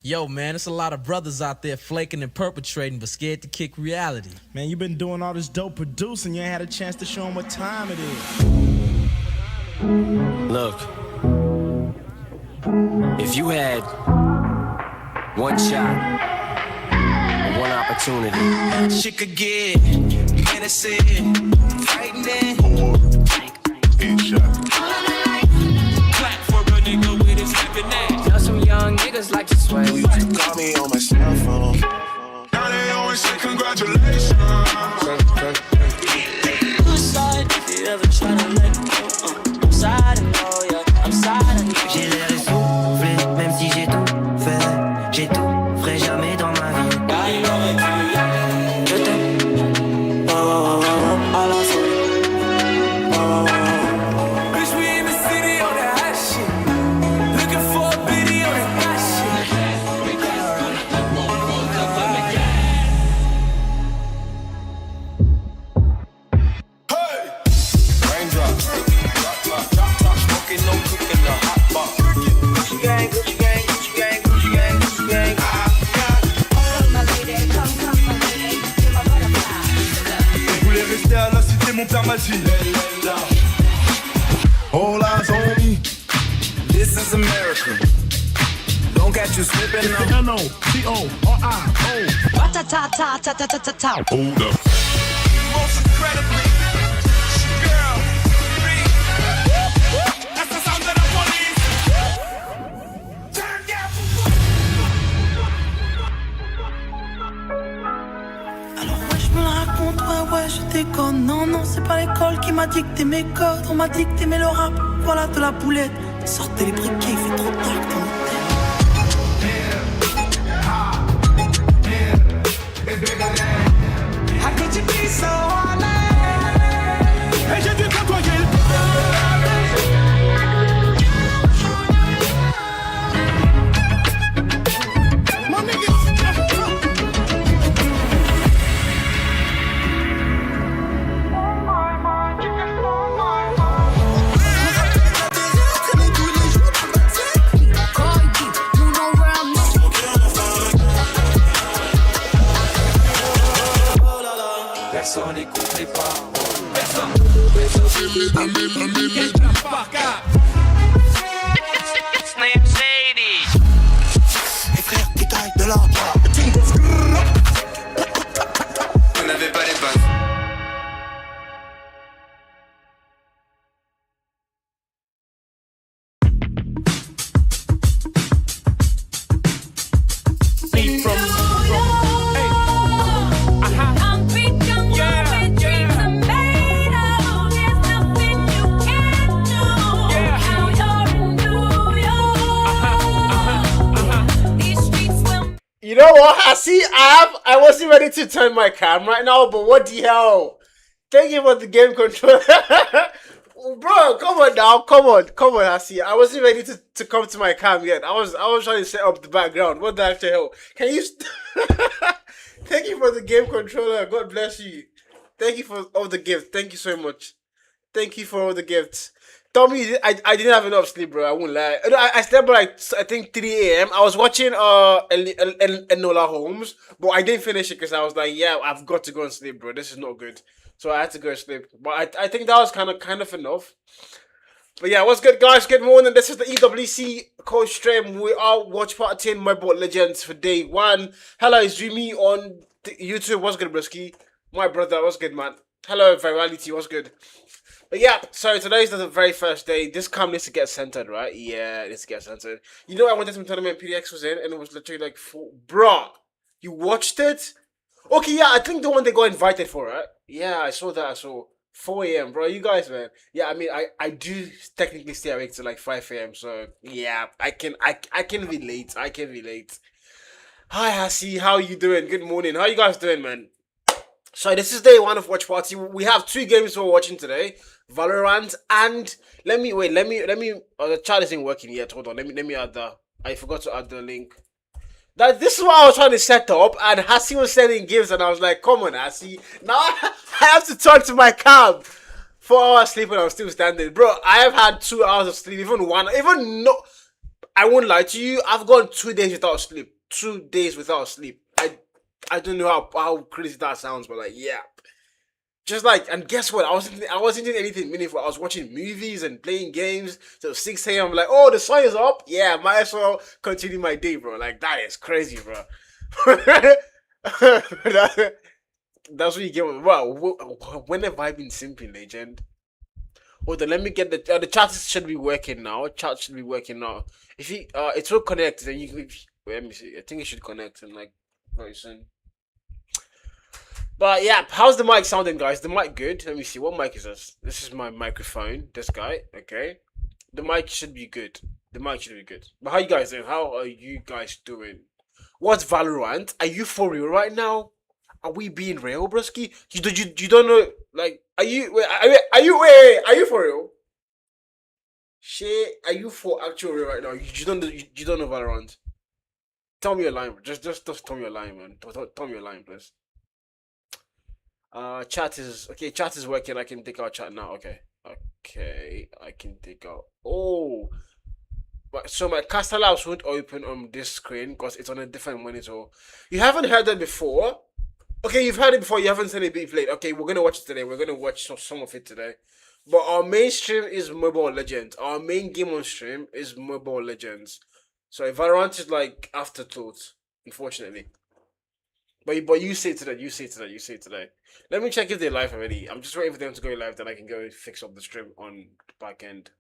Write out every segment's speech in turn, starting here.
Yo, man, it's a lot of brothers out there flaking and perpetrating, but scared to kick reality. Man, you've been doing all this dope producing. You ain't had a chance to show them what time it is. Look, if you had one shot, one opportunity, shit could get innocent, frightening. Clap for a nigga with his happiness. Know some young niggas like to sway. You used to call me on my cell phone. Now they always say congratulations. Suicide, if you ever try to let go, I'm sad and know, yeah, I'm sad and know. J'ai l'air essoufflé, même si j'ai tout fait. J'ai tout, ferai jamais dans ma vie. Je t'aime, à la folie. Bitch, we in the city on that hot shit. Looking for a biddy on that hot shit. Hey! Raindrop, drop, smoking, no cooking, the hot box. Gucci gang, Gucci gang, Gucci gang, Gucci gang, Gucci gang. Je voulais rester à la cité, mon père m'a dit. All eyes on me. This is America. Don't catch you slipping now. N-O-C-O-R-I-O. Ra-ta-ta-ta-ta-ta-ta-ta. Hold up. Most incredibly, it's your girl, Bree. That's the sound of the police. Turn down. Alors c'est pas l'école qui m'a dicté mes codes. On m'a dicté mais le rap, voilà de la boulette. Sortez les briquets, il fait trop dark dans l'hôtel. How could you be so honest? Et j'ai dû côtoyer le Mon nigga. Personne n'écoute les paroles. Personne. Les frères, détail de là. On n'avait pas les bases. You know what? I wasn't ready to turn my cam right now, but what the hell? Thank you for the game controller. Bro, come on now. Come on, Hasi. I wasn't ready to come to my cam yet. I was trying to set up the background. What the actual hell? Can you Thank you for the game controller. God bless you. Thank you for all the gifts. Thank you so much. Thank you for all the gifts. Tommy, I didn't have enough sleep, bro. I won't lie. I slept by like, I think 3 a.m. I was watching Enola Holmes, but I didn't finish it because I was like, yeah, I've got to go and sleep, bro. This is not good. So I had to go and sleep. But I think that was kind of enough. But yeah, what's good, guys? Good morning. This is the EWC coach stream. We are watch party in Mobile Legends for day 1. Hello, it's Jimmy on YouTube. What's good, Brisky? My brother, what's good, man? Hello, Virality. What's good? But yeah, so today's the very first day. This cam needs to get centered, right? Yeah, it needs to get centered. You know, I went to some tournament PDX was in, and it was literally like, bruh, you watched it? Okay, yeah, I think the one they got invited for, right? Yeah, I saw that. I saw 4 a.m., bro. You guys, man. Yeah, I mean, I do technically stay awake till like 5 a.m. So yeah, I can relate. I can relate. Hi, Hasi. How you doing? Good morning. How you guys doing, man? So this is day 1 of Watch Party. We have 2 games we're watching today. Valorant and let me the chat isn't working yet. Hold on, let me add the I forgot to add the link. This is what I was trying to set up, and Hasi was sending gifts, and I was like, come on, Hasi. Now I have to talk to my cam. 4 hours sleep and I'm still standing. Bro, I have had 2 hours of sleep, I won't lie to you, I've gone 2 days without sleep. 2 days without sleep. I don't know how crazy that sounds, but like, yeah. Just like, and guess what? I wasn't doing anything meaningful. I was watching movies and playing games till 6 a.m. I'm like, oh, the sun is up. Yeah, might as well continue my day, bro. Like, that is crazy, bro. That's what you get. Wow, when have I been simping, legend? Hold on, let me get the chat should be working now. Chat should be working now. If you it will connect, then let me see. I think it should connect in like very soon. But yeah, how's the mic sounding, guys? The mic good? Let me see. What mic is this? This is my microphone. This guy. Okay. The mic should be good. The mic should be good. But how you guys doing? How are you guys doing? What's Valorant? Are you for real right now? Are we being real, broski? You don't know? Like, are you for real? Shay, are you for actual real right now? You don't know Valorant. Tell me your line. Just tell me your line, man. Tell me your line, please. Chat is okay. Chat is working. I can take out chat now. Okay. I can take out. Oh, but so my Caster Labs won't open on this screen because it's on a different monitor. You haven't heard that before. Okay, you've heard it before. You haven't seen it be played. Okay, we're gonna watch it today. We're gonna watch some of it today. But our main stream is Mobile Legends. Our main game on stream is Mobile Legends. So Valorant is like afterthought, unfortunately. But you say today. Let me check if they're live already. I'm just waiting for them to go live, then I can go fix up the stream on the back end.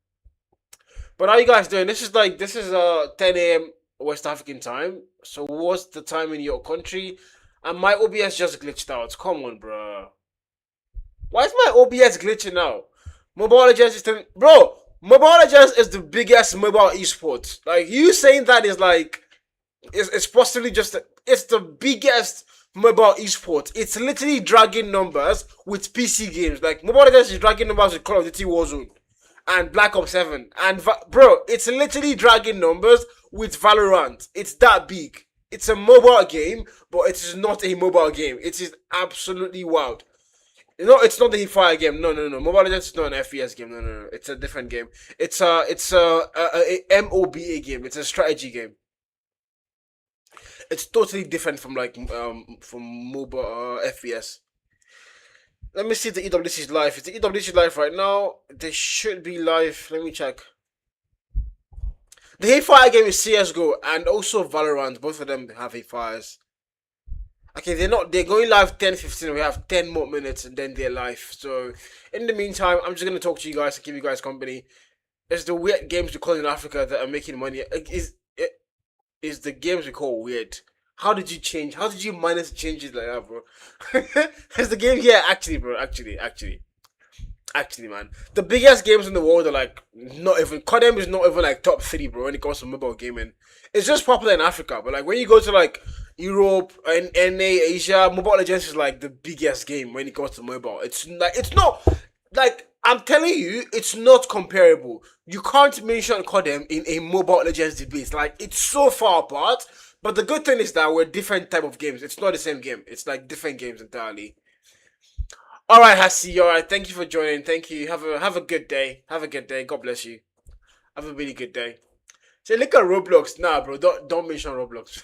But how you guys doing? This is 10 a.m. West African time. So what's the time in your country? And my OBS just glitched out. Come on, bro. Why is my OBS glitching now? Mobile Legends is bro. Mobile Legends is the biggest mobile esports. Like you saying that is like, it's possibly just it's the biggest mobile esports. It's literally dragging numbers with PC games. Like Mobile Legends is dragging numbers with Call of Duty Warzone and Black Ops 7. And bro, it's literally dragging numbers with Valorant. It's that big. It's a mobile game, but it is not a mobile game. It is absolutely wild. You know, it's not the Fire game. No. Mobile Legends is not an FPS game. No. It's a different game. It's a MOBA game. It's a strategy game. It's totally different from from mobile FPS. Let me see if the EWC is live. Is the EWC live right now? They should be live. Let me check. The Fire game is CS:GO and also Valorant. Both of them have Fires. Okay, they're going live 10:15. We have 10 more minutes and then they're live. So in the meantime, I'm just gonna talk to you guys to keep you guys company. It's the weird games we call in Africa that are making money. Is the games we call weird. How did you change? How did you manage to change it like that, bro? It's the game here, actually, bro. Actually, man. The biggest games in the world are like not even CODM is not even like top 3, bro, when it comes to mobile gaming. It's just popular in Africa, but like when you go to like Europe and NA, Asia, Mobile Legends is like the biggest game when it comes to mobile. It's not like I'm telling you, it's not comparable. You can't mention CODM in a Mobile Legends debate. Like it's so far apart. But the good thing is that we're different type of games. It's not the same game. It's like different games entirely. All right, Hassi. All right, thank you for joining. Thank you. Have a good day. Have a good day. God bless you. Have a really good day. Say, look at Roblox. Nah, bro. Don't mention Roblox.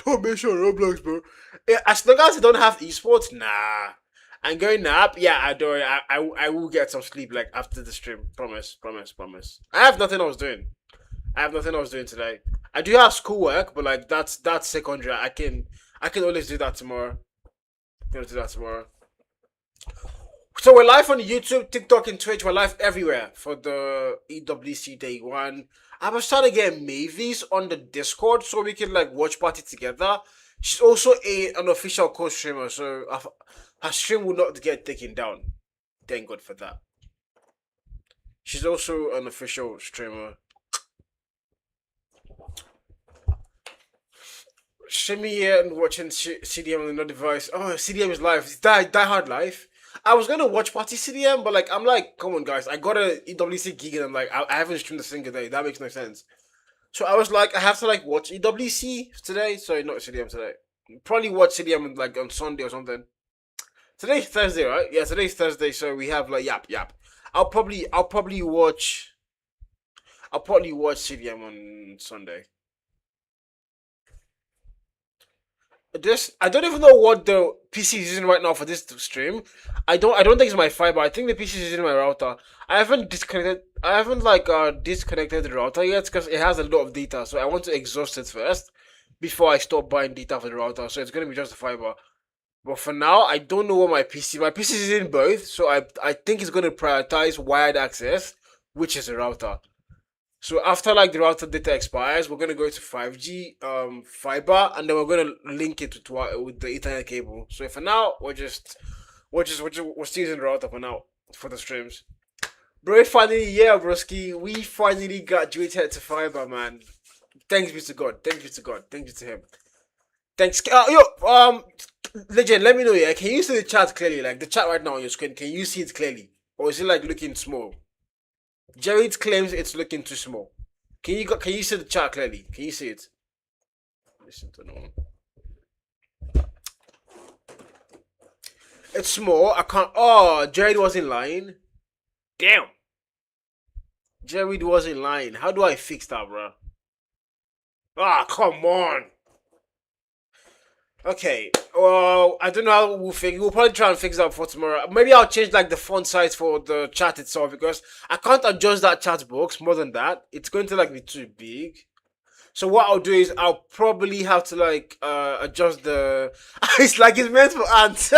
Don't mention Roblox, bro. As long as you don't have esports, nah. I'm going nap. Yeah, I do. I will get some sleep like after the stream. Promise. I have nothing else doing. Today. I do have schoolwork, but like that's secondary. I can always do that tomorrow. So we're live on YouTube, TikTok, and Twitch. We're live everywhere for the EWC Day 1. I was trying to get Mavis on the Discord so we can like watch party together. She's also an official co-streamer, so her stream will not get taken down. Thank God for that. She's also an official streamer. Streaming here and watching CDM on another device. Oh, CDM is live. It's die hard live. I was gonna watch party CDM, but like I'm like, come on guys, I got a EWC gig and I'm like, I haven't streamed a single day. That makes no sense. So I was like, I have to like watch EWC today. Sorry, not CDM today. Probably watch CDM like on Sunday or something. Today's Thursday, right? Yeah, today's Thursday, so we have like yap. I'll probably watch CDM on Sunday. I don't even know what the PC is using right now for this stream. I don't think it's my fiber. I think the PC is using my router. I haven't disconnected the router yet because it has a lot of data. So I want to exhaust it first before I stop buying data for the router. So it's gonna be just the fiber. But for now, I don't know what my PC is using both. So I think it's gonna prioritize wired access, which is a router. So after like the router data expires, we're gonna go to 5G fiber, and then we're gonna link it with the Ethernet cable. So for now, we're still using the router for now for the streams. Bro, broski, we finally graduated to fiber, man. Thanks be to God. Thank you to him. Thanks. Legend, let me know. Yeah, can you see the chat clearly? Like the chat right now on your screen, can you see it clearly, or is it like looking small? Jared claims it's looking too small. Can you see the chat clearly? Can you see it? Listen to no one. It's small. I can't. Oh, Jared was in line. Damn. Jared was in line. How do I fix that, bro? Ah, come on. Okay, well, I don't know how we'll fix. We'll probably try and fix that for tomorrow. Maybe I'll change like the font size for the chat itself because I can't adjust that chat box more than that. It's going to like be too big. So what I'll do is I'll probably have to like adjust the. It's like it's meant for ants.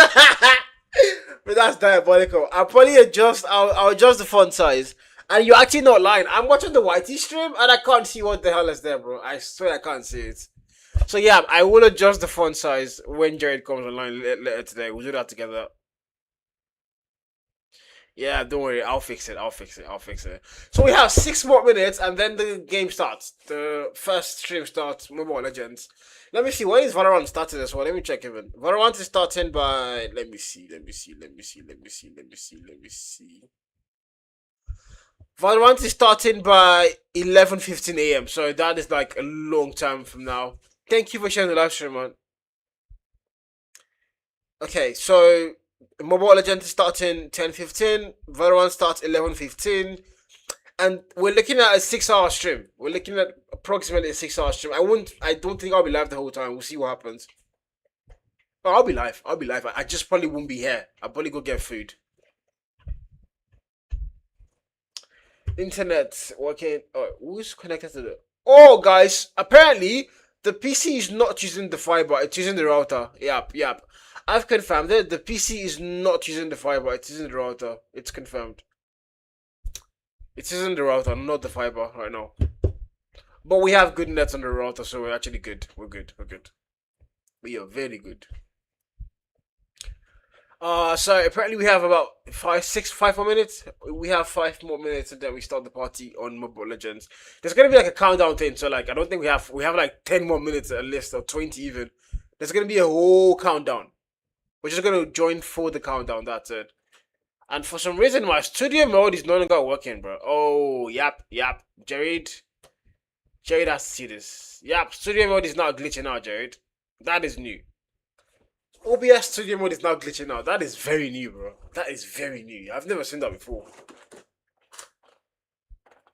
But that's diabolical. I'll probably adjust. I'll adjust the font size. And you're actually not lying. I'm watching the YT stream and I can't see what the hell is there, bro. I swear I can't see it. So yeah, I will adjust the font size when Jared comes online later today. We'll do that together. Yeah, don't worry. I'll fix it. So we have 6 more minutes and then the game starts. The first stream starts. Mobile Legends. Let me see. When is Valorant starting as well? Let me check even. Valorant is starting by. Let me see. Valorant is starting by 11:15 a.m. So that is like a long time from now. Thank you for sharing the live stream, man. Okay, so Mobile Legends is starting 10:15. Valorant starts 11:15. And we're looking at a 6-hour stream. We're looking at approximately a 6-hour stream. I don't think I'll be live the whole time. We'll see what happens. Oh, I'll be live. I just probably won't be here. I'll probably go get food. Internet working. Oh, who's connected to the? Oh, guys. Apparently, the PC is not using the fiber. It's using the router. Yep. I've confirmed it. The PC is not using the fiber. It's using the router. It's confirmed. It's using the router, not the fiber right now. But we have good nets on the router, so we're actually good. We're good. We are very good. So apparently we have about 5 more minutes. We have 5 more minutes and then we start the party on Mobile Legends. There's gonna be like a countdown thing, so like I don't think we have like 10 more minutes at least, or 20 even. There's gonna be a whole countdown. We're just gonna join for the countdown, that's it. And for some reason, my studio mode is no longer working, bro. Oh, yep. Jared has to see this. Yep, studio mode is now glitching out, Jared. That is new. OBS studio mode is now glitching out. That is very new, bro. That is very new. I've never seen that before.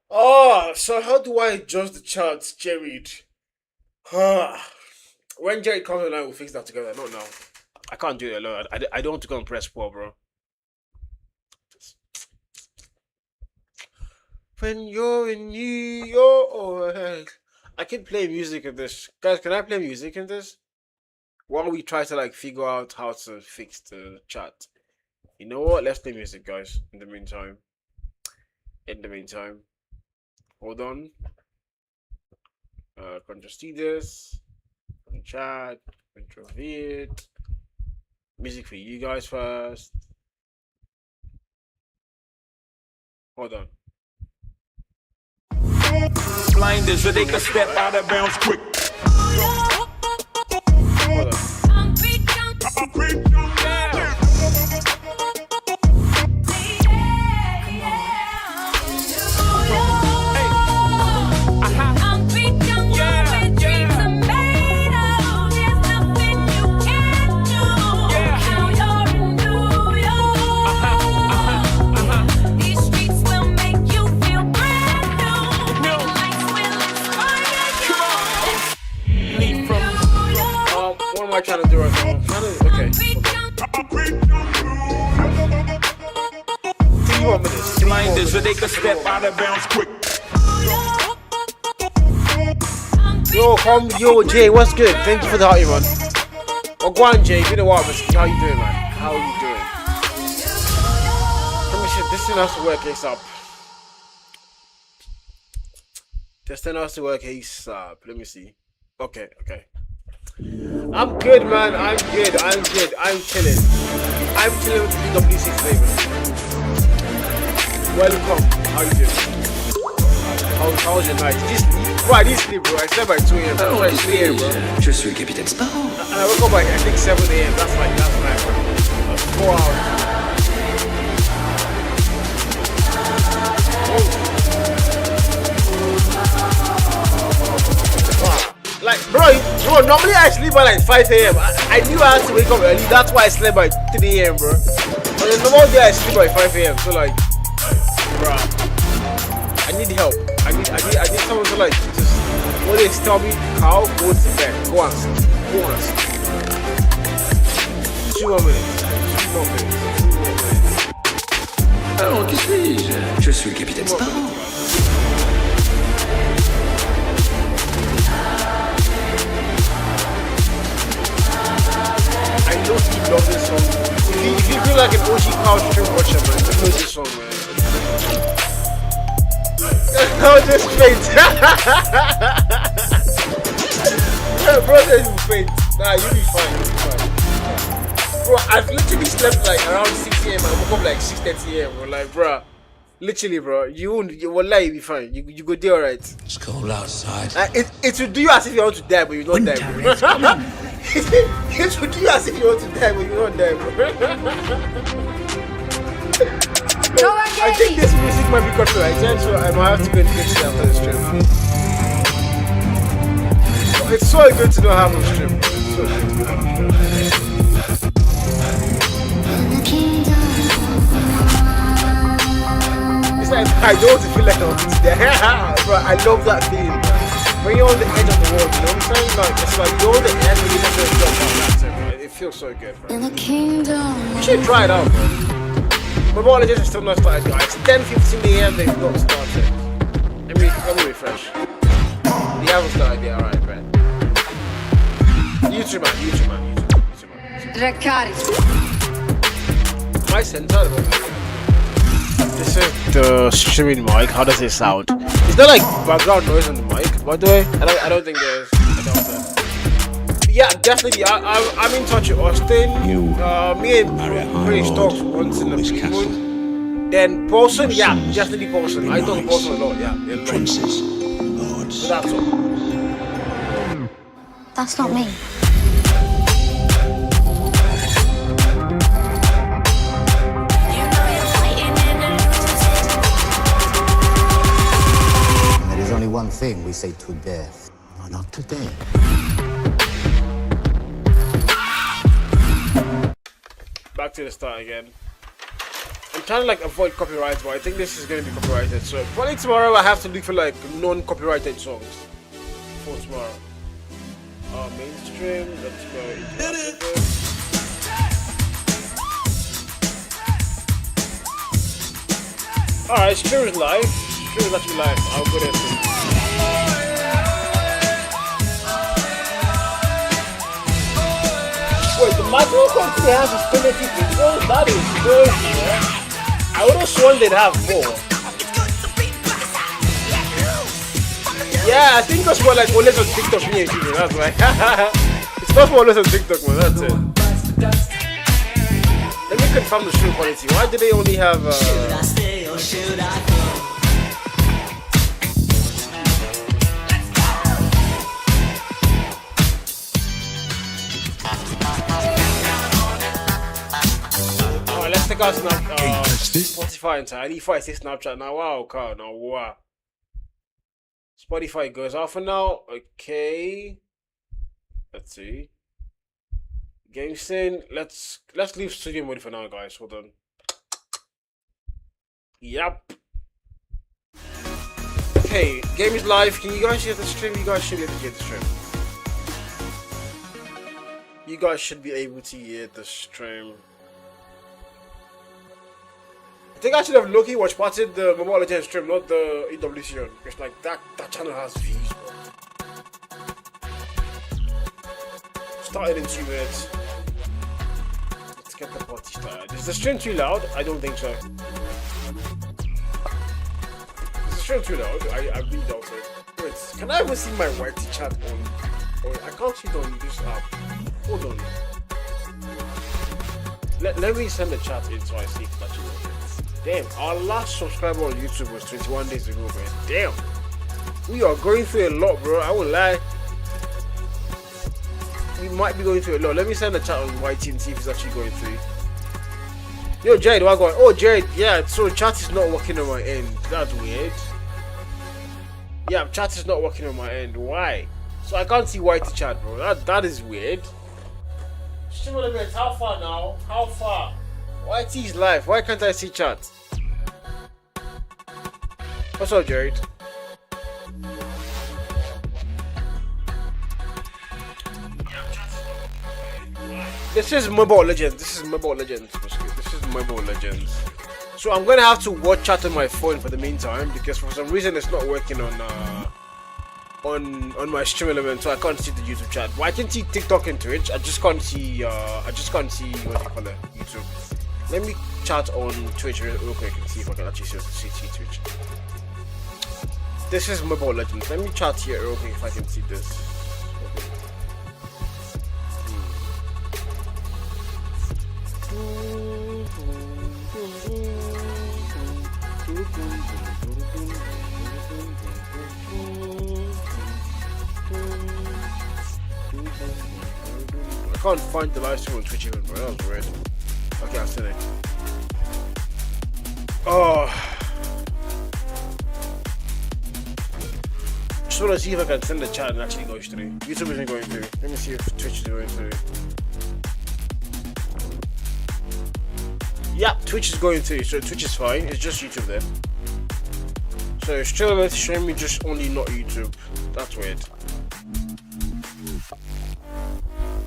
Oh, so how do I adjust the charts, Jared? When Jared comes online, we'll fix that together. Not now. I can't do it alone. I don't want to go and press pause, bro. When you're in New York, I can play music in this. Guys, can I play music in this? While we try to like figure out how to fix the chat. You know what? Let's play music, guys. In the meantime. Hold on. Control C this. Chat. Control V. Music for you guys first. Hold on. Blinders, so they can step out of bounds quick. Hold on. What am I trying to do right now? Okay. 3 more minutes. Blinders, so they can step out of bounds quick. Yo, Jay, what's good? Thank you for the hearty, man. Oh, go on, Jay. Been a while, but how you doing, man? How you doing? Let me see. This thing has to work ASAP. Let me see. Okay. I'm good, man. I'm chilling. I'm chilling with the PWC flavor. Welcome. How you doing? How was your night? Did you sleep? Bro, I didn't sleep, bro. I slept by 2 a.m. That's why I sleep here, bro. Je suis le capitaine Sparrow. And I woke up by, I think, 7 a.m. That's nice, bro. That's 4 hours. Like, bro, normally I sleep by like 5 a.m. I knew I had to wake up early. That's why I slept by 3 a.m., bro. But the normal day I sleep by 5 a.m. So like, bro, I need help. I need someone to like just when they tell me, Carl, go to bed. Go on sleep. 2 more minutes. Alors, qui suis-je? Je suis le capitaine Sparrow. I know you love this song. If you feel like an OG Carl stream watcher, man, you know this song, man. How this faint? Yeah, bro, you faint. Nah, you'll be fine. Bro, I've literally slept like around 6 a.m. I woke up like 6:30 a.m. We're like, bruh, literally, bro, you won't. You will lie, you'll be fine. You go do alright. It's cold outside. It will do you as if you want to die, but you don't die. Bro. It will do you as if you want to die, but you don't die, bro. I think this music might be copyrighted, so I might have to go and fix it after the stream. It's so good to know how to stream. It's so good to know how to stream. It's like I don't want to feel like I'm there. Bro, I love that feeling, bro. When you're on the edge of the world, you know what I'm saying? Like it's like you're on the edge and you never jump out. That's it, bro. It feels so good, bro. You should try it out, bro. Mobile Legends is still not started, guys. 10:15 a.m. they've not started. Let me refresh. They haven't started yet, alright, man. YouTube man. My center. This is the streaming mic. How does it sound? Is there like background noise on the mic? By the way, I don't think there is. I doubt that. Yeah, definitely. I'm in touch with Austin. Me and British talks once in a blue moon. Then Paulson, yeah, definitely Paulson. I talk to Paulson a lot, yeah. Princes, lords. So that's all. That's not me. There is only one thing we say to death. No, not today. Back to the start again. I'm trying to like avoid copyrights, but I think this is gonna be copyrighted. So probably tomorrow I have to look for like non-copyrighted songs for tomorrow. Mainstream. Let's go into this. Alright, stream is live. Stream is actually live. I'll go there soon. Wait, the Macro Country has a spinning videos? That is crazy, man. I would have sworn they'd have more. Yeah, I think that's more like always on TikTok, me and you, that's why. It's not more always on TikTok, man, that's it. Let me confirm the stream quality. Why do they only have Should I stay or should I go? Let's take out Spotify entirely. If I say Snapchat now, wow, car now, wow. Spotify goes off for now. Okay. Let's see. Game scene. Let's leave studio mode for now, guys. Hold on. Yep. Okay, game is live. Can you guys hear the stream? You guys should be able to hear the stream. You guys should be able to hear the stream. I think I should have low-key watch parted the Mobile Legends stream, not the EWC one. Because like that channel has views, bro. Started in 2 minutes. Let's get the party started. Is the stream too loud? I don't think so. Is the stream too loud? I really doubt it. Wait, can I ever see my whitey chat on? Oh, I can't see it on this app. Hold on. Let me send the chat in so I see if that actually works. Damn, our last subscriber on YouTube was 21 days ago, man. Damn. We are going through a lot, bro. I won't lie. We might be going through a lot. Let me send the chat on YT and see if it's actually going through. Yo, Jared, what going? Oh, Jared, yeah, so chat is not working on my end. That's weird. Yeah, chat is not working on my end. Why? So I can't see YT chat, bro. That is weird. Stream elements, how far now? How far? YT is live. Why can't I see chat? What's up, Jared? This is Mobile Legends. This is Mobile Legends. This is Mobile Legends. So I'm gonna have to watch chat on my phone for the meantime because for some reason it's not working on my stream element, so I can't see the YouTube chat. But I can see TikTok and Twitch. I just can't see what do you call it? YouTube. Let me chat on Twitch real quick and see if I can actually see Twitch. This is Mobile Legends. Let me chat here real quick if I can see this. Okay. I can't find the live stream on Twitch even, bro. That was weird. Okay, I've seen it. Oh. Just want to see if I can send the chat and actually go through. YouTube isn't going through. Let me see if Twitch is going through. Yeah, Twitch is going through, so Twitch is fine. It's just YouTube then. So Streamer showing me just only not YouTube. That's weird.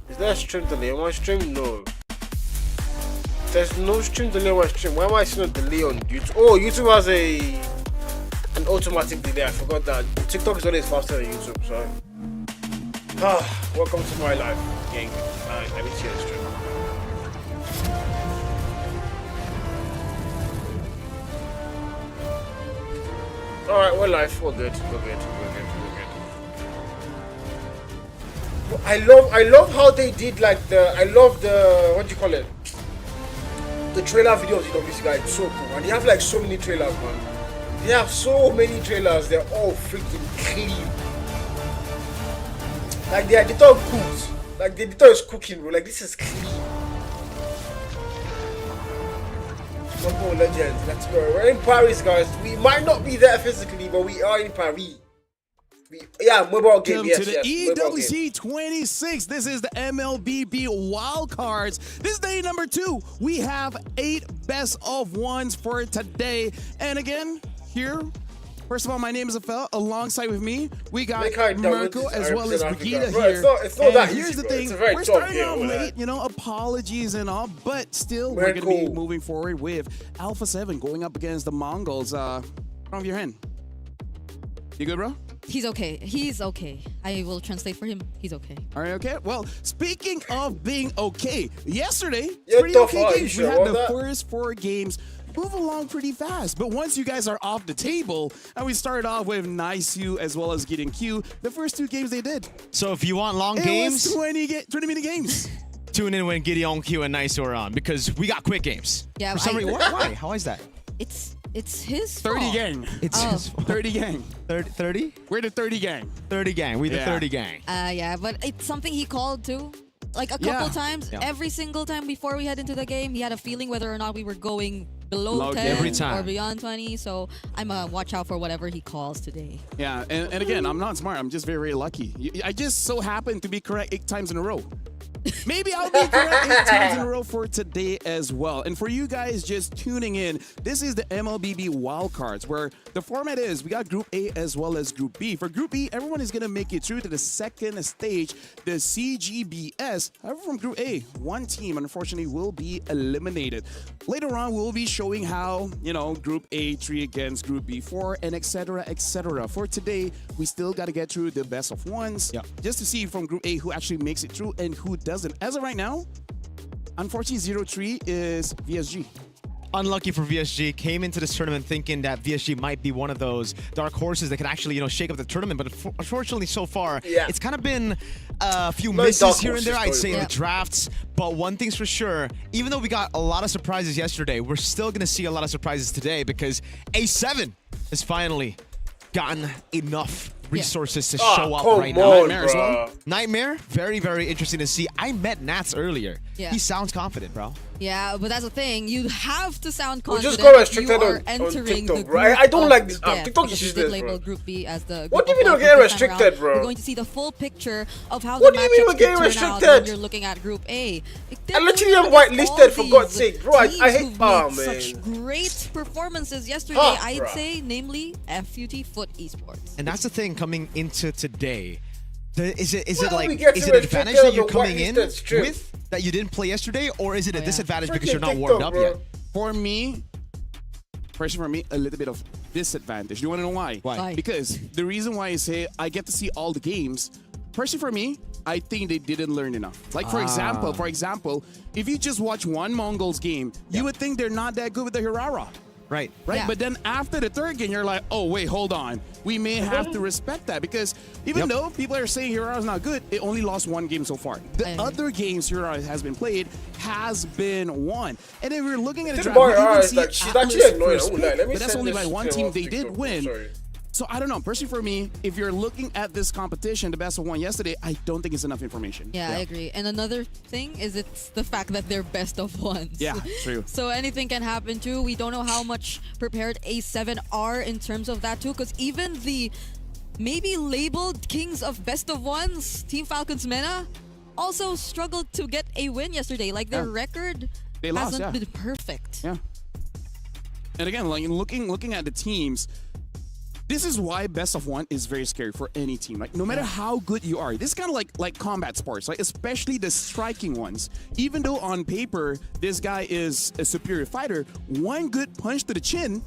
Is there a stream delay on my stream? No. There's no stream delay on my stream. Why am I seeing a delay on YouTube? Oh, YouTube has an automatic delay. I forgot that. TikTok is always faster than YouTube, so. Welcome to my life, gang. I need to hear the stream. Alright, we're live. We're good. We're good. I love how they did like I love the what do you call it? The trailer videos of this guy. It's so cool. And they have like so many trailers, man. They have so many trailers. They're all freaking clean. Like the editor cooks. Like the editor is cooking, bro. Like this is clean. Football legends. Let's go. We're in Paris, guys. We might not be there physically, but we are in Paris. Mobile game. Welcome to the EWC 26. This is the MLBB wildcards. This is day number 2. We have 8 best of ones for today. And again, here, first of all, my name is Afel. Alongside with me, we got Mirko as well as Brigida here. It's not that here's easy, the bro. thing, we're starting out late, apologies and all, but still, we're going to be moving forward with Alpha 7 going up against the Mongols. Front of your hand. You good, bro? He's okay. He's okay. I will translate for him. He's okay. All right, okay. Well, speaking of being okay, yesterday, pretty okay games. We had the first 4 games move along pretty fast. But once you guys are off the table, and we started off with Nice You as well as Gideon Q, the first 2 games they did. So if you want long games, it was 20-minute games. Tune in when Gideon Q and Nice You are on because we got quick games. Yeah. For some reason, why? How is that? It's his 30 fault. gang. It's his fault. 30 gang. 30? We're the 30 gang. 30 gang. We the 30 gang. Yeah, but it's something he called too. Like a couple times. Yeah. Every single time before we head into the game, he had a feeling whether or not we were going below 10 every time. or beyond 20. So I'm going to watch out for whatever he calls today. Yeah, and again, I'm not smart. I'm just very, very lucky. I just so happen to be correct 8 times in a row. Maybe I'll be correct 8 times in a row for today as well. And for you guys just tuning in, this is the MLBB wildcards, where the format is we got Group A as well as Group B. For Group B, everyone is going to make it through to the second stage, the CGBS. However, from Group A, 1 team, unfortunately, will be eliminated. Later on, we'll be showing how, Group A 3 against Group B 4, and etc., etc. For today, we still got to get through the best of ones, just to see from Group A who actually makes it through and who doesn't. As of right now, unfortunately, 0-3 is VSG. Unlucky for VSG. Came into this tournament thinking that VSG might be one of those dark horses that can actually, shake up the tournament. But unfortunately, so far, it's kind of been a few misses here and there, I'd say, in the drafts. But one thing's for sure, even though we got a lot of surprises yesterday, we're still going to see a lot of surprises today because A7 has finally gotten enough resources to show up right now. Nightmare as well. Nightmare, very, very interesting to see. I met Nats earlier. Yeah. He sounds confident, bro. Yeah, but that's the thing. You have to sound confident. Just go restricted you are on entering TikTok, the bro. group I don't like this of app. death, TikTok because is they useless, label bro. Group B as the What do group you mean of we're getting death this time restricted, around. bro? We're going to see the full picture of how What the do you mean we're matchups getting could turn out restricted? when you're looking at Group A. I literally am whitelisted, for God's sake. Bro, I hate man. Such great performances yesterday, I'd say, namely FUT Foot Esports. And that's the thing coming into today. Is it Well, like, we get is to it an advantage that you're the coming in whitelisted strip. with that you didn't play yesterday, or is it a disadvantage because Freaking you're not TikTok, warmed up bro. yet? For me, a little bit of disadvantage. You want to know why? Why? Because the reason why I say I get to see all the games, personally for me, I think they didn't learn enough. Like, for example, if you just watch one Mongols game, you would think they're not that good with the Hirara. Right. Yeah. But then after the 3rd game, you're like, oh, wait, hold on. We may have to respect that because even though people are saying Hirara's not good, it only lost 1 game so far. The other games Hirara has been played has been won. And if we're looking at a draft, you can see she's actually annoying. but that's only by 1 team they did win. So I don't know. Personally, for me, if you're looking at this competition, the best of one yesterday, I don't think it's enough information. Yeah, I agree. And another thing is it's the fact that they're best of ones. Yeah, true. So anything can happen too. We don't know how much prepared A7 are in terms of that too, because even the maybe labeled kings of best of ones, Team Falcons Mena, also struggled to get a win yesterday. Like their record hasn't been perfect. Yeah. And again, like looking at the teams, this is why best of one is very scary for any team. Like no matter how good you are, this is kind of like combat sports, like especially the striking ones. Even though on paper this guy is a superior fighter, one good punch to the chin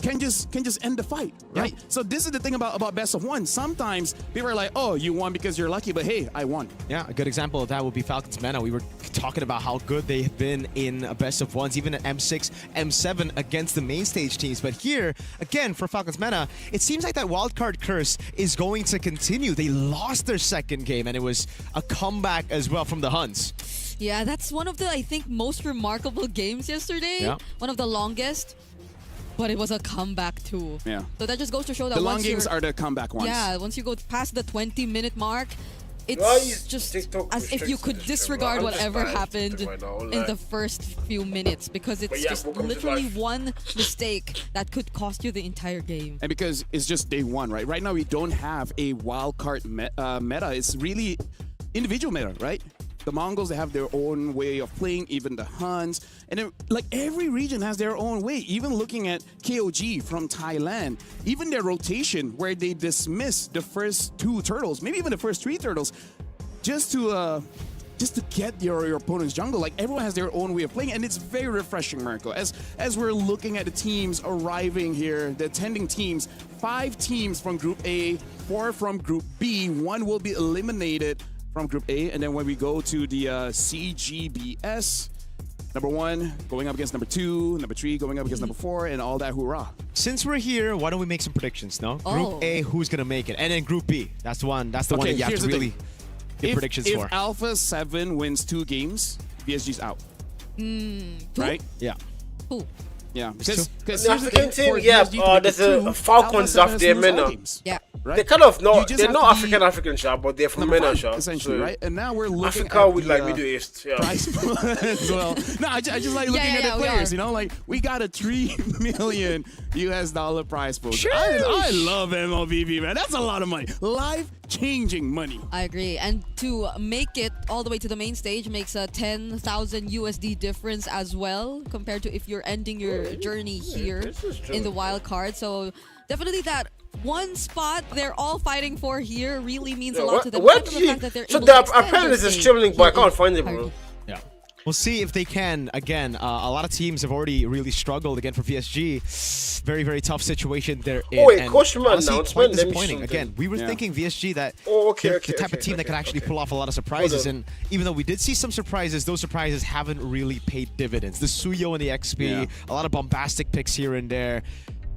can just end the fight, right? Yeah. So this is the thing about best of one. Sometimes people are like, oh, you won because you're lucky, but hey, I won. Yeah, a good example of that would be Falcons Mena. We were talking about how good they've been in a best of ones, even at M6, M7 against the main stage teams. But here, again, for Falcons Mena, it seems like that wildcard curse is going to continue. They lost their second game, and it was a comeback as well from the Huns. Yeah, that's one of the, I think, most remarkable games yesterday. Yeah. One of the longest. But it was a comeback too. Yeah. So that just goes to show that the long games are the comeback ones. Yeah, once you go past the 20-minute mark, it's just as if you could disregard whatever happened in the first few minutes, because it's just literally one mistake that could cost you the entire game. And because it's just day one, right? Right now we don't have a wild card meta. It's really individual meta, right? The Mongols, they have their own way of playing, even the Huns. And then, like, every region has their own way. Even looking at KOG from Thailand, even their rotation where they dismiss the first 2 turtles, maybe even the first 3 turtles, just to get your opponent's jungle. Like, everyone has their own way of playing, and it's very refreshing, Marco. As we're looking at the teams arriving here, the attending teams, 5 teams from Group A, 4 from Group B, 1 will be eliminated from Group A, and then when we go to the CGBS, number 1 going up against number 2, number 3 going up against number 4, and all that hoorah. Since we're here, why don't we make some predictions, no? Group A, who's gonna make it? And then Group B, that's the one that you have to really get predictions for. If Alpha 7 wins 2 games, VSG's out. Right? Yeah. Who? Yeah. Because the African team, there's a Falcons off their Mena. Yeah. Right? They're kind of they're not African shop, but they're from Mena shop. Essentially, right? And now we're looking Africa at with like Middle East. Yeah. Price as well. No, I just like looking at the players, you know? Like, we got a $3 million US prize pool. I love MLBB, man. That's a lot of money. Life-changing money. I agree. And to make it all the way to the main stage makes a 10,000 USD difference as well, compared to if you're ending your journey here in the wild card. So definitely that one spot they're all fighting for here really means a lot to them. So apparently there's a stream link, but I can't find it, bro. Yeah. We'll see if they can. Again, a lot of teams have already really struggled again for VSG. Very, very tough situation they're in. Oh, wait, Coach Shima announcement. Quite disappointing. Again, we were thinking VSG that they're the type of team that can actually pull off a lot of surprises. And even though we did see some surprises, those surprises haven't really paid dividends. The Suyo and the XP, a lot of bombastic picks here and there.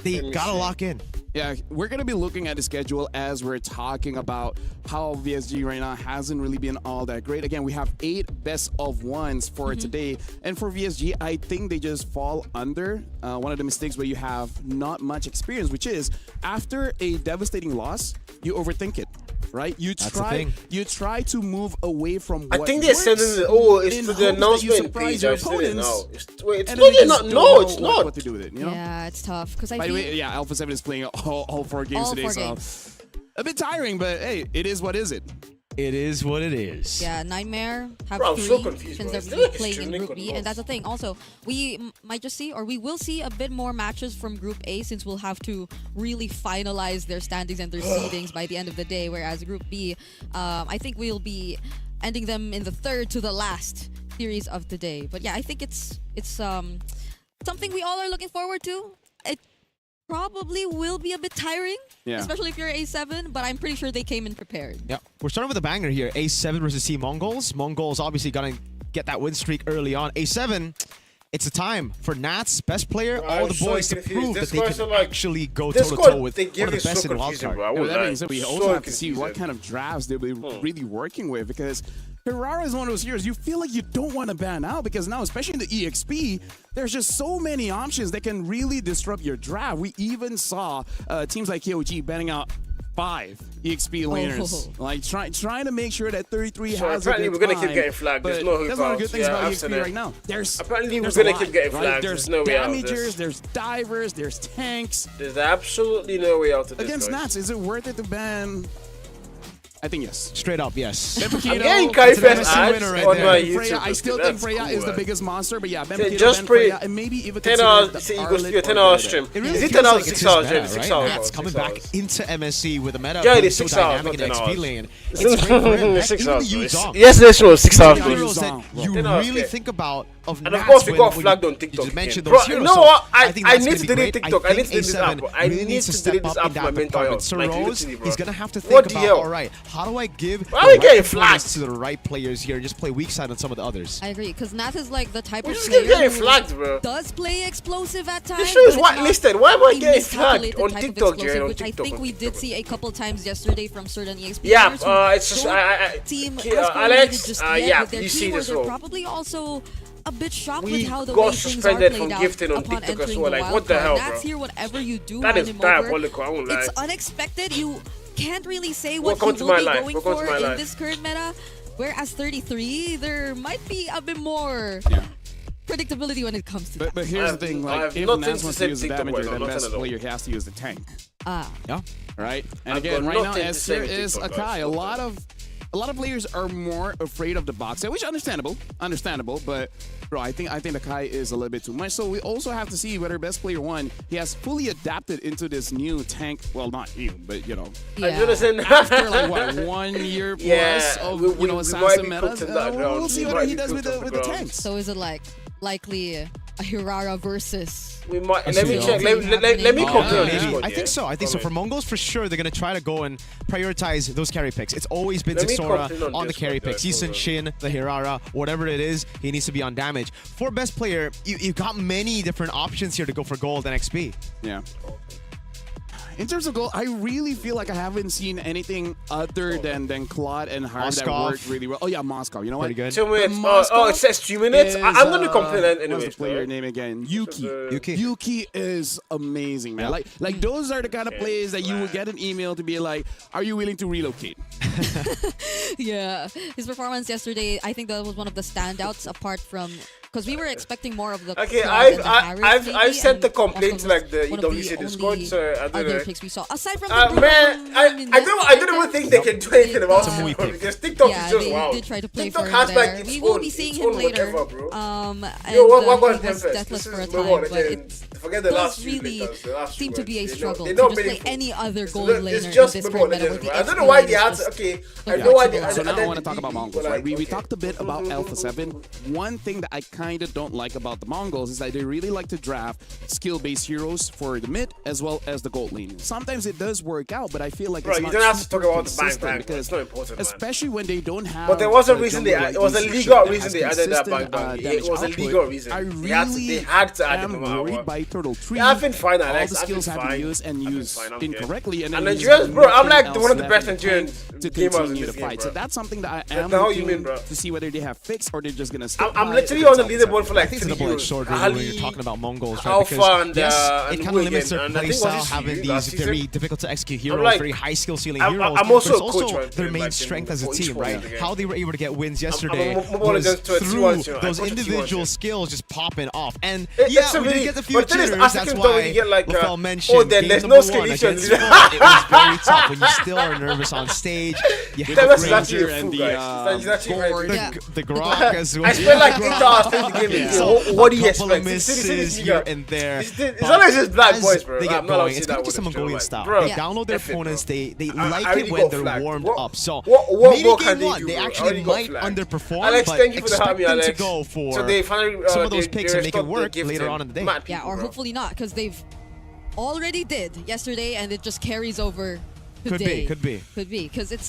They gotta lock in. Yeah, we're gonna be looking at the schedule as we're talking about how VSG right now hasn't really been all that great. Again, we have 8 best of ones for today, and for VSG, I think they just fall under one of the mistakes where you have not much experience, which is after a devastating loss, you overthink it. Right, you try to move away from what I think they're sending it's to the announcement page. Your It's not. What to do with it, you know? Yeah, it's tough because By the way, Alpha 7 is playing all 4 games today, so a bit tiring, but hey, it is what is it. It is what it is. Yeah, Nightmare have I'm 3 so confused, since bro. they're playing in Group B, and that's the thing. Also, we might just see, or we will see a bit more matches from Group A, since we'll have to really finalize their standings and their seedings by the end of the day. Whereas Group B, I think we'll be ending them in the 3rd to the last series of the day. But yeah, I think it's something we all are looking forward to. It probably will be a bit tiring, especially if you're A7, but I'm pretty sure they came in prepared. Yeah, we're starting with a banger here. A7 versus C Mongols. Mongols obviously gonna get that win streak early on. A7, it's a time for Nats, best player, all the boys to prove that they can actually go toe-to-toe with one of the best in wildcard. That being said, we also have to see what kind of drafts they'll be really working with, because Hirara is one of those heroes you feel like you don't want to ban out because now, especially in the EXP, there's just so many options that can really disrupt your draft. We even saw teams like KOG banning out 5 EXP laners, like trying to make sure that 33 So has apparently a good we're gonna time, keep getting flagged. There's but no that's one of the good things about after EXP that. right now. Apparently there's we're a gonna lot, keep getting right? flagged. There's No way out of damagers, this. there's divers, there's tanks. There's absolutely no way out of this. Against guys. Nats, is it worth it to ban? I think yes. Straight up, yes. I'm getting Kaifest ads right on there. my Freya, YouTube. I still think Freya is the biggest monster, but yeah, Ben just pray. Freya, and maybe even 10 consider hours. the See, he goes to Arlet your 10 or hour the- stream. It really Is it feels 10 hours, like 6 it's hours? his Yeah, meta, 6 right? hours. Nats 6 coming hours. back into MSC with a meta Yeah, it being is so 6 hours, dynamic not in 10 XP hours. lane. It's great for him. Heck, 6 even hours. the Yuzong. Yesterday's was 6 hours. Yeah, Heroes that Yuzong, you 10 hours, really yeah. think about of And of Nats course, we when got flagged on you TikTok. just mentioned Bro, those heroes. you know So what? I think I that's need gonna to be delete great. TikTok. I need to delete this A7 app. I really need needs to step delete this up app in from my that mental department. health. Sir Like, Rose, literally, bro. he's gonna have to What think the about, hell? all right, how do I give Why the are we right getting performance flagged? to the right players here and just play weak side on some of the others? I agree, because Nat is like the type We of just keep player getting who flagged, bro. does play explosive at times. This show is but it's not whitelisted. Why am I a getting flagged miscalculated on type of TikTok, explosive, Jaren? On which I TikTok, think on we did TikTok. see a couple times yesterday from certain EXP Yeah, players who it's just don't seem as Alex, coordinated just yet yeah, with their you team, see or this they're one. probably also a bit shocked We with how the got way things are suspended played from out gifting on upon TikTok as entering well. the Like, wild what the card. hell, Nat's bro? here, whatever you do, That run is him over. diabolical. I won't lie. It's unexpected. You can't really say what Welcome he to will my be life. going Welcome to for my in life. this current meta. Whereas 33, there might be a bit more predictability when it comes to that. But here's the thing, I like, have if nothing Nats to wants say to use the TikTok damager, wise, then nothing best at all. player has to use the tank. Yeah. Right? And I've again, got right now, nothing to S say tier with is TikTok, Akai. guys. A lot of players are more afraid of the box, which is understandable. But bro, I think Akai is a little bit too much. So we also have to see whether best player 1 he has fully adapted into this new tank. Well, not new, but you know, after like what 1 year plus of assassin metas. We'll see what he does with the tanks. So is it likely a Hirara versus? We might. Let me check. Let me compare this one. I think so. I think so. For Mongols, for sure, they're going to try to go and prioritize those carry picks. It's always been Sora on the carry picks. Yisun, Shin, the Hirara, whatever it is, he needs to be on damage. For best player, you've got many different options here to go for gold and XP. Yeah. In terms of gold, I really feel like I haven't seen anything other than Claude and Hard that Moskov. worked really well. Oh yeah, Moscow. You know what? Pretty good. 2 minutes. Moskov It says 2 minutes. is, I'm gonna complain what's anyway. the player name again? Yuki. Yuki. Yuki is amazing, man. Like those are the kind of plays that you would get an email to be like, "Are you willing to relocate?" Yeah, his performance yesterday, I think that was one of the standouts apart from. Because we were expecting more of the. Okay, Claude and the I've Harris, sent the and complaint Moskov to like the was one of EWC Discord, only so I don't other know. picks we saw aside from the Man, I don't even think they can do anything about it because TikTok yeah, is just they wow. did try to play TikTok for has him like there. its We will own- be seeing its him own later. whatever, bro. And Yo, what he going was Tempest? deathless This for a is move on time, but again. it Forget the last does few really meters, the last seem few to be a ones. struggle They're to not just play meaningful. any other It's gold not- laner it's in just this move current on meta again, where bro. the I don't know XP why lane the is answer. just Okay, I Okay, know why the So now I want to answer. talk about Mongols, right? We talked a bit about Alpha 7. One thing that I kind of don't like about the Mongols is that they really like to draft skill-based heroes for the mid as well as the gold lane. Sometimes it does work out, but I feel like Bro, it's you not don't have to super talk about the bang consistent bang. because It's not important, man. especially when they don't have. But there was a a reason jungle they. like It was a Yisun legal that reason has they added that consistent, bang bang. It damage was a output. legal reason. I They had to really add it. am worried by Turtle 3. Yeah, I've been fine, All Alex. the I've been skills have been fine. used and I've been used fine, I'm good. incorrectly, and And then Nigerians, bro, I'm like nothing one of the else best left in Nigerian to gamers in continue this the game, fight. bro. So that's something that I the am hell you looking mean, bro? to see whether they have fixed or they're just gonna stick. I'm by literally if on the it's Alpha leaderboard 7. for like I think it's a 3 double-edged years. sword really when you're talking about Mongols, right? Alpha Because and, yes, and it kind who of limits again? their And I play think was style, this having you these last very season? difficult to execute heroes, like- very high skill ceiling I'm heroes. also but a it's coach, also right? their main Like, strength as a for each team, one, right? again. How they were able to get wins yesterday Mobile was Legends to a through T1, you know, I those coach a T1, individual yeah. skills just popping off. And It's yeah, a we did really- get the but then futures. it's That's African, though, when why you get like, Lafel mentioned then game there's number no 1 solution. against Ford, it was very tough when you still are nervous on stage. You That have was Ranger actually a and fool, the, guys. He's actually right. board. Yeah. the Grok as well. I spent like 8 hours playing the game. So, What do you a couple expect? of misses here and there. It's but always just black as boys, bro. They get I'm not allowed going. to It's see kind that of just a with Mongolian like, style. bro, They download their F it, bro. opponents. They I like already it when got they're flagged. warmed What- up. So what more mini can game they 1, do, they bro? I actually already got might flagged. underperform, Alex, but thank you for the expect help, them to Alex. go for So they finally some of those they picks and make it restored the work gift later and on in the day. mad Yeah, people, or bro. hopefully not, because they've already did yesterday, and it just carries over Could today. be, could be. Could be, because it's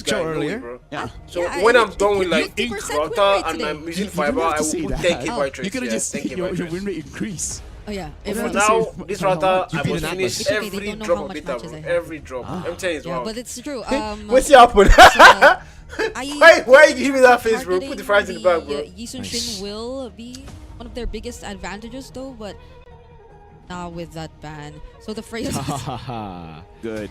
played guy Joe earlier, earlier. bro. Yeah. So Yeah, when and I'm done with like 50% win router rate and today. I'm using You fiber, don't have I to will say put that. 10k by You trace. could have just 10k your by trace. win rate increase. Oh yeah. Well, If for Now say this how router, much? I beat must an finish Atlas. It's okay, they every don't know drop how of much data, matches bro. I have. Every drop. I'm telling you, it's Yeah, wild. but it's true. What's happening? Why you give me that face, bro? Put the fries in the back, bro. Yisun Shin will be one of their biggest advantages, though, but not with that ban. So the phrase. Good.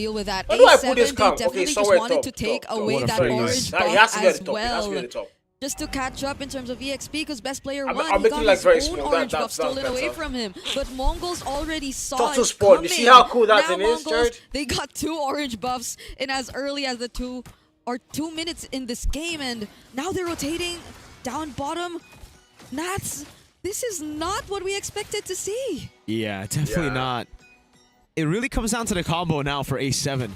deal with that. Where do I put A7, this they count? definitely Okay, just somewhere wanted top, to take top, away top. that Very orange nice. buff He has to be at as the top. He has to be at well. the top. Just to catch up in terms of EXP, because best player I'm won, he making got like his very own small. orange buff That's stolen away better. from him. But Mongols already saw Total it spawn. coming. You see how cool that Now thing is, Mongols, Jared? they got 2 orange buffs in as early as the 2 minutes in this game, and now they're rotating down bottom. Nats, this is not what we expected to see. Yeah, definitely not. It really comes down to the combo now for A7.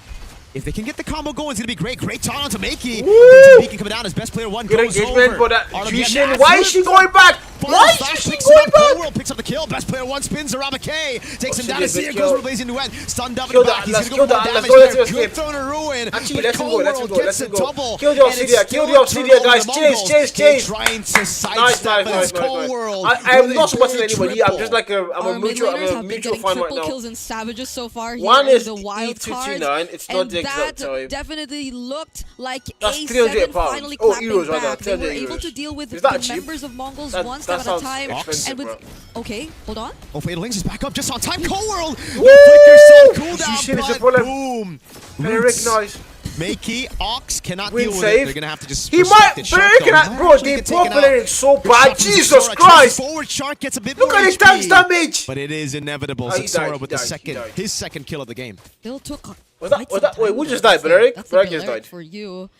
If they can get the combo going, it's going to be great. Great taunt onto Makey. Makey coming down as best player 1 Good goes engagement, over. but that RWM, Jushin, Nats why is she going back? Why is Slash she picks going him up. back? Coldworld picks up the kill. Best player one spins around McKay. Takes him down to she did Seer. good Goes kill. for Blazing Duet. Stunned up in Kill the that, back. He's let's going to kill go for that, damage let's go, there. let's Good go. thrown a ruin. Actually, But let's go, let's Coldworld go, gets let's a go. double. Kill the and it's Obsidian, kill the still Obsidian, turtle guys. on the Chase, Mongols. chase, They're chase. trying to Nice, sidestep nice, this Coldworld. I'm with not a supporting big anybody. I'm triple. just like I'm Our a mid mutual, laners I'm a have been mutual getting fan right triple now. kills and Savages so far here One in is the wild card. E229. It's not And the exact that time. definitely looked like That's A7 £300. finally Oh, clapping euros, rather, back. They were 300 able euros. to deal with Is the that cheap? members of Mongols That- one that step at a sounds time. expensive, And with bro. okay, hold on. Oh, Fatal Links is back up just on time. Coldworld! The flicker sun You see cooldown, this but problem? boom! Very Roots. recognized. Makey, Ox cannot Win deal with save. it. They're gonna have to just He respect might, it. but Shark, he though, cannot, might bro. actually They get taken populated out. so Good bad. shot from Jesus Zexora. Christ! Forward Shark gets a bit Look more at his HP. tanks damage. But it is inevitable. Oh, he Zexora died, with he the died, he second, died. his second kill of the game. Still took Was that- quite was some that- wait, time who to just get died? there. Balearic? That's the Balearic just Balearic died. for you.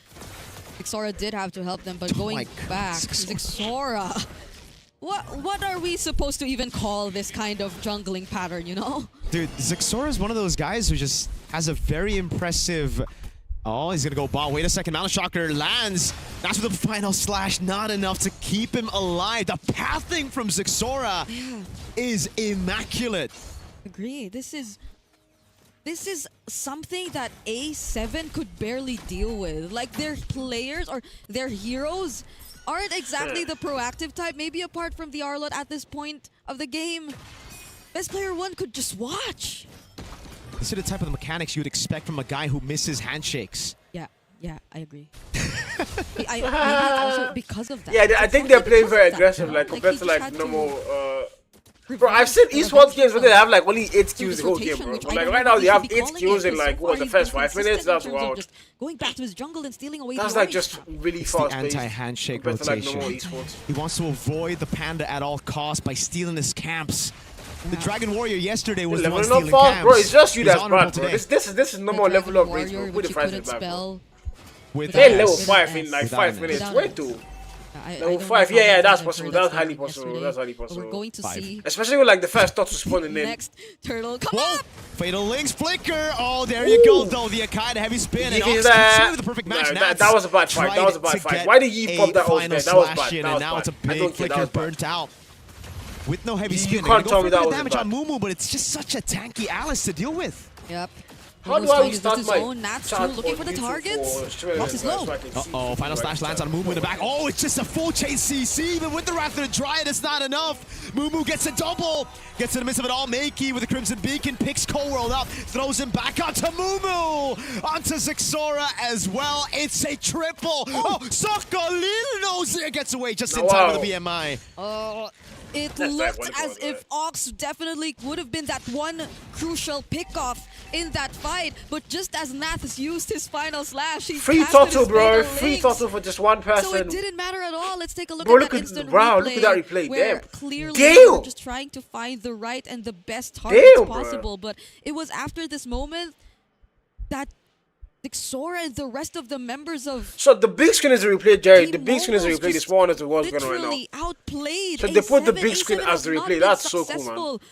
Zexora did have to help them, but going my God, back, Zexora. What are we supposed to even call this kind of jungling pattern, you know? Dude, Zexora is one of those guys who just has a very impressive... Oh, he's gonna go ball. Wait a second. Mountain Shocker lands. That's with the final slash. Not enough to keep him alive. The pathing from Zexora is immaculate. Agree. This is something that A7 could barely deal with. Like, their players or their heroes aren't exactly the proactive type. Maybe apart from the Arlot at this point of the game, best player one could just watch. These are the type of mechanics you would expect from a guy who misses handshakes. Yeah, I agree. Maybe it's also because of that. Yeah, I think they're playing very aggressive, like compared to like normal. Bro, I've seen esports games where they have like only 8 kills the whole game, bro. But, like right now, they have 8 kills in like what the first 5 minutes. That's wild. Going back to his jungle and stealing away. That's the like orange just trap. really It's fast the paced anti-handshake compared to like rotation. normal esports. He wants to avoid the Panda at all costs by stealing his camps. The Dragon Warrior yesterday was the one Leveling up stealing fast, camps. bro. It's just you He's that's honorable bad, bro. today. This is normal level up race, bro. Warrior, Put the which you prices couldn't back, bro. spell. With They're that. level With 5 an in like S. 5 minutes. Without Where an S. to? I Level don't 5, know yeah, how that's many possible. turtles That's highly were possible. yesterday, That's highly but possible. We're going to see Especially with like the first thought to spawn in. next turtle. Come Whoa! on! Fatal Links flicker. Oh, there you go, though. The Akai, the heavy spin, and Give Ox it that. continue the perfect match. Nah, Nats that was a bad fight. That tried was a bad to fight. get Why did he pop that a ult final there? That was slash bad. in, That and was now it's a bad. I big don't care. flicker That was bad. burnt out. With no heavy You spin. can't They're tell gonna me go that for was damage bad. on Mumu, but it's just such a tanky Alice to deal with. Yep. How do Goes I trying to restart his my own. Nats chat too, looking on for the YouTube targets. for streaming Box is so I low. can see Uh-oh, final slash lands on Mumu in the back. Oh, it's just a full chain CC. Even with the Wrath of the Dryad, it's not enough. Mumu gets a double. Gets in the midst of it all. Makey with the Crimson Beacon picks Coldworld up. Throws him back onto Mumu. Onto Zexora as well. It's a triple. Oh, Sokolil knows it. Gets away just in time with the BMI. It That's looked like as if Ox definitely would have been that one crucial pickoff in that fight, but just as Naths used his final slash, he Free casted Toto, his bro. fatal Free links. Toto for just one person. So it didn't matter at all. Let's take a look Bro, at look that at- instant wow, replay. look at that replay. Where Damn. clearly Damn. they were just trying to find the right and the best targets Damn, bro. possible. But it was after this moment that Zexora and the rest of the members of So the big screen is a replay, Jerry. The Team big screen is a Mongols replay. The just small is the one's going on right now. literally outplayed. So they put the A7. big screen A7 as has the not replay. been That's so cool, man. successful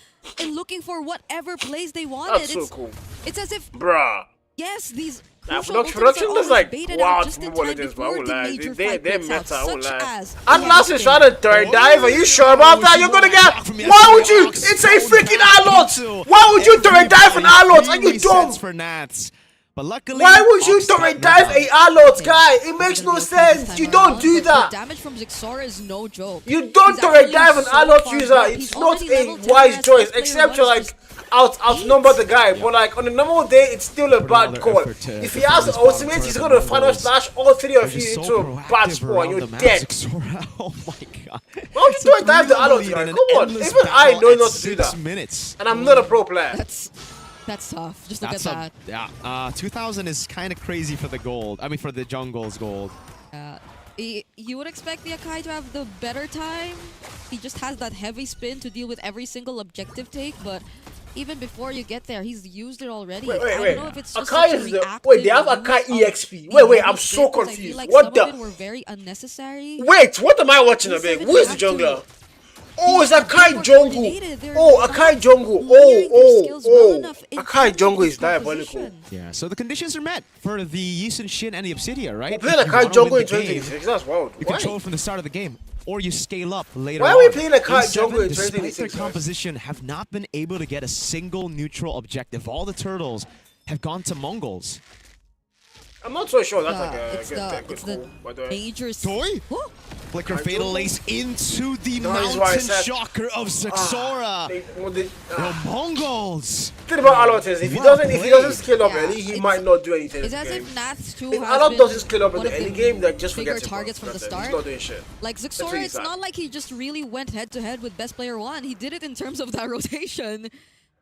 in looking for whatever plays they wanted. That's so cool. It's as if Bruh. yes, these Nah, crucial production ultimates are is like always baited wild out just in football time it is, but I before won't the lie. major They're fight breaks out, meta, I won't such lie. as Atlas is trying to third dive. Are you sure about that? You're gonna get. Why would you? It's a freaking Arlot. Why would you third dive an Arlot? Are you dumb? For Nats. But luckily, Why would you Ox third got dive nobody. a Arlot, guy? It makes no sense. You don't do The that. damage from Zexora is no joke. You don't He's third actually dive an so Arlot far user. back. It's He's not already a level 10 wise as choice, best player except to one, like just outnumber the guy. But like on a normal day, it's still a bad another call. effort to If he defend has this the ultimate, bottom he's turret gonna of final Mongols. slash all three of They're you just into so a bad proactive spot. around You're the map. dead. Zexora, oh my god. Why would you do it dive the Arlot, guy? Come on. Even I know not to do that. Minutes. And I'm not a pro player. That's tough. Just look That's at that. yeah. 2000 is kind of crazy for the gold. I mean, for the jungle's gold. You would expect the Akai to have the better time. He just has that heavy spin to deal with every single objective take, but even before you get there, he's used it already. I don't know if it's just Akai such a is the reactive wait. They have use Akai of EXP. the Wait. I'm heavy so spin, 'cause I feel confused. like What some of it the? were very unnecessary. Wait. What am I watching? A bit. Who is the jungler? Oh, it's Akai Jungle. Oh, Akai Jungle. Oh. Akai Jungle is diabolical. Yeah, so the conditions are met for the Yisun Shin and the Obsidia, right? We're playing If you Akai wanna Jungle win in the game, 2026. That's wild. you Why? control it from the start of the game. or you scale up later Why on. are we playing a card A7, jungle in despite their 2026, guys? composition, have not been able to get a single neutral objective. All the turtles have gone to Mongols. I'm not so sure that's like It's a the good call, by the way. major. Toy? Whoa. Flicker Fatal Ace into the That is why I Mountain said- Shocker of Saxora. The Mongols. The thing about Alot is if he Well doesn't scale up Yeah, early, he it's- might not do anything. It's in as the if game. Nath too If has Alot been doesn't scale up in one the of early game, like just bigger forget him. targets from the That's it. start. He's not doing shit. Like That's Zixora, really it's sad. not like he just really went head to head with best player 1. He did it in terms of that rotation.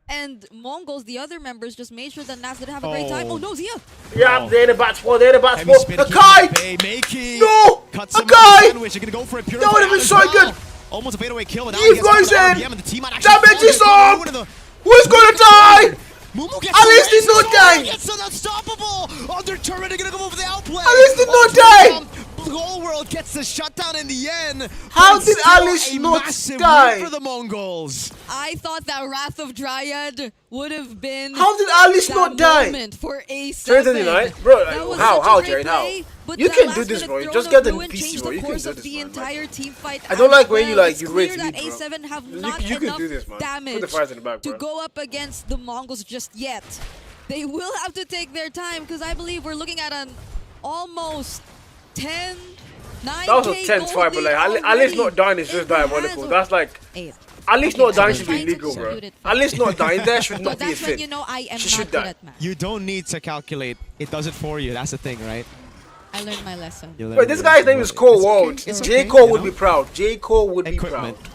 And Mongols, the other members, just made sure that Nath didn't have a great time. Oh no, Zia! Yeah, they're in the bat spot. Heavy spin A kick kite! by Making. No! Cuts A him with the kite! sandwich. You're gonna go for a pure That would have been as so well. good. Almost a fadeaway kill, but now Eve he gets caught goes by in. RBM, and the team might actually Damage is fall. on! Who's gonna die? Mumu gets At least away. he's not Zixora dying. gets an unstoppable. Under turret, they're gonna go over the outplay. Alice did not die. The whole world gets the shutdown in the end. How but did still Alice a not massive die? win for the Mongols? I thought that Wrath of Dryad would have been. How did Alice that not die? moment for A7. 2029? Bro, That was how, such a how, great Jared, how? play, but You that can do last this, minute bro. throw Just of get the Ruin PC, changed bro. the You can course do of this, the man. entire team fight. I don't like when you, as like, well. you It's rage clear that me, bro. A7 have You not can enough do this, man. Put the damage fires in the back, to bro. go up against the Mongols just yet. They will have to take their time because I believe we're looking at an almost 10, 9K That was a tense fight, but like, Alice not dying is just diabolical. That's like, Alice not dying should be illegal, bro. Alice not dying there should not be a That's when thing. you know I am She not should good die. at math. You don't need to calculate. It does it for you. That's the thing, right? I learned my lesson. You Wait, learn this your guy's name lesson. is Cole It's Ward. okay. It's J. okay, Cole you would know? be proud. J. Cole would be Equipment. proud.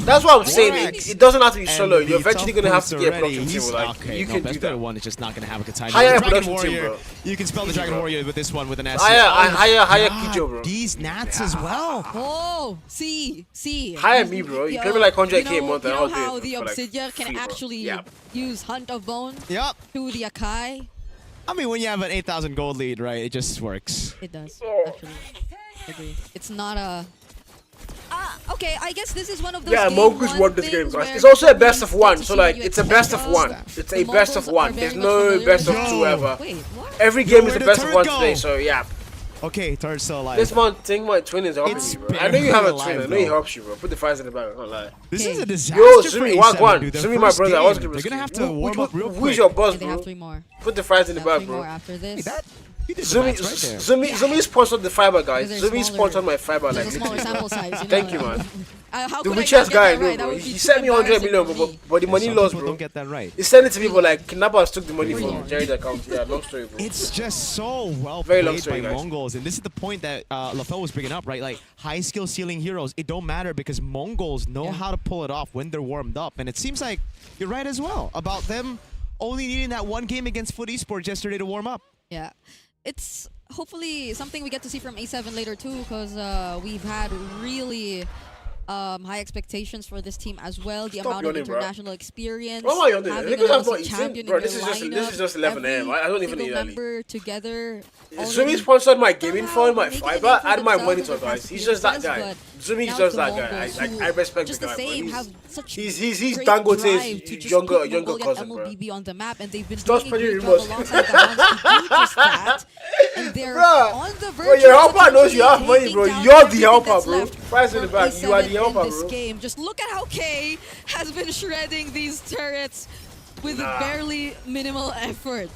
That's what I'm saying. It doesn't have to be And solo. You're the eventually top gonna have to boots get a already, production team. he's- Like okay, you no, can best do player that. one is just not gonna have a good time. Higher The Dragon production team, Warrior, bro. you can spell the Easy, Dragon bro. Warrior with this one with an S. Higher God, Kijo, bro. These Nats as well. Oh, see. Hire me, bro. You pay me like 100K a month, You and know I'll do it how for the like Obsidian can free, bro. actually Yeah. use Hunt of Bone Yep. to the Akai? I mean, when you have an 8,000 gold lead, right, it just works. It does, actually. I agree. It's not a... okay, I guess this is one of those Yeah, game Mongols one won this game, things guys. where It's also a people best of get one, to so see like what you it's a expect best of of. one. The It's a best of Mongols are one. very There's much no familiar best of with two the- ever. Wait, what? Every game is where the did best of turret one go? today, so yeah. Okay, Turret's still alive. This man thing, my twin is helping It's me, bro. I know you have a barely twin. I alive, know he though. helps you, bro. Put the fires in the back. I'm not lying. This is a disaster Yo, for Sumi, A7, walk one. dude. Their Sumi, my first brother. I was game. gonna They're gonna have risk to it. warm up real Who's quick. your boss, They have bro? 3 more. Put the fires in They the have back, 3 more bro. after this. You did the Zumi, maths right there. Zumi sponsored the fiber, guys. Because they're Zumi smaller. sponsored my fiber, like There's a smaller literally, sample bro. size. Thank you, man. How The could I richest not get guy, that no, right? That bro. would be He too sent me 100 embarrassing million, for me. but the money Some lost, people bro. don't get that right. He sent it to people like kidnappers took the money from Jerry's account. Yeah, long story, bro. It's just so well Very long played story, by guys. Mongols, and this is the point that LaFell was bringing up, right? Like high skill ceiling heroes, it don't matter because Mongols know how to pull it off when they're warmed up, and it seems like you're right as well about them only needing that one game against Foot Esports yesterday to warm up. Yeah. It's hopefully something we get to see from A7 later too, because we've had really high expectations for this team as well. The amount of yawning, bro. international experience. Why am I yawning? Having Because a I'm not Aussie eating, champion bro. in This their is just lineup, 11 a.m. I don't even every eat single early. member together. Zumi sponsored my gaming phone, my making a fiber, name for and my themselves monitor, in the guys. past He's few just that years, guy. but Zumi's now just the that guy. Mongols, I respect just the the guy, same, bro. have such He's great Dangote's drive to just younger keep Mongolia cousin, bro. MLBB on the map, and they've been Stop doing a spreading great job rumors. alongside the Huns to do just that. And they're Bruh. on the verge Bro, your of helper knows you have potentially money, bro. taking You're down the everything helper, that's bro. left Fires in the from back. You are the A7 helper, in this bro. game. Just look at how K has been shredding these turrets with barely minimal effort.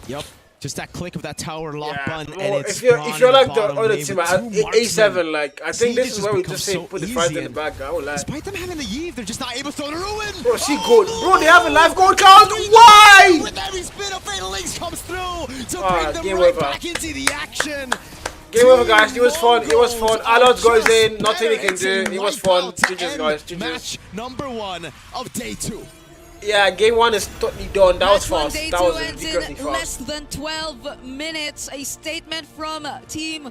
Yep. Just that click of that tower lock button, Well, and it's if you're like the bottom other lane team, with two A7, marksmen. like I See, think this it is just where we becomes just say so put the fires in easy, the back. I won't lie. Despite them having the Eve, they're just not able to throw the ruin. Bro, she gold. Bro, they have a life gold count. Why? With every spin, a Fatal Links comes through to Ah, bring them game right over. back into the action. Game over, guys. It was fun. It was fun. Mongols Alot goes are in. just Nothing he better. can It's do. a It was wipeout fun. to GG's, end guys. GG's. Match number 1 of day 2. Yeah, game 1 is totally done. That was Match one, fast. day That two was ends ridiculously in less fast. than 12 minutes. A statement from Team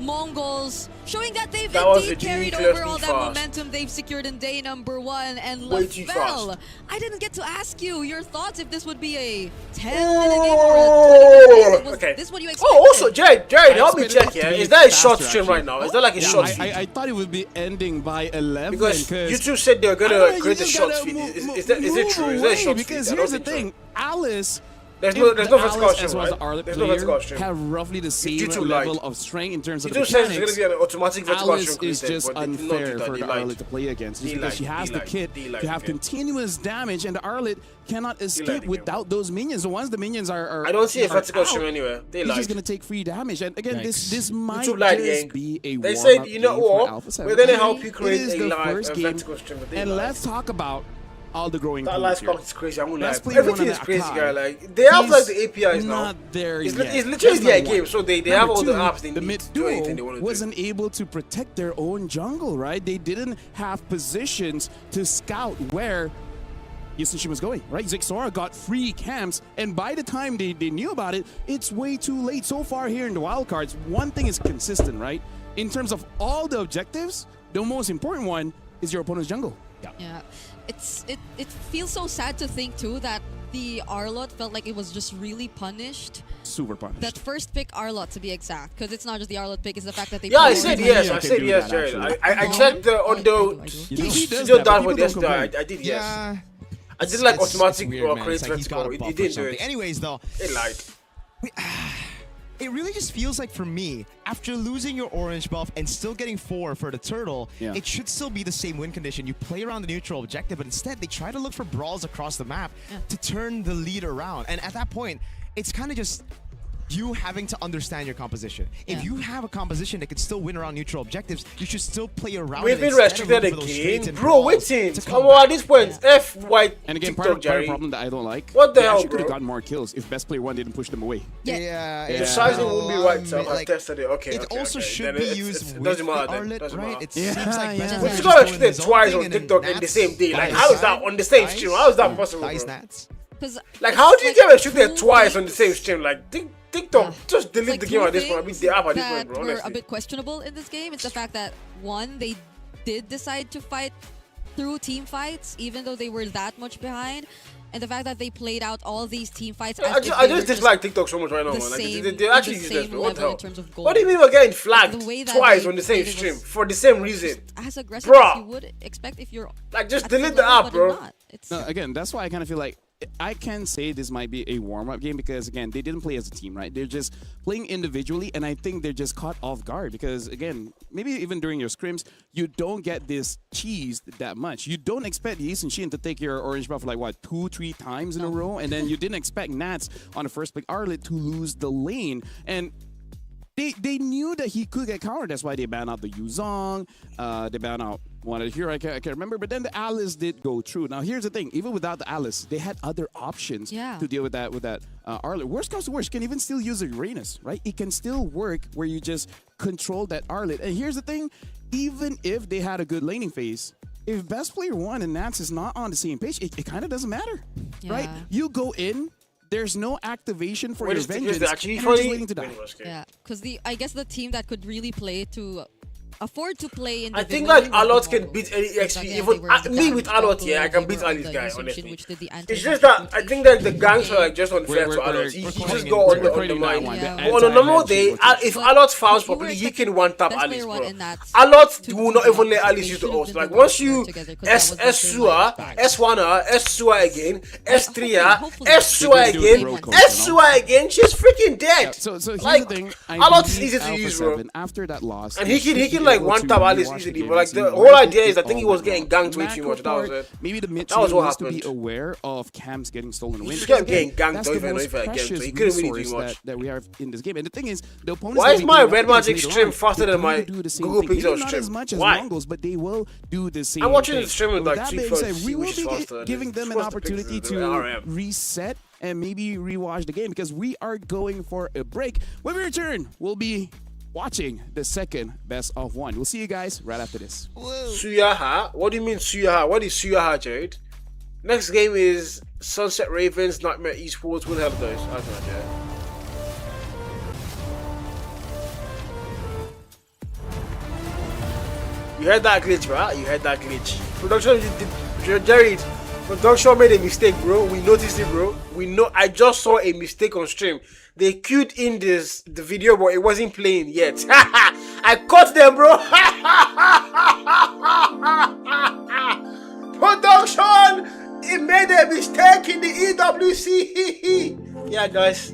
Mongols showing that they've That was indeed carried ridiculously over all that fast. momentum they've secured in day number 1. And Way too LaFell, fast. I didn't get to ask you your thoughts if this would be a 10-minute game or a 20-minute game. Was Okay. this what you expected? Oh, also, Jared, help me expected check it to here. be Is that a short faster, stream right actually. now? Is that like a short stream? I thought it would be ending by 11 Because YouTube said they were I don't gonna know, create a you short gotta feed. move Is it true? Is that a away, short feed? Because I don't here's the think so. thing, Alice There's if no the vertical Alice stream, as well as the right? Arlet There's no player vertical stream. have roughly the same too level light. of strength in terms of He the just says it's mechanics. going to be an automatic vertical Alice stream is created, just but they did not do unfair that. for They the lied. Arlet to play against just They because she lied. has They the lied. kit They lied to have again. continuous damage, and the Arlet cannot escape again, without those minions. So once the minions are I don't see a are vertical out, stream anywhere. They he's lied. just gonna take free damage. And again, this might YouTube lied, just gang. be a They warm-up said, you know game for what? Alpha 7. We're going to help you It create is a the live first a game, vertical stream. But they and lied. let's talk about all the growing That pains last here. comment is crazy. I'm gonna Let's lie. play Everything one is on crazy, Akai. guy. Like they have like the APIs He's now. not there It's, yet. it's literally That's their number one. game, so they Number have all the two, apps they the need mid to do anything they duo want to do. wasn't able to protect their own jungle, right? They didn't have positions to scout where Yushin was going, right? Zixora got free camps, and by the time they knew about it, it's way too late. So far here in the wildcards, one thing is consistent, right? In terms of all the objectives, the most important one is your opponent's jungle. Yeah, it feels so sad to think too that the Arlot felt like it was just really punished. Super punished. That first pick Arlot, to be exact, because it's not just the Arlot pick; it's the fact that they. Yeah, I prioritized said yes. I it. said yes, Jared. I checked the on the still done with this guy. I did yes. Yeah. I did like automatic weird, or man. create It's like he's got vertical. a It buff or didn't do something. it. Anyways, though, It lied. it really just feels like for me, after losing your orange buff and still getting 4 for the turtle, Yeah. it should still be the same win condition. You play around the neutral objective, but instead they try to look for brawls across the map to turn the lead around. And at that point, it's kind of just you having to understand your composition. If you have a composition that can still win around neutral objectives, you should still play around We've it been instead of restricted looking for those trades again, and bro. brawls Waiting. to Come come on, back. at this point, F white And again, TikTok, part of the Jerry. problem that I don't like, What the they hell, actually could have bro? gotten more kills if best player 1 didn't push them away. The sizing won't be right, so I've tested it. Okay, It okay, also okay. should Then be it's- used it with doesn't the matter then. Arlet, Doesn't right? matter. It seems like best But players you just got doing restricted his own twice thing on and then TikTok in the Nats same day. Like, dies how is that Nats, on the same dies, stream? How is that possible, dies bro? Nats. Like, how do you get restricted twice on the same stream? Like, TikTok, just delete the game at this point. I mean, the app at this point, that bro. were a Honestly. bit questionable in this game. It's the fact that one, they did decide to fight through team fights, even though they were that much behind, and the fact that they played out all these team fights. I just dislike TikTok so much right now, man. Like, they actually use this, bro. What the hell? What do you mean we're getting flagged twice on the same stream for the same reason? As aggressive Bruh. as you would expect if you're like, just at delete the the level, app, but they're bro. not. It's No, again, that's why I kind of feel like I can say this might be a warm-up game because, again, they didn't play as a team, right? They're just playing individually, and I think they're just caught off guard because, again, maybe even during your scrims, you don't get this cheese that much. You don't expect Yi Shin to take your orange buff like, what, 2-3 times in a row? And then you didn't expect Nats on the first pick Arlet to lose the lane. And they knew that he could get countered. That's why they banned out the Yuzong. They banned out one of the hero I can't remember. But then the Alice did go through. Now here's the thing: even without the Alice, they had other options to deal with that Arlet. Worst comes to worst, you can even still use a Uranus, right? It can still work where you just control that Arlet. And here's the thing: even if they had a good laning phase, if best player 1 and Nats is not on the same page, it kind of doesn't matter, right? You go in. There's no activation for your vengeance. And you're just waiting to die. yeah, because I guess the team that could really play to afford to play in. I think like Alot can beat any XP. Even me with Alot, yeah, I can beat Ali's guy, honestly. It's just that I think that the ganks are like just unfair to Alot. He just go on the mind. On a normal day, if Alot fouls properly, he can one-tap Alice, bro. Alot will not even let Alice use the ult. Like once you S-Sua, S1er, S-Sua again, S3er, S-Sua again, S-Sua again, she's freaking dead. So here's like, the thing. Alot's easy to use, bro. After that loss, And he can like one tap Alice easily, but like the whole idea is I think he was getting ganked way too much. That was it. Maybe the mid That was what needs to happened. be aware of camps getting stolen away. He just because, kept getting again, ganked that's over the and most over again, so precious he couldn't really do resource much. that we have in this game. And the thing is, the opponents. Why that is we my do Red not Magic later stream on, faster they than my do the same Google thing. Maybe Pixel not stream? as much as Why? Mongols, but they will do the same. I'm watching thing. the stream with But like that being 2 said, we will which is be faster. giving them an opportunity to reset and maybe rewatch the game because we are going for a break. When we return, we'll be watching the second best of 1. We'll see you guys right after this. Suyaha? What do you mean Suyaha? What is Suyaha, Jared? Next game is Sunset Ravens, Nightmare Esports. What the hell are those? I don't know, Jared. You heard that glitch, right? You heard that glitch. Production, Jared. Production made a mistake, bro. We noticed it, bro. I just saw a mistake on stream. They queued in the video, but it wasn't playing yet. I caught them, bro. Production, it made a mistake in the EWC. Yeah, guys,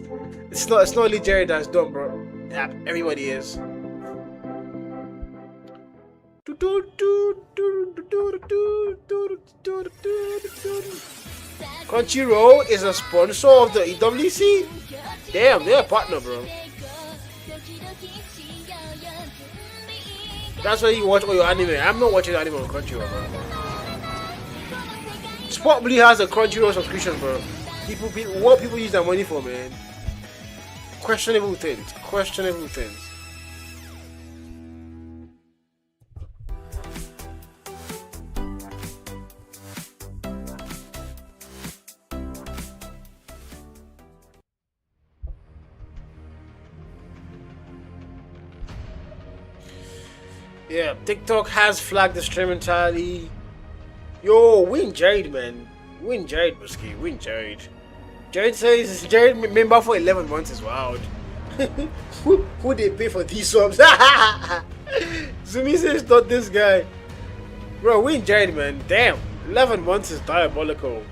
it's not only Jerry that's dumb, bro. Yeah, everybody is. Crunchyroll is a sponsor of the EWC. Damn, they're a partner, bro. That's why you watch all your anime. I'm not watching anime on Crunchyroll, bro. Spotbly has a Crunchyroll subscription, bro. What people use their money for, man? Questionable things. Questionable things. Yeah, TikTok has flagged the stream entirely. Yo, win Jared, man. Win Jared, Buski. Win Jared. Jared says Jared member for 11 months is wild. who they pay for these subs? Zumi says not this guy. Bro, win Jared, man. Damn. 11 months is diabolical.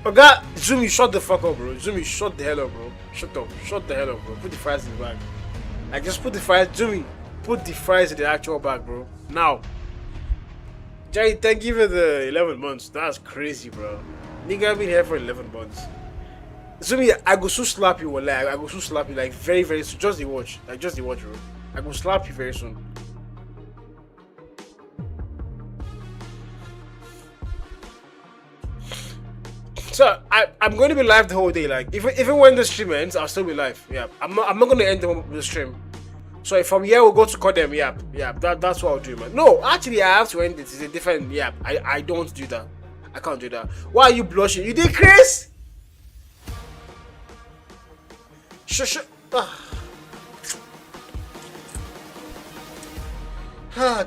God, Zumi, shut the fuck up, bro. Zumi, shut the hell up, bro. Shut up. Shut the hell up, bro. Put the fries in the bag. Like, just put the fries. Zumi, put the fries in the actual bag, bro. Now. Jared, thank you for the 11 months. That's crazy, bro. Nigga, I've been here for 11 months. Zumi, I go so slap you, like, I go so slap you, like, very, very soon. Just the watch. Like, just the watch, bro. I go slap you very soon. So I'm going to be live the whole day. Like even when the stream ends, I'll still be live. Yeah, I'm not going to end the stream. So if from here we'll go to call them. Yeah. That's what I'll do, man. No, actually I have to end it. It's a different. Yeah, I don't do that. I can't do that. Why are you blushing? You did, Chris? Shush.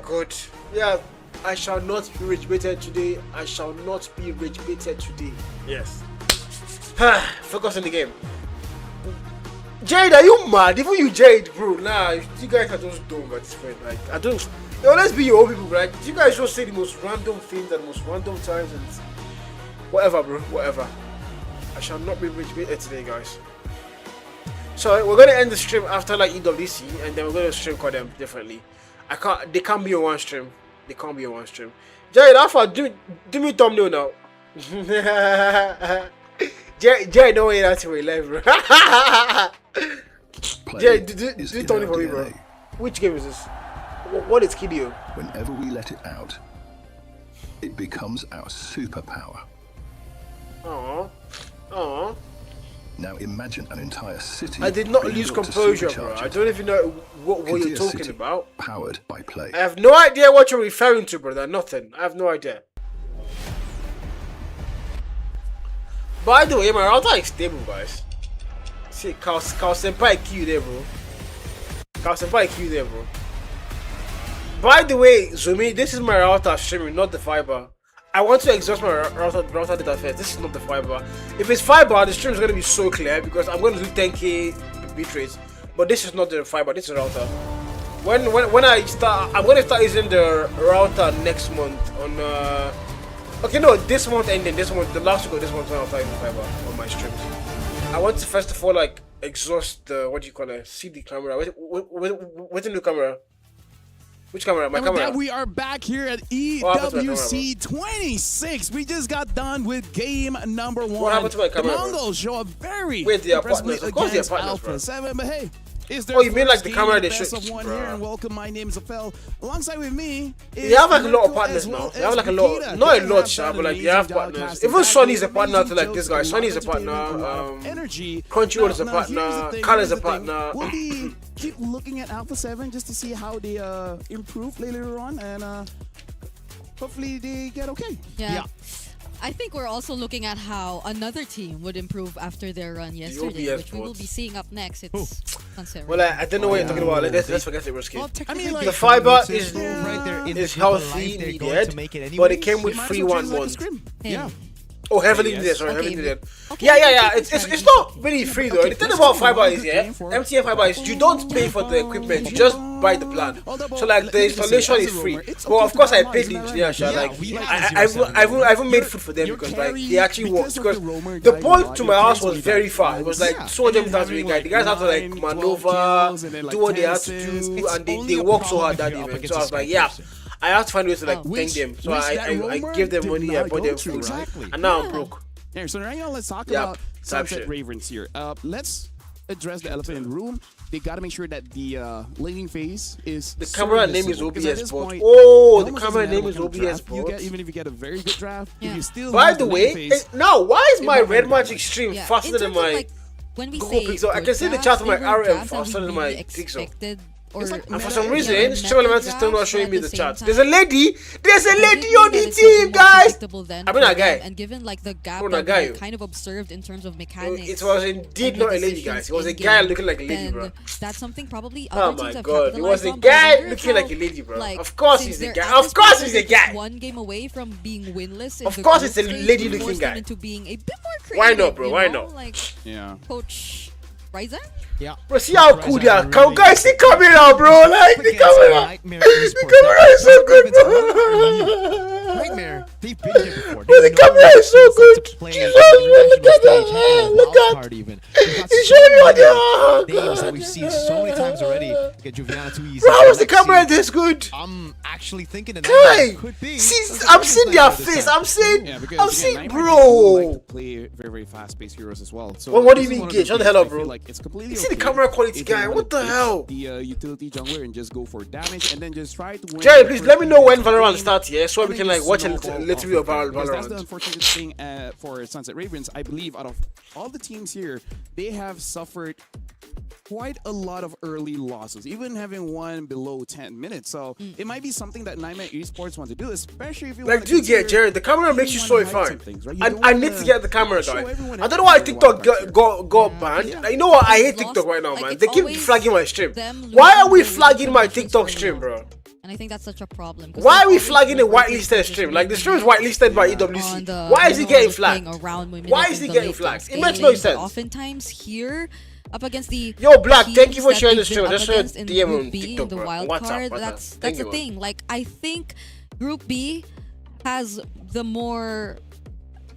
Good. Yeah. I shall not be rage baited today. I shall not be rage baited today. Yes. Focus on the game. Jade, are you mad? Even you, Jade, bro. Nah, you guys are just dumb at this point. Like, I don't. Yo, let's be your own people, right? You guys just say the most random things at the most random times and whatever, bro. Whatever. I shall not be rage baited today, guys. So we're gonna end the stream after like EWC, and then we're gonna stream call them differently. They can't be on one stream. They can't be on one stream. Jared, Alpha, do me thumbnail now. Jared, don't wait until we're live, bro. Jared, do thumbnail for me, bro. Which game is this? What is Kidio? Whenever we let it out, it becomes our superpower. Aww. Now imagine an entire city. I did not lose composure, bro. I don't even know what you're talking about. Powered by play. I have no idea what you're referring to, brother. Nothing. I have no idea. By the way, my router is stable, guys. See, Carl Senpai Q there, bro. Carl Senpai Q there, bro. By the way, Zumi, this is my router streaming, not the fiber. I want to exhaust my router data first. This is not the fiber. If it's fiber, the stream is going to be so clear because I'm going to do 10K bitrate. But this is not the fiber. This is router. When I start, I'm going to start using the router next month on. Okay, no, this month ending. This month, the last week of this month, I'll start using fiber on my streams. I want to first of all like exhaust the what do you call it? See the camera. What's the new camera? Which camera? My camera. We are back here at EWC 26. We just got done with game number 1. What happened to my camera? The Mongols show a very impressive win against Alpha 7, but hey. Oh, you mean like the camera they shoot? Here and welcome. My name is Afel. Alongside with me, they have like a lot of partners now. They have like a lot, not a lot, but like they have partners. Even Sonny's a partner to like this guy. Sonny's a partner. Crunchyroll is a partner. Khan is a partner. We'll be keep looking at Alpha 7 just to see how they improve later on, and hopefully they get okay. Yeah. I think we're also looking at how another team would improve after their run yesterday, which we will be seeing up next. It's well, I don't know what you're talking about. Let's forget it, Risky. Well, I mean, like, the fiber is healthy, needed, but it came with free 1 month. Yeah. Oh, heavily needed. Sorry, heavily needed. Yeah. It's not really free though. The thing about fiber is MTN fiber is you don't pay for the equipment. You just buy the plan. So like the installation is free. Well, of course I paid the engineer. Like I even made food for them because like they actually worked. Because the point to my house was very far. It was like 200 meters away. Guys, the guys had to like maneuver, do what they had to do, and they worked so hard that event. So I was like, yeah. I have to find ways to like thank them. So I gave them money, I bought them food, and now I'm broke. Yeah, so right now let's talk about Sunset Ravens here. Let's address the elephant in the room. They gotta make sure that the laning phase is the camera name is OBS Sport. Oh, the camera name is OBS Sport. Even if you get a very good draft, if you still by the way, now why is my red magic stream faster than my Google Pixel? I can see the chat on my RM faster than my Pixel. And for some reason, Stream Elements is still not showing me the chat. There's a lady on the team, guys. I mean, a guy. And given like the gap that we kind of observed in terms of mechanics, it was indeed not a lady, guys. It was a guy looking like a lady, bro. That's something probably. Oh my god, it was a guy looking like a lady, bro. Of course he's a guy. Of course he's a guy. One game away from being winless. Of course it's a lady-looking guy. Into being a bit more creative. Why not, bro? Why not? Like, Coach Ryzen? Yeah. Bro, see how cool they are. Guys, see camera, bro. Like the camera. The camera is so good, bro. Nightmare. They've been here before. Bro, the camera is so good. Jesus, look at that. Look at. He's showing me what they are. Names that we've seen so many times already. Get Juviana too easy. Bro, how is the camera this good? I'm actually thinking that could be. See, I'm seeing their face. I'm seeing, bro. Play very fast-paced heroes as well. So what do you mean, Gage? Shut the hell up, bro. Like it's completely. See the camera quality guy. What the hell? The utility jungler and just go for damage and then just try to win. Jerry, please let me know when Valorant starts, yeah, so we can like watch a little bit of Valorant. That's the unfortunate thing for Sunset Ravens. I believe out of all the teams here, they have suffered quite a lot of early losses, even having won below 10 minutes. So it might be something that Nightmare Esports want to do, especially if you like, do you get Jared? The camera makes you so fine. I need to get the camera, guy. I don't know why TikTok got banned. You know what? I hate TikTok right now, man. They keep flagging my stream. Why are we flagging my TikTok stream, bro? And I think that's such a problem. Why are we flagging a whitelisted stream? Like the stream is whitelisted by EWC. Why is he getting flagged? Why is he getting flagged? It makes no sense. Oftentimes here, up against the Black, thank you for sharing the stream. Just share DM on TikTok, the wild card. That's the thing. Like I think Group B has the more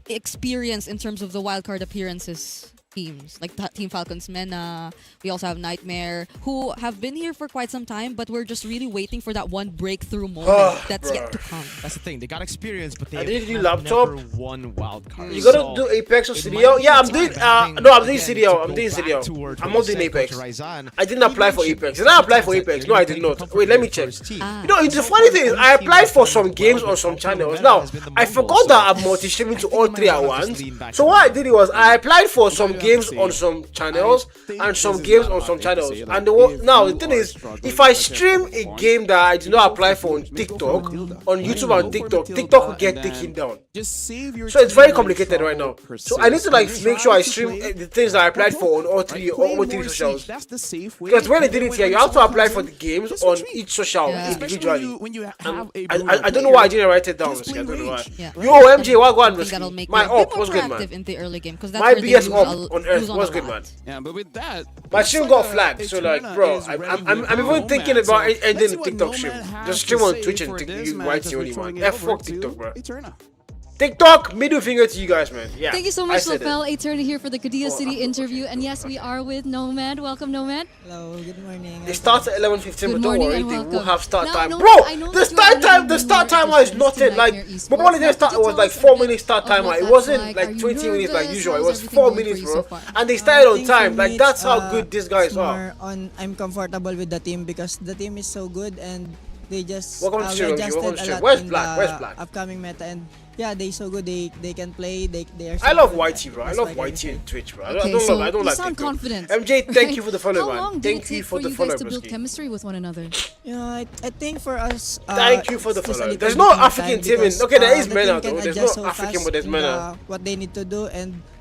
experience in terms of the wild card appearances teams, like Team Falcons Mena. We also have Nightmare, who have been here for quite some time, but we're just really waiting for that one breakthrough moment that's yet to come. That's the thing. They got experience, but they have never won wild card. You gotta do Apex or CDO? Yeah, I'm doing. No, I'm doing CDO. I'm doing CDO. I'm not doing Apex. I didn't apply for Apex. Did I apply for Apex? No, I did not. Wait, let me check. You know, the funny thing is, I applied for some games on some channels. Now, I forgot that I'm multi-streaming to all three at once. So what I did was, I applied for some games on some channels and some games on some channels. And now the thing is, if I stream a game that I did not apply for on TikTok, on YouTube and TikTok will get taken down. So it's very complicated right now. So I need to like make sure I stream the things that I applied for on all three socials. Because when they did it here, you have to apply for the games on each social individually. I don't know why I didn't write it down. I don't know why. Yo, MJ, what going on? My up, what's good, man? My BS up on Earth, what's good, man? Yeah, but with that, my stream got flagged. So like, bro, I'm even thinking about ending the TikTok stream. Just stream on Twitch and you write the only man. Yeah, fuck TikTok, bro. TikTok, middle finger to you guys, man. Yeah. Thank you so much, Lopel. Eterna here for the Kadia City interview. And yes, we are with Nomad. Welcome, Nomad. Hello, good morning. It starts at 11:15, but don't worry, they will have start time. Bro, the start timer is nothing. Like, but when they start, it was like 4 minutes start timer. It wasn't like 20 minutes like usual. It was 4 minutes, bro. And they started on time. Like, that's how good these guys are. I'm comfortable with the team because the team is so good and they just adjusted a lot Where's in Black? the Where's Black? upcoming meta and yeah, they so good. They can play. They are. So I love good YT, bro. I love YT and Twitch, bro. Okay, I don't like sound TikTok. confident. MJ, thank you for the follow, How man. long did Thank it you take for the you follow, guys to build broski. chemistry with one another? You know, I think for us. Thank you for the it's just a follow. little There's bit no more African time team in. because, Okay, there is the Mena team can though. There's adjust no so African, fast but there's in Mena. what they need to do and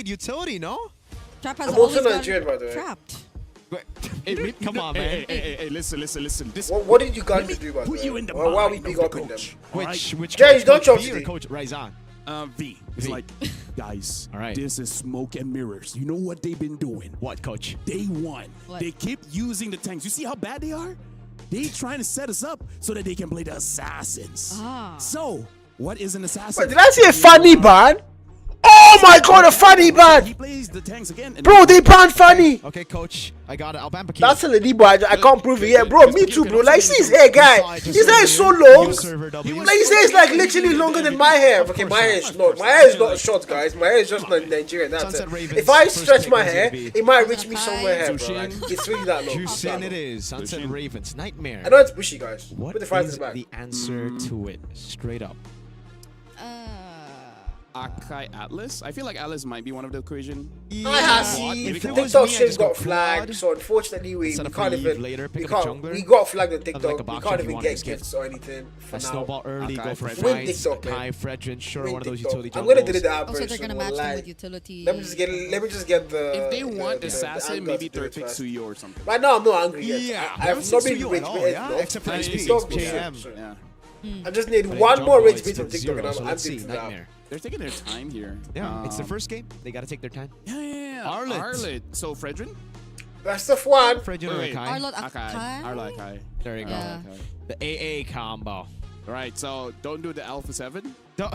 played utility, no? Trap has I'm always also gotten Nigerian, by the way. trapped. Come on, man. Hey, listen. This, What did you guys do about put that? you in the Why are we mind big of up the in them? coach. Which James, don't Coach jump V or to Coach Raizan? V. It's V. like, guys, All right. this is smoke and mirrors. You know what they've been doing? What, Coach? Day one. What? They keep using the tanks. You see how bad they are? They trying to set us up so that they can play the assassins. So, what is an assassin? Wait, did I see a funny ban? Oh my god, a funny ban! He plays the tanks again. And Bro, they banned funny! Okay, Coach. I got it. I'll ban Pakir. That's a lady, but I can't prove it yet. Bro, me too, bro. Like, see his hair, guy. His hair is so long. Like, his hair is like literally longer than my hair. Okay, my hair is not. My hair is not short, guys. My hair is just like Nigerian. That's it. If I stretch my hair, it might reach me somewhere here, bro. Like, it's really that long. Juicin it is. Sunset Ravens. Nightmare. I know it's bushy, guys. What Put the fries is in the back. the answer to it? Straight up. Akai Atlas. I feel like Atlas might be one of the equation. I have seen TikTok shit got flagged, so unfortunately we can't even. We got flagged on TikTok. We can't even get gifts or anything. For now. Snowball early, go for Win fights. TikTok, man. Kai, Fredrin, sure, Win one of those TikTok. utility I'm gonna jungles. delete the app. Also, they're gonna match them with utility. Let me just get the. If they want assassin, anchor maybe to do third it pick first. Suyo or something. Right now I'm not angry yet. Yeah, I have not been rage bait except for HP. Yeah. I just need one more rage bait from TikTok and I'm let's see. into that. Nightmare. They're taking their time here. Yeah, it's the first game. They gotta take their time. Yeah. Arlet. So Fredrin? Best of one. Fredrin or Kai. Arlot Akai. Arlet Akai. There you go. Yeah. The AA combo. Alright, so don't do the Alpha 7. Don't.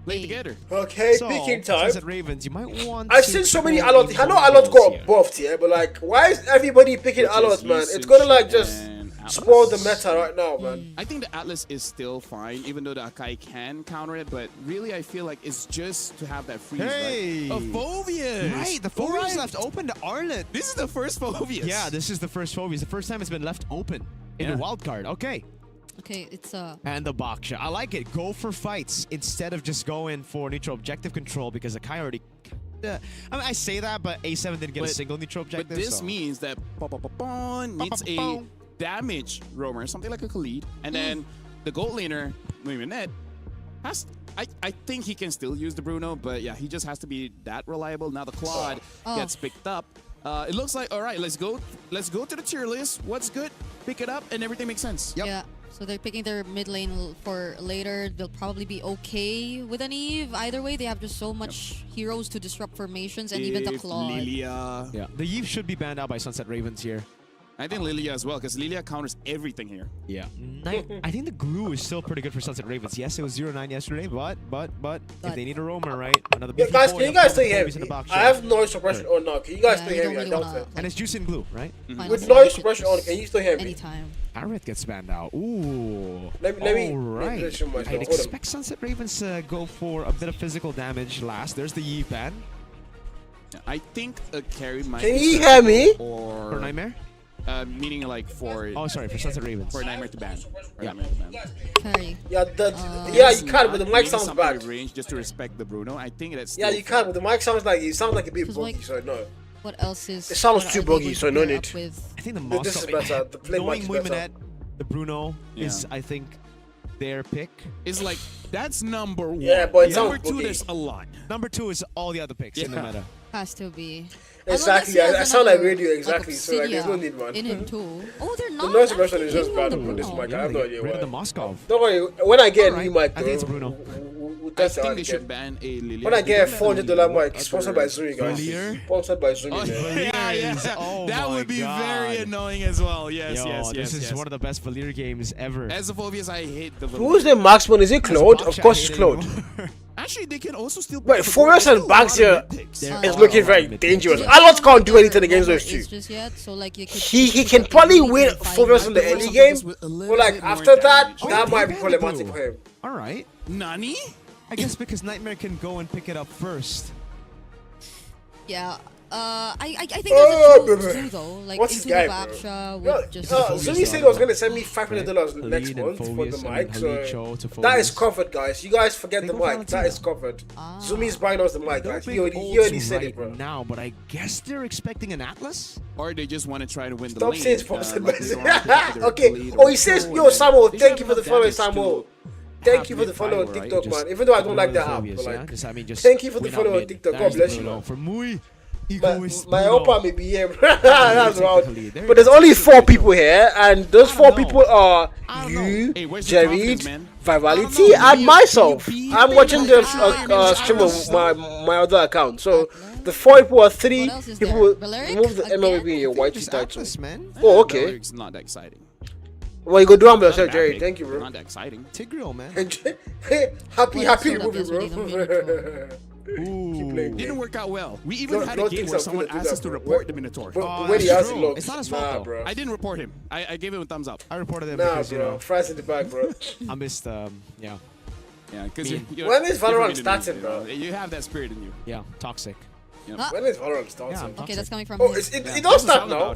Play together. Okay, So, picking time. Sunset Ravens, you might want I've to seen so many pull Alot. in I know one Alot of those got here. buffed here, but like, why is everybody picking Alot, man? It's gonna like just spoil the meta right now, man. I think the Atlas is still fine, even though the Akai can counter it, but really I feel like it's just to have that freeze, Hey! right? A Phobius! Right, the Phobius left open to Arlet. This is the first Phobius. Yeah, this is the first Phobius. The first time it's been left open in the wild card. Okay. Okay, it's And the Baksha. I like it. Go for fights instead of just going for neutral objective control because the Kai already. I mean, I say that, but A7 didn't get a single neutral objective. But this so. means that needs a damage roamer, something like a Khalid, and then the gold laner, Net, has. I think he can still use the Bruno, but yeah, he just has to be that reliable. Now the Claude gets picked up. It looks like, all right, let's go to the tier list. What's good? Pick it up, and everything makes sense. Yep. yeah. So they're picking their mid lane for later. They'll probably be okay with an Eve. Either way, they have just so much heroes to disrupt formations and even the Claude. Lilia. Yeah, the Eve should be banned out by Sunset Ravens here. I think Lilia as well, because Lilia counters everything here. Yeah. I think the glue is still pretty good for Sunset Ravens. Yes, it was 0-9 yesterday, but if they need a roamer, right? Another Yeah, guys, can you guys still hear me? I I have noise suppression on now. Can you guys still hear me? I doubt it. And it's juice and glue, right? With noise suppression on, can you still hear me? Anytime. Arret gets banned out. Ooh. Let me Alright. position myself. I'd Hold on. expect Sunset Ravens to go for a bit of physical damage last. There's the Eve ban. I think a carry might Can be you hear me? Or For Nightmare? meaning like for Oh, sorry, for Sunset Ravens. for Nightmare to ban. Yeah. Carry. Yeah, yeah, you can, but the mic Maybe sounds something bad. range just to respect the Bruno. I think that's Yeah, you can, but the mic sounds like a bit Because, buggy, like, so no. What else is? It sounds what too are they buggy, going so to no pair need. up with? I think the This is Moscow. better. The play Knowing mic is better. Muimanet, the Bruno is, I think, their pick. It's like that's number one. Yeah, but it number sounds two, buggy. there's a lot. Number 2 is all the other picks in the Yeah. meta. Has to be. Exactly, Unless he I has sound like another, radio, exactly, so like, there's no Obsidia need, man. in him too. Oh, they're The not. noise suppression is actually just in bad on on this Bruno. mic. I have no idea Rid of the why. Moscow. Don't worry, when I get a new mic, I think it's Bruno. we'll I test it think out they again. should ban a Lilia. When I get a They don't let $400 Lilia mic, sponsored by Zumi, guys. Valier? Sponsored by Zumi, Oh, man. yeah. Oh that my would be God. very annoying as well. Yes, Yo, yes, this is yes. one of the best Valir games ever. As a Phobius, I hate the Who's the marksman? Is it Claude? Of course it's Claude. Actually, they can also still. Wait, Forest and Banks here is looking very dangerous. Alot can't do anything against those two. Just yet, so like you could He can probably win Forest in the early game, but like after that, that might be problematic for him. All right. Nani? I guess because Nightmare can go and pick it up first. Yeah. I think there's a two though. Like What's into this guy, the bro? Baksha Yo, with just Zumi said he was gonna send me $500 Right. next Khalid and month for the Phobius and mic, Halicho to so that is Phobius. covered, guys. You guys forget They the go mic. Valentina. That is covered. Zumi's buying us the mic, guys. He already said it, bro. Now, but I guess they're expecting an Atlas. Or they just want to try to win the Stop lane. saying sponsored by like they don't want to pick either Okay. Khalid Oh, or he says, Pro, yo, and Samuel, they thank don't you for the have follow, damage Samuel. to Thank have you for the follow on mid-fight, right? TikTok, Just man. Even though I don't like Bruno the app, Phobius, but yeah? like, Just, I mean, just thank you for the win out follow on mid. TikTok. God There's bless you, Bruno man. for Mui. My oppa may be here, bro. That's wrong. But there's only 4 people here, and those 4 people are you, Jared, Vivality, and myself. I'm watching the stream on my other account. So the 4 people are 3 people will move the MLBB in your white title. Oh, okay. It's not that exciting. Well, you go do on yourself, Jerry. Thank you, bro. Not that exciting. Tigreal, man. happy movie, bro. Ooh. Didn't work out well. We even had a game where someone asked us to report the Minotaur. Where he has look. It's not his fault, though. Bro. I didn't report him. I gave him a thumbs up. I reported him nah, because, bro. you know. Fries in the back, bro. I missed, yeah. Yeah, because when is Valorant starting, bro? You have that spirit in you. Yeah, toxic. Yep. When is Valorant starting? Yeah, okay, that's coming from him. It don't start now.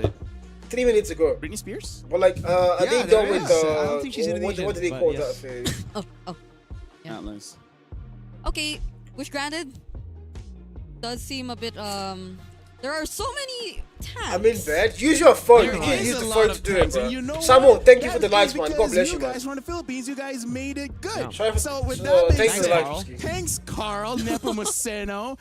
3 minutes ago. Britney Spears? Well, like, are they done with I don't think she's in the what do they call that thing? Yeah. Atlas. Okay, wish granted. Does seem a bit there are so many tabs. I mean, bad. Use your phone. You can use the phone to do it, bro. You know Samuel, thank you for the likes, man. God bless you, man. You guys from the Philippines, you guys made it good. Yeah. So with that being said, thanks, Carl Nepomuceno.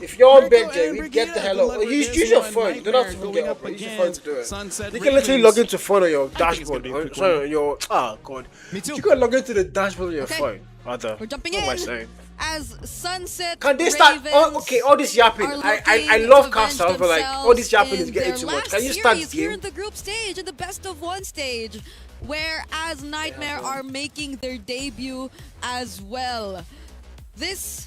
If you're on bed, Jamie, get the hell out. Use your phone. You don't have to get up. Use your phone to do it. You can literally log into phone on your dashboard. Sorry, on your God. Me too. You can log into the dashboard on your phone. We're jumping in. As Sunset can they start? Okay, all this yapping. I love casters, but like all this yapping is getting too much. Can you start the here game? in the group stage, in the best of 1 stage, whereas Nightmare are making their debut as well. This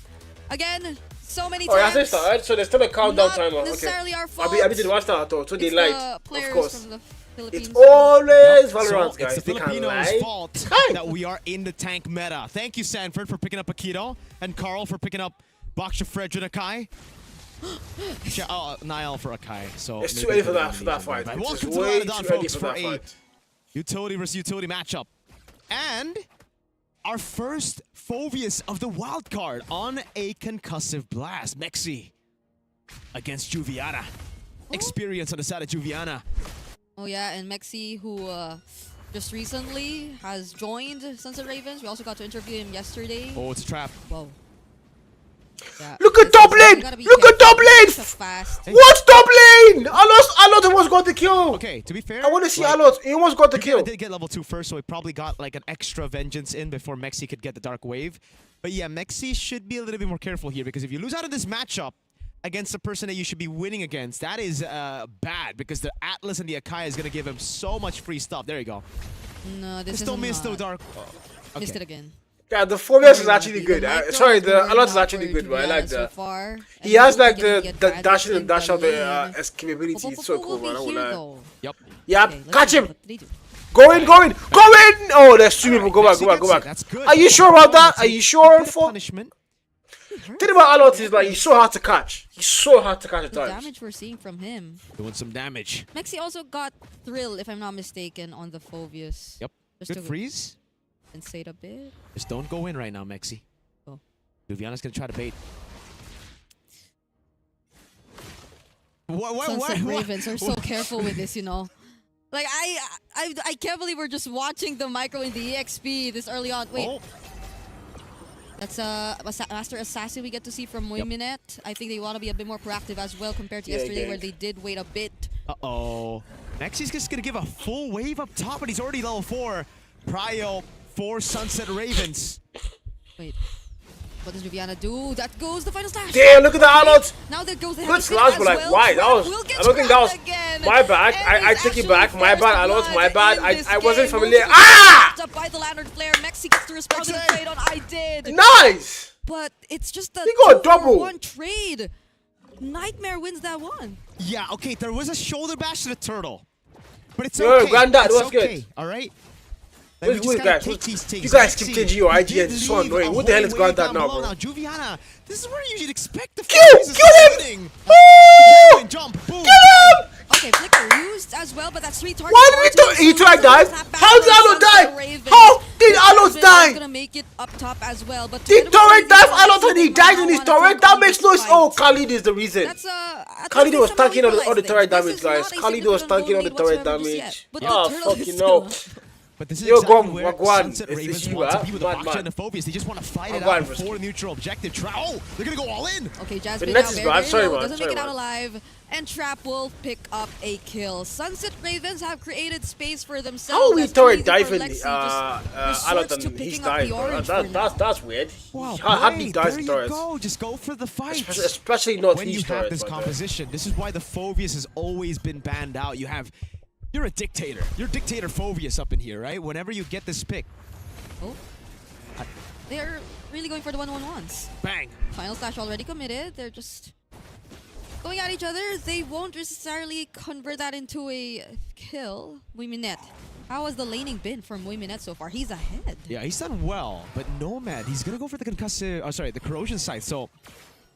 again, so many times. Oh, yeah, started. So there's still a countdown timer. Necessarily okay. our fault. I didn't watch that at all. So they lied. Of course. Philippines. It's always Valorant, so guys. It's the Filipinos' fault that we are in the tank meta. Thank you, Sanford, for picking up Akito, and Carl for picking up Baksha Fred and Akai. Niall for Akai. So it's too early for that fight. Welcome to Ramadan, folks, for a utility versus utility matchup. And our first Phobius of the wild card on a concussive blast. Mexi against Juviana. Experience on the side of Juviana. Oh yeah, and Mexi, who just recently has joined Sunset Ravens. We also got to interview him yesterday. Oh, it's a trap. Whoa. Yeah, look at top lane! Look at top lane! What's top lane? Alot almost got the kill! Okay, to be fair, I want to see Alot. He almost got the kill. He did get level 2 first, so he probably got like an extra vengeance in before Mexi could get the Dark Wave. But yeah, Mexi should be a little bit more careful here, because if you lose out of this matchup against the person that you should be winning against, that is bad, because the Atlas and the Akai is going to give him so much free stuff. There you go. No, this still missed the Dark. Okay. Missed it again. Yeah, the Phobius is actually good. Sorry, the Alot is actually good, but I like that. So he has like the dash in and dash out the capability. It's so cool, man. I won't lie. Yep. Yep. Catch him. Go in. Oh, there's 2 people. Go back. That's good. Are you sure about that? Are you sure? Punishment. The thing about Alot is like he's so hard to catch. He's so hard to catch at the times. damage we're seeing from him. Doing some damage. Mexi also got Thrill, if I'm not mistaken, on the Phobius. Yep. Just good freeze. And say it a bit. Just don't go in right now, Mexi. Oh. Juviana's gonna try to bait. Sunset Ravens are so careful with this, you know. Like I can't believe we're just watching the micro in the EXP this early on. Wait. Oh. That's Master Assassin we get to see from Moiminet. Yep. I think they want to be a bit more proactive as well compared to yesterday where they did wait a bit. Uh-oh. Mexi's just going to give a full wave up top, and he's already level 4. Prio for Sunset Ravens. Wait. What does Juviana do? That goes the final slash. Damn, look at the Alot. Now that goes the good slash, but like, why? That was, I don't think that was my bad. I take it back. My bad, Alot. My bad. I wasn't familiar. Ah! By the Lantern Flare, Mexi gets to respond to the trade on I did. Nice. But it's just a he got double 1 trade. Nightmare wins that one. Yeah, okay, there was a shoulder bash to the turtle. But it's okay. Granddad, it's what's okay, good? Alright? Like, who's guys? You guys keep changing your IG. It's so annoying. What the hell is Granddad now, bro? Now, Juviana, this is where you should expect the kill him! Oh! Jump, boom. Kill him! Okay, Flicker used as well, but that's 3 targets. Why did he tried dive? How did Alot die? How did Alot die? Gonna make it up top as well, but did Torrent dive Alot and he died in his turret? That makes no sense. Oh, Khalid is the reason. Khalid was tanking all the turret damage, guys. Khalid was tanking all the turret damage. Oh, fucking no. But this is Yo, exactly go where on, Sunset it's Ravens you, want to huh? be with Mad, the mad. Baksha and the Phobias. They just want to fight it Go on, out before the neutral objective. Oh, they're going to go all in. Okay, Jasmine Next now is very, bad. very Sorry, low, man. doesn't Sorry, make it out man. alive, and Trap will pick up a kill. Sunset Ravens have created space for themselves. How are we That's throwing easy for diving? Lexi, just Other resorts to than he's picking up dying, the bro. orange for now. That's weird. Wow, Hardly great. dies There you turrets. go. Just go for the fight. Especially not when these you have turrets, this by the way. composition. This is why the Phobias has always been banned out. You're a dictator. You're dictator Phobias up in here, right? Whenever you get this pick. Oh. They're really going for the 1-1-1s. Bang. Final slash already committed. They're just going at each other. They won't necessarily convert that into a kill. Muiminet. How has the laning been for Muiminet so far? He's ahead. Yeah, he's done well, but Nomad, he's gonna go for the the corrosion side. So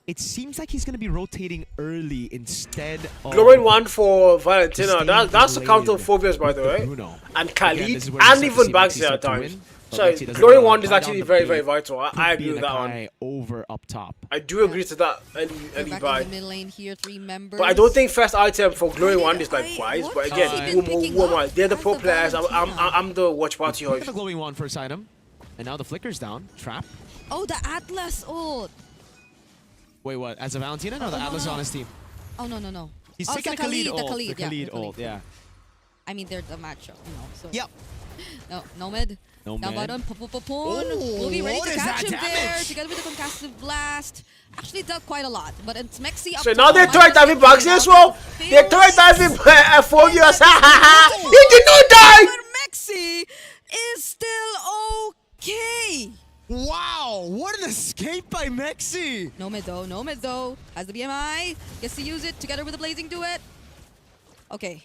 it seems like he's gonna be rotating early instead of Glowing one for Valentina. That's the counter Phobias, by the way. Bruno. And Khalid, Again, this is where we and start to even see Baxi Lexi at start to times. win, but So Lexi doesn't glowing wanna one is buy actually down the very, very bait. vital. I Could agree be with that one. Nakai over up top. I do agree to that. They're Early back buy. in the mid lane here, 3 members. But I don't think first item for glowing one is like wise. But What has he again, been picking up they're the as pro the players. Valentina? I'm the watch party Look at host. the glowing one first item. And now the flicker's down. Trap. Oh, the Atlas ult. Wait, what? As a Valentina? No, the no, Atlas no. on his team. Oh, no. He's Oh, taking it's a Khalid ult. the Khalid, The Khalid yeah, ult, yeah. I mean, they're the matchup, so. Yep. No, Nomad. Nomad. Down bottom, Oh, will be ready what to is catch that him there, damage? together with the concussive blast. Actually dealt quite a lot, but it's Mexi up So top. now they're throwing diving Minus Baxi as well. They They're throwing diving Phobias. He did not die. But Mexi is still okay. Wow, what an escape by Mexi! Nomad though, has the BMI, gets to use it together with the Blazing Duet. Okay.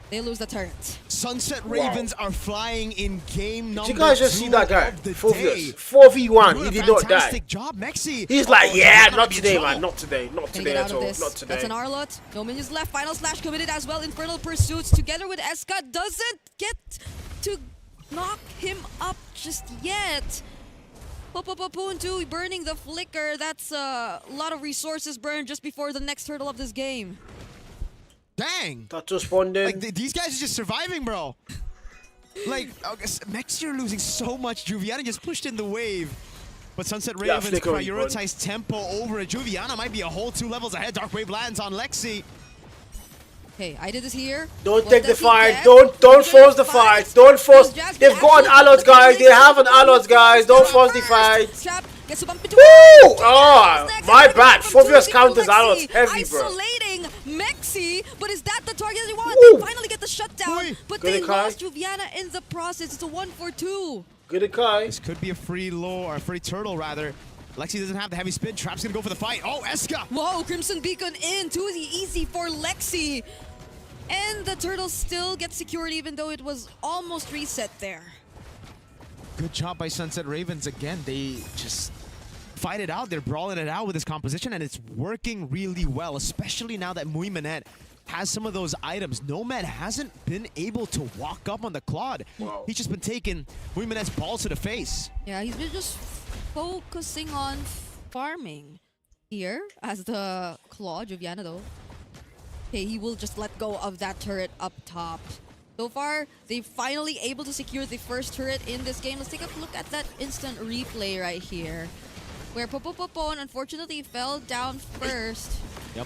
They lose the turret. Sunset Ravens are flying in game number 2 Did you guys just see that guy? of the 4v1. day. 4v1. Doing He a did not die. fantastic job, Mexi. He's like, Oh, yeah, he's gonna not be in today, trouble. man. Not today. Not Can he today get out at of all. this? Not today. That's an Arlot. No minions left. Final slash committed as well. Infernal Pursuits together with Eska doesn't get to knock him up just yet. Poon burning the flicker. That's a lot of resources burned just before the next hurdle of this game. Dang. That's responding. Like, these guys are just surviving, bro. Like, Mexi are losing so much. Juviana just pushed in the wave. But Sunset Ravens flicker was prioritize tempo over it. Juviana might be a whole 2 levels ahead. Dark Wave lands on Lexi. Okay, I did this here. Don't What take the does he fight. get? Don't force the fight. Don't force. They've got an allots, guys. They have an allots, guys. Don't force the fight. Trap gets to bump into Woo! Oh, my bad. Phobias counters allots heavy, bro. Isolating Mexi, but is that the target they want? Woo! They finally get the shutdown, but Good they Kai. lost Juviana in the process. It's a 1-for-2. Good Kai. This could be a free low, or a free turtle, rather. Lexi doesn't have the heavy spin. Trap's gonna go for the fight. Oh, Eska! Whoa, Crimson Beacon in. Too easy for Lexi. And the turtle still gets secured even though it was almost reset there. Good job by Sunset Ravens again. They just fight it out. They're brawling it out with this composition, and it's working really well, especially now that Muiminet has some of those items. Nomad hasn't been able to walk up on the Claude. Wow. He's just been taking Muiminet's balls to the face. Yeah, he's been just focusing on farming here as the Claw, Juviana though. Okay, he will just let go of that turret up top. So far, they're finally able to secure the first turret in this game. Let's take a look at that instant replay right here. Where Popopopon unfortunately fell down first. Yep.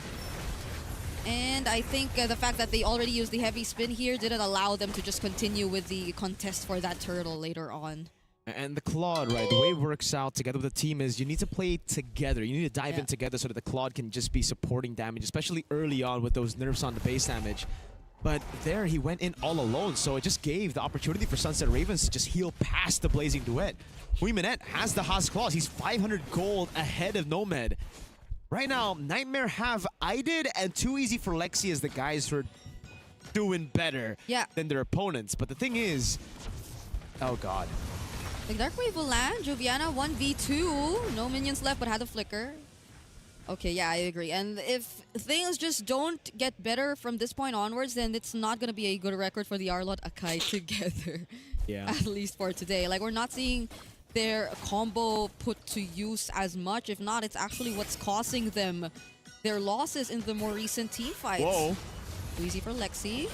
And I think the fact that they already used the heavy spin here didn't allow them to just continue with the contest for that turtle later on. And the Claude, right, the way it works out together with the team is you need to play together. You need to dive in together so that the Claude can just be supporting damage, especially early on with those nerfs on the base damage. But there, he went in all alone, so it just gave the opportunity for Sunset Ravens to just heal past the Blazing Duet. Muiminet has the Haas Claws. He's 500 gold ahead of Nomad. Right now, Nightmare have IDed and Too Easy for Lexi as the guys who are doing better than their opponents. But the thing is, oh god. The Dark Wave will land. Juviana 1v2. No minions left but had a flicker. Okay, yeah, I agree. And if things just don't get better from this point onwards, then it's not going to be a good record for the Arlot Akai together. Yeah. At least for today. Like, we're not seeing their combo put to use as much. If not, it's actually what's causing them their losses in the more recent team fights. Whoa. Too easy for Lexi.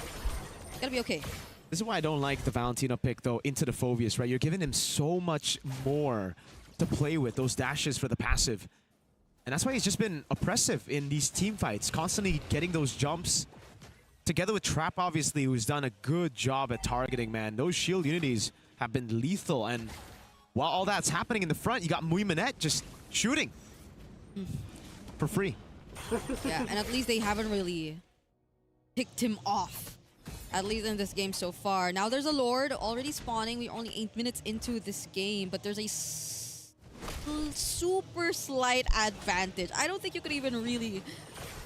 Gotta be okay. This is why I don't like the Valentino pick, though, into the Phoveus, right? You're giving him so much more to play with, those dashes for the passive. And that's why he's just been oppressive in these team fights, constantly getting those jumps. Together with Trap, obviously, who's done a good job at targeting, man. Those shield unities have been lethal. And while all that's happening in the front, you got Muiminette just shooting for free. Yeah, and at least they haven't really picked him off. At least in this game so far. Now there's a Lord already spawning. We're only 8 minutes into this game, but there's a super slight advantage. I don't think you could even really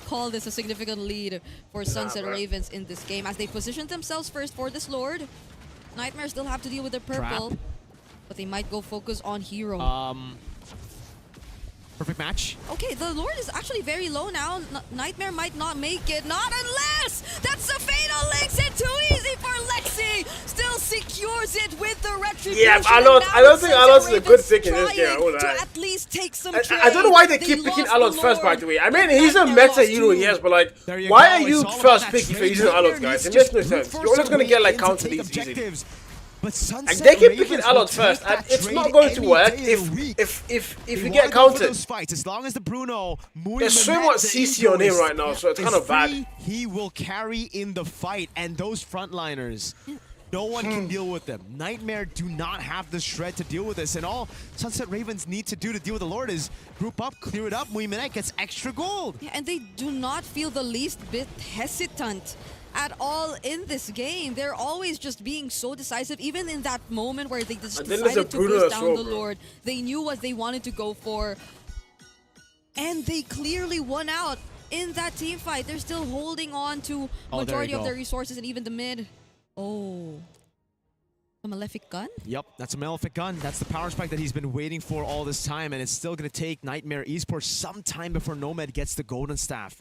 call this a significant lead for Sunset Ravens in this game as they position themselves first for this Lord. Nightmare still have to deal with their purple, Trap. but they might go focus on Hero. Perfect match. Okay, the Lord is actually very low now. Nightmare might not make it. Not unless! That's the Fatal Links and too easy for Lexi! Still secures it with the Retribution. Yeah, I don't think Alon's is a good pick in this game. To at least take some I don't know why they keep picking Alon first, by the way. I mean, he's a meta hero, yes, but like, why are you first pick if you're using Alon, guys? It makes no sense. You're always gonna get like counter these easy. But Like, they keep picking Alon first, and it's not going to work if you get countered. As long as the Bruno, There's so much CC on him right now, so it's kind of bad. He will carry in the fight, and those frontliners, no one can deal with them. Nightmare do not have the shred to deal with this, and all Sunset Ravens need to do to deal with the Lord is group up, clear it up. Muiminette gets extra gold. Yeah, and they do not feel the least bit hesitant at all in this game. They're always just being so decisive, even in that moment where they just decided to push down the Lord. They knew what they wanted to go for, and they clearly won out in that team fight. They're still holding on to majority of their resources and even the mid. Oh, a Malefic gun? Yep, that's a Malefic gun. That's the power spike that he's been waiting for all this time, and it's still going to take Nightmare Esports some time before Nomad gets the golden staff.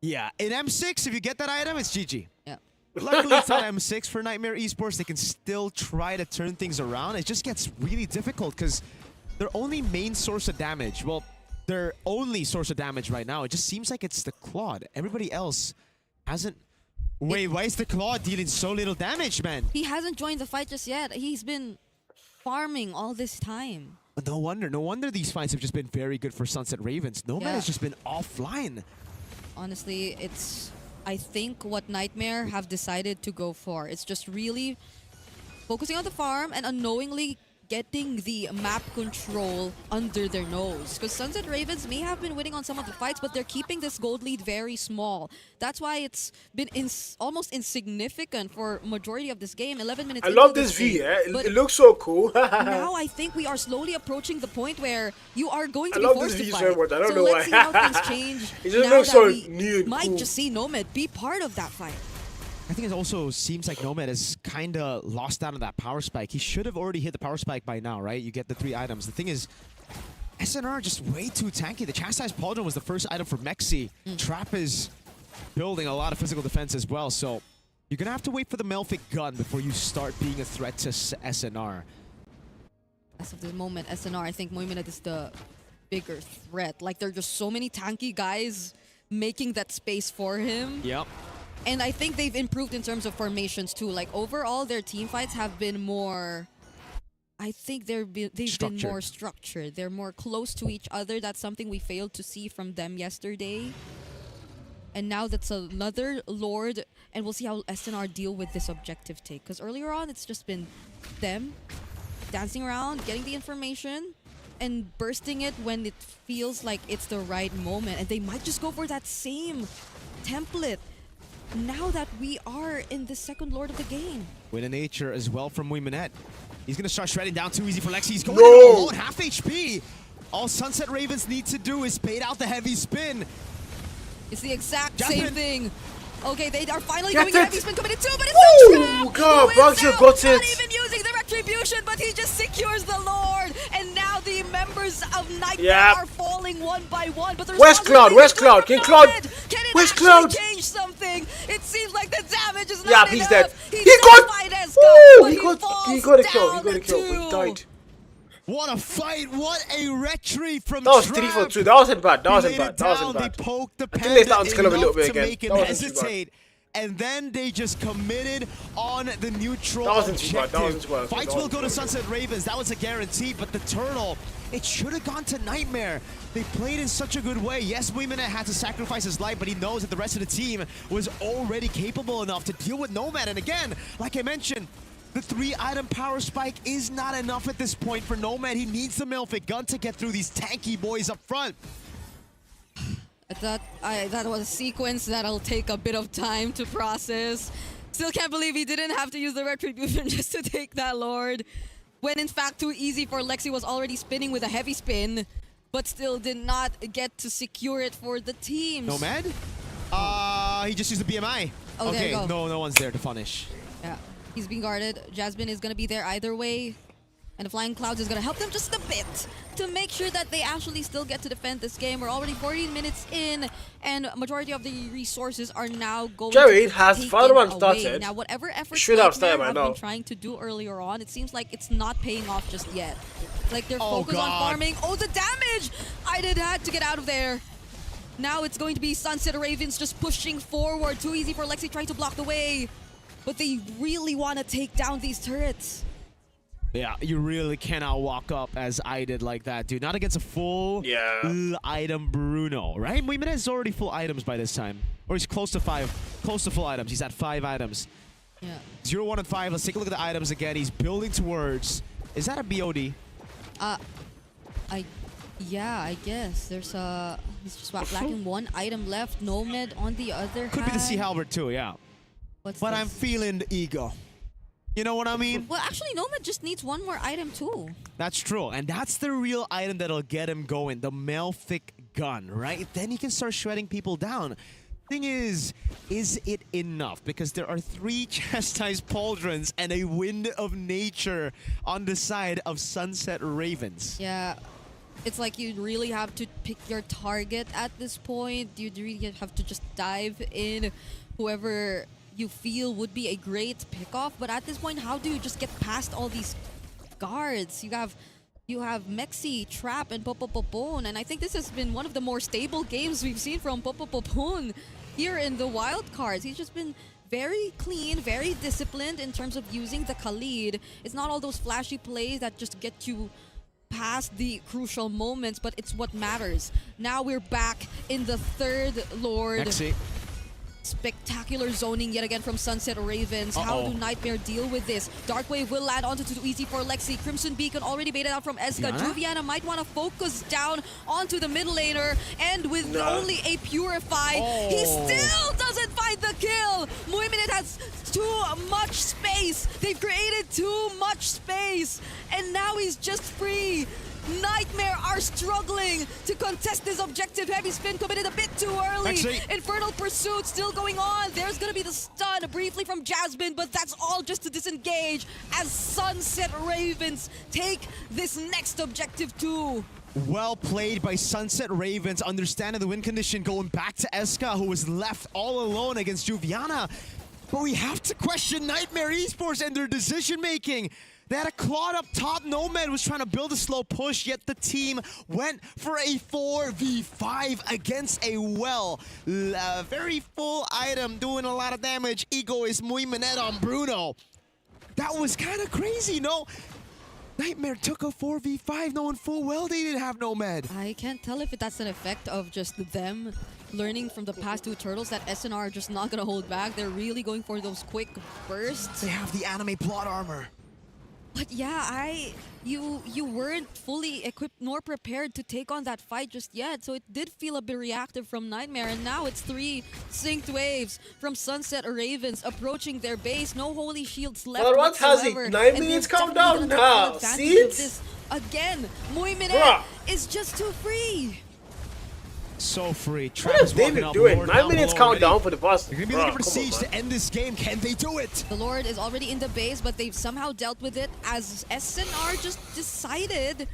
Yeah, in M6, if you get that item, it's GG. Yeah. Luckily, it's not M6 for Nightmare Esports. They can still try to turn things around. It just gets really difficult because their only main source of damage, well, their only source of damage right now, it just seems like it's the Claude. Everybody else hasn't... Wait, why is the Claude dealing so little damage, man? He hasn't joined the fight just yet. He's been farming all this time. But no wonder these fights have just been very good for Sunset Ravens. Nomad has just been offline. Honestly, it's, I think, what Nightmare have decided to go for. It's just really focusing on the farm and unknowingly getting the map control under their nose. Because Sunset Ravens may have been winning on some of the fights, but they're keeping this gold lead very small. That's why it's been almost insignificant for majority of this game. 11 minutes. I love this view, yeah? It looks so cool. Now I think we are slowly approaching the point where you are going to be forced to fight. So much. I don't know let's why. see how things change. It just now looks so we new and might cool. just see Nomad be part of that fight. I think it also seems like Nomad has kind of lost out on that power spike. He should have already hit the power spike by now, right? You get the 3 items. The thing is, SNR are just way too tanky. The Chastised Pauldron was the first item for Mexi. Trap is building a lot of physical defense as well, so you're going to have to wait for the Malefic gun before you start being a threat to SNR. As of this moment, SNR, I think Muiminette is the bigger threat. Like, there are just so many tanky guys making that space for him. Yep. And I think they've improved in terms of formations too. Like, overall, their team fights have been more... I think they've been more structured. They're more close to each other. That's something we failed to see from them yesterday. And now that's another Lord. And we'll see how SNR deal with this objective take. Because earlier on, it's just been them dancing around, getting the information, and bursting it when it feels like it's the right moment. And they might just go for that same template now that we are in the second Lord of the game. Win in nature as well from Muiminette. He's going to start shredding down too easy for Lexi. He's going alone, half HP. All Sunset Ravens need to do is bait out the heavy spin. It's the exact Jasmine. same thing. Okay, they are finally Get doing it. heavy spin committed too, but it's a trap! God, Who is Bugsy now got not it. even using the retribution, but he just secures the Lord. And now the members of Nightmare are falling one by one. But Where's Cloud? Where's Cloud? Can Cloud? Where's Cloud? Change something? It seems like the damage is Yeah, not he's enough. dead. He got a kill. He died. What a fight! What a retreat from That was Trap. 3 for 2. That wasn't bad. That wasn't He laid bad. it That wasn't down. bad. They poked the I think they panda started to kill him a little enough bit to again. make him That wasn't too bad. hesitate. and then they just committed on the neutral That wasn't too bad. objective. That wasn't too bad. Fights will go to Sunset Ravens. That was a guarantee, but the Turtle, it should have gone to Nightmare. They played in such a good way. Yes, Muiminette had to sacrifice his life, but he knows that the rest of the team was already capable enough to deal with Nomad. And again, like I mentioned, the 3-item power spike is not enough at this point for Nomad. He needs the Malefic gun to get through these tanky boys up front. That was a sequence that'll take a bit of time to process. Still can't believe he didn't have to use the Retribution just to take that Lord. When in fact too easy for Lexi, was already spinning with a heavy spin, but still did not get to secure it for the teams. Nomad? He just used the BMI. Oh, okay, there you go. no one's there to punish. Yeah, he's being guarded. Jasmine is going to be there either way. And the Flying Clouds is going to help them just a bit to make sure that they actually still get to defend this game. We're already 14 minutes in, and majority of the resources are now going Jerry, to has taken Valorant away. started? Now, whatever efforts Should have Nightmare started by have now. been trying to do earlier on, it seems like it's not paying off just yet. Like, they're Oh, focused on God. farming. Oh, the damage! I had to get out of there. Now it's going to be Sunset Ravens just pushing forward. Too easy for Lexi trying to block the way. But they really want to take down these turrets. Yeah, you really cannot walk up as I did like that, dude. Not against a full item Bruno, right? Muiminette is already full items by this time. Or he's close to full items. He's at 5 items. Yeah. 0, 1, and 5. Let's take a look at the items again. He's building towards... Is that a BOD? Yeah, I guess. He's just lacking 1 item left. Nomad on the other Could be the Sea Halberd too, yeah. What's but this? I'm feeling the ego. You know what I mean? Well, actually, Nomad just needs 1 more item too. That's true. And that's the real item that'll get him going. The Malefic gun, right? Then he can start shredding people down. Thing is it enough? Because there are 3 chastised pauldrons and a wind of nature on the side of Sunset Ravens. Yeah. It's like you really have to pick your target at this point. You really have to just dive in whoever you feel would be a great pickoff. But at this point, how do you just get past all these guards? You have Mexi, Trap, and Popopopon, and I think this has been one of the more stable games we've seen from Popopopon here in the wild cards. He's just been very clean, very disciplined in terms of using the Khalid. It's not all those flashy plays that just get you past the crucial moments, but it's what matters. Now we're back in the 3rd Lord. Mexi. Spectacular zoning yet again from Sunset Ravens. How do Nightmare deal with this? Darkwave will land onto too easy for Lexi. Crimson Beacon already baited out from Eska. Juviana might want to focus down onto the mid laner, and with only a Purify, he still doesn't find the kill. Muiminette has too much space. They've created too much space, and now he's just free. Nightmare are struggling to contest this objective. Heavy spin committed a bit too early. Infernal Pursuit still going on. There's going to be the stun briefly from Jasmine, but that's all just to disengage as Sunset Ravens take this next objective too. Well played by Sunset Ravens, understanding the win condition, going back to Eska, who was left all alone against Juviana. But we have to question Nightmare Esports and their decision-making. They had a Claude up top. Nomad was trying to build a slow push, yet the team went for a 4v5 against a very full item, doing a lot of damage. Egoist Muiminette on Bruno. That was kind of crazy, no? Nightmare took a 4v5 knowing full well they didn't have Nomad. I can't tell if that's an effect of just them learning from the past 2 turtles that SNR are just not going to hold back. They're really going for those quick bursts. They have the anime plot armor. But yeah, you weren't fully equipped nor prepared to take on that fight just yet, so it did feel a bit reactive from Nightmare, and now it's 3 synced waves from Sunset Ravens approaching their base. No holy shields left Valorant has a whatsoever. 9 minutes countdown now. See it? Again, Muiminette is just too free. So free. What is David doing? 9 minutes countdown for the boss. They're going to be looking for Siege to end this game. Can they do it? The Lord is already in the base, but they've somehow dealt with it as SNR just decided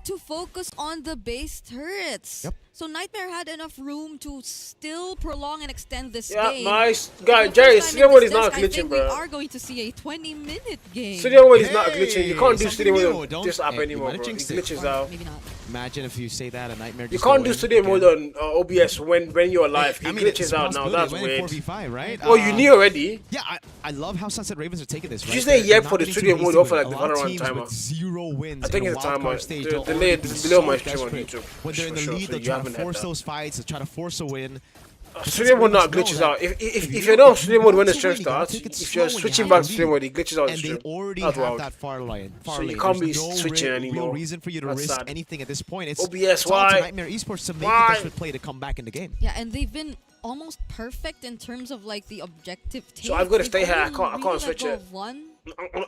to focus on the base turrets. Yep. So Nightmare had enough room to still prolong and extend this Yeah, game. nice. Guy, Jerry, Studio Mode is not glitching, I think bro. we are going to see a 20-minute game. Studio Mode is not glitching. You can't do Studio new. Mode on Don't- this app hey, anymore, you bro. might It have jinxed glitches Or out. maybe not. Imagine if you say that a Nightmare. You just can't go do in. Studio Mode on OBS when you're live. I It mean, glitches it's a out now. possibility. That's It went in weird. 4v5, right? Oh, you knew already? Yeah, I love how Sunset Ravens are taking this. Right? You say They're yep not for the getting Studio too Mode hasty offer with like it. the A lot of Valorant teams timer. with 0 wins I think in a it's the timer. wildcard stage. The they'll delay already is be below so my stream on desperate. YouTube. When they're in the For sure, lead, so they'll you try to haven't had force that. those fights. They'll try to force a win. Studio Mode not glitches out. If you know Studio Mode when the stream starts, if you're switching back to Studio Mode, it glitches out the And stream. they already That's have wild. that far lane. So you can't be There's no switching real anymore. reason for you to That's risk sad. anything at this point. It's OBS, it's all why? to Nightmare Esports to make Why? the desperate play to come back in the game. Yeah, and they've been almost perfect in terms of like the objective take. So I've got to stay They've here. I only can't really let switch go it. of one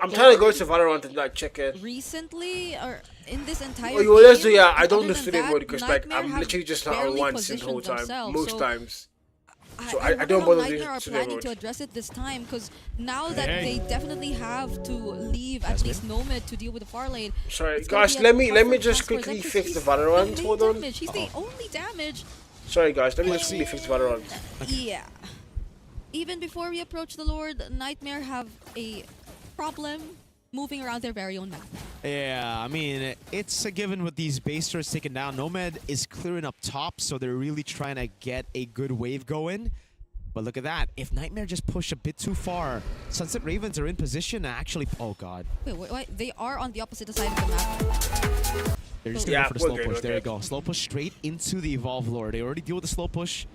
I'm trying to go to Valorant and like check it. recently, or in this entire Oh, well, let's do game, yeah. I but don't other do than Studio that, Mode because like Nightmare I'm have literally just not on barely once the whole positioned time. themselves, Most so times. So I I don't wonder how bother Nightmare doing are Studio planning Mode. to address it this time, because now that Hey. they definitely have to leave at least Nomad to deal with the far lane. Sorry it's gonna guys, be a let me tougher just task for them, quickly 'cause fix he's the Valorant. main Hold on. damage. He's the only damage. Sorry guys, let me just quickly fix the Valorant. Yeah. Even before we approach the Lord, Nightmare have a problem moving around their very own map. Yeah, I mean, it's a given with these base turrets taken down. Nomad is clearing up top, so they're really trying to get a good wave going. But look at that. If Nightmare just push a bit too far, Sunset Ravens are in position to actually... Oh, God. Wait, they are on the opposite side of the map. They're just going to go for the slow push. There you go. Slow push straight into the Evolve Lord. They already deal with the slow push.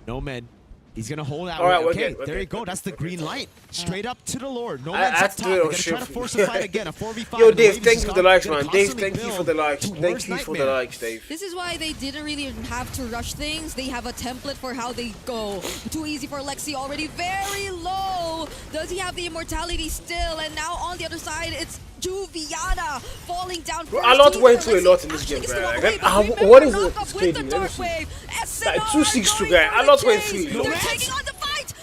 Nomad. He's going to hold out. Alright, we're okay, good, there you go. That's the green light. Straight up to the Lord. I Nomad's had up to top. do it They're on going to try to shift. force a fight again. A 4v5. Yo, The Dave, Ravens thank is you for the gonna likes, man. Dave, constantly thank you for build the likes. Thank towards you for the Nightmare. likes, Dave. This is why they didn't really have to rush things. They have a template for how they go. Too easy for Lexi, already very low. Does he have the immortality still? And now on the other side, it's Juviana falling down first. A lot Team went for through a Lexi lot in this actually game, gets to bro. walk Like, away, but what remember, is knock it? up It's with crazy. the Let me Dark see. Wave. Like SNR 2-6 going guy. for A lot the went chase. through. They're taking on the fight.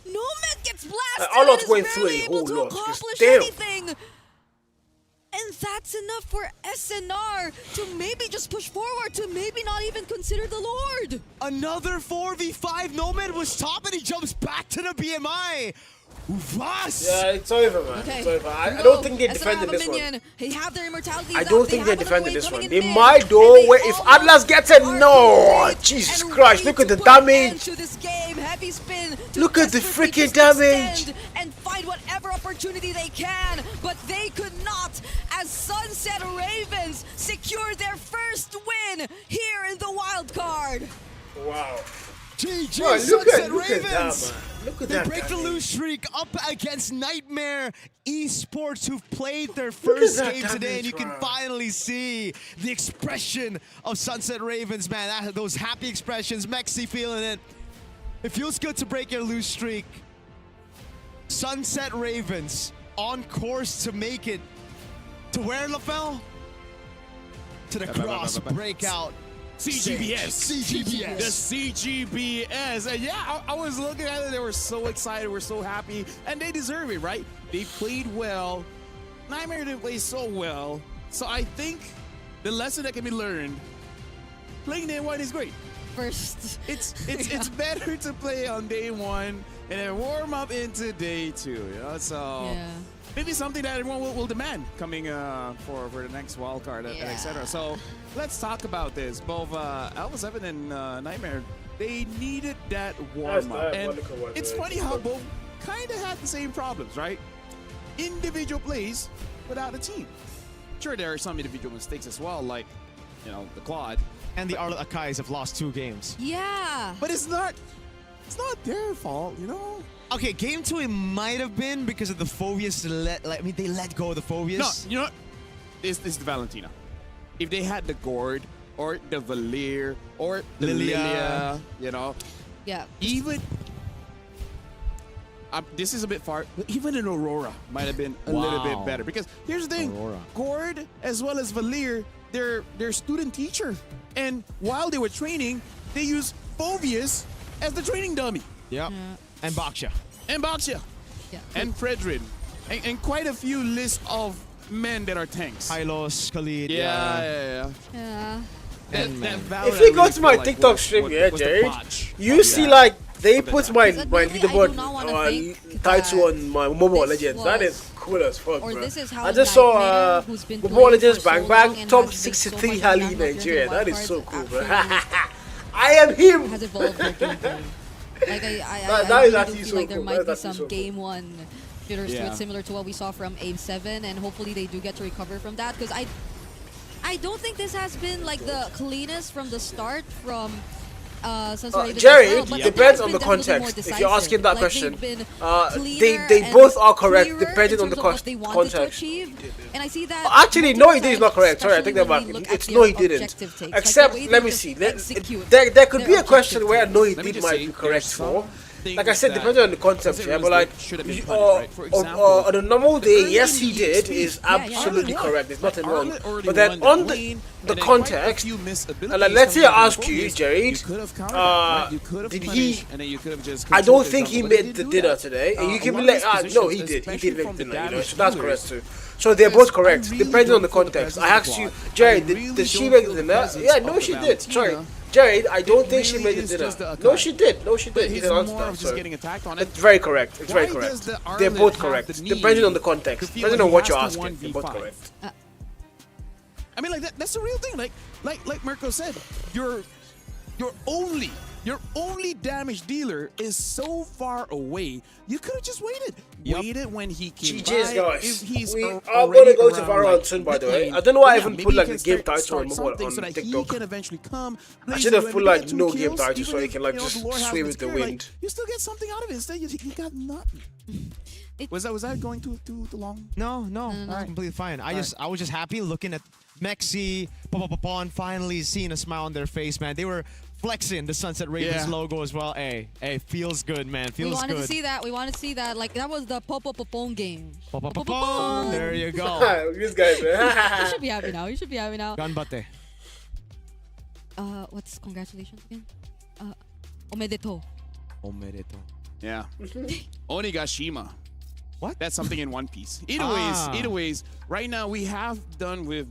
Nomad gets blasted. A lot and is went through barely a able whole to lot. accomplish Damn. anything. And that's enough for SNR to maybe just push forward, to maybe not even consider the Lord. Another 4v5. Nomad was top and he jumps back to the BMI. Ufas! Yeah, it's over, man. Okay. It's over. I No, don't think they SNR defended have a this one. minion. They have their immortality. I don't think they have another defended wave this coming one. in They mid, might do. and they Wait, if Atlas gets it, no! Jesus Christ, look at the damage. To this game, heavy spin. to Look at the desperately freaking just damage. extend and find whatever opportunity they can, but they could not, as Sunset Ravens secure their first win here in the wild card. Wow. GG, Bro, Sunset look at that, Ravens! man. Look at They that break the damage. lose streak up against Nightmare Esports, who've played their first that game today, and you can damage, finally see the expression of Sunset Ravens, man. Those happy expressions, Mexi feeling it. It feels good to break your lose streak. Sunset Ravens on course to make it to where, LaFell? To the cross breakout. CGBS. CGBS. The CGBS. And yeah, I was looking at it. They were so excited. We're so happy. And they deserve it, right? They played well. Nightmare didn't play so well. So I think the lesson that can be learned, playing day one is great. First. It's better to play on day one and then warm up into day two, you know? So maybe something that everyone will demand coming for the next wild card and etc. So let's talk about this. Both Alpha 7 and Nightmare, they needed that warm up. And it's funny how both kind of had the same problems, right? Individual plays without a team. Sure, there are some individual mistakes as well, like, you know, the Claude. And the Arlet Akais have lost 2 games. Yeah. But it's not their fault, you know? Okay, game 2 it might have been because of the Phobius. They let go of the Phobius. No, you know what? This is the Valentina. If they had the Gord or the Valir or the Lilia, you know? Yeah. Even... this is a bit far, but even an Aurora might have been a little bit better. Because here's the thing, Aurora. Gord as well as Valir, they're student teacher. And while they were training, they used Phobius as the training dummy. Yep. And Baksha. And Baksha. Yeah. And Fredrin. And quite a few lists of men that are tanks. Hylos, Khalid. Yeah. Yeah. If you go to my TikTok stream, yeah, Jared, you see like they put my leaderboard title on my Mobile Legends. That is cool as fuck, bro. I just saw Mobile Legends Bang Bang top 63 Hali in Nigeria. That is so cool, bro. I am him. Has evolved their gameplay. Like that I is really actually do feel so like there cool. might be That's some actually so game one jitters to Yeah. it, similar to what we saw from Aim 7, and hopefully they do get to recover from that, because I don't think this has been like the cleanest from the start from Jerry, depends on the context. If you're asking that question, they both are correct depending on the context. And I see that actually, no, he did is not correct. Sorry, I take that back. It's no, he didn't. Except, let me see. There could be a question where no, he did might be correct for. Like I said, depending on the concept, yeah, but like on a normal day, yes, he did is absolutely correct. There's nothing wrong. But then on the context, like, let's say I ask you, Jared, did he? I don't think he made the dinner today. And you can be like, no, he did. He did make dinner. You know, so that's correct too. So they're both correct, depending on the context. I asked you, Jared, did she make the dinner? Yeah, no, she did. Sorry. Jared, I don't think she made the dinner. No, she did. No, she did. He didn't answer that. So it's very correct. It's very correct. They're both correct, depending on the context. Depending on what you're asking, they're both correct. I mean, like that's the real thing. Like Mirko said, your only damage dealer is so far away. You could have just waited. Waited when he came GG's, by. guys. If he's We are going to go to Valorant soon, by the way. mid-lane, I don't know why I yeah, even maybe put he like can the game start title on something on so that he TikTok. can eventually come. I should have put like no two game kills, title so even he can if, like you know, just the lore has sway been with the scared, like, wind. you still get something out of it. Instead, you got nothing. Was that going too long? No, completely fine. I was just happy looking at Mexi, Pon finally seeing a smile on their face, man. They were flexing the Sunset Ravens logo as well. Hey, feels good, man. Feels good. We wanted to see that. We wanted to see that. Like, that was the Popopopon game. Popopopon. There you go. This guy, man. You should be happy now. You should be happy now. Ganbate. What's congratulations again? Omedeto. Omedeto. Yeah. Onigashima. What? That's something in One Piece. Either ways, right now we have done with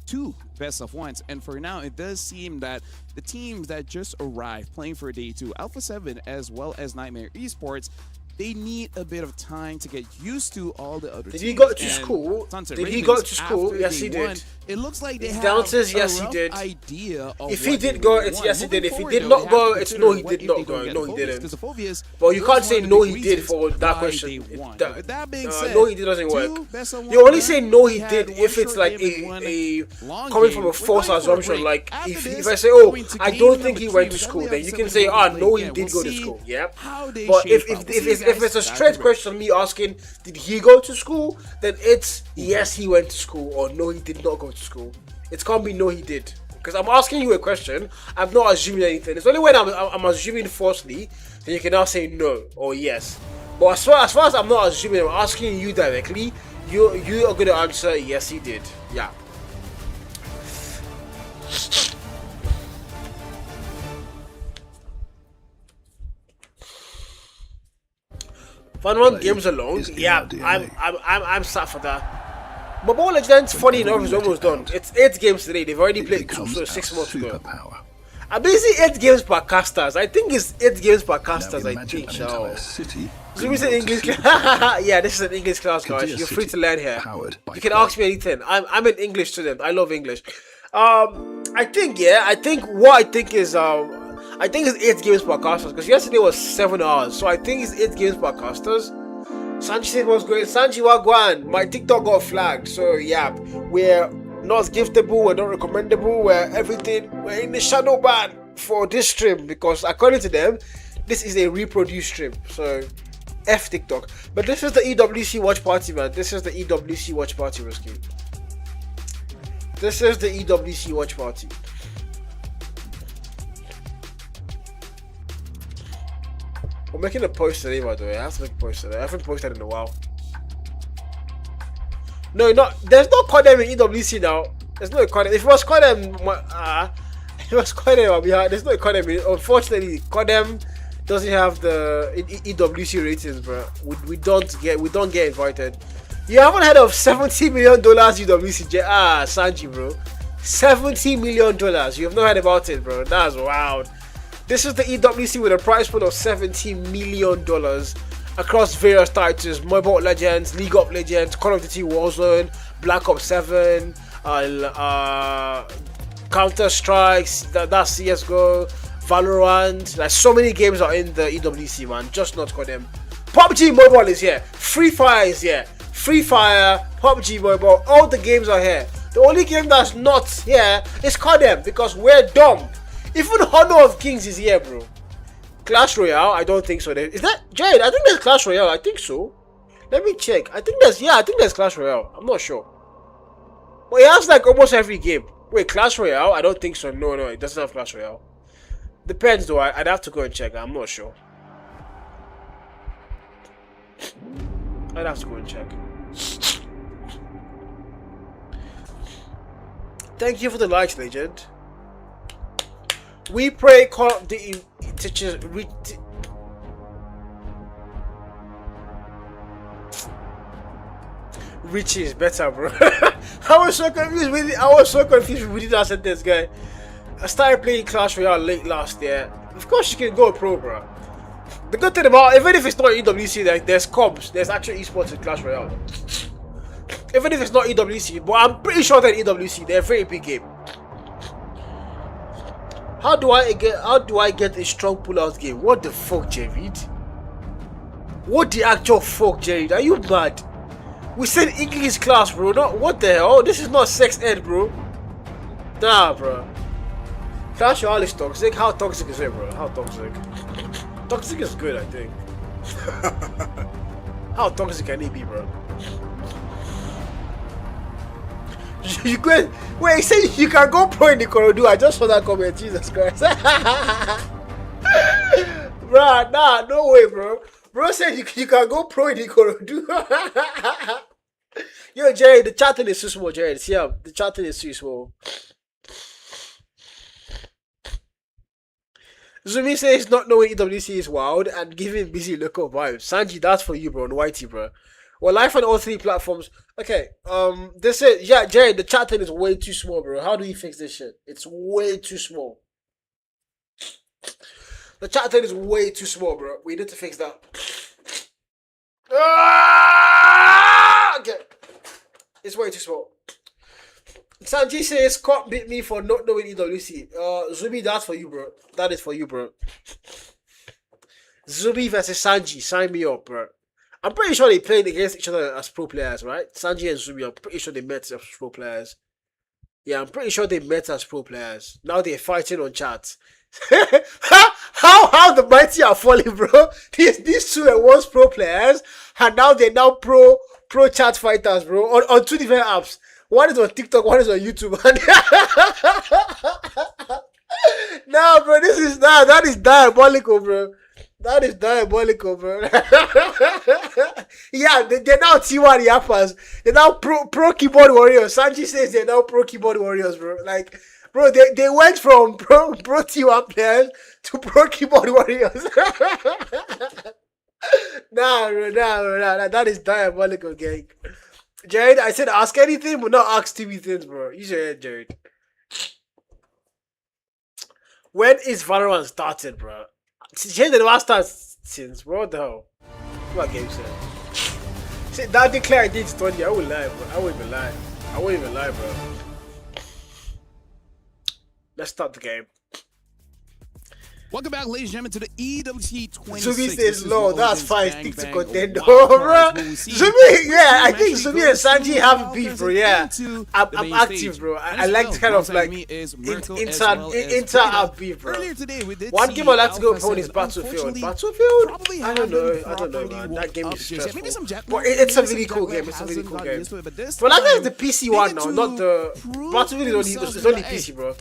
2 best of ones, and for now it does seem that the teams that just arrived playing for day 2, Alpha 7 as well as Nightmare Esports, they need a bit of time to get used to all the other teams. Did he go to school? Did he go to school? Yes, he did. It looks like they have downstairs, a yes, he rough did. idea of If he what did they go, really it's want. yes, he did. Moving If he forward, did they'll not have go, to it's consider no, he what did if not they go. get No, he Phobius, didn't. because the Phobius But you was can't one say of the no, big he did reasons for that why question. they won. That- That being said, no, he did doesn't work. 2 best of You only one say no, he had did one if it's short like game and a one long coming game. from a We're false going for a assumption. break. Like After if this, I say, we're oh, going to I game don't think number he 3, went to which school, LAF then you can 7 say, will no, play. he did We'll go to see school. Yeah. how they But shape if up. We'll see you if guys it's a after straight break. question, me asking, did he go to school? Then it's yes, he went to school, or no, he did not go to school. It can't be no, he did. Because I'm asking you a question, I'm not assuming anything. It's only when I'm assuming falsely, then you can now say no or yes. But as far as I'm not assuming, I'm asking you directly, you are going to answer yes, he did. Yeah. Valorant games alone, yeah, I'm sad for that. Mobile Legends, funny enough, is almost done. It's 8 games today. They've already played 2, so 6 more to go. I'm busy 8 games per casters. I think it's 8 games per casters. I think so. So we say English. Yeah, this is an English class, guys. You're free to learn here. You can ask me anything. I'm an English student. I love English. I think it's 8 games per casters, because yesterday was 7 hours. So I think it's 8 games per casters. Sanji said was great. Sanji Wagwan. My TikTok got flagged. So yeah, we're not giftable, we're not recommendable, we're in the shadow ban for this stream, because according to them, this is a reproduced stream. So F TikTok. But this is the EWC watch party, man. This is the EWC watch party, Risky. This is the EWC watch party. We're making a post today, by the way. I have to make a post today. I haven't posted in a while. No, there's no Quadem in EWC now. There's no Quadem. If it was Quadem, there's no Quadem. Unfortunately, Quadem doesn't have the EWC ratings, bro. We don't get invited. You haven't heard of $70 million EWC? Sanji, bro. $70 million. You have not heard about it, bro. That's wild. This is the EWC with a prize pool of $70 million across various titles: Mobile Legends, League of Legends, Call of Duty Warzone, Black Ops 7, Counter Strikes, that's CSGO, Valorant. Like, so many games are in the EWC, man. Just not call them. PUBG Mobile is here. Free Fire is here. Free Fire, PUBG Mobile, all the games are here. The only game that's not here is CODEM, because we're dumb. Even Honor of Kings is here, bro. Clash Royale, I don't think so. Is that Jade? I think there's Clash Royale. I think so. Let me check. I think there's Clash Royale. I'm not sure. But it has like almost every game. Wait, Clash Royale? I don't think so. No, it doesn't have Clash Royale. Depends though. I'd have to go and check. I'm not sure. I'd have to go and check. Thank you for the likes, legend. We pray Call of Duty teachers. Richie is better, bro. I was so confused with it. I was so confused with that sentence, guy. I started playing Clash Royale late last year. Of course, you can go pro, bro. The good thing about, even if it's not EWC, like, there's comps, there's actual esports in Clash Royale. Even if it's not EWC, but I'm pretty sure that EWC, they're a very big game. How do I get a strong pullout game? What the fuck, Jared? What the actual fuck, Jared? Are you mad? We said English class, bro. Not what the hell? This is not sex ed, bro. Nah, bro. Clash Royale is toxic. How toxic is it, bro? How toxic? Toxic is good, I think. How toxic can it be, bro? You go. Wait, he said you can go pro in the corridor. I just saw that comment. Jesus Christ. Bro, nah, no way, bro. Bro said you can go pro in the corridor. Yo, Jerry, the chatting is too small, Jerry. See, the chatting is too small. Zumi says not knowing EWC is wild and giving busy local vibes. Sanji, that's for you, bro. And Whitey, bro. Well, live on all three platforms. Okay, this is, yeah, Jerry, the chat thing is way too small, bro. How do we fix this shit? It's way too small. The chat thing is way too small, bro. We need to fix that. Okay. It's way too small. Sanji says, "Cop beat me for not knowing EWC." Zubi, that's for you, bro. That is for you, bro. Zubi versus Sanji. Sign me up, bro. I'm pretty sure they played against each other as pro players, right? Sanji and Zubi, I'm pretty sure they met as pro players. Yeah, I'm pretty sure they met as pro players. Now they're fighting on chat. how the mighty are falling, bro? These two were once pro players, and now they're pro chat fighters, bro. On two different apps. One is on TikTok, one is on YouTube. Nah, bro, that is diabolical, bro. That is diabolical, bro. Yeah, they're now T1 yappers. They're now pro keyboard warriors. Sanji says they're now pro keyboard warriors, bro. Like, bro, they went from pro T1 players to pro keyboard warriors. Nah, that is diabolical, gang. Jared, I said ask anything, but not ask TV things, bro. Use your head, Jared. When is Valorant started, bro? Jared, the last time since, bro. What the hell? What game said? See, that declare I did study. I wouldn't lie, bro. I wouldn't even lie, bro. Let's start the game. Welcome back, ladies and gentlemen, to the EWC 26. Zumi says, "No, that's fine. Stick to contender, bro." Zumi, yeah, I think Zumi and Sanji have beef, bro. Yeah, I'm active, bro. I like to kind of like inter beef, bro. One game I like to go pro is Battlefield. Battlefield? I don't know, man. That game is stressful. But it's a really cool game. It's a really cool game. But I think it's the PC one now, not the Battlefield. Is only PC, bro.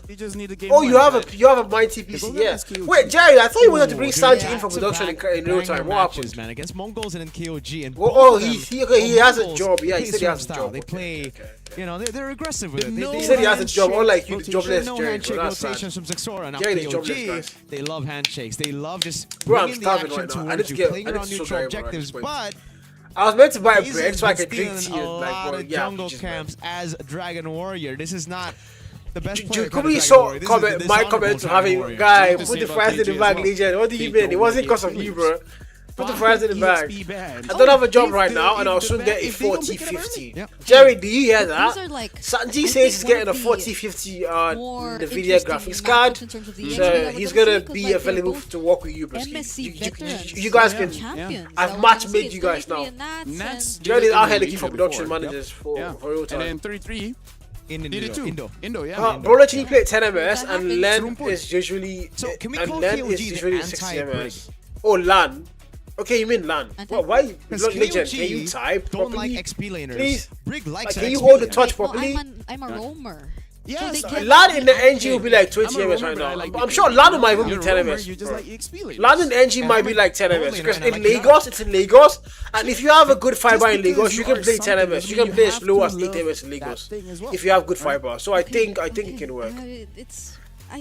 Oh, you have a mighty PC, yeah. Wait, Jerry, I thought you wanted to bring Sanji in for production in real time. What happened? Man, against Mongols and then KOG. And he has a job. Yeah, he said he has a job. They play, you know, they're aggressive with it. He said he has a job, unlike you, the jobless no Jerry. handshake rotations from Zexora. Now Jerry, KOG, they love handshakes. They love just bro, bringing the action towards you, playing around neutral objectives. But I was meant to buy a bread so I could drink tea. A lot of jungle camps as Dragon Warrior. This is not The best player Could we show comment my comments having guy put the fries in the bag, Legion? What do you mean? It wasn't because of you, bro. Put the fries in the bag. I don't have a job right now, and I'll soon get a 40-50. Jerry, do you hear that? Sanji says he's getting a 40-50 on the video graphics card, so he's gonna be available to work with you, bro. You guys can. I've match made you guys now. Jerry is out here looking for production managers for real time. And then 33. Indo, yeah. Bro, literally play 10 ms and LAN is usually 60 ms. Oh, LAN. Okay, you mean LAN. Well, why? Legend, can you type don't properly? like XP laners. Please. Brig likes Can you hold the touch properly? I'm a roamer. Yes, so LAN in the NG will be like 20 ms right now. I'm sure LAN might even be 10 ms. LAN in the NG might be like 10 ms because in Lagos, it's in Lagos, and if you have a good fiber in Lagos, you can play 10 ms. You can play as low as 8 ms in Lagos if you have good fiber. So I think it can work.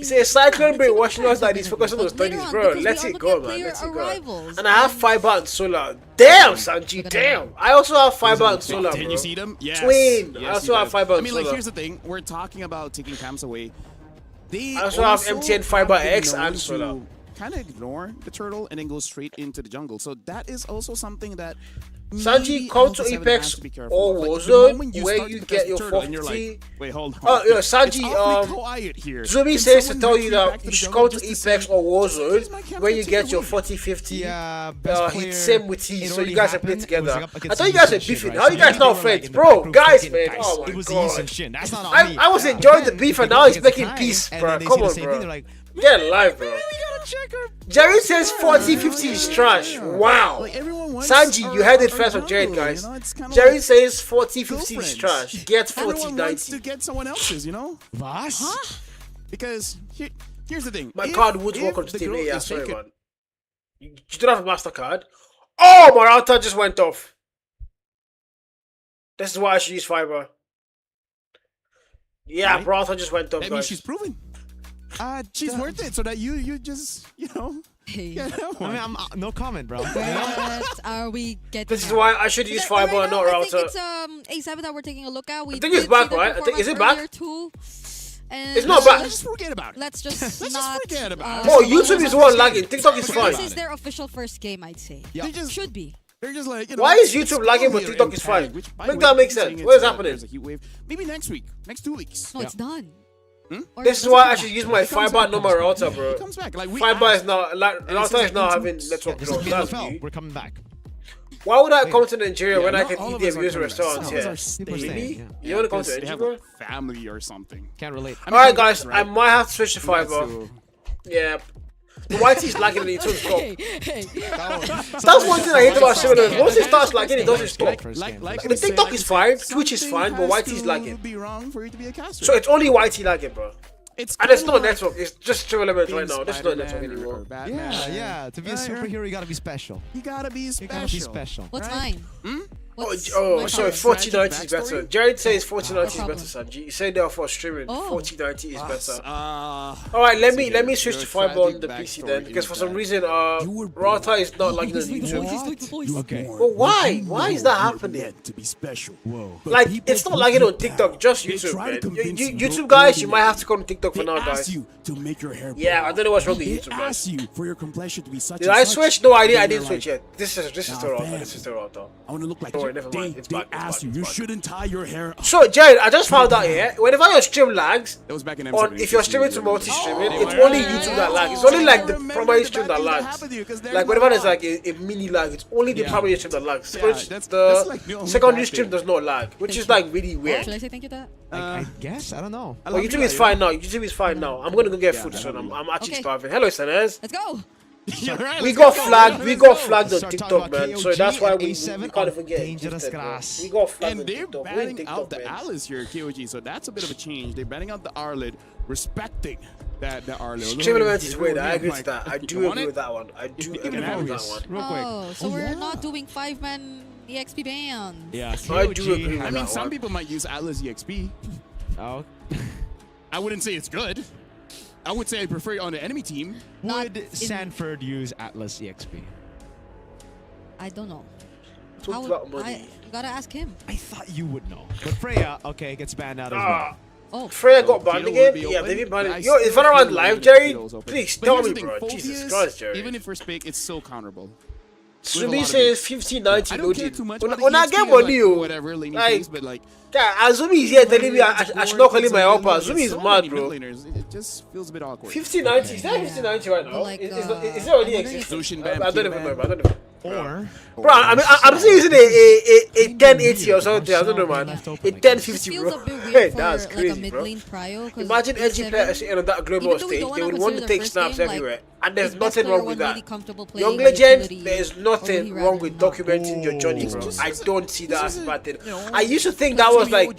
Say Cyclone Brain watching us like he's focusing on studies, bro. Let it go, man. Let it go. And I have fiber and solar. Damn, Sanji, damn. I also have fiber and solar, bro. Can you see them? Yes. Twin. Yes, I also have fiber and solar. Like, here's the thing. We're talking about taking camps away. They I also have MTN Fiber X and solar. Kind of ignore the turtle and then go straight into the jungle. So that is also something that Sanji, come to Apex or Warzone where you get your 450. Wait, hold on. Oh, yeah, Sanji, Zumi says to tell you that you should come to Apex or Warzone where you get your 40-50 hit same with T, so you guys can play together. I thought you guys were beefing. How are you guys not friends? Bro, guys, man. Oh my god. I was enjoying the beef and now he's making peace, bro. Come on, bro. Get live, bro. Jerry says 40-50 is trash. Wow. Sanji, you heard it first from Jared, guys. Jerry says 40-50 is trash. Get 40-90. To get someone else's, you know? What? Because here's the thing. My card would work on Steam. Yeah, sorry, man. You don't have a MasterCard? Oh, my router just went off. This is why I should use fiber. Yeah, right? Router just went off, that means she's proven. She's worth it, so that you just, you know. I mean, I'm no comment, bro. What are we getting? This is why I should use fiber and not router. I think it's A7 that we're taking a look at. I think it's back, right? Is it back? And it's not back. Let's just forget about it. Let's just not forget about it. Oh, YouTube is the one lagging. TikTok is fine. This is their official first game, I'd say. Yeah. Should be. They're just like, you know, why is YouTube lagging but TikTok is fine? Make that make sense. What is happening? There's a heat wave. Maybe next week, next 2 weeks. No, it's done. This is why I should use my fiber, not my router, bro. Comes back. Like, fiber is not, router is not having network growth. That's me. We're coming back. Why would I come to Nigeria when I can eat their views restaurants here? Really? You want to come to Nigeria, bro? Family or something. Can't relate. Alright, guys, I might have to switch to fiber. Yeah. The YT is lagging in the YouTube store. That's one thing I hate about streamers. Once it starts lagging, it doesn't stop. The TikTok is fine, Twitch is fine, but YT is lagging. So it's only YT lagging, bro. And it's not a network, it's just stream elements right now. This is not a network anymore. Yeah. To be a superhero, you gotta be special. You gotta be special. What's mine? Oh, sorry, 4090 is better. Jared says 4090 is better, Sanji. You say therefore streaming 4090 is better. Alright, let me switch to fiber on the PC then, because for some reason router is not lagging on YouTube. Okay. But why? Why is that happening? To be special. Like it's not lagging on TikTok, just YouTube, man. YouTube guys, you might have to come to TikTok for now, guys. To make your hair yeah, I don't know what's wrong with YouTube, guys. You for your complexion to be such. Did I switch? No, I didn't switch yet. This is the router. This is the router. I want to look like. Don't worry, never mind. It's back. You shouldn't tie your hair up. So, Jared, I just found out here, whenever your stream lags, it was back in if you're streaming to multi-streaming, it's only YouTube that lags. It's only like the primary stream that lags. Like whenever there's like a mini lag, it's only the primary stream that lags. The secondary stream does not lag, which is like really weird. Should I say thank you to that? I guess, I don't know. Oh, YouTube is fine now. YouTube is fine now. I'm gonna go get food soon. I'm actually starving. Hello, Senez. Let's go. We got flagged on TikTok, man. So that's why we can't even get gifted, man. We got flagged on TikTok. They're banning out the Alice here, KOG. So that's a bit of a change. They're banning out the Arlid, respecting that the Arlid. Stream elements is weird. I agree with that. I do agree with that one. I do agree with that one. Real quick. Oh, so we're not doing 5-man EXP bands. Yeah, I do agree with that. I mean, some people might use Atlas EXP. Oh. I wouldn't say it's good. I would say I prefer it on the enemy team. Would Sanford use Atlas EXP? I don't know. You gotta ask him. I gotta ask him. I thought you would know. But Freya, okay, gets banned out as well. Oh, Freya got banned again? Yeah, they've been banned. Yo, is Valorant live, Jerry? Please tell me, bro. Jesus Christ, Jerry. Even if we're speak, it's so counterable. Sumi says 1590 loaded. When I get money, you whatever, but like, yeah, Azumi is here telling me I should not call him my helper. Azumi is mad, bro. It just feels a bit awkward. 1590, is that 1590 right now? Like, is it already existing? I don't even know, I don't know. Or, bro, I'm still using a 1080 or something. I don't know, man. A 1050, bro. Hey, that's crazy, bro. Imagine edgy players sitting on that global stage. They would want to take snaps everywhere. And there's nothing wrong with that. Young legend, there's nothing wrong with documenting your journey, bro. I don't see that as a bad thing. I used to think that was like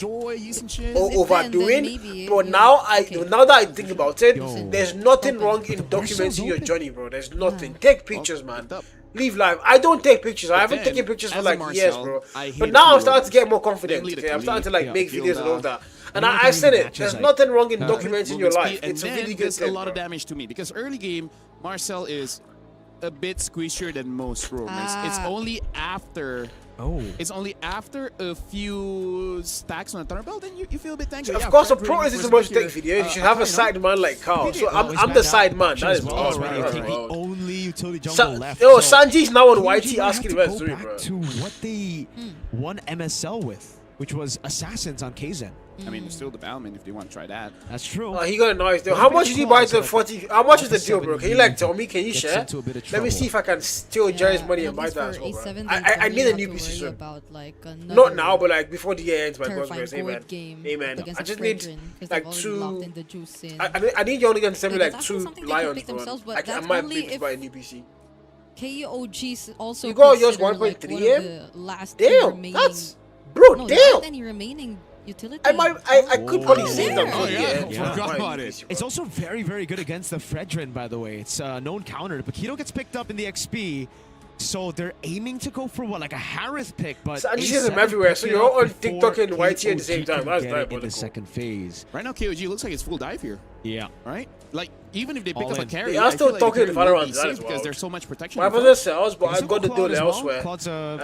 overdoing, but now that I think about it, there's nothing wrong in documenting your journey, bro. There's nothing. Take pictures, man. Live life. I don't take pictures. I haven't taken pictures for like years, bro. But now I'm starting to get more confident. Okay? I'm starting to like make videos and all that. And I said it. There's nothing wrong in documenting your life. It's a really good thing. A lot of damage to me because early game, Marcel is a bit squishier than most roamers. It's only after. It's only after a few stacks on a thunder belt, then you feel a bit tanky. Of course, a pro is supposed to take videos. You should have a side man like Carl. So I'm the side man. That is the only utility jungle left. Yo, Sanji's now on YT asking about Zuri, bro. To what they won MSL with, which was Assassins on Kaizen. I mean, there's still the Balmain if they want to try that. That's true. He got a nice deal. How much did he buy the 40? How much is the deal, bro? Can you like tell me? Can you share? Let me see if I can steal Jerry's money and buy that as well, bro. I need a new PC soon. Not now, but like before the year ends, my God's grace. Amen. Amen. I just need like 2. I need you only to send me like 2 lions, bro. I might be able to buy a new PC. KOG's also. You got yours 1.3 M? Damn, that's bro. Damn. Any remaining utility? I could probably save them. Forgot about it. It's also very, very good against the Fredrin, by the way. It's a known counter. Paquito gets picked up in the XP. So they're aiming to go for what, like a Harith pick, but so I just see them everywhere. So you're all on TikTok and YT at the same time. That's in the second phase. Right now, KOG looks like it's full dive here. Yeah. Right? Like, even if they pick up a carry, they are still talking to Valorant as well. Because there's so much protection. My brother sells, but I've got to do it elsewhere. Claude's something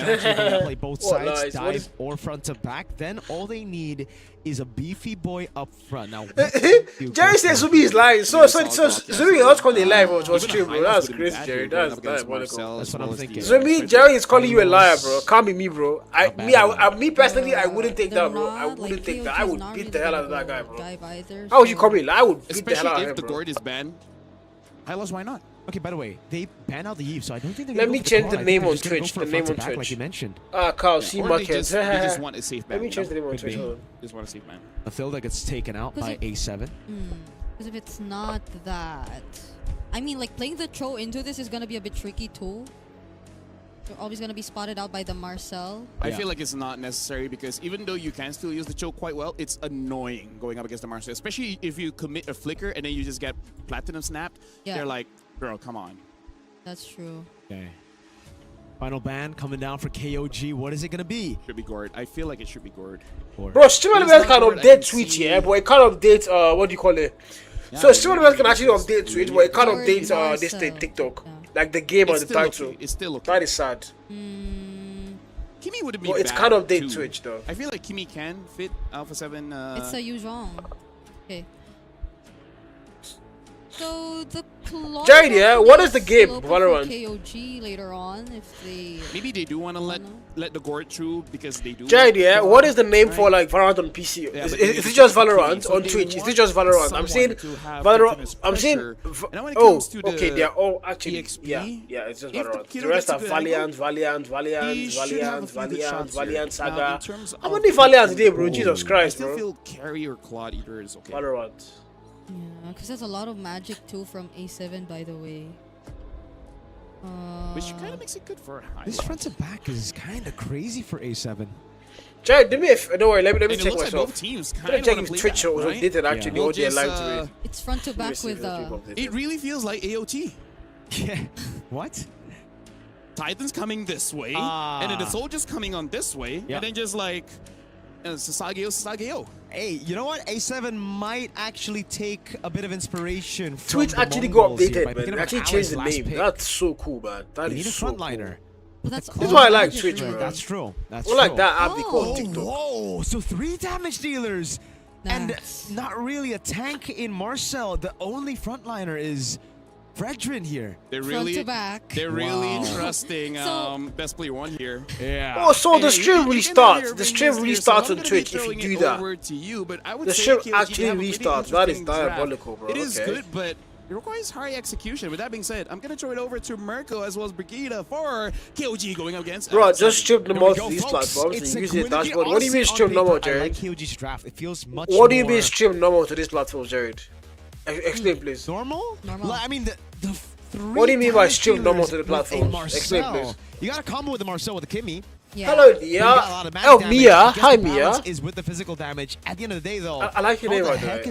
that actually play both sides, dive or front to back. Then all they need is a beefy boy up front. Now, Jerry says Zubi is lying. So Zubi was calling it live, which was true, bro. That's crazy, Jerry. That's diabolical. That's what I'm thinking. Zubi, Jerry is calling you a liar, bro. Can't be me, bro. Me personally, I wouldn't take that, bro. I wouldn't take that. I would beat the hell out of that guy, bro. How would you call me? I would beat the hell out of him, bro. If the Gord is banned, Hylos, why not? Okay, by the way, they banned out the Eve, so I don't think they're Let me change the name on Twitch. The name on Twitch, like you mentioned. Carl, see markets. They just want a safe ban. Let me change the name on Twitch. Just want a safe ban. Mathilda gets taken out by A7. Because if it's not that, I mean, like playing the Tro into this is gonna be a bit tricky too. You're always gonna be spotted out by the Marcel. I feel like it's not necessary because even though you can still use the choke quite well, it's annoying going up against the Marcel, especially if you commit a flicker and then you just get platinum snapped. Yeah. They're like, girl, come on. That's true. Okay. Final ban coming down for KOG. What is it gonna be? Should be Gord. I feel like it should be Gord. Bro, Streamer can't update Twitch, yeah, but it can't update what do you call it? Yeah, so Streamer can actually update Twitch, but it can't update this thing, TikTok. Yeah. Like the game or the title. Okay. It's still okay. That is sad. Kimi would be bad. It's kind of update Twitch though. I feel like Kimi can fit Alpha 7. It's a use wrong. Okay. So the Jared, yeah, what is the game Valorant? KOG later on, if they maybe they do want to let the Gord through because they do. Jared, yeah, what is the name for like Valorant on PC? Yeah, is it just Valorant on Twitch? Is it just Valorant? I'm saying Valorant. I'm saying. Oh, okay, they are all actually. Yeah, it's just Valorant. The rest are Valiant, Saga. How many Valiants today, bro? Jesus Christ, bro. I still feel Carry or Claude either is okay. Valorant. Yeah, because there's a lot of magic too from A7, by the way. Which kind of makes it good for high. This front to back is kind of crazy for A7. Jared, do me don't worry, let me check myself. Like both teams let me check if Twitch was updated actually. The audio live to me. It's front to back with. It really feels like AOT. Yeah. What? Titan's coming this way, and then the Soldier's coming on this way, and then just like Sasageo. Hey, you know what? A7 might actually take a bit of inspiration from Twitch actually got updated, man. They actually changed the name. That's so cool, man. That is so frontliner. Cool. This is why I like Twitch, bro. That's true. That's true. Like that app they call TikTok. Whoa! So 3 damage dealers. And not really a tank in Marcel. The only frontliner is Fredrin here. They're Front really, to back. they're really trusting best player one here. Yeah. Oh, so the stream restarts. The stream restarts on Twitch if you do that. The stream actually restarts. That is diabolical, bro. It is good, but it requires high execution. With that being said, I'm going to throw it over to Mirko as well as Brigida for KOG going up against. Bro, just strip them out to these platforms and use the dashboard. What do you mean strip normal, Jared? I like KOG's draft. It feels much What do you mean strip normal to this platform, Jared? Explain, please. Normal? Normal. I mean, the what do you mean by strip normal to the platform? Explain, please. You got a combo with the Marcel with the Kimmy. Yeah. Hello, Mia. Oh, Mia. Hi, Mia. Is with the physical damage. At the end of the day, though, I like your name right there.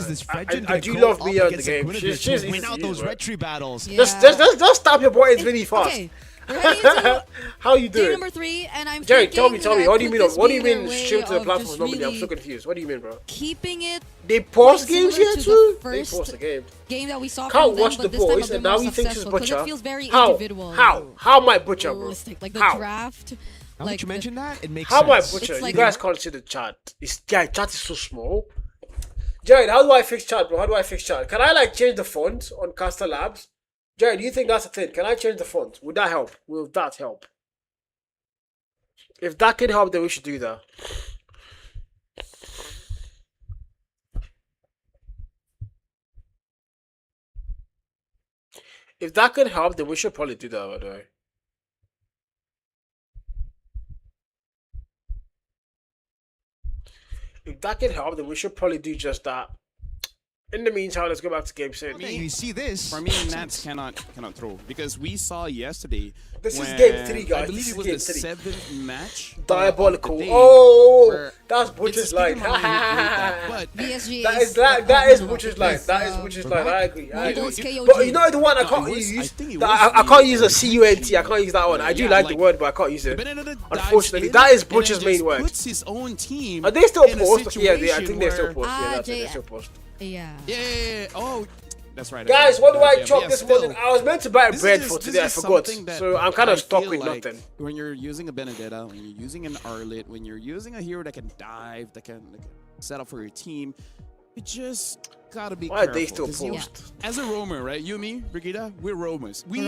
I do love Mia in the game. She's win out those red tree battles. Yeah. Just stop your buttons really fast. Okay. We're heading into How you game doing? number 3, and I'm Jerry, tell me. thinking What do you mean? that What do you could this mean be stream to their the way of platform just normally? I'm really so confused. What do you mean, bro? keeping it They pause quite games similar here to too. the They first pause the game. game that we saw Can't from them, watch the but this time boys, they're and now more he thinks he's successful, 'cause butcher. it feels very How? individual. How am I butcher, bro? Realistic. Like the How? draft. Now that you mentioned that, it makes How am I sense. butcher? It's like You guys can't see the chat. Chat is so small. Jared, how do I fix chat, bro? How do I fix chat? Can I like change the font on Caster Labs? Jared, do you think that's a thing? Can I change the font? Would that help? Will that help? If that can help, then we should do that. If that can help, then we should probably do that, by the way. If that can help, then we should probably do just that. In the meantime, let's go back to game 6. You see this? For me, Nats cannot throw because we saw yesterday. This is game 3, guys. I believe This it was is the game 3. 7th match. Diabolical. Day, Oh, that's Butcher's line. But VSG that is Butcher's line. That is Butcher's line. I agree. But you know the one I can't use? I can't use a CUNT. I can't use that one. I do like the word, but I can't use it. Unfortunately, that is Butcher's main word. Puts his own team. Are they still post? Yeah, I think they're still post. Yeah, that's it. They're still post. Yeah. Yeah. Oh, that's right. Guys, what do I chop yeah, this still, morning? I was meant to buy bread for today. I forgot. So I'm kind of stuck with like nothing. When you're using a Benedetta, when you're using an Arlet, when you're using a hero that can dive, that can set up for your team, you just gotta be careful. Why are they still post? As a roamer, right? You and me, Brigida, we're roamers. We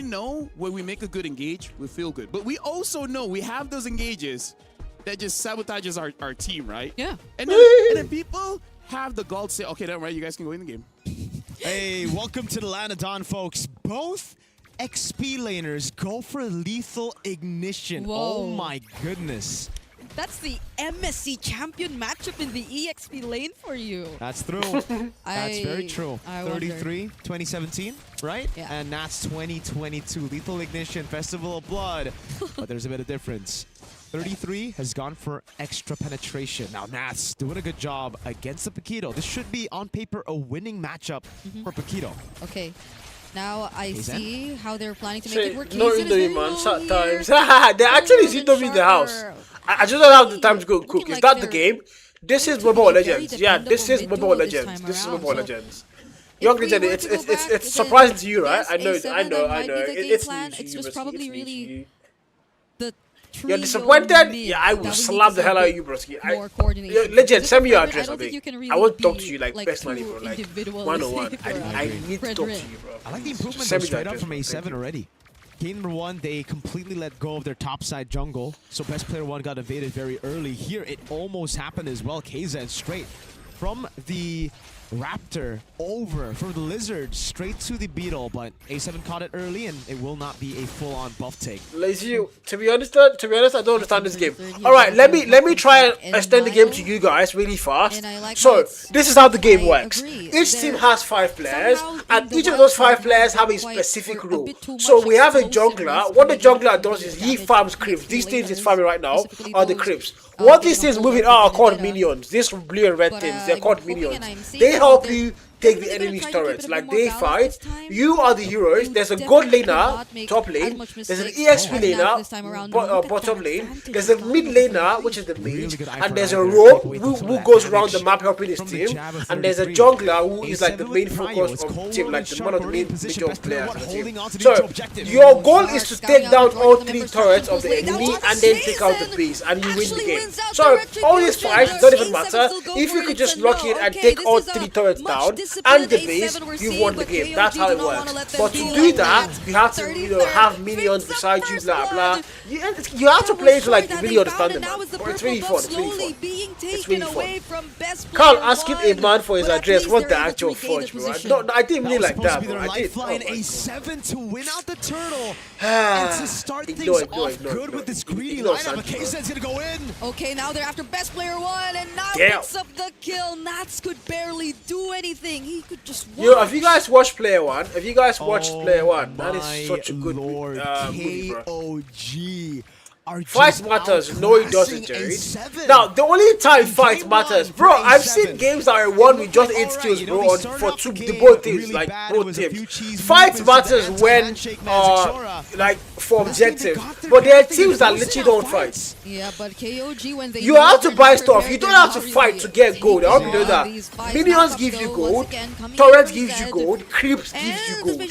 know when we make a good engage, we feel good. But we also know we have those engages that just sabotages our team, right? Yeah. And then people have the gall to say, okay, then right, you guys can go in the game. Hey, welcome to the Land of Dawn, folks. Both XP laners go for lethal ignition. Whoa. Oh my goodness. That's the MSC champion matchup in the EXP lane for you. That's true. That's very true. 33, 2017, right? Yeah. And that's 2022. Lethal ignition, Festival of Blood. But there's a bit of difference. 33 has gone for extra penetration. Now Nats doing a good job against the Paquito. This should be on paper a winning matchup for Paquito. Okay. Now I see how they're planning to make it work. No Indomie, man. Sometimes. They actually see Indomie in the house. I just don't have the time to go cook. Is that the game? This is Mobile Legends. Yeah, this is Mobile Legends. This is Mobile Legends. Young Legend, it's surprising to you, right? I know. It's just probably really the You're disappointed? Yeah, I will slap the hell out of you, broski. Legend, send me your address, I think. I want to talk to you like personally, bro. Like, 101. I need to talk to you, bro. I like the improvement though, straight up from A7 already. Game number 1, they completely let go of their topside jungle. So best player 1 got evaded very early. Here, it almost happened as well. KZ straight from the Raptor over from the Lizard straight to the Beetle, but A7 caught it early and it will not be a full-on buff take. Lazy, to be honest, I don't understand this game. All right, let me try and extend the game to you guys really fast. So this is how the game works. Each team has 5 players, and each of those 5 players have a specific role. So we have a jungler. What the jungler does is he farms creeps. These teams is farming right now are the creeps. What these things moving are called minions. These blue and red teams, they're called minions. They help you take the enemy's turrets. Like they fight, you are the heroes. There's a gold laner, top lane. There's an EXP laner, bottom lane. There's a mid laner, which is the mage, and there's a rogue who goes around the map helping his team, and there's a jungler who is like the main focus of the team, like one of the main major players of the team. So your goal is to take down all 3 turrets of the enemy and then take out the base, and you win the game. So all these fights don't even matter. If you could just lock in and take all 3 turrets down and the base, you won the game. That's how it works. But to do that, you have to have minions beside you, blah blah. You have to play to like really understand them. It's really fun. It's really fun. Carl asking a man for his address. What the actual fudge, bro? I didn't really like that, bro. I did. Flying A7 to win out the turtle and to start things off good with this greedy lineup. But KZ's gonna go in. Okay, now they're after best player 1, and now picks up the kill. Nats could barely do anything. He could just watch. Yo, have you guys watched Player 1? Have you guys watched Player 1? That is such a good movie, bro. KOG. Fight matters, no it doesn't, Jerry. Now, the only time fight matters, bro, I've seen games that are won with just 8 kills, bro, for both teams, like both teams. Fight matters when, like, for objectives, but there are teams that literally don't fight. Yeah, but KOG, when they you have to buy stuff, you don't have to fight to get gold. I hope you know that. Minions give you gold, turrets gives you gold, creeps gives you gold.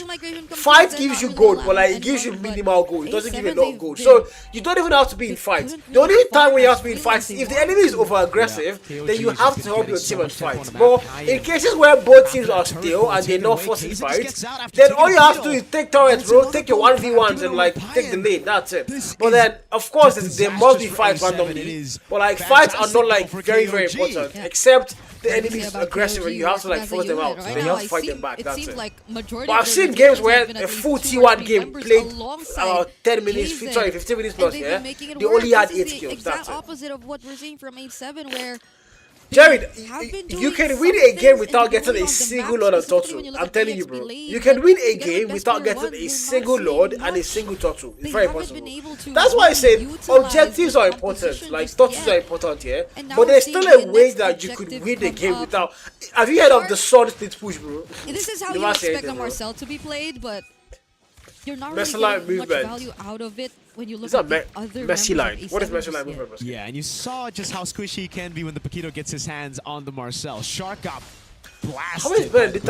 Fight gives you gold, but like it gives you minimal gold, it doesn't give you a lot of gold. So you don't even have to be in fight. The only time when you have to be in fight is if the enemy is over aggressive, then you have to help your team and fight. But in cases where both teams are still and they're not forcing fights, then all you have to do is take turrets, bro, take your 1v1s and like take the lane, that's it. But then of course there must be fights randomly, but like fights are not like very important, except the enemy is aggressive and you have to like force them out, so then you have to fight them back, that's it. But I've seen games where a full T1 game played about 10 minutes, 15 minutes plus, yeah, they only had 8 kills, that's it. Opposite of what we're seeing from 8-7, where Jared, you can win a game without getting a single Lord and Turtle. I'm telling you, bro. You can win a game without getting a single Lord and a single Turtle. It's very possible. That's why I said objectives are important. Like, Turtles are important here. But there's still a way that you could win the game without... Have you heard of the sword split push, bro? This is how you expect a Marcel to be played, but you're not really getting much value out of it when you look at the other Messi line. What is Messi line movement? Yeah, and you saw just how squishy he can be when the Paquito gets his hands on the Marcel. Shark got blasted. How is the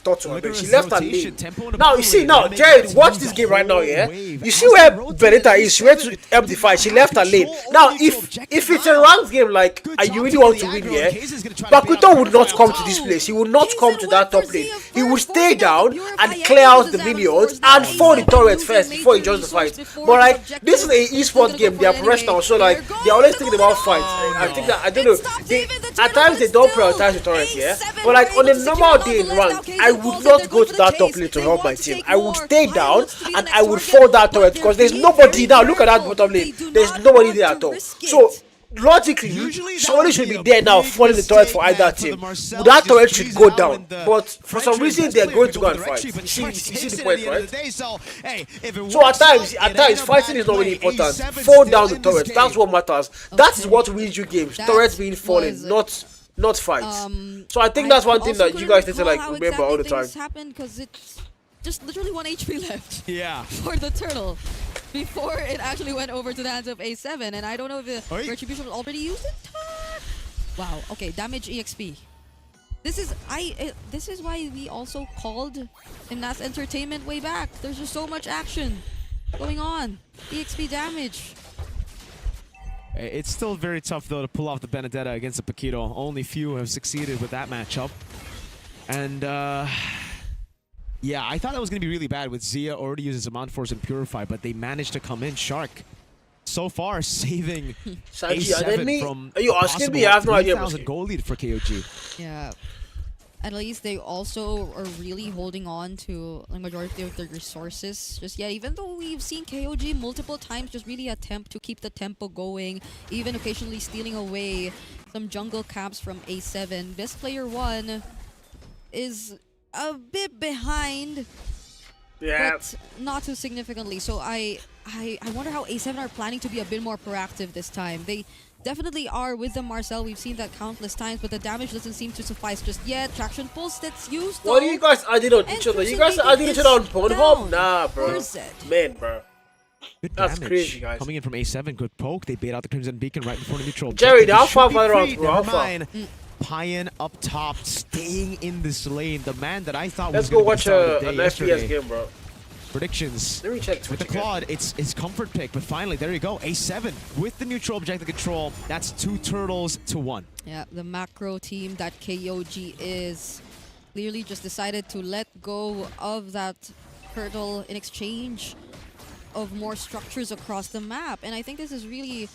Turtle? She left her lane. Now, you see, now, Jared, watch this game right now, yeah? You see where Benita is? She went to help the fight. She left her lane. Now, if it's a ranked game, like, and you really want to win here, Paquito would not come to this place. He would not come to that top lane. He would stay down and clear out the minions and fall the turrets first before he joins the fight. But, like, this is an esports game. They are professional, so, like, they're always thinking about fights. I think that, I don't know, at times they don't prioritize the turrets, yeah? But like on a normal day in rank, I would not go to that top lane to help my team. I would stay down and I would fall that turret because there's nobody now. Look at that bottom lane. There's nobody there at all. So logically, somebody should be there now falling the turret for either team. That turret should go down. But for some reason, they're going to go and fight. You see the point, right? So at times, fighting is not really important. Fall down the turret. That's what matters. That is what wins you games. Turrets being fallen, not fights. So I think that's one thing that you guys need to like remember all the time. Happened because it's just literally 1 HP left. Yeah. For the turtle before it actually went over to the hands of A7, and I don't know if the retribution already used it. Wow. Okay. Damage EXP. This is why we also called Imnas Entertainment way back. There's just so much action going on. EXP damage. It's still very tough, though, to pull off the Benedetta against the Paquito. Only few have succeeded with that matchup. And, yeah, I thought that was going to be really bad with Zia already uses Amount Force and Purify, but they managed to come in. Shark, so far, saving A7 from are you asking me? I have no idea. 3,000 goal lead for KOG. Yeah. At least they also are really holding on to the majority of their resources. Just yet, even though we've seen KOG multiple times just really attempt to keep the tempo going, even occasionally stealing away some jungle camps from A7. Best player 1 is a bit behind, but not too significantly. So I wonder how A7 are planning to be a bit more proactive this time. They definitely are with the Marcel. We've seen that countless times, but the damage doesn't seem to suffice just yet. Traction pulse that's used. What are you guys adding on each other? You guys are adding each other on Pornhub? Nah, bro. Man, bro. Good That's damage. crazy, guys. Coming in from A7, good poke. They bait out the Crimson Beacon right before the neutral. Jerry, Objective how far should be Valorant, free. bro? How Never far? mind. Payan up top, staying in this lane. The man that I thought Let's was go going to watch be the star of the an day FPS yesterday. game, bro. Predictions. Let me check With the Twitch again. Claude, it's his comfort pick, but finally, there you go. A7 with the neutral objective control. That's 2 turtles to 1. Yeah, the macro team that KOG is clearly just decided to let go of that hurdle in exchange of more structures across the map. And I think this is really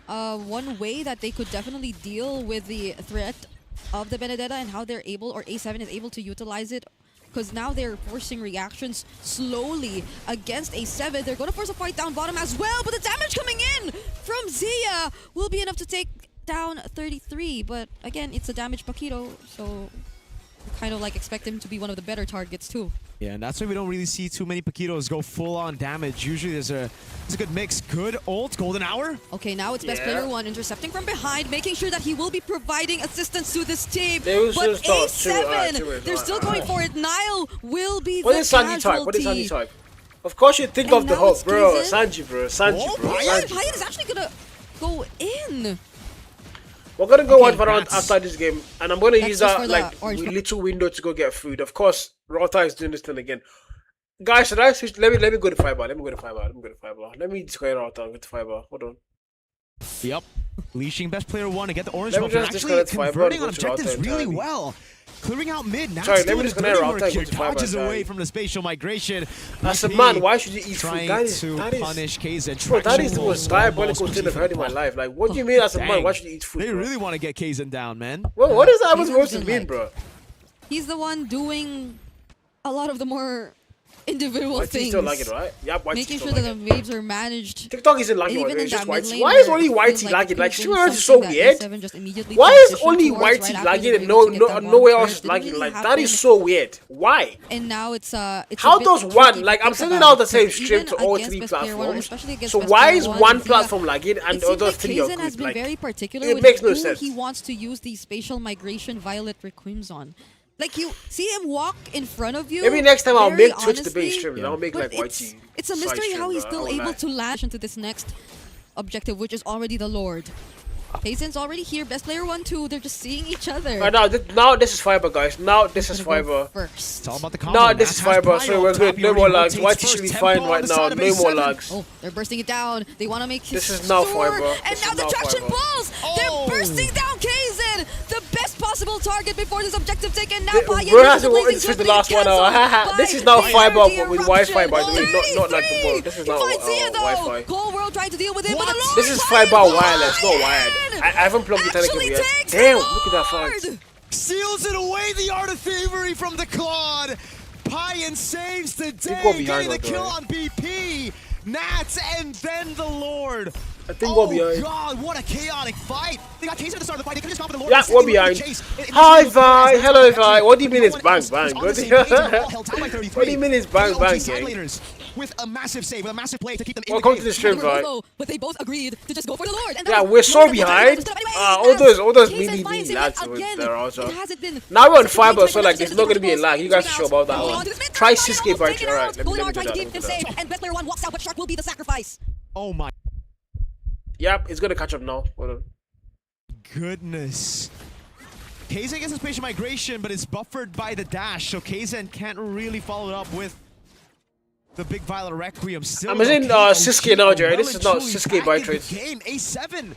one way that they could definitely deal with the threat of the Benedetta and how they're able, or A7 is able to utilize it. Because now they're forcing reactions slowly against A7. They're going to force a fight down bottom as well, but the damage coming in from Zia will be enough to take down 33. But again, it's a damaged Paquito, so kind of like expect him to be one of the better targets too. Yeah, and that's why we don't really see too many Paquitos go full-on damage. Usually there's a good mix. Good ult, golden hour. Okay, now it's best player 1 intercepting from behind, making sure that he will be providing assistance to this team. They will But still start A7, they're still going for it. Nile will be What the is Sanji type? casualty. What is Sanji type? Of course you think And of the now hook, it's bro. Kaizen. Sanji, bro. Sanji, bro. Sanji. Payan is actually gonna go in. We're gonna go Okay, one round after this game, and I'm gonna That's use just that for the like orange one. little window to go get food. Of course, Rota is doing this thing again. Guys, should I switch? Let me go to fiber. Let me go to fiber. Let me disconnect Rota and go to fiber. Hold on. Yep. Leashing best player 1 to get the orange Let me buff. And just actually disconnect fiber converting and on go to objectives Router really entirely. well. Clearing out mid. Now Sorry, it's let me doing just the connect dirty Router work and go here. to fiber Dodges entirely. away from the spatial migration. As a BP man, why should you eat food? trying That is to punish KZ. bro, that Traction is the will most diabolical almost thing I've heard in my pop. life. Like, what do you mean as a man? Dang. Why should you eat food? They bro? really want to get KZ down, man. Well, what is that Kaizen's supposed to been mean, like- bro? He's the one doing a lot of the more individual YT things. still lagging, right? Yep, YT Making still sure that lagging. the waves are managed. TikTok isn't lagging, Even right? in It's just that mid YT. lane Why is where only it YT feels like lagging? it Like, could've streamers been is so something that weird. A7 just immediately Why is transitioned only towards YT right after lagging they and were able to get that nowhere bomb else is first. Didn't lagging? really Like, that happen. is so weird. Why? And now it's a How bit does tricky one, to like, I'm think sending about out the same because stream even to all against 3 Best Player One, platforms. especially against So Best why Player is One, one Zia, platform lagging and it the seems other like 3 are Kaizen has good? been Like, very particular it with makes no who sense. he wants to use the spatial migration violet requims. Like, you see him walk in front of you. Maybe next time I'll very make Twitch the honestly, base stream and I'll make but like YT. it's a side mystery stream, how he's bro. I still won't able lie. to lash into this next objective, which is already the Lord. Kaizen's already here. Best player 1, 2. They're just seeing each other. Right, now this is fiber, guys. Now this is fiber. First. It's all about the combo. Now this is Nats has fiber, so Prio we're up good. top. No He more already lags. rotates YT should be first fine tempo on right the now. side of No more A7. lags. Oh, they're bursting it down. They want to make his This is now sword. fiber. And This now is the now traction fiber. pulls. Oh. They're bursting down Kaizen. The best possible target before this objective taken. Now Bro Payan hasn't uses wanted to blazing the last swiftly 1 hour. canceled This by is now the fiber energy with eruption. Wi-Fi, by the way. Not like the 33. world. This is He now finds Zia, though. Wi-Fi. Cold World trying to deal with him, but the Lord This is Payan fiber wireless, not Payan wired. I haven't plugged the Telecom actually yet. takes the Damn, look at that Lord. fight. Seals it away, the art of thievery from the Claude. Payan saves the day, go behind getting the that, kill though. on BP. Nats and then the Lord. I think we're behind. God, what a chaotic fight. They got Case at the start of the fight. They could just go for the Lord. Yeah, Instead, we're they look behind. to chase. Hi, Vi. Hello, Vi. What do you mean it's No bang, one else bang? is on What the do same page. They're you all held down by 33. What do you mean it's bang, The bang, OG side gang? laners with a massive save, with a massive play to keep them in Welcome the to game. the stream, Vi. But they both agreed to just go for the Lord. And Yeah, that we're was so more than behind. enough. All those Kaizen mini finds him lags with again. there also. It hasn't been Now we're on such a fiber, great so like fight. there's not gonna be a lag. You guys are sure about that one. Try 6K by Taken alright. out. Let me Golden do trying to that. keep him safe, and Best Player 1 walks out, but Shark will be the sacrifice. Oh my Yep, it's gonna catch up now. Hold on. goodness. Kaizen gets his patient migration, but it's buffered by the dash, so Kaizen can't really follow it up with the big Violet Requiem. Still, I'm in though, Siske now, Jerry. well This is and not truly Siske back by in the trades. game. A7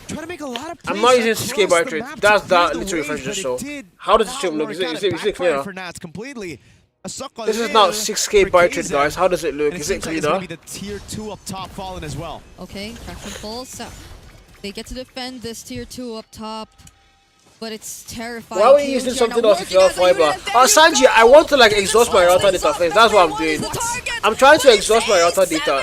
trying to make a lot of I'm plays not using across Siske by the trades. map to That's clear that the little waves, refresh but just it so. did How does the not stream look? work Is it out. is it Backfired clear? for Nats completely. A suck on This is there now 6K for by trades, Kaizen. guys. How does it look? And Is it seems like it's cleaner? gonna be the tier 2 up top fallen as well. Okay, traction pulse. So they get to defend this tier 2 up top, but it's terrifying. Why are we using something else if you're fiber? Sanji, I want to like exhaust my router data first. That's what I'm doing. I'm trying to exhaust my router data.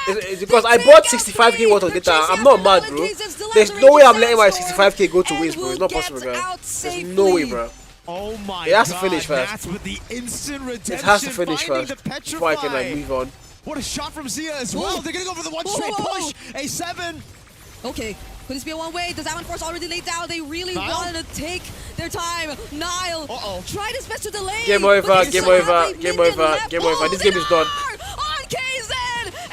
It's because I bought 65k worth of data. I'm not mad, bro. There's no way I'm letting my 65k go to waste, bro. It's not possible, guys. There's no way, bro. Oh my It has to God, finish first. Nats with the instant redemption, It has to finish finding first the before I can like petrify. move on. What a shot from Zia as well. They're gonna go for the one straight push. A7 Okay, could this be a one-way? Does Amon Force already laid down? They really wanted to take their time. Nile tried his best to delay. Game over, game over, game over, game over. This game is done. On KZ!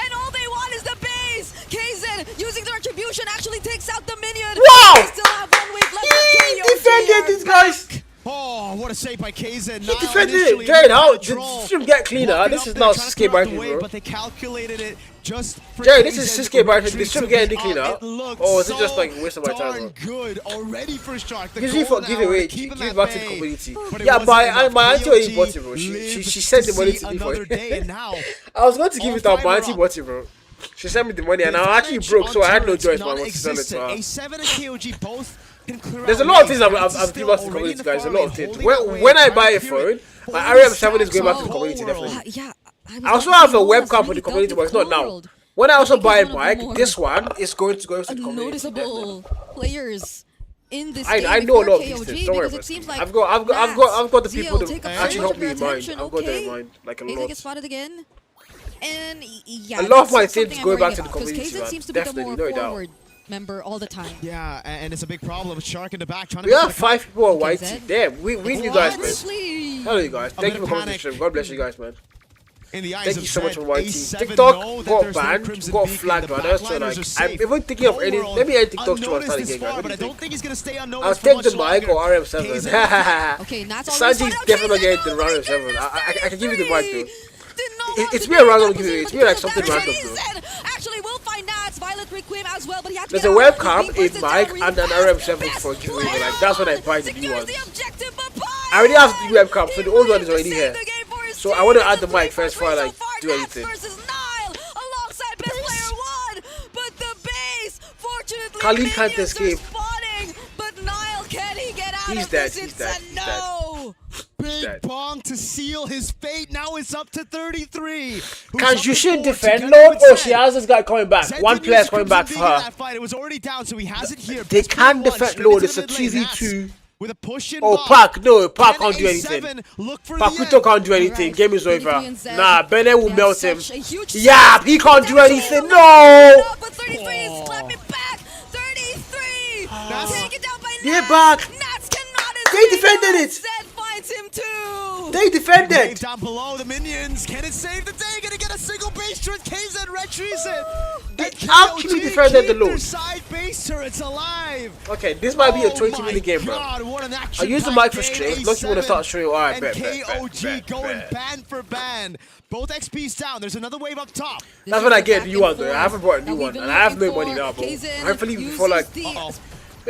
And all they want is the base! KZ, using the retribution, actually takes out the minion. Wow! They still have 1 wave left. He defended these guys! Oh, what a save by KZ. He defended it. Jade, how did you get cleaner? This is not Sasuke Barton, bro. But they calculated it just for Jade, this is Sasuke Barton. They shouldn't get any cleaner. Oh, is it just like a waste of my time, bro? Good already for Shark. Usually for giveaway, give it back to the community. Yeah, my auntie already bought it, bro. She sent the money to me for it. I was going to give it out, my auntie bought it, bro. She sent me the money and I actually broke, so I had no choice but to sell it to her. A7 and KOG both. There's a lot of things I've given back to the community, guys. A lot of things. When I buy a phone, my RM7 is going back to the community, definitely. Yeah, I also have a webcam for the community, but it's not now. When I also buy a bike, this one is going to go to the community. Noticeable players in this I know a lot of these things. Don't worry about it. I've got the people that actually help me in mind. I've got them in mind, like a lot. Get spotted again. And yeah, a lot of my things go back to the community, KZ seems to definitely, be the more forward member all the time. Yeah, and it's a big problem. Shark in the back trying to. We have 5 people on YT. Damn, we need you guys, man. Hello, you guys. Thank you for coming to the stream. God bless you guys, man. Thank you so much for YT. TikTok got banned, got flagged, man. That's so like, I'm even thinking of any. Let me end TikTok to start again, guys. But I don't think he's gonna stay on. I'll take the mic or RM7. Okay, Sanji's definitely getting the RM7. I can give you the mic, though. It's me a random giveaway. It's me like something random, though. Actually, we'll find Nats, Violet Requiem as well, but he had to there's a webcam, a mic, and an RM7 for giveaway. Like that's when I buy the new ones. I already have the new webcam, so the old one is already here. So I want to add the mic first before I like do anything. Khalid can't escape. He's dead. He's dead. He's dead. Big Bong to seal his fate. Now it's up to 33. Can Jushin defend Lord? Oh, she has this guy coming back. One player's coming back for her. It was already down, so he has it here. They can defend Lord. It's a 2v2. With a push in Park. No, Park can't do anything. Pakuto can't do anything. Game is over. Nah, Bene will melt him. Yeah, he can't do anything. No! But 33 is clapping back. 33. Take it down by Nats. They're back. Nats cannot they defended it. Zed finds him too. They defended. Down below the minions. Can it save the day? Gonna get a single base turret. KZ retries it. They actually defended the load. Side base turrets alive. Okay, this might be a 20-minute game, bro. I use the mic for stream. Look, you want to start streaming. Alright, bet. KOG going ban for ban. Both XP's down. There's another wave up top. That's when I get a new one, though. I haven't bought a new one, and I have no money now, bro. Hopefully before like,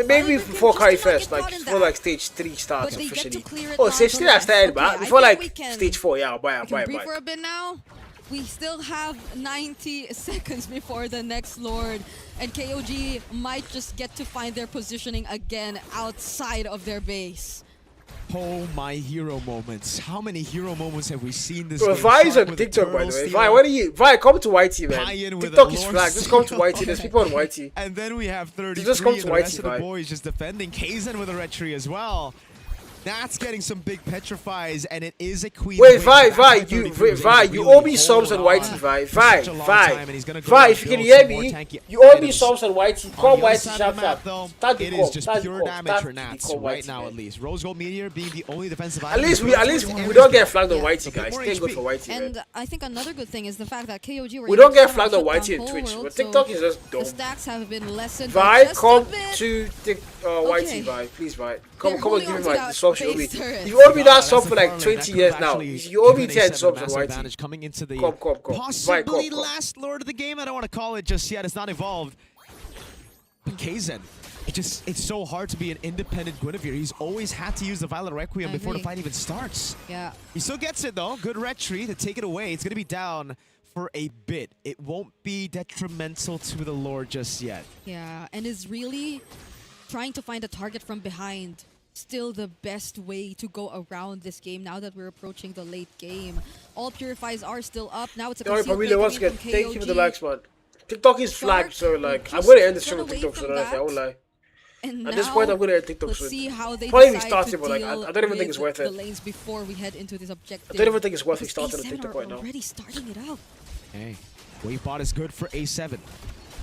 maybe before Curry first, like before like stage 3 starts officially. Oh, stage 3 I started, but before like stage 4, yeah, I'll buy it. Breathe for a bit now. We still have 90 seconds before the next Lord, and KOG might just get to find their positioning again outside of their base. Oh, my hero moments. How many hero moments have we seen this game? Vi is on TikTok, by the way. Vi, what are you? Vi, come to YT, man. TikTok is flagged. Just come to YT. There's people on YT. And then we have 33 just come to and the rest YT, of the boys just defending. Kaizen with a retry as well. That's getting some big petrifies, and it is a queen. Wait, Vi, you owe me subs on YT, Vi, if you can hear me, you owe me subs on YT. Call YT sharp. It is just pure damage for Nats right now, at least. Rose Gold Meteor being the only defensive. At least we don't get flagged on YT, guys. Thank God for YT. And I think another good thing is the fact that KOG we don't get flagged on YT and Twitch, but TikTok is just dumb. The stacks have been lessened. Vi, come to YT, Vi, please, Vi. Come and give me my subs you owe me. You owe me that sub for like 20 years now. You owe me 10 subs on YT. Coming into the come. Possibly last Lord of the game. I don't want to call it just yet. It's not evolved. But Kaizen, it's so hard to be an independent Guinevere. He's always had to use the Violet Requiem before the fight even starts. Yeah. He still gets it though. Good retry to take it away. It's going to be down for a bit. It won't be detrimental to the Lord just yet. Yeah, and is really trying to find a target from behind still the best way to go around this game now that we're approaching the late game. All purifies are still up. Now it's a Thank you for the likes, man. TikTok is flagged, so like I'm gonna end the stream on TikTok, so I won't lie. At this point, I'm gonna end TikTok soon. See how they probably even started, but like I don't even think it's worth it. The lanes before we head into this objective. I don't even think it's worth it starting on TikTok right now. Already starting it out. Hey, Wavebot is good for A7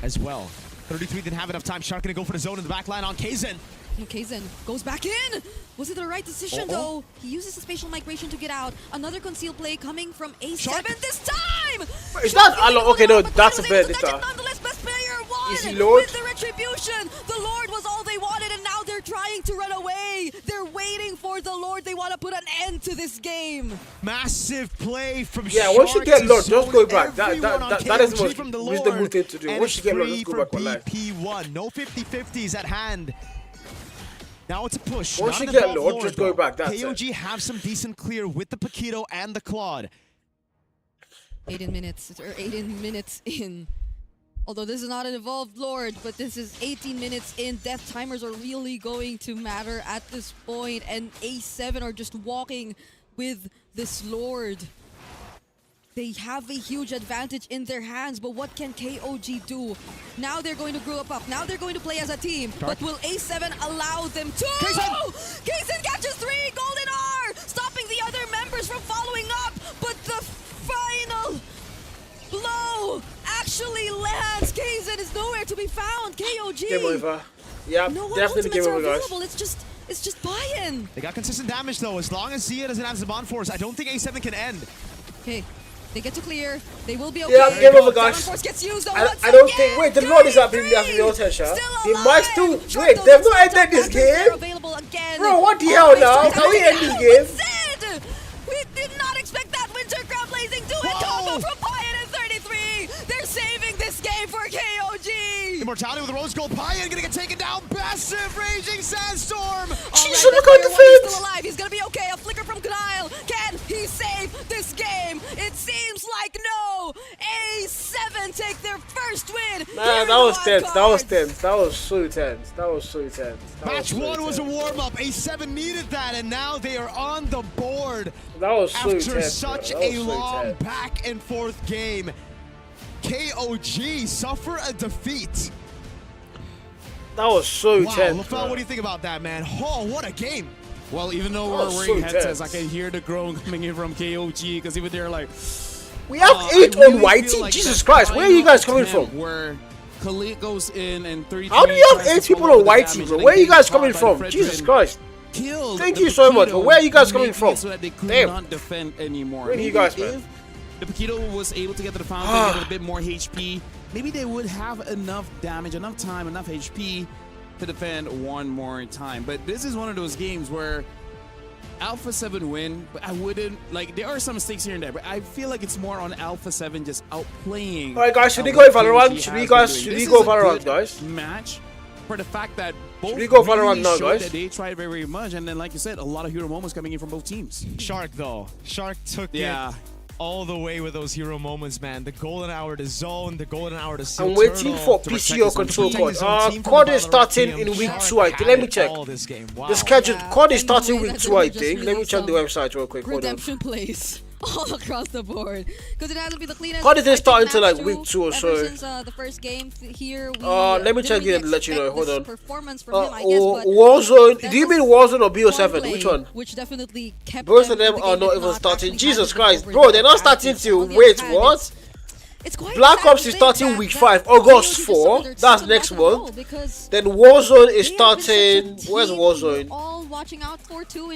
as well. 33 didn't have enough time. Shark gonna go for the zone in the back line on Kaizen. Kaizen goes back in. Was it the right decision though? He uses the spatial migration to get out. Another concealed play coming from A7 this time. It's not Alon. Okay, no, that's a bit. Nonetheless, best player won Is he Lord? with the retribution. The Lord was all they wanted, and now they're trying to run away. They're waiting for the Lord. They want to put an end to this game. Massive play from Shark. Once you get Lord, just go back. That is the most reasonable thing to do. Once you get Lord, just go back for life. BP1. No 50-50s at hand. Now it's a push. Once you get Lord, just go back. That's KOG have some decent clear with the Paquito and the Claude. 18 minutes in. Although this is not an evolved Lord, but this is 18 minutes in. Death timers are really going to matter at this point, and A7 are just walking with this Lord. They have a huge advantage in their hands, but what can KOG do? Now they're going to grow up. Now they're going to play as a team. But will A7 allow them to? Kaizen catches 3! Golden R! Stopping the other members from following up. But the final blow actually lands. Kaizen is nowhere to be found. KOG. Game over. Yeah, no definitely game over, guys. It's just buy-in. They got consistent damage though. As long as Zia doesn't have Zaban Force, I don't think A7 can end. Okay. They get to clear. They will be okay. Yeah, game over, guys. Gets used I don't think. Wait, the Lord is happening after the auto shot. They might still. Wait, they've not ended this game. Bro, what the hell now? Can we end this game? We did not expect that Winter Crown Blazing do it. Combo from Payan at 33. They're saving this game for KOG. Immortality with the Rose Gold. Payan gonna get taken down. Massive Raging Sandstorm. Jesus, look at the defense. Still alive. He's gonna be okay. A flicker from Kyle. Can he save this game? It seems like no. A7 take their first win. Man, that was tense. That was tense. That was so tense. That was so tense. Match 1 was a warm-up. A7 needed that, and now they are on the board. That was so after tense, such bro. That a was so long tense. back and forth game. KOG suffer a defeat. That was so tense. LaFell, what do you think about that, man? Oh, what a game. Well, even though That we're was wearing so headsets, tense. I can hear the groan coming in from KOG because even they're like, We have 8 on white team. Jesus Christ, where are you guys coming from? Where Khalid goes in and 3. How do you have 8 people on white team, bro? Where are you guys coming from? Jesus Christ. Thank you so much, but where are you guys coming from? So that they could Damn. not defend anymore. Where are you guys, man? If the Paquito was able to get to the fountain, get a bit more HP, maybe they would have enough damage, enough time, enough HP to defend one more time. But this is one of those games where Alpha 7 win, but I wouldn't, like, there are some mistakes here and there, but I feel like it's more on Alpha 7 just outplaying. Alright guys, should we go Valorant? Should we go Valorant, guys? Match for the fact that both Should we go Valorant really now, showed guys? that they tried very, very much, and then like you said, a lot of hero moments coming in from both teams. Shark though. Shark took it all the way with those hero moments, man. The golden hour to zone, the golden hour to seal. I'm waiting for PCO control code. COD is starting in week 2, I think. Let me check. The schedule. COD is starting week 2, I think. Let me check the website real quick. Hold on. Redemption plays all across the board because it hasn't been the cleanest. COD didn't start until like week 2 or so. Ever since the first game here. Let me check it and let you know. Hold on. Performance from him, I guess, but Warzone. Do you mean Warzone or BO7? Which one? Which definitely kept both of them are not even starting. Jesus Christ, bro! They're not starting till wait what? It's quite Black Ops is starting week 5, August 4. That's next month. Then Warzone is starting. Where's Warzone?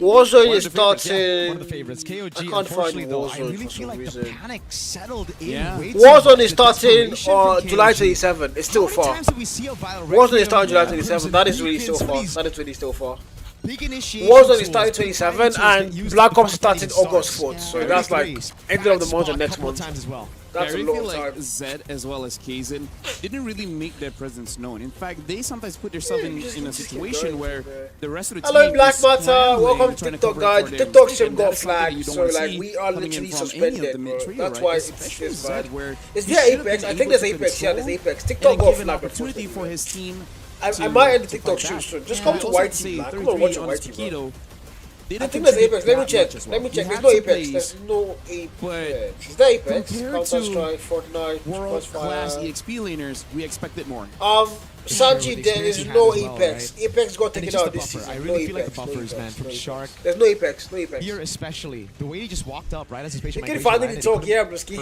Warzone is starting. One of the favorites. KOG, I can't find Warzone. I really for feel some like reason. the panic settled in. Warzone is starting July 27. It's still far. Warzone is starting July 27. That is really still far. That is really still far. Warzone is starting 27 and Black Ops is starting August 4th. So that's like end of the month and next month. That's a I long feel like time. Zed as well as Kaizen didn't really make their presence known. In fact, they sometimes put themselves in a situation where the rest of the Hello team Black is Matter, scrambling, welcome to trying TikTok cover guys. for their TikTok mistake, stream and got that's something flagged, you don't so wanna like see we are coming in literally from any of suspended, the bro. mid-trio, That's right? why it's Especially this Zed, bad. where Is he there should have Apex? been I think able there's to Apex. Yeah, there's control Apex. and TikTok then got give an flagged. opportunity for his team. I might end the to TikTok fight stream back. soon. Just come to Also, White say Team, Black. Come 33 on, watch on White Team, bro. Paquito. I think there's Apex. Let me check. Let me check. There's no Apex. There's no Apex. Is there Apex? Compared Counter to Strike, Fortnite, world-class Crossfire. EXP laners, we expected more. Sanji, there is no Apex. Apex got taken out this buffer. season. I No really feel like Apex. the No buffers, man, Apex. from No Shark. Apex. There's no Apex. No Apex. Here especially, the way he just walked up right as his patient You can finally talk, yeah, Bruski.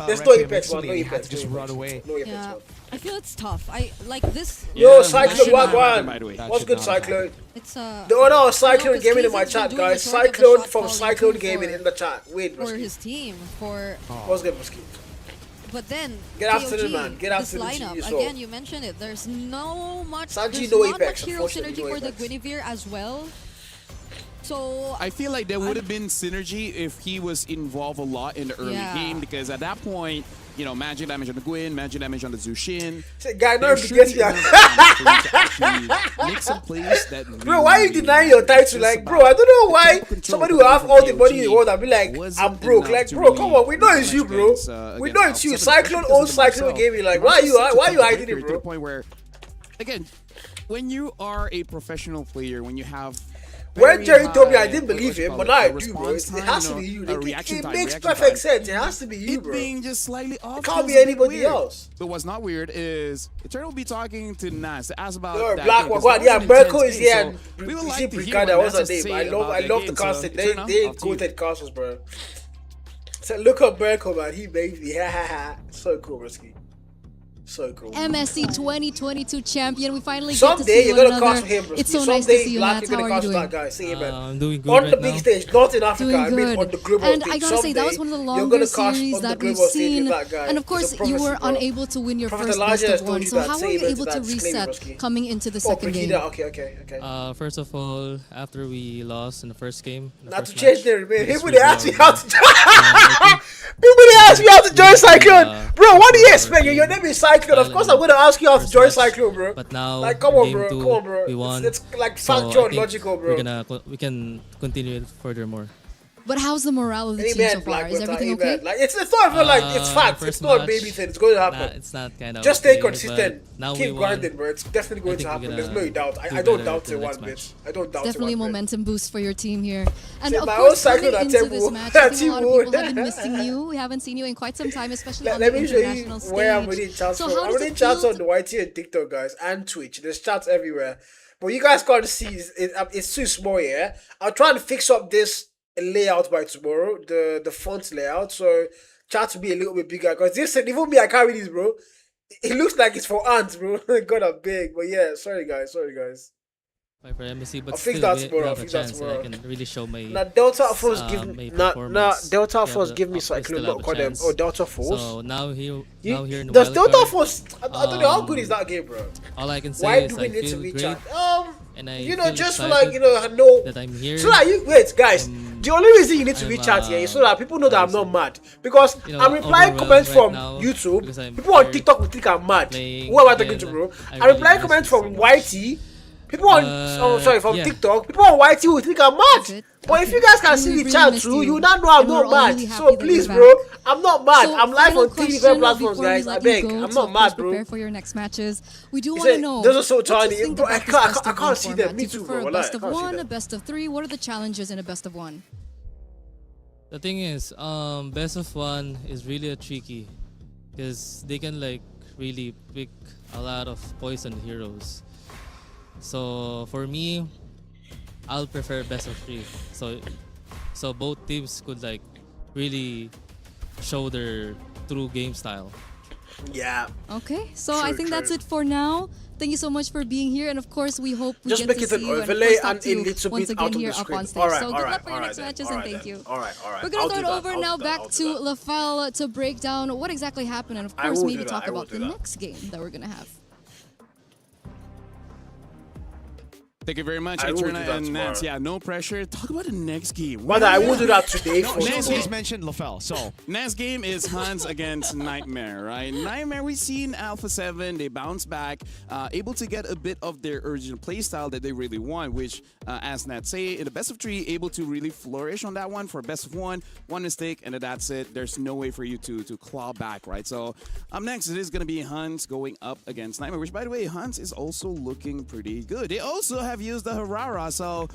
There's no Apex, man. No Apex. Just No run Apex. away. No Apex, Yeah. man. I feel it's tough. I like this. Yo, Cyclone, Wagwan. What's good, Cyclone? It's the owner of Cyclone Gaming in my chat, guys. Cyclone from Cyclone Gaming in the chat. Wait, for his team for. What's good, Musky? But then get after the man. Get after the lineup again. You mentioned it. There's no much. Sanji, there's no not Apex, much hero synergy for the Guinevere as well. So I feel like there would have been synergy if he was involved a lot in the early game, because at that point, you know, magic damage on the Gwyn, magic damage on the Zushin. Guy, no, gets you. Make some plays that bro, why are you denying your title? Like, bro, I don't know why somebody will have all the money in the world and be like, I'm broke. Like, bro, come on, we know it's you, bro. We know it's you. Cyclone owns Cyclone Gaming. Like, why are you hiding it, bro? To the point where, again, when you are a professional player, when you have when Jerry told me, I didn't believe him, but now I do, bro. It has to be you. It makes perfect sense. It has to be you, bro. Being just slightly off. It can't be anybody else. But what's not weird is Eternal will be talking to Nas to ask about that Black Wagwan. Yeah, Merkel is here. So we would like to hear Bricada, what what's her name? I love the casting. They quoted casters, bro. So look up Merkel, man. He made me. So cool, Risky. So cool. MSC 2022 champion. We finally get to see you're one gonna another. Cast him, bro. It's so nice to see you, Matt. How are you doing? I'm doing good on right the big now. stage, not in Africa. I mean, on the global and stage. I gotta say, that was one of the longer series that we've seen. And of course, you were unable to win your first best of one. So how were you able to reset coming into the second game? Okay. First of all, after we lost in the first game, not to change their man. People they ask me how to join Cyclone. Bro, what do you expect? Your name is Cyclone. Of course, I'm gonna ask you how to join Cyclone, bro. But now, like, come on, bro. We won. It's like factual and logical, bro. We can continue it furthermore. But how's the morale of the team so far? Is everything okay? Like, it's not even like it's facts. It's not a baby thing. It's going to happen. It's not kind of. Just stay consistent. Keep won. grinding, bro. It's definitely going to happen. There's no doubt. I don't doubt it one bit. I don't doubt it. Definitely momentum boost for your team here. And of my course, own coming into this match, I think a lot of people have been Temple. missing you. We haven't seen you in quite some time, especially on Let the me show you international stage. where I'm winning chats from. I'm winning chats on the YT and TikTok, guys, and Twitch. There's chats everywhere. But you guys can't see. It's too small here. I'll try and fix up this layout by tomorrow, the font layout, so chat will be a little bit bigger, because this, even me, I carry this, bro. It looks like it's for ants, bro. God, I'm big, but yeah, sorry guys. For MSC, but I'll fix still, that tomorrow. I'll fix that tomorrow. I can really show my Delta Force give me Delta Force give me Cyclone. Delta Force. So now here in the does Delta Force? I don't know how good is that game, bro. All I can say Why is do we I need to feel reach great. out? And I just for like I know that I'm here. So like wait, guys. The only reason you need to reach out here is so that people know that I'm not mad, because I'm replying comments from YouTube. People on TikTok will think I'm mad. Who am I talking to, bro? I'm replying comments from YT. People on from TikTok. People on YT will think I'm mad. But if you guys can see the chat too, you now know I'm not mad. So please, bro, I'm not mad. I'm live on 3 different platforms, guys. I beg. I'm not mad, bro. Prepare for your next matches. We do want to know. Those are so tiny. Bro, I can't see them. Me too, bro. Best of one, a best of three. What are the challenges in a best of one? The thing is, best of one is really tricky, because they can like really pick a lot of poison heroes. So for me, I'll prefer best of three. So both teams could like really show their true game style. Yeah. Okay, so I think that's it for now. Thank you so much for being here, and of course we hope we just get make to it see an you overlay and a little once bit again out of here the up screen. on stage. All right, so all good right, luck for your all next right, matches, all and right, thank you. All right. We're gonna throw it over now back to Lafal to break down what exactly happened, and of course maybe talk about the next game that we're gonna have. Thank you very much, Eterna and Nance. Yeah, no pressure. Talk about the next game. But I will do that today. Nance just mentioned Lafel, so next game is Hans against Nightmare, right? Nightmare, we've seen Alpha 7. They bounce back, able to get a bit of their original playstyle that they really want, which, as Nat say, in the best of 3, able to really flourish on that one. For best of 1, one mistake, and that's it. There's no way for you to claw back, right? So up next, it is going to be Hans going up against Nightmare, which, by the way, Hans is also looking pretty good. They also have used the Harara, so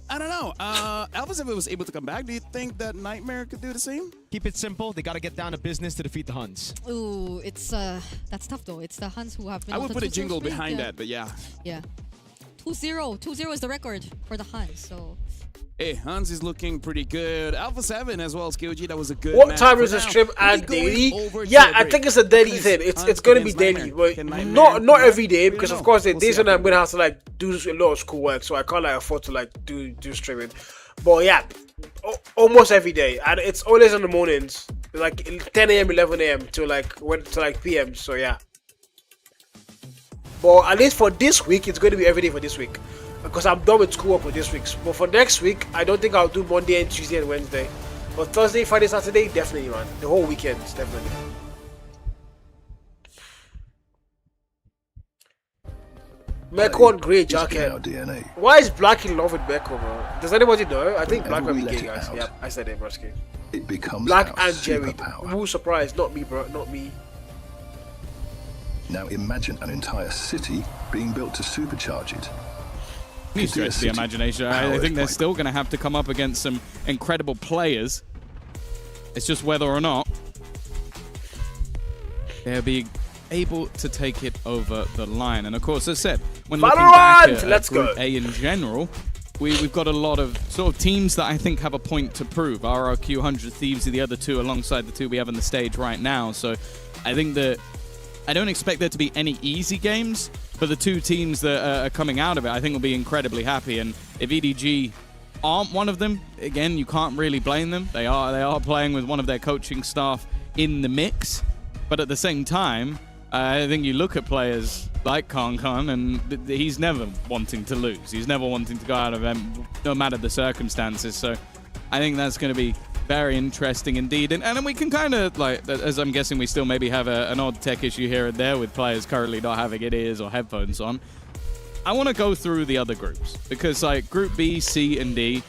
I don't know. Alpha 7 was able to come back. Do you think that Nightmare could do the same? Keep it simple. They got to get down to business to defeat the Huns. Ooh, it's that's tough though. It's the Huns who have been. I would put a jingle behind that, but yeah. Yeah. 2-0. 2-0 is the record for the Huns. So. Hey, Hans is looking pretty good. Alpha 7 as well as KOG. That was a good. What time is the stream and daily? Yeah, I think it's a daily thing. It's going to be daily, but not every day because of course the days when I'm going to have to like do a lot of schoolwork, so I can't like afford to like do streaming. But yeah, almost every day, and it's always in the mornings, like 10 a.m., 11 a.m. to like p.m. So yeah. But at least for this week, it's going to be every day for this week. Because I'm done with school for this week. But for next week, I don't think I'll do Monday and Tuesday and Wednesday. But Thursday, Friday, Saturday, definitely, man. The whole weekend, definitely. Meko on grey jacket. Why is Black in love with Meko, bro? Does anybody know? I think Black might be gay, guys. Yep, I said it, broski. It becomes Black and Jerry. Who's surprised? Not me, bro. Not me. Now imagine an entire city being built to supercharge it. You stretch the imagination. I think they're still going to have to come up against some incredible players. It's just whether or not they'll be able to take it over the line. And of course, as I said, when looking back at Group A in general, we've got a lot of sort of teams that I think have a point to prove. RRQ, 100 Thieves are the other two alongside the two we have on the stage right now. So I think that I don't expect there to be any easy games, but the two teams that are coming out of it, I think will be incredibly happy. And if EDG aren't one of them, again, you can't really blame them. They are playing with one of their coaching staff in the mix. But at the same time, I think you look at players like Khan, and he's never wanting to lose. He's never wanting to go out of them, no matter the circumstances. So I think that's going to be very interesting indeed. And then we can kind of, like, as I'm guessing we still maybe have an odd tech issue here and there with players currently not having ears or headphones on. I want to go through the other groups because, like, Group B, C, and D,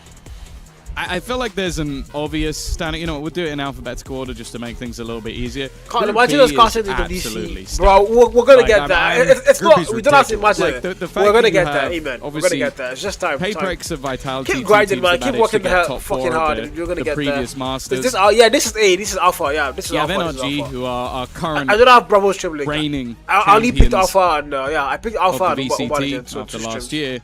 I feel like there's an obvious standing. You know, we'll do it in alphabetical order just to make things a little bit easier. Can't imagine us casting into DC. Bro, we're going to get that. It's not, we don't have to imagine it. We're going to get that, amen. We're going to get that. It's just time. Paybreaks of Vitality. Keep grinding, man. Keep working fucking hard. You're going to get previous Masters. Yeah, this is A. This is Alpha. Yeah, this is Alpha. Yeah, NRG, who are current. I don't have Bravo's Triple reigning. I only picked Alpha, and yeah, I picked Alpha and VCT after last year.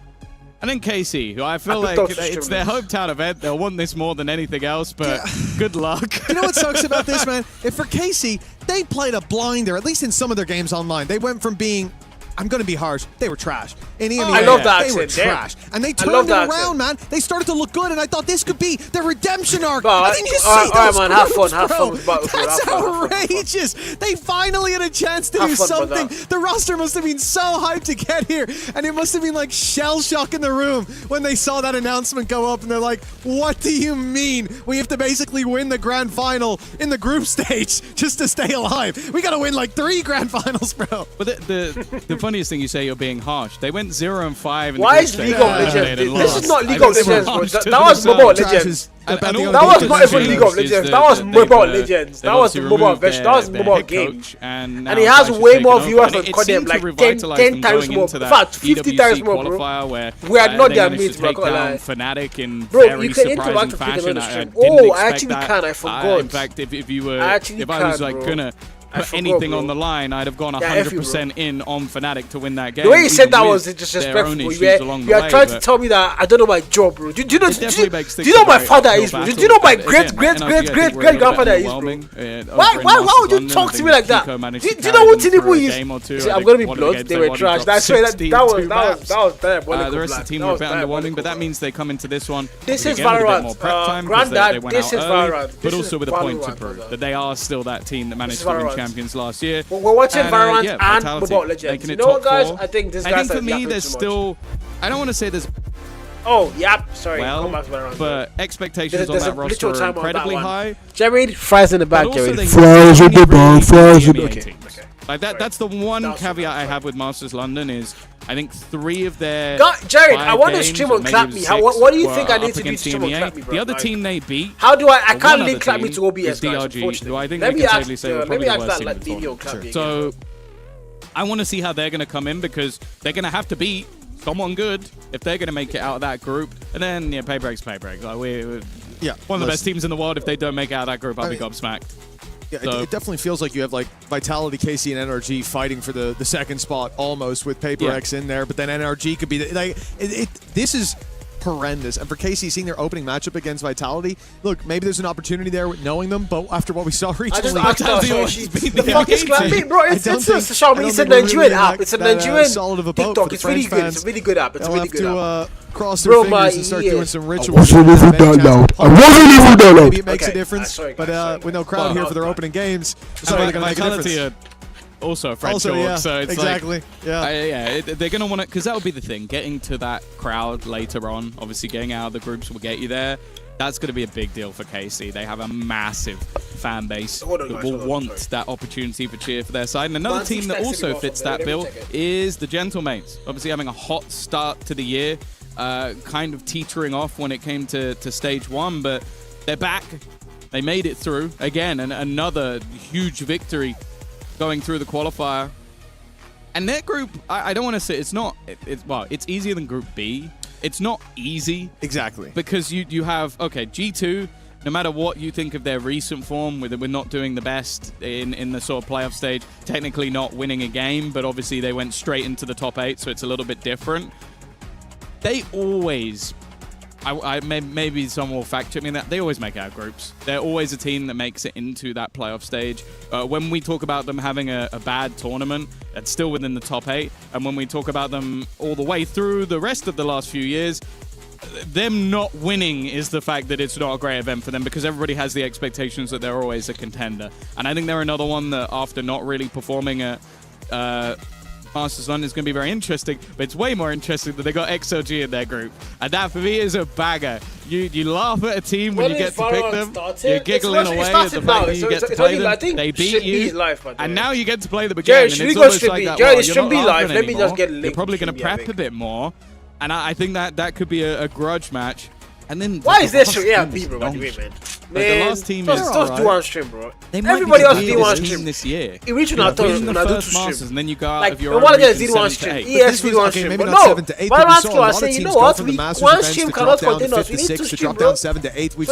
And then KC, who I feel like it's their hometown event. They'll want this more than anything else, but good luck. You know what sucks about this, man? If for KC, they played a blinder, at least in some of their games online. They went from being, I'm going to be harsh, they were trash. In EMEA, I love that they were trash. And they turned it around, man. They started to look good, and I thought this could be the redemption arc. I think you see those man, groups, have fun. That's outrageous. They finally had a chance to do something. The roster must have been so hyped to get here, and it must have been like shell shock in the room when they saw that announcement go up, and they're like, what do you mean? We have to basically win the grand final in the group stage just to stay alive. We got to win like 3 grand finals, bro. But the funniest thing, you say you're being harsh. They went 0-5. Why is League of Legends? This is not League of Legends, bro. That was Mobile Legends. That was not even League of Legends. That was Mobile Legends. That was Mobile Version. That was Mobile Game. And he has way more viewers on Codem, like 10 times more. In fact, 50 times more, bro. We are not their mates, bro. Fnatic in bro, very you can interact surprising with fashion. the stream. Oh, I actually can. I forgot. In fact, if I was like gonna put anything on the line, I'd have gone 100% in on Fnatic to win that game. The way you said that was disrespectful. You are trying to tell me that I don't know my job, bro. Do you know my father is, bro? Do you know my great grandfather is, bro? Why would you talk to me like that? Do you know what Tinubu is? I'm gonna be blunt. They were trash. That's right. That was terrible. The rest of the team were a bit underwhelming, but that means they come into this one. This is Valorant. Granddad, this is Valorant. But also with a point to prove that they are still that team that managed to win champions last year. We're watching Valorant and Mobile Legends. You know what, guys? I think this guy. For me, there's still. I don't want to say there's. Oh, yep. Sorry. Well, but expectations on that roster are incredibly high. Jared, fries in the back, Jared. Fries in the back. Fries in the back. Like that's the one caveat I have with Masters London is I think 3 of their Jared, I want to stream on Clap Me. What do you think I need to do to stream on Clap Me, bro? The other team they beat. How do I can't link Clap Me to OBS, guys, DRG, I think let me ask that video Clap Me. So I want to see how they're going to come in because they're going to have to beat someone good if they're going to make it out of that group. And then, Paybreak's Paybreak. Like, we're one of the best teams in the world. If they don't make it out of that group, I'll be gobsmacked. Yeah, So, it definitely feels like you have like Vitality, KC, and NRG fighting for the second spot almost with Paper X in there, but then NRG could be like this is horrendous. And for KC, seeing their opening matchup against Vitality, look, maybe there's an opportunity there with knowing them, but after what we saw recently, the fuck is Clappy, bro? It's a Nigerian app. It's a Nigerian TikTok. It's really good. It's a really good app. It's a really good app. Cross their fingers and start doing some rituals. I wasn't even that loud. Maybe it makes a difference, but with no crowd here for their opening games, it's not going to make a difference. Also a French talk, so it's exactly. They're going to want to, because that'll be the thing, getting to that crowd later on, obviously getting out of the groups will get you there. That's going to be a big deal for KC. They have a massive fan base that will want that opportunity for cheer for their side. And another team that also fits that bill is the Gentlemates. Obviously having a hot start to the year, kind of teetering off when it came to stage 1, but they're back. They made it through again, and another huge victory going through the qualifier. And their group, I don't want to say it's easier than Group B. It's not easy. Exactly. Because you have, G2, no matter what you think of their recent form, we're not doing the best in the sort of playoff stage, technically not winning a game, but obviously they went straight into the top 8, so it's a little bit different. They always, maybe someone will fact check me that, they always make out groups. They're always a team that makes it into that playoff stage. When we talk about them having a bad tournament, it's still within the top 8. And when we talk about them all the way through the rest of the last few years, them not winning is the fact that it's not a great event for them, because everybody has the expectations that they're always a contender. And I think they're another one that after not really performing at Masters London is going to be very interesting, but it's way more interesting that they got XLG in their group, and that for me is a bagger. You laugh at a team when you get to pick them, you're giggling away at the fact that you get to play them, they beat you, and now you get to play them again, and it's almost like that, well, you're not laughing anymore, you're probably going to prep a bit more, and I think that could be a grudge match. And then why is this B, bro? By the way, man. The last team is just do one stream, bro. Everybody else do one stream this year. Original the first Masters, and then you go out of your own region 7 to 8. Yes, we do one stream. But no, Valorant are saying, you know what? One stream cannot contain us. We need to stream, bro. So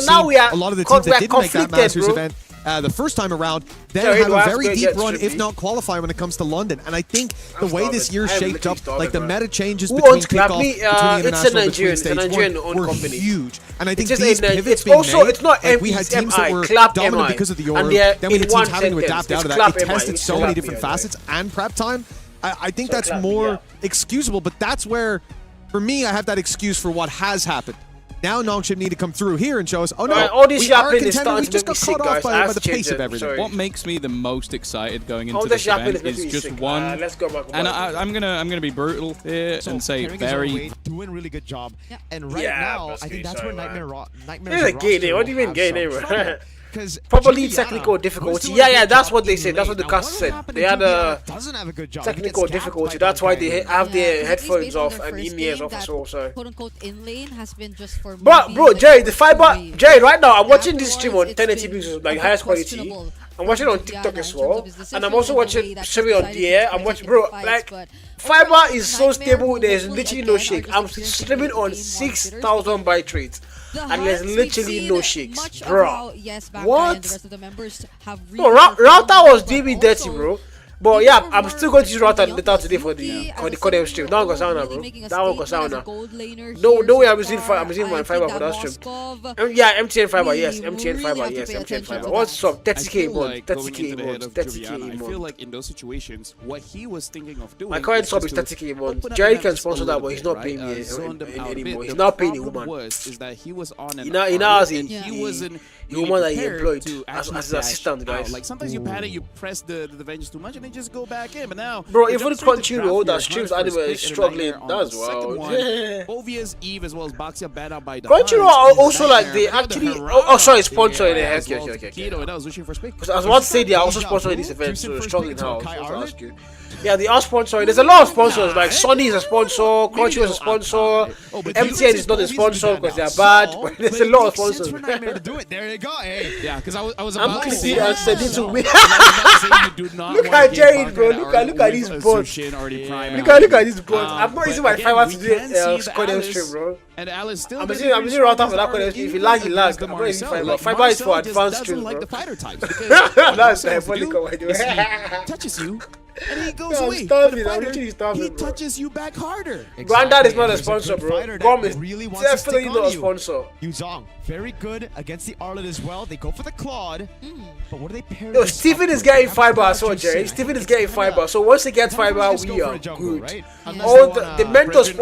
now we are a lot of the teams that didn't make that Masters event the first time around, then have a very deep run, if not qualify, when it comes to London. And I think the way this year's shaped up, like the meta changes between kickoff, between the international, between stage 1, were huge. And I think these pivots being made, like we had teams that were dominant because of the orb, then we had teams having to adapt out of that. It tested so many different facets and prep time. I think that's more excusable, but that's where, for me, I have that excuse for what has happened. Now Nongshim need to come through here and show us, oh no, all this we are a is contender, we just got caught off by the pace of everything. What makes me the most excited going into this event is just one, and I'm gonna be brutal here and say very doing a really good job. And right now, I think that's where Nightmare what do you mean gay name? Probably technical difficulty. Yeah, that's what they said. That's what the cast said. They had a technical difficulty. That's why they have their headphones off and in-ears off as well. So, quote-unquote in-lane has been just for. Bro, Jerry, the fiber, Jerry, right now I'm watching this stream on 1080p, like highest quality. I'm watching it on TikTok as well, and I'm also watching Sherry on the air. I'm watching, bro, like fiber is so stable. There's literally no shake. I'm streaming on 6,000 byte rates. And there's literally no shakes, bro. What? No, router was doing me dirty, bro. But yeah, I'm still going to use router later today for the Codem stream. That one got sauna, bro. That one got sauna. No way, I'm using my fiber for that stream. Yeah, MTN fiber, yes. MTN fiber, yes. MTN fiber. What's up? 30k mod. 30k mod. 30k mod. I feel like in those situations, what he was thinking of doing. My current sub is 30k mod. Jerry can sponsor that, but he's not paying me anymore. He's not paying the woman. Is that he was on he wasn't the woman that he employed as his assistant, guys. Like sometimes you panic, you press the Vengeance too much, and just go back in, but now bro, if we continue that streams anyway struggling as well. Obvious Eve as well as Baxia bad out by the Crunchyroll also like they actually sorry, sponsor in there. Okay. Keto, that was wishing for space. Because I was about to say they are also sponsoring this event, so struggling now. Yeah, they are sponsoring. There's a lot of sponsors. Like Sony is a sponsor, Crunchyroll is a sponsor, MTN is not a sponsor because they are bad. But there's a lot of sponsors. There you go. Yeah, because I was about to say to me. Look at Jade, bro. Look at these bots. Look at these bots. I'm not using my fiber to do squad stream, bro. And Alice still. I'm using router for that squad stream. If you lag, you lag. I'm not using fiber. Fiber is for advanced streams, bro. Like the fighter types. That's diabolical. Touches you. And he goes away. He touches you back harder. Grandad is not a sponsor, bro. Gom is definitely not a sponsor. Yuzong, very good against the Arlet as well. They go for the Claude. But what do they pair? Yo, Steven is getting fiber as well, Jerry. Steven is getting fiber. So once he gets fiber, we are good. All the Mentos,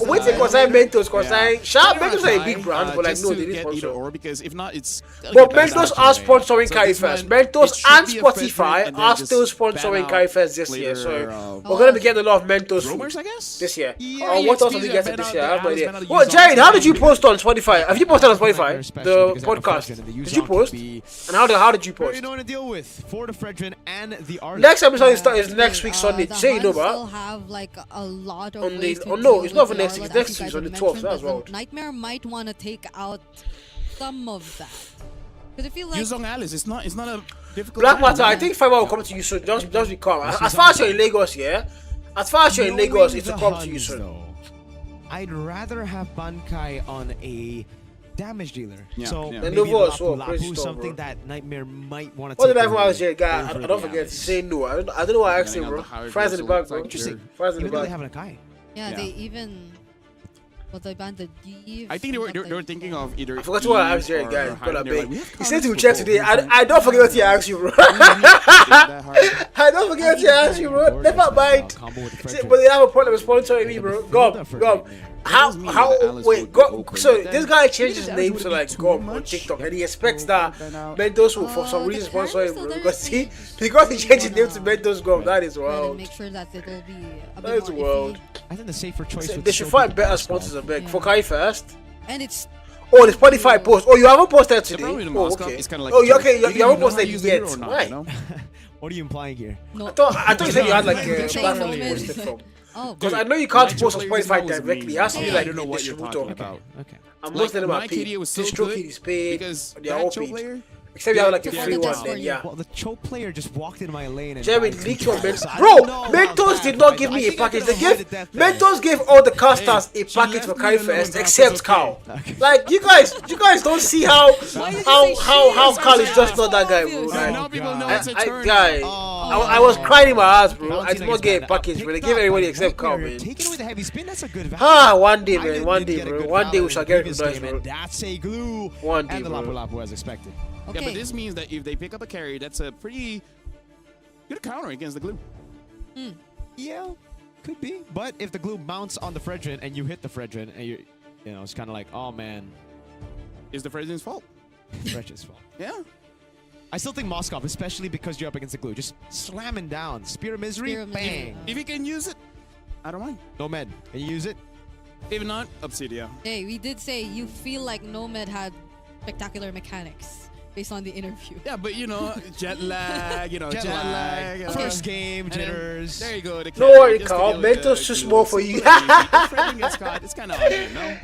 wait till concern Mentos, concern Sharp. Mentos are a big brand, but like no, they need sponsor. Because if not, it's. But Mentos are sponsoring Carry Fest. Mentos and Spotify are still sponsoring Carry Fest this year. So we're gonna be getting a lot of Mentos rumors, I guess, this year. What else are we getting this year? I have no idea. Well, Jared, how did you post on Spotify? Have you posted on Spotify the podcast? Did you post? And how did you post? You know what to deal with for the Fredrin and the Arlet. Next episode is next week Sunday. Say you know about. Have like a lot of no, it's not for next week. It's next week on the 12th. That's right. Nightmare might want to take out some of that. Because I feel like Yuzong Alice, it's not a difficult. Black Matter, I think Fiber will come to you soon. Just be calm. As far as you're in Lagos, yeah. As far as you're in Lagos, it's to come to you soon. I'd rather have Bankai on a damage dealer. So and maybe Lapu, something that Nightmare might want to. What did everyone else say, guy? I don't forget to say no. I don't know why I asked him, bro. Fries in the back, bro. Interesting. Fries in the back. They have a Kai. Yeah, they even. Well, they banned the Jeeves. I think they were thinking of either. I forgot what I asked Jerry, guys. He said he would check today. I don't forget what he asked you, bro. I don't forget what he asked you, bro. Never mind. But they have a problem with sponsoring me, bro. Go. Wait, so this guy changed his name to like Gom on TikTok, and he expects that Mentos will for some reason sponsor him, bro. Because he changed his name to Mentos Gom. That is wild. Make sure that it will be a that is wild. I think the safer choice. They should find better sponsors a bit for Kai first. And it's. Oh, the Spotify post. Oh, you haven't posted today. Oh, okay. You haven't posted yet. Why? What are you implying here? No. I thought you said you had like a platform you posted from. Because I know you can't post on Spotify directly. It has to be like the distributor. Okay. And most of them are paid. DistroKid is paid. They are all paid. Except you have like a free one, then yeah. Well, the choke player just walked into my lane and Jeremy, leak your Mentos. Bro, Mentos did not give me a package. Mentos gave all the casters a package for Carry Fest except Cal. Like you guys don't see how Cal is just not that guy, bro. I was crying in my ass, bro. I did not get a package, but they gave everybody except Cal, man. Taking away the heavy spin, that's a good value. One day, man. One day, bro. One day we shall get recognized, bro. That's a glue. One day, and the bro. Lapu as expected. Okay. Yeah, but this means that if they pick up a carry, that's a pretty good counter against the glue. Yeah, could be. But if the glue mounts on the Fredrin and you hit the Fredrin, and you know, it's kind of like, oh man, is the Fredrin's fault? Fredrin's fault. Yeah. I still think Moskov, especially because you're up against the glue, just slamming down. Spear of Misery, bang. If he can use it, I don't mind. Nomad, can you use it? If not, Obsidia. Hey, we did say you feel like Nomad had spectacular mechanics. Based on the interview. Yeah, but you know, jet lag, jet lag. First game, jitters. There you go. No worry, Carl. Mentos too small for you. It's kind of odd, no?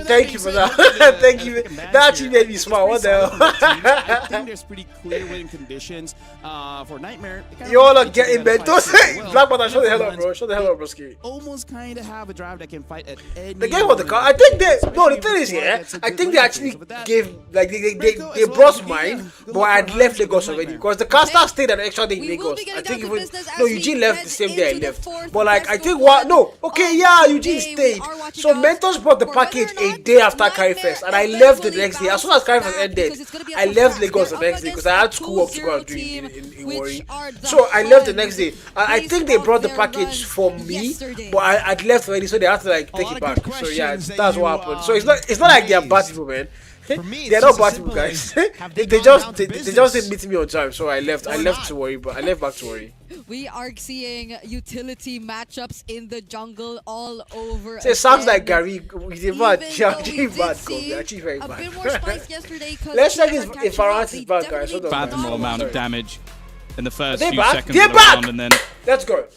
Thank you for that. Thank you. That actually made me smile. What the hell? I think there's pretty clear win conditions for Nightmare. You all are getting Mentos. Black Panther, show the hell up, bro. Show the hell up, broski. Almost kind of have a drive that can fight at any. The game of the car. I think the thing is here. I think they actually gave like they brought mine, but I had left Lagos already because the caster stayed an extra day in Lagos. I think even Eugene left the same day I left. But like I think Eugene stayed. So Mentos brought the package a day after Carry Fest, and I left the next day. As soon as Carry Fest ended, I left Lagos the next day because I had school up to go and do in Warri. So I left the next day. I think they brought the package for me, but I'd left already, so they had to like take it back. So yeah, that's what happened. So it's not like they're bad people, man. They're not bad people, guys. they just didn't meet me on time, so I left. I left to Warri, but I left back to Warri. We are seeing utility matchups in the jungle all over. So it sounds like Gary. We did bad. Actually bad. Actually very bad. A bit more spice yesterday. Let's check if Valorant is bad, guys. Fathomable amount of damage in the first few back? seconds of the round, and then let's go.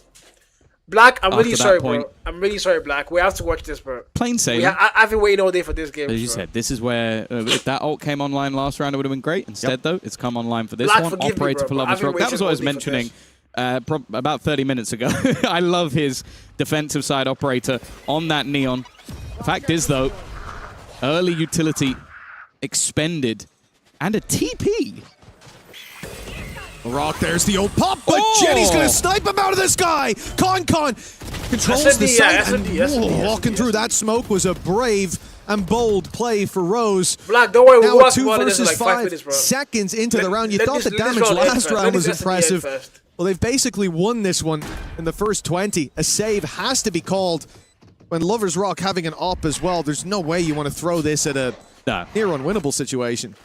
Black, I'm really sorry, point, bro. I'm really sorry, Black. We have to watch this, bro. Plain sailing. I've been waiting all day for this game. As you said, this is where if that ult came online last round, it would have been great. Instead, though, it's come online for this Black, one. Operator for Lover's Rock. That was what I was mentioning about 30 minutes ago. I love his defensive side operator on that Neon. The fact is, though, early utility expended and a TP. Rock, there's the old pop, but Jenny's gonna snipe him out of the sky. Con controls the site, and walking through that smoke was a brave and bold play for Rose. Black, don't worry, now we'll 2 versus like 5 minutes, bro. seconds into the round. You thought the damage last round was impressive. Well, they've basically won this one in the first 20. A save has to be called when Lovers Rock having an op as well. There's no way you want to throw this at a near unwinnable situation.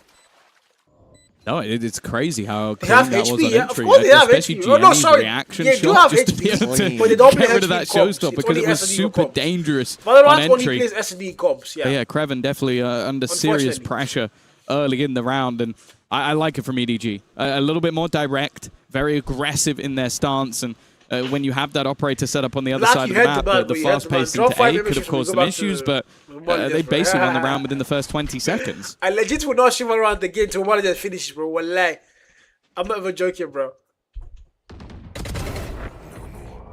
No, it's crazy how they have that HP, was on yeah. entry. Of course they have Especially HP. Oh, no, Gianni's sorry. reaction They do have shot just to be able HP, to but they don't play get rid of HD that comps. showstopper It's because only it was SD super comps. dangerous on Valorant only entry. plays SD comps, yeah. But yeah, Kreven definitely under serious pressure early in the round, and I like it from EDG. A little bit more direct, very aggressive in their stance, and when you have that operator set up on the other side of the map, the fast pace into A could have caused some issues, but they basically won the round within the first 20 seconds. I legit will not shiver around the game until one of them finishes, bro. Wallahi. I'm not even joking, bro.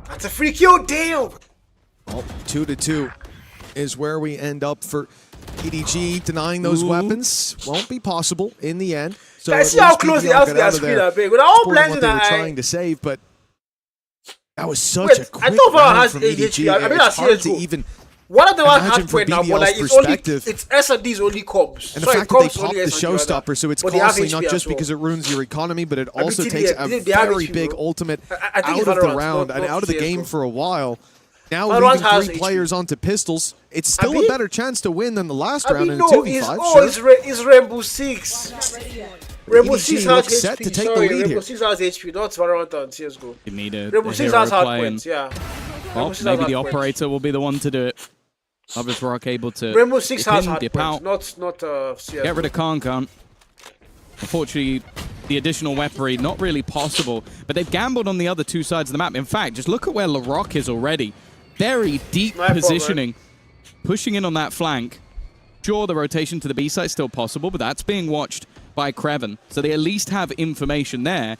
That's a free kill, damn! Well, 2-2 is where we end up for EDG. Denying those weapons won't be possible in the end. So I see how close they are to that screen that big. With all plans what in they were that trying to save, but that was such a quick I thought Valorant round has from ADHD. EDG. I mean, It's hard that's to even one of the ones imagine has from point now, but like BBL's it's only perspective. it's S&D's only comps. And the fact that they popped the showstopper, so it's costly not just because it ruins your economy, but it also takes a very big ultimate out of the round and out of the game for a while. Now leaving 3 players onto pistols, it's still a better chance to win than the last round in a 2v5. It's Rainbow Six. Rainbow Six has set HP. to take the Sorry, lead Rainbow here. 6 has HP, not Valorant on CSGO. You need a Rainbow Six hero has hard play, points, yeah. Well, maybe the operator will be the one to do it. Lovers Rock able to Rainbow Six dip has in, hard dip points, out. not CSGO. Get rid of Khan. Unfortunately, the additional weaponry not really possible, but they've gambled on the other 2 sides of the map. In fact, just look at where LaRock is already. Very deep positioning, pushing in on that flank. Sure, the rotation to the B side is still possible, but that's being watched by Kreven, so they at least have information there.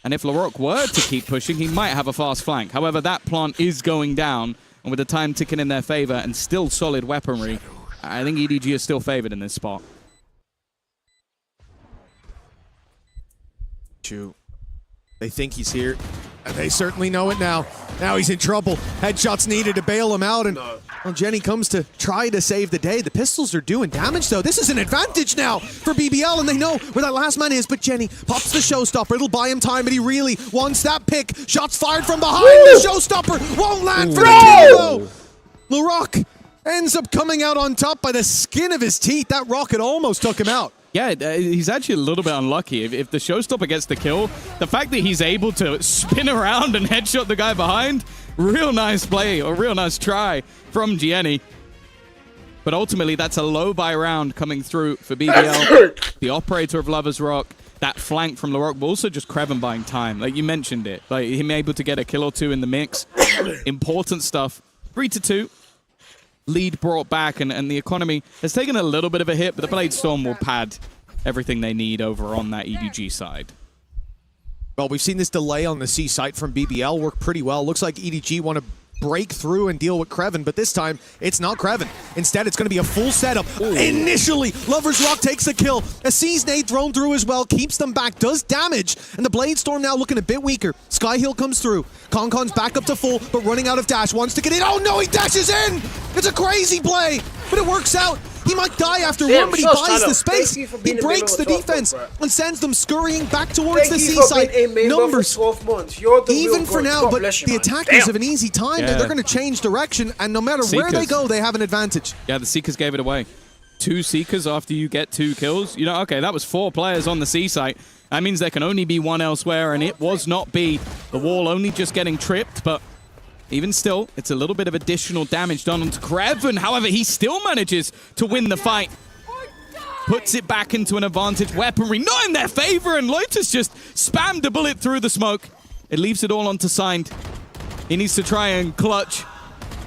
And if LaRock were to keep pushing, he might have a fast flank. However, that plant is going down, and with the time ticking in their favor and still solid weaponry, I think EDG is still favored in this spot. They think he's here, and they certainly know it now. Now he's in trouble. Headshots needed to bail him out, and well, Jenny comes to try to save the day. The pistols are doing damage, though. This is an advantage now for BBL, and they know where that last man is, but Jenny pops the showstopper. It'll buy him time, and he really wants that pick. Shots fired from behind. The showstopper won't land for the kill, though. LaRock ends up coming out on top by the skin of his teeth. That rocket almost took him out. Yeah, he's actually a little bit unlucky. If the showstopper gets the kill, the fact that he's able to spin around and headshot the guy behind, real nice play, or real nice try from Gianni. But ultimately, that's a low buy round coming through for BBL. The operator of Lovers Rock, that flank from LaRock, but also just Kreven buying time. Like you mentioned it, like him able to get a kill or 2 in the mix. Important stuff. 3-2. Lead brought back, and the economy has taken a little bit of a hit, but the Blade Storm will pad everything they need over on that EDG side. Well, we've seen this delay on the C site from BBL work pretty well. Looks like EDG want to break through and deal with Kreven, but this time it's not Kreven. Instead, it's going to be a full setup. Initially, Lovers Rock takes the kill. A C's nade thrown through as well, keeps them back, does damage, and the Blade Storm now looking a bit weaker. Skyhill comes through. Concon's back up to full, but running out of dash, wants to get in. Oh no, he dashes in! It's a crazy play, but it works out. He might die after one, but he buys the space. He breaks the defense and sends them scurrying back towards the C site. Numbers, even for now, but the attackers have an easy time. Yeah. They're going to change direction, and no matter where they go, they have an advantage. Yeah, the Seekers gave it away. 2 Seekers after you get 2 kills. You know, okay, that was 4 players on the C site. That means there can only be 1 elsewhere, and it was not B. The wall only just getting tripped, but even still, it's a little bit of additional damage done onto Kreven. However, he still manages to win the fight. Puts it back into an advantage. Weaponry not in their favor, and Lotus just spammed a bullet through the smoke. It leaves it all onto Signed. He needs to try and clutch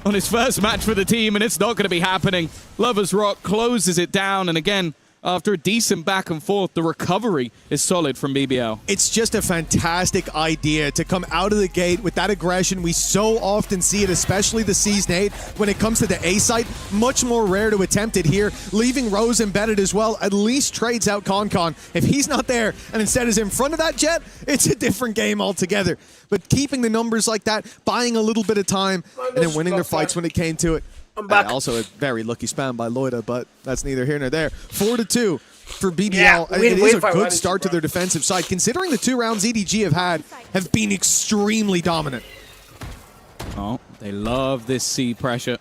on his first match for the team, and it's not going to be happening. Lovers Rock closes it down, and again, after a decent back and forth. The recovery is solid from BBL. It's just a fantastic idea to come out of the gate with that aggression. We so often see it, especially the Season 8, when it comes to the A site. Much more rare to attempt it here, leaving Rose embedded as well. At least trades out Concon. If he's not there and instead is in front of that Jet, it's a different game altogether. But keeping the numbers like that, buying a little bit of time, and then winning their fights when it came to it. I'm back. Also a very lucky spam by Loida, but that's neither here nor there. 4-2 for BBL. Yeah, it is a good start to their defensive side, considering the 2 rounds EDG have been extremely dominant. Oh, they love this C pressure.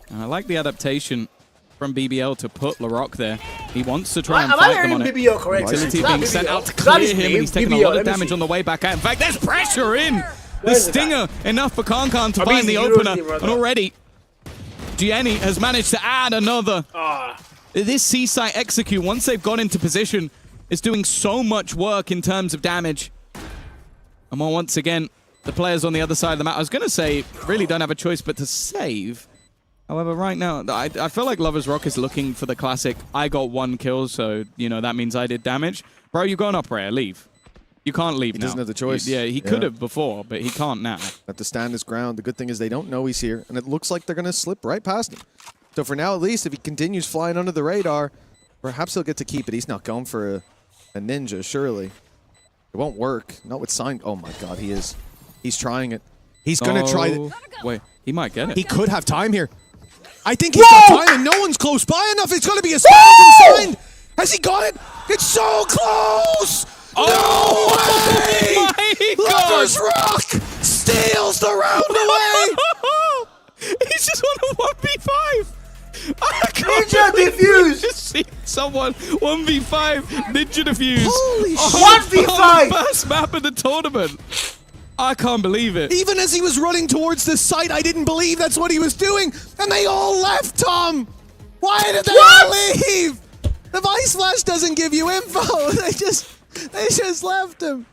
And I like the adaptation from BBL to put LaRock there. He wants to try and fight them on it. BBL correct? Utility being sent out to clear him, and he's taking a lot of damage on the way back out. In fact, there's pressure in. The stinger enough for Concon to find the opener, and already Gianni has managed to add another. This C-site execute, once they've got into position, is doing so much work in terms of damage. And once again, the players on the other side of the map, I was going to say, really don't have a choice but to save. However, right now, I feel like Lovers Rock is looking for the classic, I got 1 kill, so, you know, that means I did damage. Bro, you got an operator, leave. You can't leave now. He doesn't have the choice. Yeah, he could have before, but he can't now. Have to stand his ground. The good thing is they don't know he's here, and it looks like they're going to slip right past him. So for now, at least, if he continues flying under the radar, perhaps he'll get to keep it. He's not going for a ninja, surely. It won't work. Not with sign. Oh my god, he is. He's trying it. He's going to try it. Wait, he might get it. He could have time here. I think he's got time, and no one's close by enough. It's going to be a spam from Signed. Has he got it? It's so close! No way! Lovers Rock steals the round away! He's just on a 1v5! Ninja defuse! Just see someone 1v5 ninja defuse. Holy shit! 1v5! First map of the tournament. I can't believe it. Even as he was running towards the site, I didn't believe that's what he was doing. And they all left, Tom! Why did they all leave? The Vice Flash doesn't give you info. They just left him.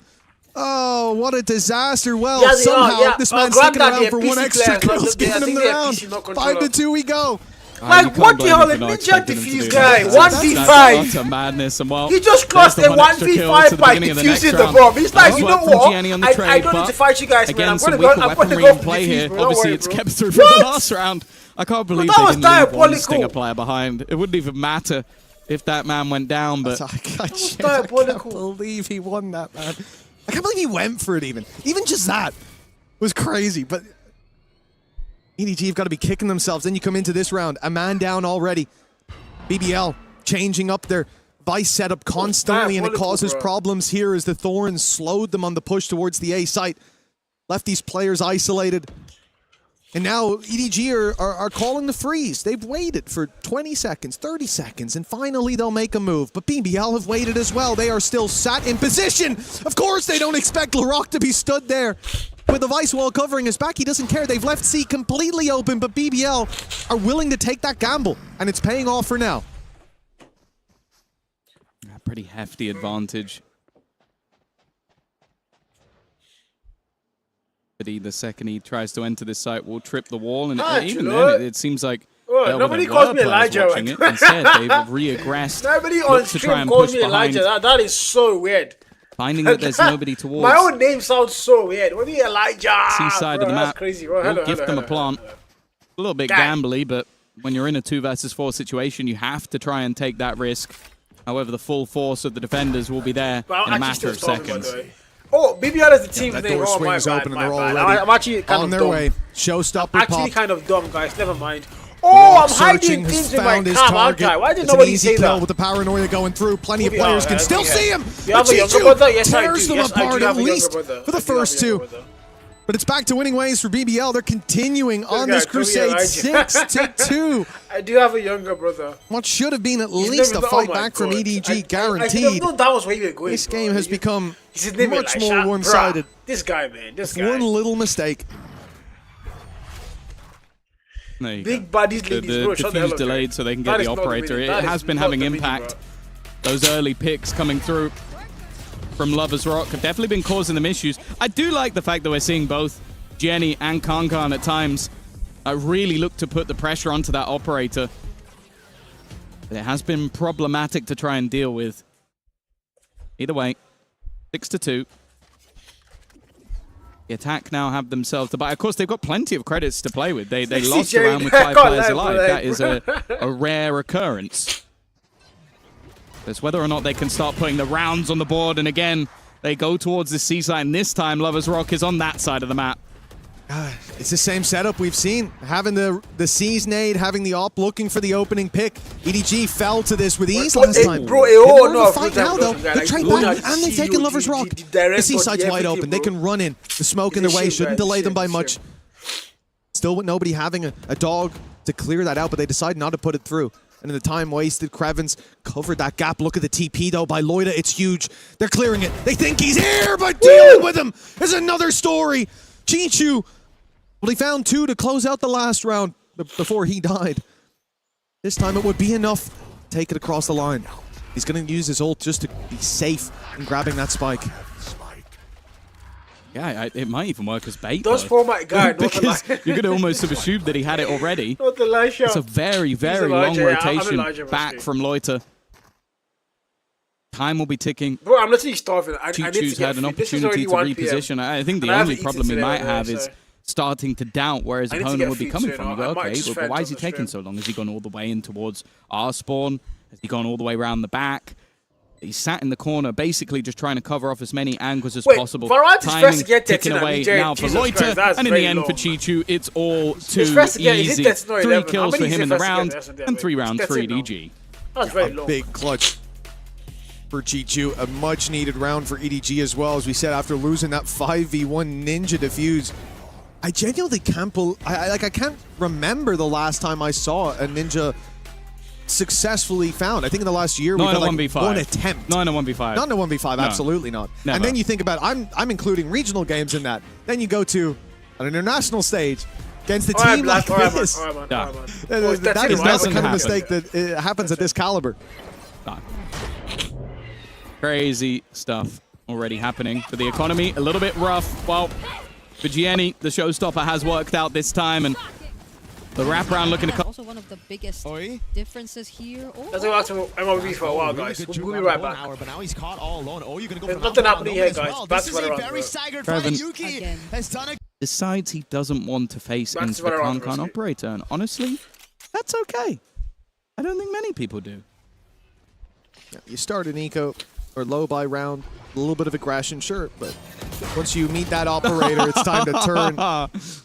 Oh, what a disaster. Well, somehow this man's sticking around for 1 extra kill, giving him the round. 5-2 we go. Like, what the hell? A ninja defuse guy. 1v5. That's utter madness. And well, he just crossed a 1v5 by defusing the bomb. He's like, you know what? I don't need to fight you guys, man. I'm going to go for play here. defuse, Obviously, it's kept through for the last round. I can't believe they didn't leave one stinger player behind. It wouldn't even matter if that man went down, but... I can't believe he won that, man. I can't believe he went for it, even. Even just that was crazy, but... EDG have got to be kicking themselves. Then you come into this round, a man down already. BBL changing up their Vice setup constantly, and it causes problems here as the Thorns slowed them on the push towards the A site. Left these players isolated. And now EDG are calling the freeze. They've waited for 20 seconds, 30 seconds, and finally they'll make a move. But BBL have waited as well. They are still sat in position. Of course they don't expect LaRock to be stood there. With the Vice wall covering his back, he doesn't care. They've left C completely open, but BBL are willing to take that gamble, and it's paying off for now. A pretty hefty advantage. The second he tries to enter this site will trip the wall, and even then it seems like nobody calls me Elijah. Instead, they've re-aggressed. Nobody on stream calls me Elijah. That is so weird. Finding that there's nobody towards. My own name sounds so weird. What are you, Elijah? C-side of the map. Crazy. We'll gift them a plant. A little bit gambly, but when you're in a 2 versus 4 situation, you have to try and take that risk. However, the full force of the defenders will be there in a matter of seconds. Oh, BBL is the team that name. door swings open and they're already I'm actually kind on of their way. Showstopper actually kind of dumb, guys. Never mind. Oh, I'm hiding things in my cam, aren't I? Why did nobody say that? With the paranoia going through, plenty of players can still see him. You have a younger brother? Yes, I do. Tears them apart at least for the first 2. But it's back to winning ways for BBL. They're continuing on this crusade, 6-2. I do have a younger brother. What should have been at least a fight back from EDG, guaranteed. That was where you were going. This game has become much more one-sided. This guy, man. This guy. One little mistake. Big bodies, ladies, bro. The defuse delayed so they can get the operator. It has been having impact. Those early picks coming through from Lovers Rock have definitely been causing them issues. I do like the fact that we're seeing both Jenny and Kankan at times really look to put the pressure onto that operator. But it has been problematic to try and deal with. Either way, 6-2. The attack now have themselves to buy. Of course, they've got plenty of credits to play with. They lost around with 5 players alive. That is a rare occurrence. It's whether or not they can start putting the rounds on the board. And again, they go towards the C side. And this time, Lovers Rock is on that side of the map. It's the same setup we've seen. Having the C's nade, having the op looking for the opening pick. EDG fell to this with ease last time. Bro, fight now, though. They're trade back, and they've taken Lover's Rock. The C side's wide open. They can run in. The smoke in their way shouldn't delay them by much. Still with nobody having a dog to clear that out, but they decide not to put it through. And in the time wasted, Krevins covered that gap. Look at the TP, though, by Loida. It's huge. They're clearing it. They think he's here, but dealing with him is another story. Chichu. Well, he found 2 to close out the last round before he died. This time it would be enough. Take it across the line. He's going to use his ult just to be safe in grabbing that spike. Yeah, it might even work as bait. Those format guy, because you're going to almost have assumed that he had it already. Not the light shot. It's a very, very long rotation back from Loiter. Time will be ticking. Bro, I'm literally starving. Chichu's had an opportunity to reposition. I think the only problem he might have is starting to doubt where his opponent would be coming from. You go, okay, but why is he taking so long? Has he gone all the way in towards our spawn? Has he gone all the way around the back? He's sat in the corner, basically just trying to cover off as many angles as possible. Timing ticking away now for Loiter, and in the end for Chichu, it's all too easy. 3 kills for him in the round, and 3 rounds for EDG. That's very low. Big clutch for Chichu. A much-needed round for EDG as well, as we said, after losing that 5v1 Ninja Defuse. I genuinely can't I can't remember the last time I saw a Ninja successfully found. I think in the last year we had like 1v5. one attempt. Not in a 1v5. Not in a 1v5, No. absolutely not. Never. And then you think about, I'm including regional games in that. Then you go to an international stage against a team like this. That is not the kind of mistake that happens at this caliber. Crazy stuff already happening for the economy. A little bit rough. Well, for Gianni, the showstopper has worked out this time, and the wraparound looking to... Also one of the biggest differences here. Let's go back to MLBB for a while, guys. We'll be right back. But now he's caught all alone. Oh, you're going to go There's for nothing Valorant happening here, as guys. well. Back This to is a Valorant, very bro. staggered Kevin. fight. Yuki has done a... Decides he doesn't want to face Back to into the Valorant, Kankan bro. operator, and honestly, that's okay. I don't think many people do. Yeah, you start an eco or low buy round, a little bit of aggression, sure, but once you meet that operator, it's time to turn.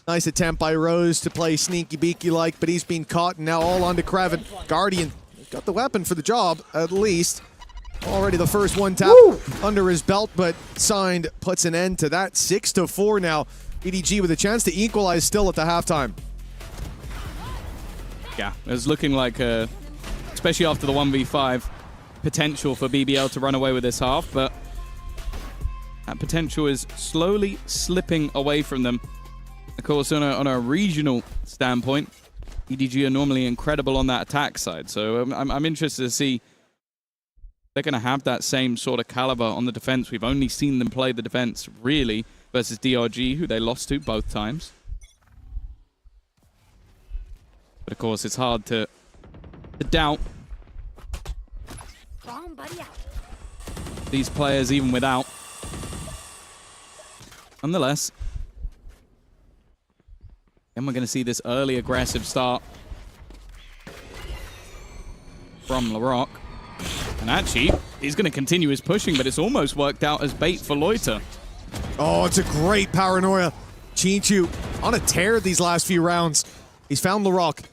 Nice attempt by Rose to play sneaky beaky like, but he's been caught, and now all onto Kraven. Guardian got the weapon for the job, at least. Already the first one tap under his belt, but Signed puts an end to that. 6-4 now. EDG with a chance to equalize still at the halftime. Yeah, it was looking like, especially after the 1v5, potential for BBL to run away with this half, but that potential is slowly slipping away from them. Of course, on a regional standpoint, EDG are normally incredible on that attack side, so I'm interested to see if they're going to have that same sort of caliber on the defense. We've only seen them play the defense, really, versus DRG, who they lost to both times. But of course, it's hard to doubt these players even without. Nonetheless, and we're going to see this early aggressive start from LaRock. And actually, he's going to continue his pushing, but it's almost worked out as bait for Loiter. Oh, it's a great paranoia. Chichu on a tear these last few rounds. He's found LaRock.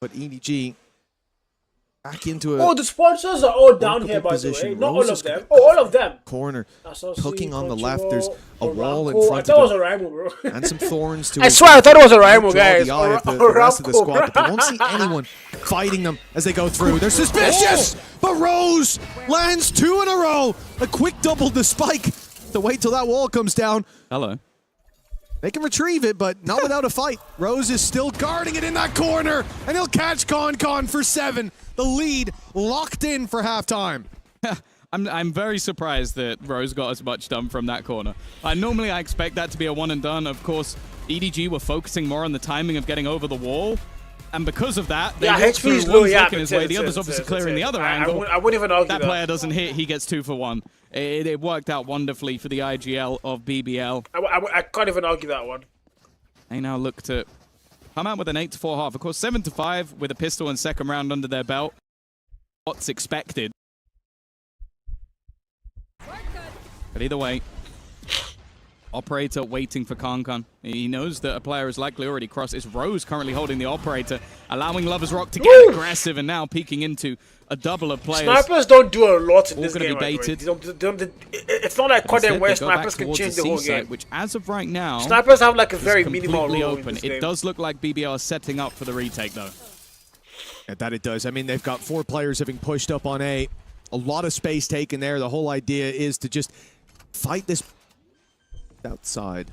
But EDG back into a... Oh, the sponsors are all down here, by the way. Not all of them. Oh, all of them. Corner. Cooking on the left. There's a wall in front I thought it was of a Raimu, bro. and some thorns to I swear, I thought it was a Raimu, draw guys. the eye of the rest of the squad, but you won't see anyone fighting them as they go through. They're suspicious! But Rose lands 2 in a row. A quick double to Spike to wait till that wall comes down. Hello. They can retrieve it, but not without a fight. Rose is still guarding it in that corner, and he'll catch Con for 7. The lead locked in for halftime. I'm very surprised that Rose got as much done from that corner. Normally I expect that to be a one and done. Of course, EDG were focusing more on the timing of getting over the wall. And because of that, they yeah, walk HP is through low. one Yeah, flicking his way. The other's obviously clearing the other angle. I wouldn't even argue that. That player doesn't hit. He gets 2 for 1. It worked out wonderfully for the IGL of BBL. I can't even argue that one. They now look to come out with an 8-4 half. Of course, 7-5 with a pistol and second round under their belt. What's expected? But either way, operator waiting for Kankan. He knows that a player is likely already crossed. It's Rose currently holding the operator, allowing Lovers Rock to get aggressive and now peeking into a double of players. Snipers don't do a lot in this game. Baited. It's not like Codem where snipers can change the whole game. Which, as of right now, snipers have like a very minimal role open. It does look like BBL is setting up for the retake, though. Yeah, that it does. I mean, they've got 4 players having pushed up on A. A lot of space taken there. The whole idea is to just fight this outside,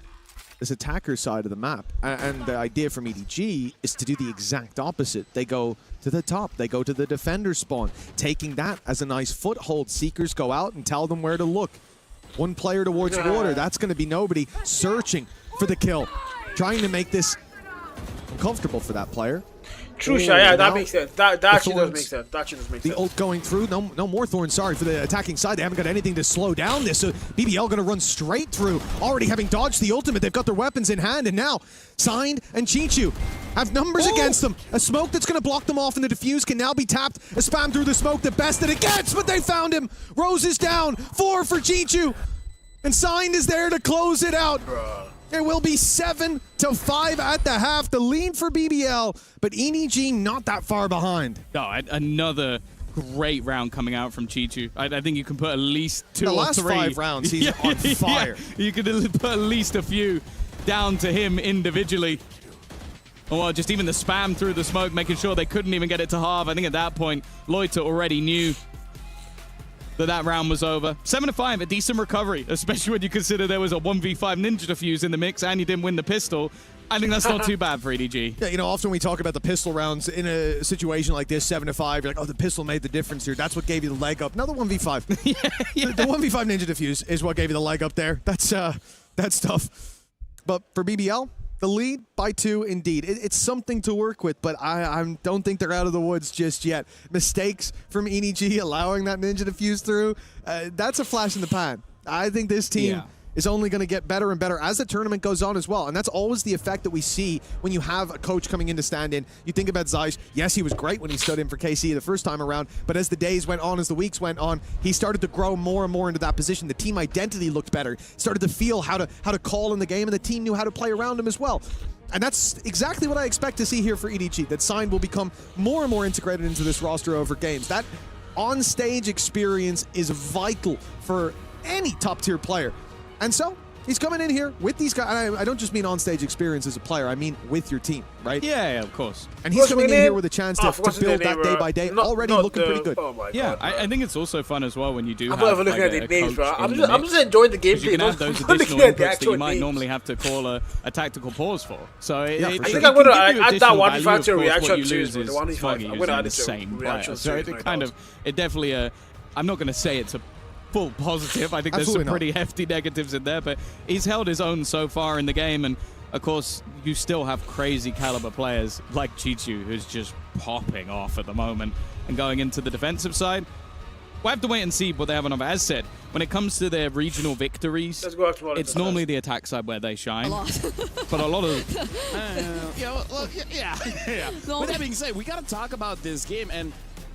this attacker side of the map. And the idea from EDG is to do the exact opposite. They go to the top. They go to the defender spawn, taking that as a nice foothold. Seekers go out and tell them where to look. 1 player towards water. That's going to be nobody. Searching for the kill. Trying to make this uncomfortable for that player. True shot, yeah, that makes sense. That actually does make sense. That actually does make sense. The ult going through, no more thorns, sorry, for the attacking side. They haven't got anything to slow down this, so BBL going to run straight through. Already having dodged the ultimate, they've got their weapons in hand, and now Signed and Chichu have numbers against them. A smoke that's going to block them off, and the defuse can now be tapped. A spam through the smoke, the best that it gets, but they found him. Rose is down, 4 for Chichu, and Signed is there to close it out. It will be 7-5 at the half. The lead for BBL, but EDG not that far behind. Oh, another great round coming out from Chichu. I think you can put at least 2 or 3. The last 5 rounds, he's on fire. Yeah. You could put at least a few down to him individually. Or just even the spam through the smoke, making sure they couldn't even get it to half. I think at that point, Loiter already knew that round was over. 7-5, a decent recovery, especially when you consider there was a 1v5 ninja defuse in the mix and you didn't win the pistol. I think that's not too bad for EDG. Yeah, you know, often we talk about the pistol rounds in a situation like this, 7-5. You're like, oh, the pistol made the difference here. That's what gave you the leg up. Another 1v5. yeah. The 1v5 ninja defuse is what gave you the leg up there. That's tough. But for BBL, the lead by 2 indeed. It's something to work with, but I don't think they're out of the woods just yet. Mistakes from EDG allowing that ninja defuse through, that's a flash in the pan. I think this team is only going to get better and better as the tournament goes on as well. And that's always the effect that we see when you have a coach coming in to stand in. You think about Zeiss. Yes, he was great when he stood in for KC the first time around, but as the days went on, as the weeks went on, he started to grow more and more into that position. The team identity looked better, started to feel how to call in the game, and the team knew how to play around him as well. And that's exactly what I expect to see here for EDG, that Signed will become more and more integrated into this roster over games. That on-stage experience is vital for any top-tier player. And so, he's coming in here with these guys. And I don't just mean on-stage experience as a player. I mean with your team, right? Yeah, of course. And he's coming in here with a chance to build that day by day. Already looking pretty good. Oh my God, I think it's also fun as well when you do I'm have not looking at the names, bro. I'm just enjoying the gameplay. You can have those additional inputs that you might normally have to call a tactical pause for. So I think I'm going to add that 1v5 to a reaction series. The 1v5, I'm going to add it to a reaction series. So it definitely, I'm not going to say it's a full positive. I think there's some pretty hefty negatives in there, but he's held his own so far in the game, and of course you still have crazy caliber players like Chichu, who's just popping off at the moment. And going into the defensive side, we'll have to wait and see what they have on offer. As said, when it comes to their regional victories, it's normally the attack side where they shine. But a lot of yeah. With that being said, we gotta talk about this game, and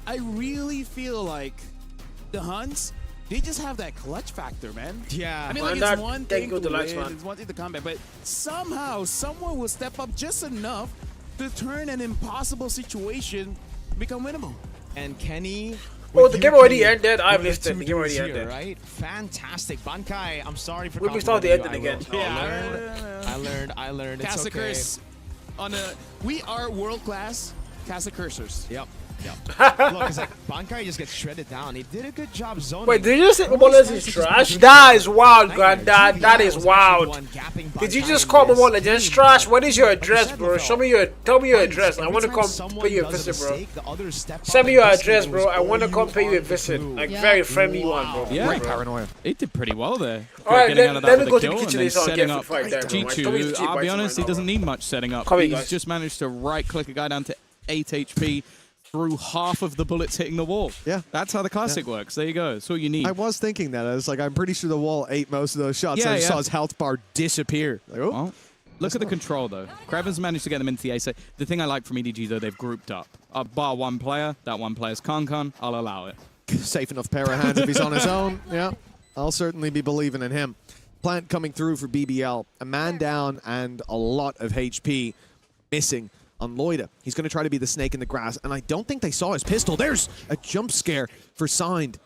I really feel like the Hunts, they just have that clutch factor, man. Yeah. I mean, like, it's one thing to win, it's one thing to combat, but somehow someone will step up just enough to turn an impossible situation become winnable. And Kenny... Oh, the game already ended. I've listed. The game already ended. Right? Fantastic. Bankai, I'm sorry for we start the ending again. I learned. It's okay. Curse we are world-class Casa Cursors. Yep. Look, it's like Bankai just gets shredded down. He did a good job zoning. Wait, did you just say Momolas is trash? That is wild, granddad. That is wild. Did you just call Momolas just trash? What is your address, bro? Tell me your address. I want to come pay you a visit, bro. Send me your address, bro. I want to come pay you a visit. Like, very friendly one, bro. Yeah, paranoia. It did pretty well there. Alright, let me go to the kitchen and setting get up Chichu. I'll be honest, he doesn't need much setting up. He's just managed to right-click a guy down to 8 HP through half of the bullets hitting the wall. Yeah. That's how the classic works. There you go. That's all you need. I was thinking that. I was like, I'm pretty sure the wall ate most of those shots. I just saw his health bar disappear. Like, oh. Well, look at the control, though. Kreven's managed to get them into the A side. The thing I like from EDG, though, they've grouped up. Bar one player. That one player's Kankan. I'll allow it. Safe enough pair of hands if he's on his own. Yeah, I'll certainly be believing in him. Plant coming through for BBL. A man down and a lot of HP missing on Loida. He's going to try to be the snake in the grass, and I don't think they saw his pistol. There's a jump scare for Signed,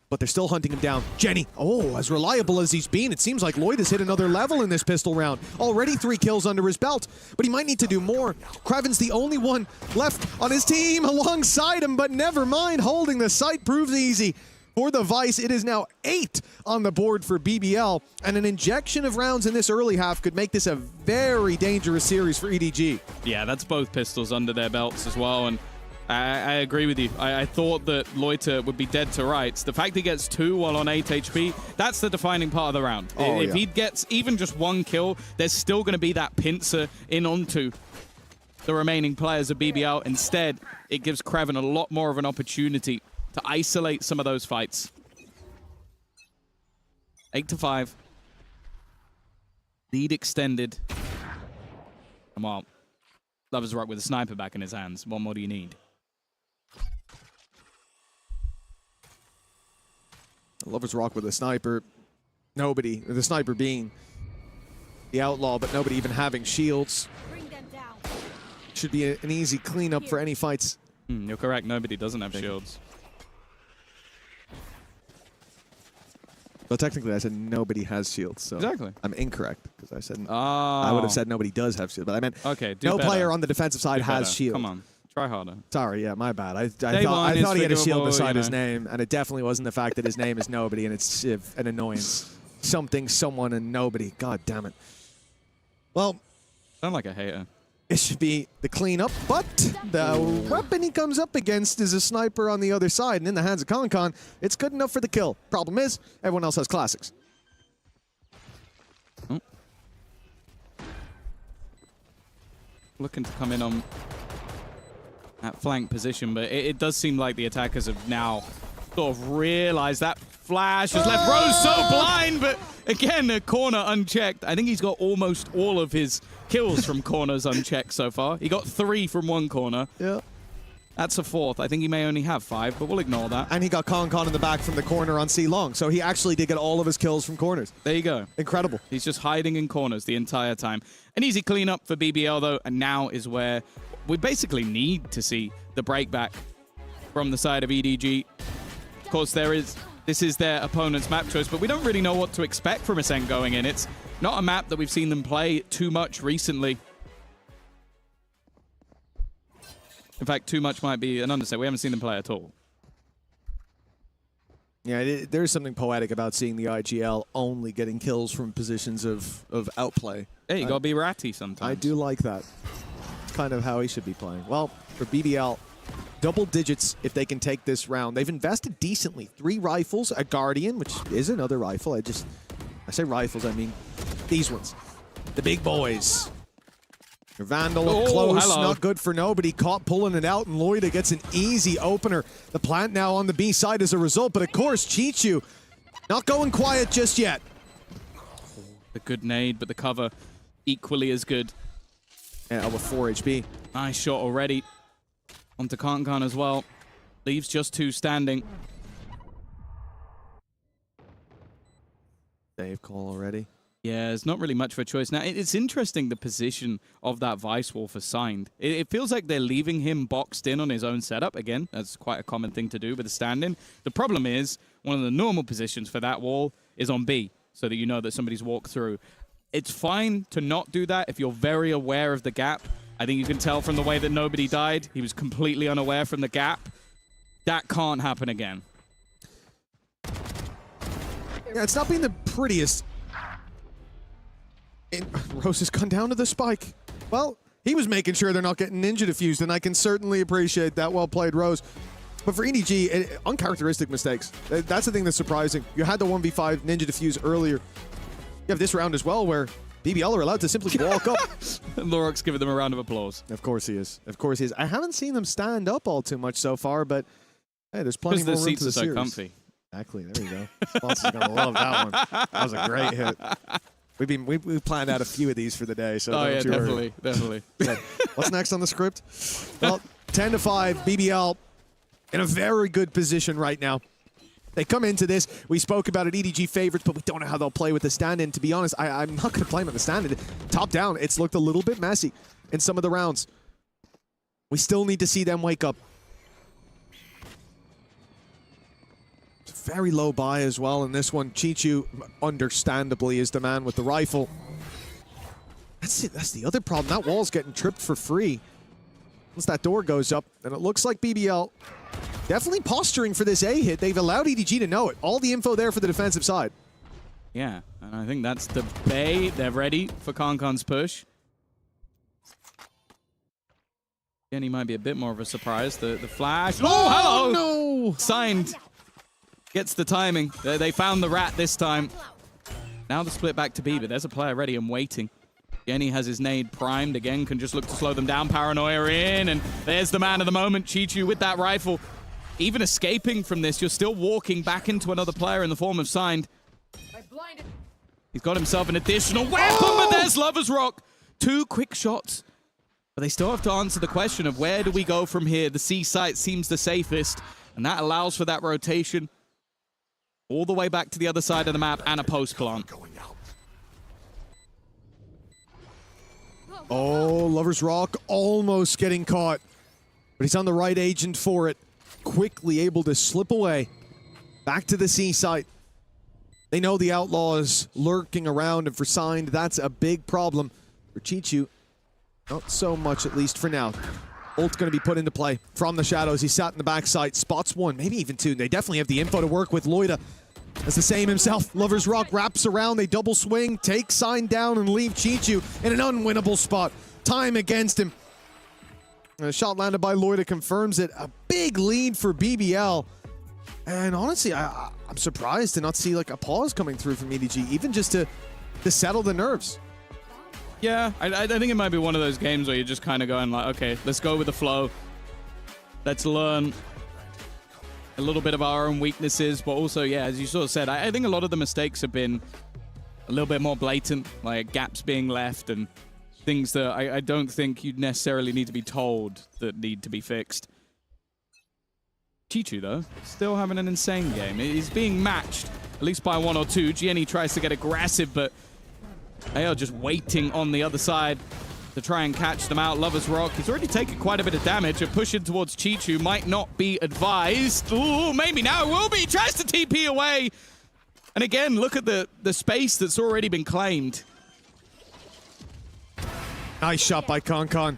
but they're still hunting him down. Jenny, oh, as reliable as he's been, it seems like Loida's hit another level in this pistol round. Already 3 kills under his belt, but he might need to do more. Kreven's the only one left on his team alongside him, but never mind. Holding the site proves easy. For the Vice, it is now 8 on the board for BBL, and an injection of rounds in this early half could make this a very dangerous series for EDG. Yeah, that's both pistols under their belts as well, and I agree with you. I thought that Loiter would be dead to rights. The fact he gets 2 while on 8 HP, that's the defining part of the round. Oh, if he gets even just 1 kill, there's still going to be that pincer in onto the remaining players of BBL. Instead, it gives Kreven a lot more of an opportunity to isolate some of those fights. 8-5. Lead extended. Come on. Lovers Rock with a sniper back in his hands. What more do you need? Lovers Rock with a sniper. Nobody, the sniper being the outlaw, but nobody even having shields. Should be an easy cleanup for any fights. You're correct. Nobody doesn't have shields. Well, technically, I said nobody has shields, so exactly. I'm incorrect because I said I would have said nobody does have shields, but I meant no player on the defensive side has shield. Come on, try harder. Sorry, yeah, my bad. I thought he had a shield beside his name, and it definitely wasn't the fact that his name is nobody and it's an annoyance. Something, someone, and nobody. God damn it. Well, sound like a hater. It should be the cleanup, but the weapon he comes up against is a sniper on the other side, and in the hands of Kankan, it's good enough for the kill. Problem is, everyone else has classics. Oh. Looking to come in on that flank position, but it does seem like the attackers have now sort of realized that flash has left Rose so blind, but again, a corner unchecked. I think he's got almost all of his kills from corners unchecked so far. He got 3 from one corner. Yeah. That's a 4th. I think he may only have 5, but we'll ignore that. And he got Kankan in the back from the corner on C long, so he actually did get all of his kills from corners. There you go. Incredible. He's just hiding in corners the entire time. An easy cleanup for BBL, though, and now is where we basically need to see the breakback from the side of EDG. Of course, this is their opponent's map choice, but we don't really know what to expect from Ascent going in. It's not a map that we've seen them play too much recently. In fact, too much might be an understatement. We haven't seen them play at all. Yeah, there's something poetic about seeing the IGL only getting kills from positions of outplay. Hey, you gotta be ratty sometimes. I do like that. It's kind of how he should be playing. Well, for BBL, double digits if they can take this round. They've invested decently. 3 rifles, a Guardian, which is another rifle. I say rifles, I mean these ones. The big boys. Vandal up close, not good for nobody. Caught pulling it out, and Loida gets an easy opener. The plant now on the B side as a result, but of course, Chichu not going quiet just yet. A good nade, but the cover equally as good. Yeah, with 4 HP. Nice shot already. Onto Kankan as well. Leaves just 2 standing. Dave call already. Yeah, there's not really much of a choice. Now, it's interesting the position of that Vice Wall for Signed. It feels like they're leaving him boxed in on his own setup. Again, that's quite a common thing to do with a stand-in. The problem is, one of the normal positions for that wall is on B, so that you know that somebody's walked through. It's fine to not do that if you're very aware of the gap. I think you can tell from the way that nobody died. He was completely unaware from the gap. That can't happen again. Yeah, it's not been the prettiest. Rose has gone down to the spike. Well, he was making sure they're not getting ninja diffused, and I can certainly appreciate that. Well played, Rose. But for EDG, uncharacteristic mistakes. That's the thing that's surprising. You had the 1v5 ninja diffuse earlier. You have this round as well where BBL are allowed to simply walk up. Lorok's giving them a round of applause. Of course he is. Of course he is. I haven't seen them stand up all too much so far, but hey, there's plenty more room to the series. Seats are so comfy. Exactly. There you go. Sponsors are gonna love that one. That was a great hit. We've planned out a few of these for the day. So oh yeah, definitely. Yeah. What's next on the script? Well, 10-5, BBL in a very good position right now. They come into this. We spoke about it, EDG favorites, but we don't know how they'll play with the stand-in. To be honest, I'm not going to blame on the stand-in. Top down, it's looked a little bit messy in some of the rounds. We still need to see them wake up. It's a very low buy as well in this one. Chichu, understandably, is the man with the rifle. That's it. That's the other problem. That wall's getting tripped for free. Once that door goes up, and it looks like BBL definitely posturing for this A hit. They've allowed EDG to know it. All the info there for the defensive side. Yeah, and I think that's the Bay. They're ready for Kankan's push. Again, he might be a bit more of a surprise. The flash. Oh, hello! No! Signed. Gets the timing. They found the rat this time. Now the split back to B, but there's a player ready and waiting. Jenny has his nade primed. Again, can just look to slow them down. Paranoia in, and there's the man of the moment, Chichu, with that rifle. Even escaping from this, you're still walking back into another player in the form of Signed. He's got himself an additional weapon, but there's Lover's Rock. 2 quick shots. But they still have to answer the question of where do we go from here? The C site seems the safest, and that allows for that rotation all the way back to the other side of the map and a post plant. Oh, Lover's Rock almost getting caught. But he's on the right agent for it. Quickly able to slip away. Back to the C site. They know the Outlaw is lurking around, and for Signed, that's a big problem. For Chichu, not so much, at least for now. Ult's going to be put into play from the shadows. He sat in the backside. Spots 1, maybe even 2. They definitely have the info to work with. Loida as the same himself. Lover's Rock wraps around. They double swing, take Sign down, and leave Chichu in an unwinnable spot. Time against him. And a shot landed by Loida confirms it. A big lead for BBL. And honestly, I'm surprised to not see like a pause coming through from EDG, even just to settle the nerves. Yeah, I think it might be one of those games where you're just kind of going like, okay, let's go with the flow. Let's learn a little bit of our own weaknesses, but also, yeah, as you sort of said, I think a lot of the mistakes have been a little bit more blatant, like gaps being left and things that I don't think you necessarily need to be told that need to be fixed. Chichu, though, still having an insane game. He's being matched, at least by 1 or 2. Gianni tries to get aggressive, but they are just waiting on the other side to try and catch them out. Lover's Rock, he's already taken quite a bit of damage. A push in towards Chichu might not be advised. Ooh, maybe now it will be. He tries to TP away. And again, look at the space that's already been claimed. Nice shot by Kankan.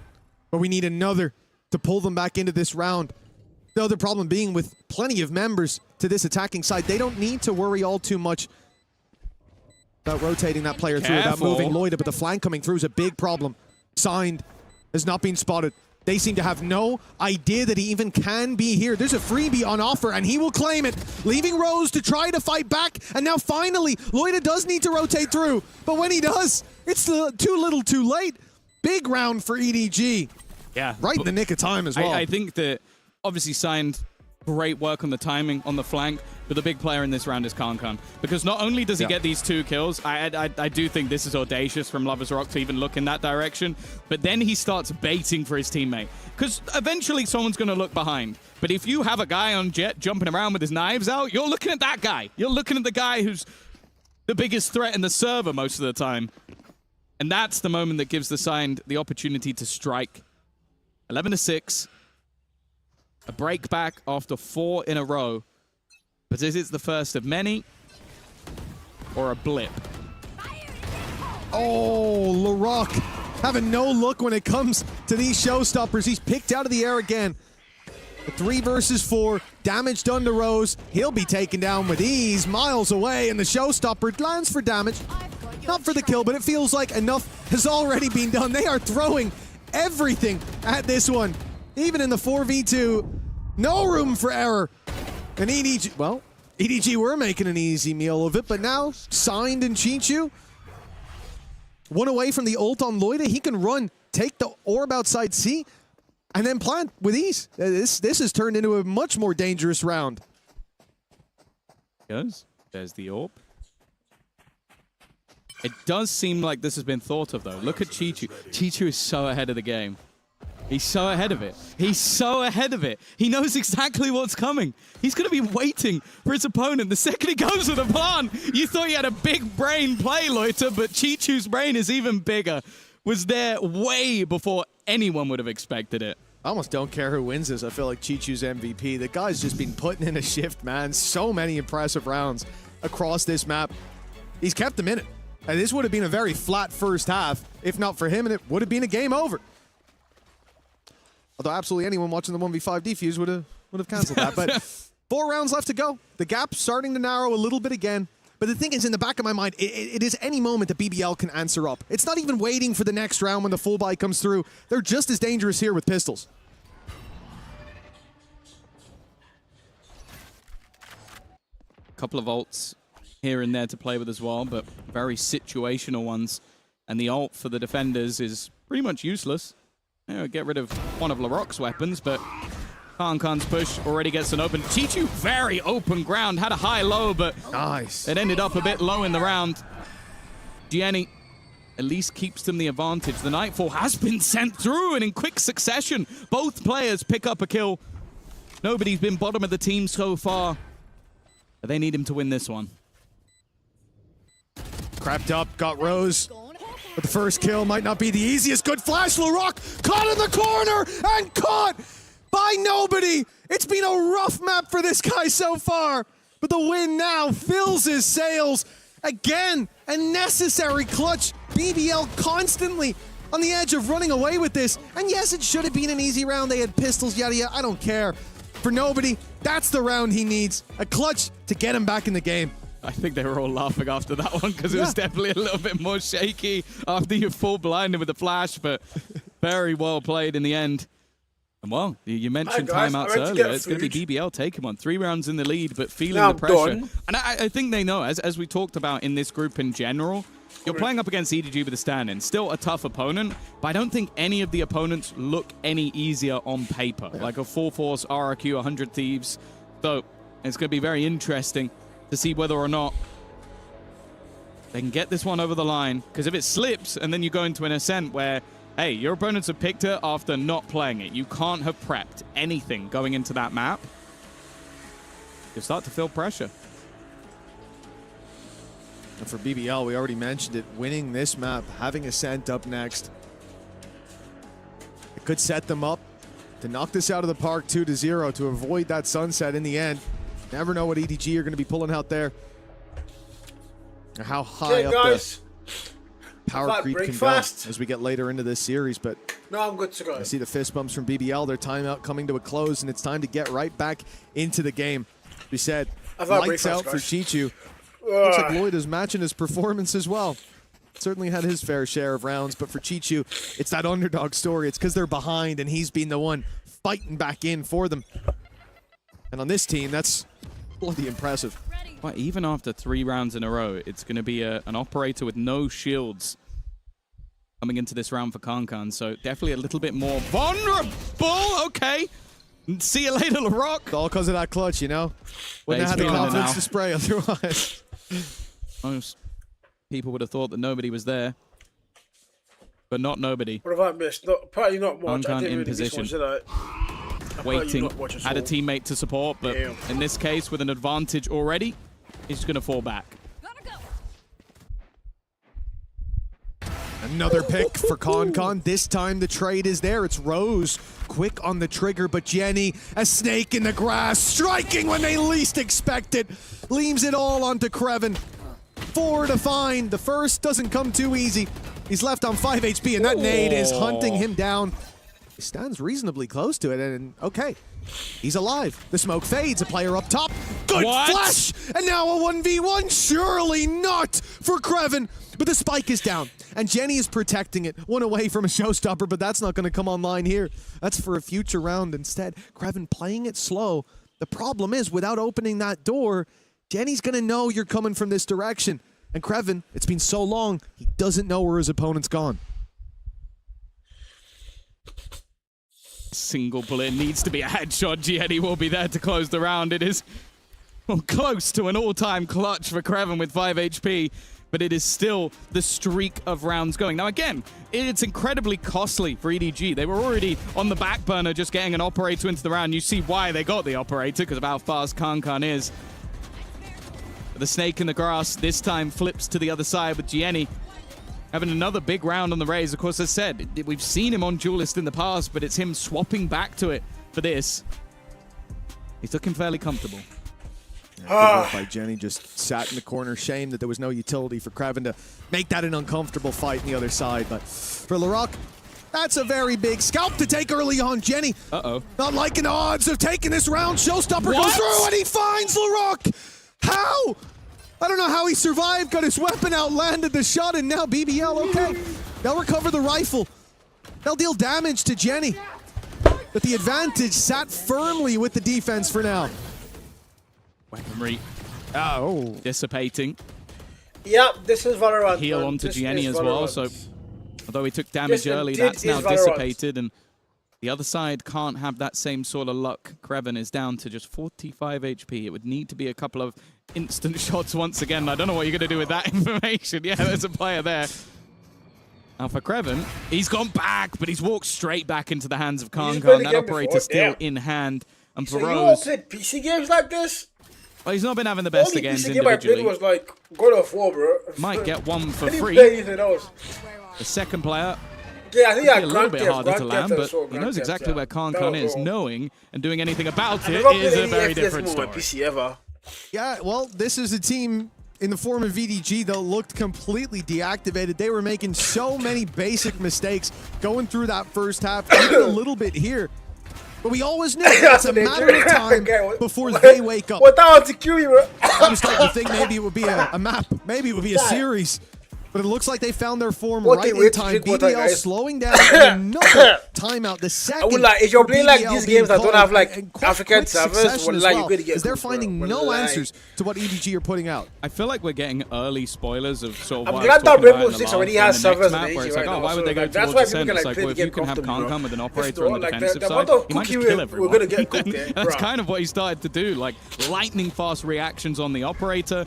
But we need another to pull them back into this round. The other problem being with plenty of members to this attacking side, they don't need to worry all too much about rotating that player through without moving Loida, but the flank coming through is a big problem. Signed has not been spotted. They seem to have no idea that he even can be here. There's a freebie on offer, and he will claim it, leaving Rose to try to fight back. And now finally, Loida does need to rotate through. But when he does, it's too little too late. Big round for EDG. Yeah. Right in the nick of time as well. I think that obviously Signed great work on the timing on the flank, but the big player in this round is Kankan. Because not only does he get these 2 kills, I do think this is audacious from Lover's Rock to even look in that direction, but then he starts baiting for his teammate. Because eventually someone's going to look behind. But if you have a guy on Jet jumping around with his knives out, you're looking at that guy. You're looking at the guy who's the biggest threat in the server most of the time. And that's the moment that gives the Signed the opportunity to strike. 11-6. A break back after 4 in a row. But is it the first of many? Or a blip? Oh, LaRock having no look when it comes to these showstoppers. He's picked out of the air again. 3 versus 4. Damage done to Rose. He'll be taken down with ease, miles away, and the showstopper lands for damage. Not for the kill, but it feels like enough has already been done. They are throwing everything at this one. Even in the 4v2, no room for error. And EDG, well, EDG were making an easy meal of it, but now Signed and Chichu, One away from the ult on Loida. He can run, take the orb outside C, and then plant with ease. This has turned into a much more dangerous round. There's the orb. It does seem like this has been thought of, though. Look at Chichu. Chichu is so ahead of the game. He's so ahead of it. He's so ahead of it. He knows exactly what's coming. He's going to be waiting for his opponent. The second he goes with a plan, you thought you had a big brain play, Loiter, but Chichu's brain is even bigger. Was there way before anyone would have expected it. I almost don't care who wins this. I feel like Chichu's MVP. The guy's just been putting in a shift, man. So many impressive rounds across this map. He's kept them in it. And this would have been a very flat first half, if not for him, and it would have been a game over. Although absolutely anyone watching the 1v5 defuse would have cancelled that. But 4 rounds left to go. The gap's starting to narrow a little bit again. But the thing is, in the back of my mind, it is any moment that BBL can answer up. It's not even waiting for the next round when the full buy comes through. They're just as dangerous here with pistols. A couple of ults here and there to play with as well, but very situational ones. And the ult for the defenders is pretty much useless. You know, get rid of one of Larocque's weapons, but Khan's push already gets an open. Chichu, very open ground, had a high-low, but nice. It ended up a bit low in the round. Gianni at least keeps them the advantage. The Nightfall has been sent through, and in quick succession, both players pick up a kill. Nobody's been bottom of the team so far, but they need him to win this one. Crapped up, got Rose. But the first kill might not be the easiest. Good flash, Larocque caught in the corner and caught by nobody. It's been a rough map for this guy so far. But the win now fills his sails. Again, a necessary clutch. BBL constantly on the edge of running away with this. And yes, it should have been an easy round. They had pistols, yada yada. I don't care. For nobody, that's the round he needs. A clutch to get him back in the game. I think they were all laughing after that one because it was definitely a little bit more shaky after you full blinded with the flash, but very well played in the end. And well, you mentioned timeouts earlier. It's going to be BBL taking one. 3 rounds in the lead, but feeling the pressure. And I think they know, as we talked about in this group in general, you're playing up against EDG with a stand-in. Still a tough opponent, but I don't think any of the opponents look any easier on paper. Like a Full Force, RRQ, 100 Thieves. So it's going to be very interesting to see whether or not they can get this one over the line. Because if it slips and then you go into an ascent where, hey, your opponents have picked it after not playing it. You can't have prepped anything going into that map. You start to feel pressure. And for BBL, we already mentioned it, winning this map, having Ascent up next. It could set them up to knock this out of the park 2-0 to avoid that sunset in the end. Never know what EDG are going to be pulling out there. Or how high up the power creep can go as we get later into this series. But no, I'm good to go. I see the fist bumps from BBL. Their timeout coming to a close, and it's time to get right back into the game. We said, lights out for Chichu. Looks like Lloyd is matching his performance as well. Certainly had his fair share of rounds, but for Chichu, it's that underdog story. It's because they're behind, and he's been the one fighting back in for them. And on this team, that's bloody impressive. Well, even after 3 rounds in a row, it's going to be an operator with no shields coming into this round for Khan. So definitely a little bit more vulnerable. Okay. See you later, Larocque. It's all because of that clutch, you know? Wouldn't have had the confidence to spray otherwise. Most people would have thought that nobody was there. But not nobody. What have I missed? Probably not much. Khan in position. Waiting, had a teammate to support, but in this case, with an advantage already, he's just going to fall back. Another pick for Khan. This time the trade is there. It's Rose, quick on the trigger, but Jenny, a snake in the grass, striking when they least expect it. Leaves it all onto Kreven. 4 to find. The first doesn't come too easy. He's left on 5 HP, and that nade is hunting him down. He stands reasonably close to it, and okay, he's alive. The smoke fades, a player up top. Good flash! And now a 1v1. Surely not for Kreven. But the spike is down, and Jenny is protecting it. One away from a showstopper, but that's not going to come online here. That's for a future round instead. Kreven playing it slow. The problem is, without opening that door, Jenny's going to know you're coming from this direction. And Krevin, it's been so long, he doesn't know where his opponent's gone. Single bullet needs to be a headshot. Gianni will be there to close the round. It is close to an all-time clutch for Krevin with 5 HP, but it is still the streak of rounds going. Now again, it's incredibly costly for EDG. They were already on the back burner just getting an operator into the round. You see why they got the operator, because of how fast Kankan is. The snake in the grass this time flips to the other side with Gianni having another big round on the Raze. Of course, as I said, we've seen him on Duelist in the past, but it's him swapping back to it for this. He's looking fairly comfortable. Yeah, good work by Jenny, just sat in the corner. Shame that there was no utility for Krevin to make that an uncomfortable fight on the other side. But for Larocque, that's a very big scalp to take early on. Jenny, not liking the odds of taking this round. Showstopper goes through and he finds Larocque. How? I don't know how he survived, got his weapon out, landed the shot, and now BBL, okay. They'll recover the rifle. They'll deal damage to Jenny. But the advantage sat firmly with the defense for now. Weaponry dissipating. Yep, this is Valorant. Heal onto Gianni as well, so although he took damage early, that's now dissipated, and the other side can't have that same sort of luck. Krevin is down to just 45 HP. It would need to be a couple of instant shots once again. I don't know what you're going to do with that information. Yeah, there's a player there. Now for Krevin, he's gone back, but he's walked straight back into the hands of Kankan. That operator still in hand. And for So you all Rose, played PC games like this? well, he's not been having the best Only of games PC game I played individually. was like God of War, bro. Might get one for I didn't free. play anything else. The second player, Yeah, I think a little bit harder to land, but he knows exactly where Kankan is. No. Knowing and doing anything about I it never played is a any very FPS different game on story. my PC ever. Yeah, well, this is a team in the form of VDG that looked completely deactivated. They were making so many basic mistakes going through that first half, even a little bit here. But we always knew it's a matter of time before they wake up. What that was security, bro? I was starting to think maybe it would be a map, maybe it would be a series. But it looks like they found their form right in time. BBL slowing down another timeout. The second. I would like, if you're playing like these games that don't have like African servers, well, like you're gonna get. They're finding no answers to what EDG are putting out. I feel like we're getting early spoilers of sort of I'm what glad I that was talking about Rainbow in the Six last already and has the next servers map, in where it's Asia like, right oh, now, why would so they go like, that's towards why the people center? can It's like like, play well, the if you game can have comfortably, bro. Kankan with an If operator they're on the like defensive the side, amount of he might cookie just kill we're everyone. gonna get cooked there, That's bro. kind of what he started to do, like lightning fast reactions on the operator.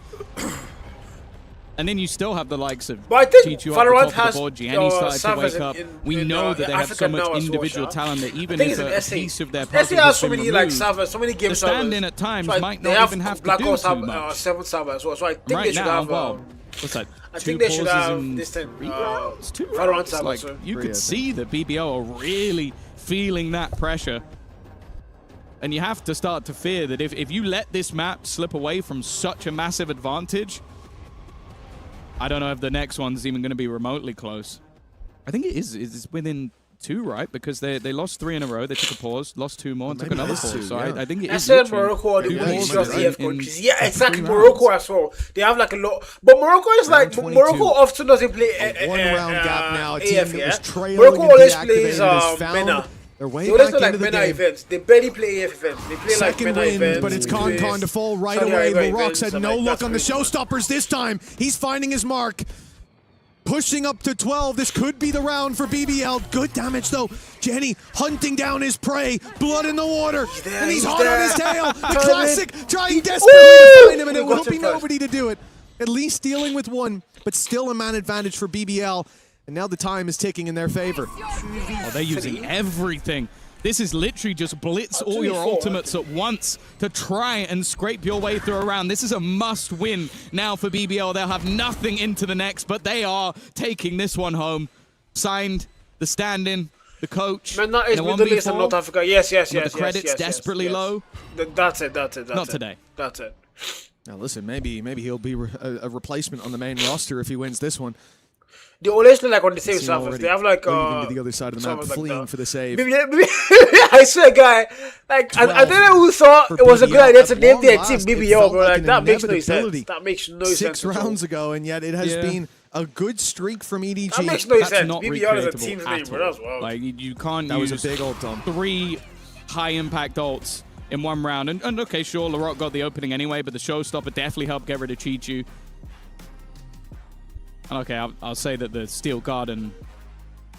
And then you still have the likes of But I think Chichu Valorant up the top of has the board. Gianni started to servers wake up. We in, know that they have so Africa much now as well, individual Sha. talent that I even think if it's a an SA. piece of their SA puzzle has has so been many like removed, servers, so many game the servers. stand-in at times So might they not even have to Black do Ops too have much. 7 servers as well. So I think Right they should now, have. well, what's that? I Two think they should pauses have in this time. 3 rounds? 2 Valorant rounds? servers. Like, So. you could see that BBL are really feeling that pressure. And you have to start to fear that if you let this map slip away from such a massive advantage, I don't know if the next one's even going to be remotely close. I think it is. It's within 2, right? Because they lost 3 in a row. They took a pause, lost 2 more, and took another pause. So I think it is. I said Morocco are the only EF countries. Yeah, exactly. Morocco as well. They have like a lot. But Morocco is like, Morocco often doesn't play one round gap now. A team AF, that yeah? was trailing Morocco and always deactivated plays has found MENA. their way They always back play like into the MENA game. events. They barely play AF events. They play like Second MENA win, events. but it's Kankan to fall right Saudi away. Arabia Larocque events, had and no like, luck that's on the crazy. showstoppers this time. He's finding his mark. Pushing up to 12. This could be the round for BBL. Good damage, though. Jenny hunting down his prey. Blood in the water. And he's hot on his tail. The classic trying desperately to find him, and it will be nobody to do it. At least dealing with one, but still a man advantage for BBL. And now the time is ticking in their favor. Oh, they're using everything. This is literally just blitz all your ultimates at once to try and scrape your way through a round. This is a must win now for BBL. They'll have nothing into the next, but they are taking this one home. Signed, the stand-in, the coach. Man, that is Middle East and North Africa. Yes. The credits desperately low. That's it. Not today. That's it. Now listen, maybe he'll be a replation on the main roster if he wins this one. They always play like on the same servers. Already They have like moving to the other side of the map, servers like fleeing that. for the save. I swear, guy. Like I don't know who thought it was a good idea to name their team BBL, bro. Like that makes no sense. That makes no sense. 6 rounds ago, and yet it has been a good streak from EDG. That makes no That's sense. not BBL is a recreatable team's at name, bro. That's wild. Like you can't That use was a big ult, Tom. 3 high-impact ults in one round. And okay, sure, Larocque got the opening anyway, but the showstopper definitely helped get rid of Chichu. And okay, I'll say that the Steel Garden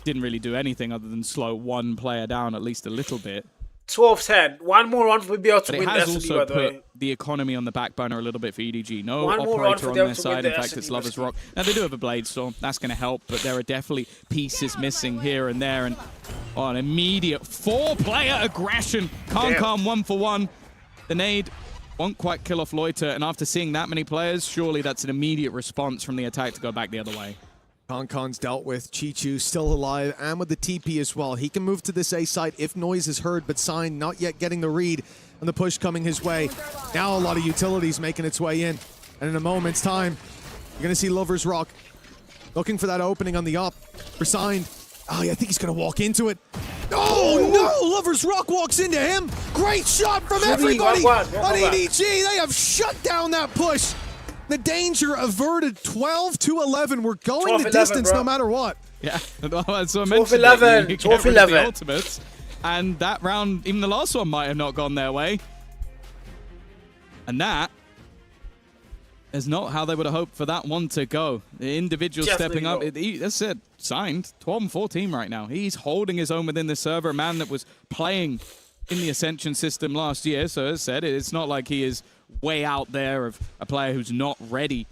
didn't really do anything other than slow one player down at least a little bit. 12-10. One more round for BBL to But win it the has SMD, also by the way. put the economy on the back burner a little bit for EDG. No One more round operator for on them their to side. win In the fact, it's SMD, Lovers Rock. Now, they do have a Blade Storm. That's going to help, but there are definitely pieces missing here and there. And an immediate 4-player aggression. Kankan 1-for-1. The nade won't quite kill off Loiter. And after seeing that many players, surely that's an immediate response from the attack to go back the other way. Kankan's dealt with. Chichu still alive and with the TP as well. He can move to this A site if noise is heard, but Sign not yet getting the read and the push coming his way. Now a lot of utilities making its way in. And in a moment's time, you're going to see Lovers Rock looking for that opening on the up for Sign. Oh, yeah, I think he's going to walk into it. Oh, no! Lovers Rock walks into him. Great shot from everybody on EDG. They have shut down that push. The danger averted. 12-11. We're going the distance no matter what. Yeah, so I mentioned 12-11. 12-11. The ultimates, and that round, even the last one might have not gone their way. And that is not how they would have hoped for that one to go. The individual stepping up. That's it. Signed 12-14 right now. He's holding his own within the server. A man that was playing in the Ascension system last year. So as I said, it's not like he is way out there of a player who's not ready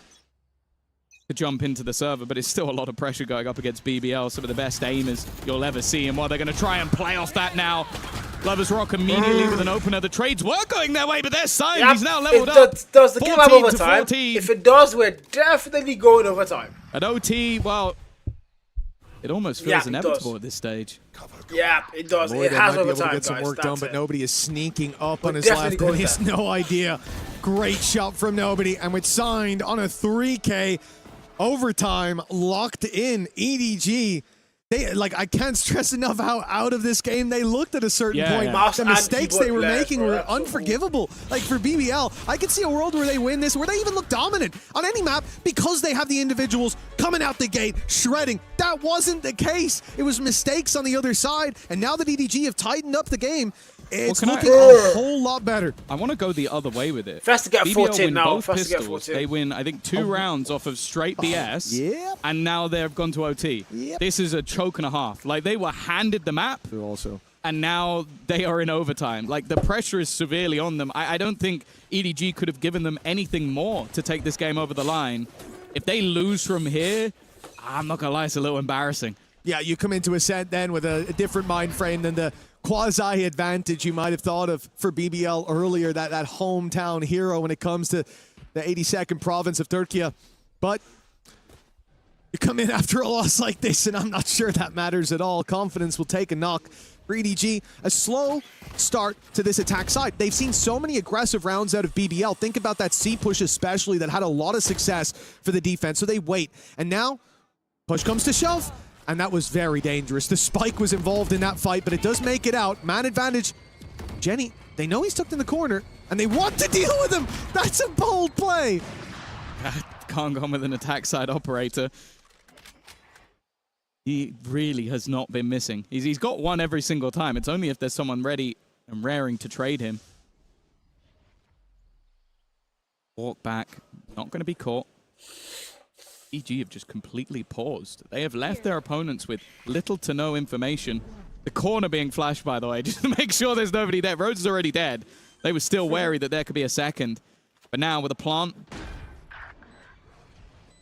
to jump into the server, but it's still a lot of pressure going up against BBL, some of the best aimers you'll ever see, and while they're going to try and play off that now, Lovers Rock immediately with an opener. The trades were going their way, but they're signed. He's now leveled up. Does the game have overtime? If it does, we're definitely going overtime. At OT, well, it almost feels inevitable at this stage. Yeah, it does. It has might be able to get some work done, but Nobody is sneaking up on his left, and he has no idea. Great shot from Nobody, and with Signed on a 3K overtime, locked in. EDG, they I can't stress enough how out of this game they looked at a certain point. The mistakes they were making were unforgivable. Like for BBL, I could see a world where they win this, where they even look dominant on any map because they have the individuals coming out the gate, shredding. That wasn't the case. It was mistakes on the other side, and now that EDG have tightened up the game, it's looking a whole lot better. I want to go the other way with it. First to get 14 now. Both pistols. They win, I think, 2 rounds off of straight BS. Yep. And now they've gone to OT. Yep. This is a choke and a half. Like, they were handed the map. Also. And now they are in overtime. Like, the pressure is severely on them. I don't think EDG could have given them anything more to take this game over the line. If they lose from here, I'm not going to lie, it's a little embarrassing. Yeah, you come into a set then with a different mind frame than the quasi-advantage you might have thought of for BBL earlier, that hometown hero when it comes to the 82nd province of Turkey. But you come in after a loss like this, and I'm not sure that matters at all. Confidence will take a knock for EDG. A slow start to this attack side. They've seen so many aggressive rounds out of BBL. Think about that C push especially that had a lot of success for the defense. So they wait. And now, push comes to shove. And that was very dangerous. The spike was involved in that fight, but it does make it out. Man advantage. Jenny, they know he's tucked in the corner, and they want to deal with him. That's a bold play. Can't go with an attack side operator. He really has not been missing. He's got one every single time. It's only if there's someone ready and raring to trade him. Walk back. Not going to be caught. EG have just completely paused. They have left their opponents with little to no information. The corner being flashed, by the way, just to make sure there's nobody there. Rhodes is already dead. They were still wary that there could be a second. But now with a plant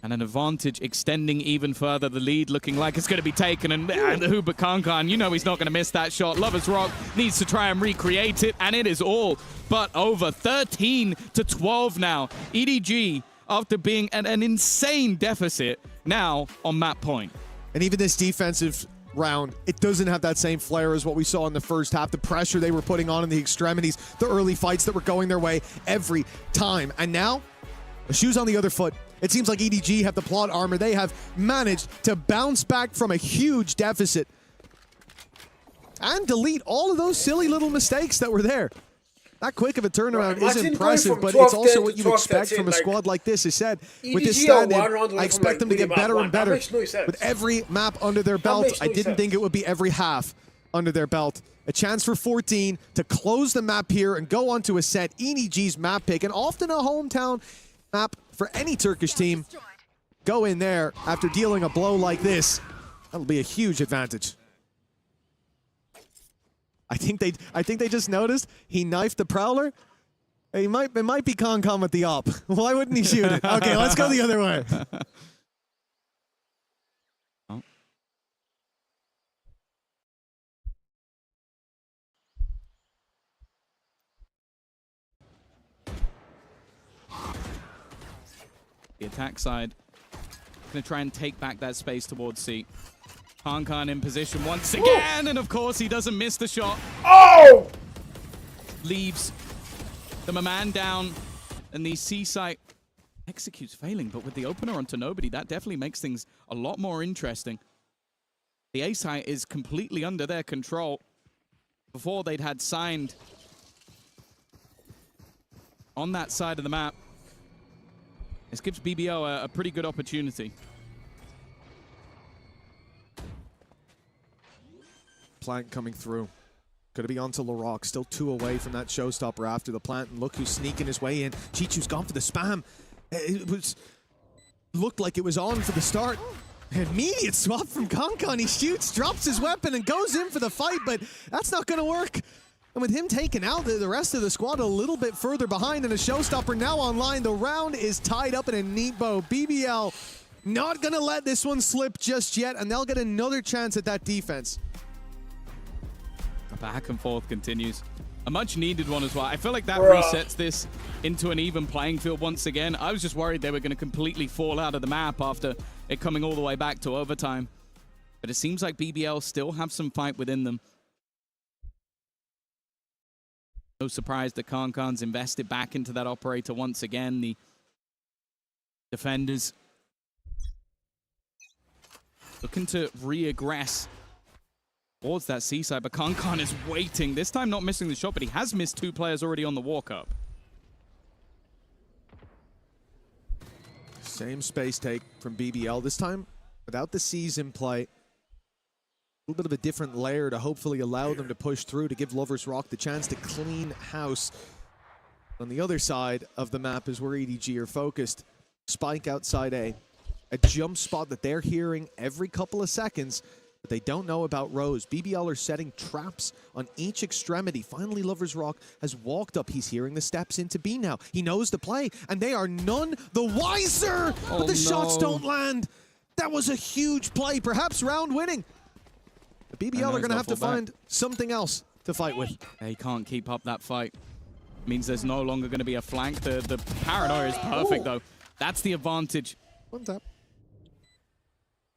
and an advantage extending even further, the lead looking like it's going to be taken. And who but Kankan, you know he's not going to miss that shot. Lovers Rock needs to try and recreate it, and it is all but over. 13-12 now. EDG, after being at an insane deficit, now on map point. And even this defensive round, it doesn't have that same flair as what we saw in the first half. The pressure they were putting on in the extremities, the early fights that were going their way every time. And now, the shoe's on the other foot. It seems like EDG have the plot armor. They have managed to bounce back from a huge deficit and delete all of those silly little mistakes that were there. That quick of a turnaround is impressive, but it's also what you expect from a squad like this. As said, with this stand-in, I expect them to get better and better with every map under their belt. I didn't think it would be every half under their belt. A chance for 14 to close the map here and go on to a set. EDG's map pick, and often a hometown map for any Turkish team. go in there after dealing a blow like this, that'll be a huge advantage. I think they just noticed he knifed the Prowler. It might be Concom with the op. Why wouldn't he shoot it? Okay, let's go the other way. Oh. The attack side going to try and take back that space towards C. Kankan in position once again, and of course he doesn't miss the shot. Oh! Leaves them a man down, and the C site executes failing, but with the opener onto nobody, that definitely makes things a lot more interesting. The A site is completely under their control. Before they'd had signed on that side of the map. This gives BBL a pretty good opportunity. Plant coming through. Gonna be onto LaRock, still 2 away from that showstopper after the plant, and look who's sneaking his way in. Chichu's gone for the spam. It looked like it was on for the start. Immediate swap from Concon. He shoots, drops his weapon, and goes in for the fight, but that's not gonna work. And with him taken out, the rest of the squad a little bit further behind, and a showstopper now online. The round is tied up in a neat bow. BBL not gonna let this one slip just yet, and they'll get another chance at that defense. Back and forth continues. A much needed one as well. I feel like that resets this into an even playing field once again. I was just worried they were going to completely fall out of the map after it coming all the way back to overtime. But it seems like BBL still have some fight within them. No surprise that Kankan's invested back into that operator once again. The defenders looking to re-aggress towards that seaside, but Kankan is waiting. This time not missing the shot, but he has missed 2 players already on the walk-up. Same space take from BBL, this time without the C's in play. A little bit of a different layer to hopefully allow them to push through, to give Lovers Rock the chance to clean house. On the other side of the map is where EDG are focused. Spike outside A. A jump spot that they're hearing every couple of seconds, but they don't know about Rose. BBL are setting traps on each extremity. Finally, Lovers Rock has walked up. He's hearing the steps into B now. He knows the play, and they are none the wiser. But the shots don't land. That was a huge play, perhaps round winning. The BBL are going to have to find something else to fight with. They can't keep up that fight. Means there's no longer going to be a flank. The paranoia is perfect, though. That's the advantage. One tap.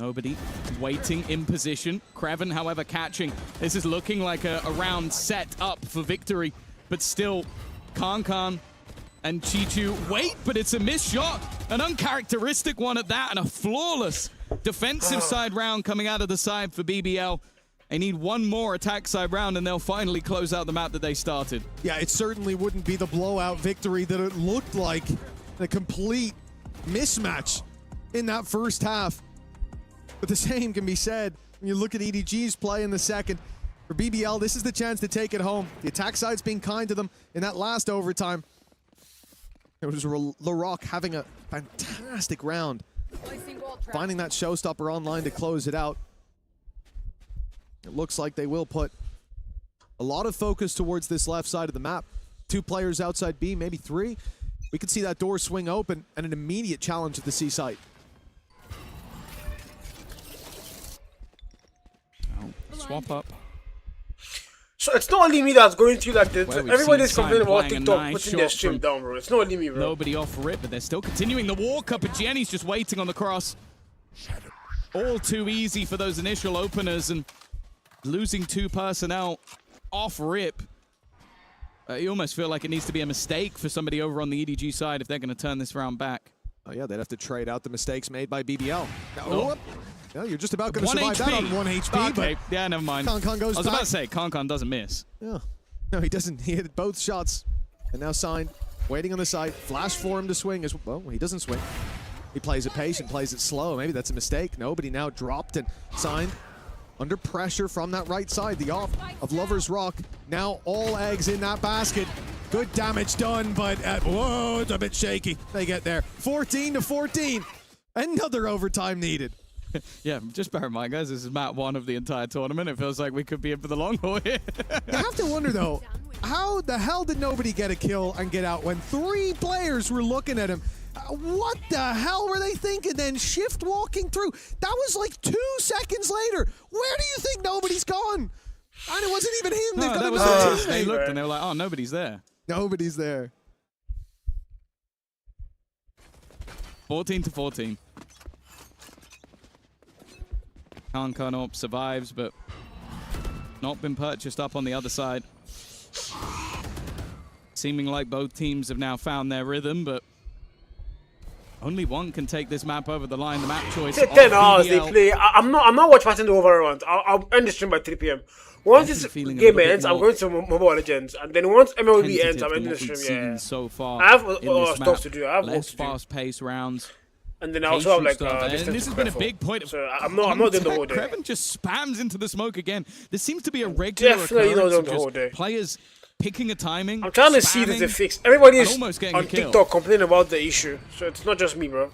Nobody waiting in position. Kraven, however, catching. This is looking like a round set up for victory, but still, Kankan and Chichu wait, but it's a missed shot. An uncharacteristic one at that, and a flawless defensive side round coming out of the side for BBL. They need one more attack side round, and they'll finally close out the map that they started. Yeah, it certainly wouldn't be the blowout victory that it looked like. A complete mismatch in that first half. But the same can be said when you look at EDG's play in the second. For BBL, this is the chance to take it home. The attack side's being kind to them in that last overtime. It was LaRock having a fantastic round, finding that showstopper online to close it out. It looks like they will put a lot of focus towards this left side of the map. 2 players outside B, maybe 3. We could see that door swing open and an immediate challenge at the C site. Swap up. So it's not only me that's going through like this. Everybody's complaining about TikTok putting their stream down, bro. It's not only me, bro. Nobody off rip, but they're still continuing the walk up, and Gianni's just waiting on the cross. All too easy for those initial openers, and losing 2 personnel off rip. You almost feel like it needs to be a mistake for somebody over on the EDG side if they're going to turn this round back. Oh yeah, they'd have to trade out the mistakes made by BBL. Yeah, you're just about going to survive that on 1 HP. Okay, but yeah, never mind. Concon goes I was back. about to say, Concon doesn't miss. Yeah. No, he doesn't. He hit both shots. And now signed, waiting on the side. Flash for him to swing as well. He doesn't swing. He plays it patient, plays it slow. Maybe that's a mistake. Nobody now dropped and signed. Under pressure from that right side. The off of Lovers Rock. Now all eggs in that basket. Good damage done, but whoa, it's a bit shaky. They get there. 14-14. Another overtime needed. Yeah, just bear in mind, guys, this is map 1 of the entire tournament. It feels like we could be in for the long haul here. You have to wonder, though, how the hell did nobody get a kill and get out when 3 players were looking at him? What the hell were they thinking then? Shift walking through. That was like 2 seconds later. Where do you think nobody's gone? And it wasn't even him. No, They've got was they looked and they were like, oh, nobody's there. Nobody's there. 14-14. Kankanop survives, but not been purchased up on the other side. Seeming like both teams have now found their rhythm, but only one can take this map over the line. The map choice. 10 hours they play. I'm not watching the Valorant. I'll end the stream by 3 p.m. Once this game ends, I'm going to Mobile Legends, and then once MLBB ends, I'm ending the stream. Yeah. So far, I have stuff to do. I have less fast-paced rounds. And then I also have like and this has been a big point of I'm not doing the whole day. Kreven just spams into the smoke again. There seems to be a regular definitely not doing the whole day. Players picking a timing. I'm trying to see this a fix. Everybody is on TikTok complaining about the issue, so it's not just me, bro.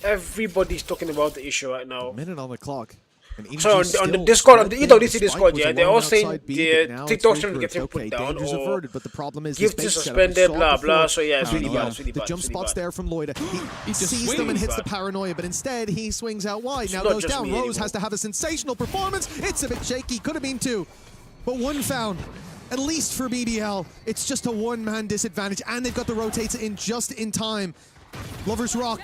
Everybody's talking about the issue right now. A minute on the clock. So on the Discord, on the EWC Discord, yeah, they're all saying the TikTok stream is getting put down or but the problem is gifted suspended, blah blah. So yeah, it's really bad. It's really the bad. jump spot's there from Loida. He sees swings. them and hits the paranoia, but instead he swings out wide. Now goes down. Rose has to have a sensational performance. It's a bit shaky. Could have been 2, but 1 found. At least for BBL, it's just a 1-man disadvantage, and they've got the rotates in just in time. Lovers Rock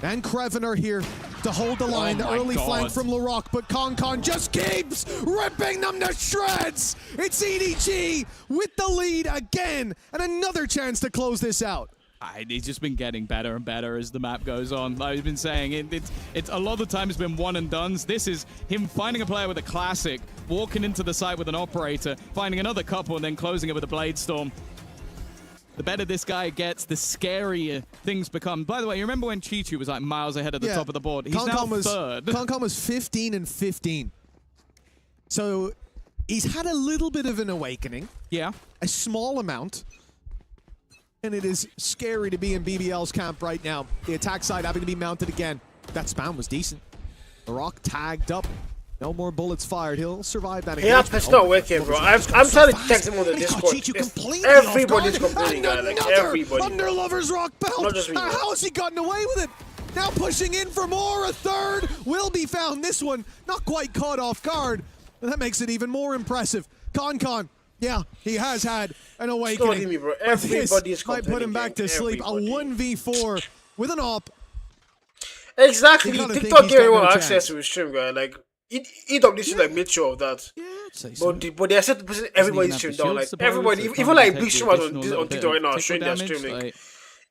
and Kreven are here to hold the line. The early flank from LaRock, but Con just keeps ripping them to shreds. It's EDG with the lead again, and another chance to close this out. He's just been getting better and better as the map goes on. Like I've been saying, it's a lot of the time it's been one and dones. This is him finding a player with a classic, walking into the site with an operator, finding another couple, and then closing it with a blade storm. The better this guy gets, the scarier things become. By the way, you remember when Chichu was like miles ahead of the top of the board? He's now third. Concom was 15 and 15. So he's had a little bit of an awakening. Yeah. A small amount. And it is scary to be in BBL's camp right now. The attack side having to be mounted again. That spam was decent. The Rock tagged up. No more bullets fired. He'll survive that. Yeah, it's not working, bro. I'm trying to text him on the Discord. Everybody's complaining, guy. Like everybody. Under Lover's Rock belt. Not just me. How has he gotten away with it? Now pushing in for more. A third will be found. This one not quite caught off guard. And that makes it even more impressive. Con. Yeah, he has had an awakening. Me, bro. Everybody's might put him back to sleep. A 1v4 with an op. Exactly. TikTok gave everyone access to his stream, guy. Like, EWC like made sure of that. Yeah, but they are set pushing everybody's stream down. Like everybody, even like big streamers on TikTok right now showing their stream. Like,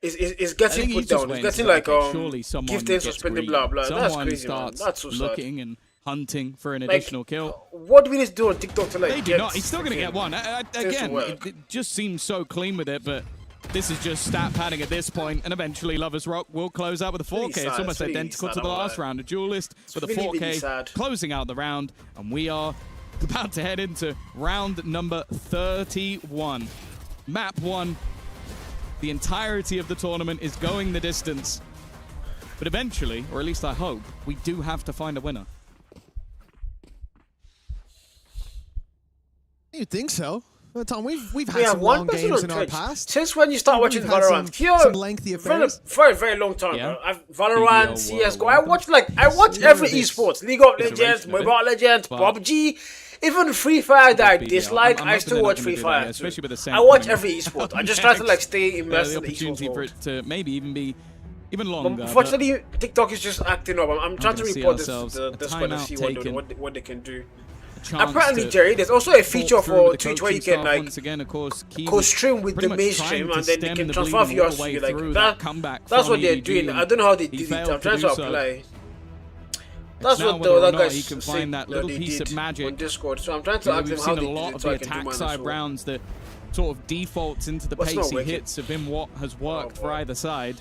is getting put down. It's getting like gifted, suspended, blah blah. That's crazy, man. That's so sad. Looking and hunting for an additional kill. What do we need to do on TikTok to like? They do not. He's still gonna get one. Again, it just seems so clean with it, but. This is just stat padding at this point, and eventually Lovers Rock will close out with a 4K. It's almost identical to the last round. A duelist with a 4K closing out the round, and we are about to head into round number 31. Map 1. The entirety of the tournament is going the distance. But eventually, or at least I hope, we do have to find a winner. You'd think so. Well, Tom, we've had some long games in our past. Since when you start watching Valorant? Some lengthy affairs. For a very long time, bro. Valorant, CSGO. I watch every esports. League of Legends, Mobile Legends, PUBG, even Free Fire that I dislike. I still watch Free Fire. Especially with the I watch every esport. I just try to like stay immersed in the esports for it to maybe even be even longer. Unfortunately, TikTok is just acting up. I'm trying to report this to see what they can do. Apparently, Jerry, there's also a feature for Twitch where you can like co-stream with the mainstream and then they can transfer viewers to you. Like that's what they're doing. I don't know how they did it. I'm trying to apply. That's what the other guys can find that little piece of magic on Discord. So I'm trying to ask them how they did it so I can do mine as well. Attack side rounds that sort of defaults into the pacey hits have been what has worked for either side,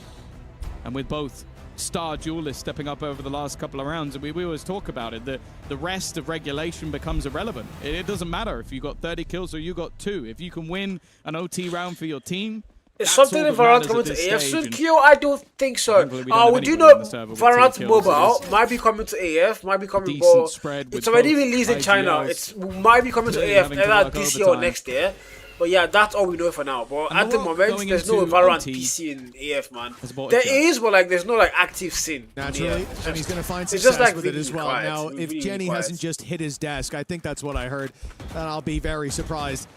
and with both star duelists stepping up over the last couple of rounds, and we always talk about it, that the rest of regulation becomes irrelevant. It doesn't matter if you got 30 kills or you got 2. If you can win an OT round for your team, Is something in Valorant coming to AF soon, Kyo? I don't think so. We do know Valorant Mobile might be coming to AF, might be coming, but it's already released in China. It might be coming to AF either this year or next year. But yeah, that's all we know for now. But at the moment, there's no Valorant PC in AF, man. There is, but like there's no like active scene. Naturally, and he's gonna find success with it as well. Now, if Jenny hasn't just hit his desk, I think that's what I heard, and I'll be very surprised.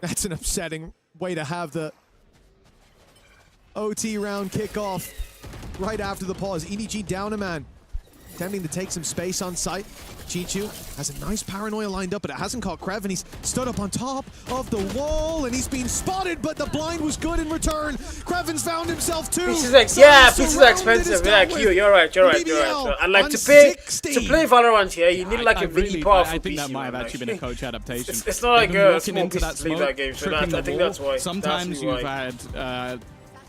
That's an upsetting way to have the OT round kickoff right after the pause. EDG down a man, attempting to take some space on site. Chichu has a nice paranoia lined up, but it hasn't caught Krev, and he's stood up on top of the wall, and he's been spotted, but the blind was good in return. Krevin's found himself too. Pieces are expensive. Yeah, Q, you're right. And like to play Valorant here, you need like a really powerful PC. I think that might have actually been a coach adaptation. It's not like a small PC to play that game, so I think that's why. Sometimes you've had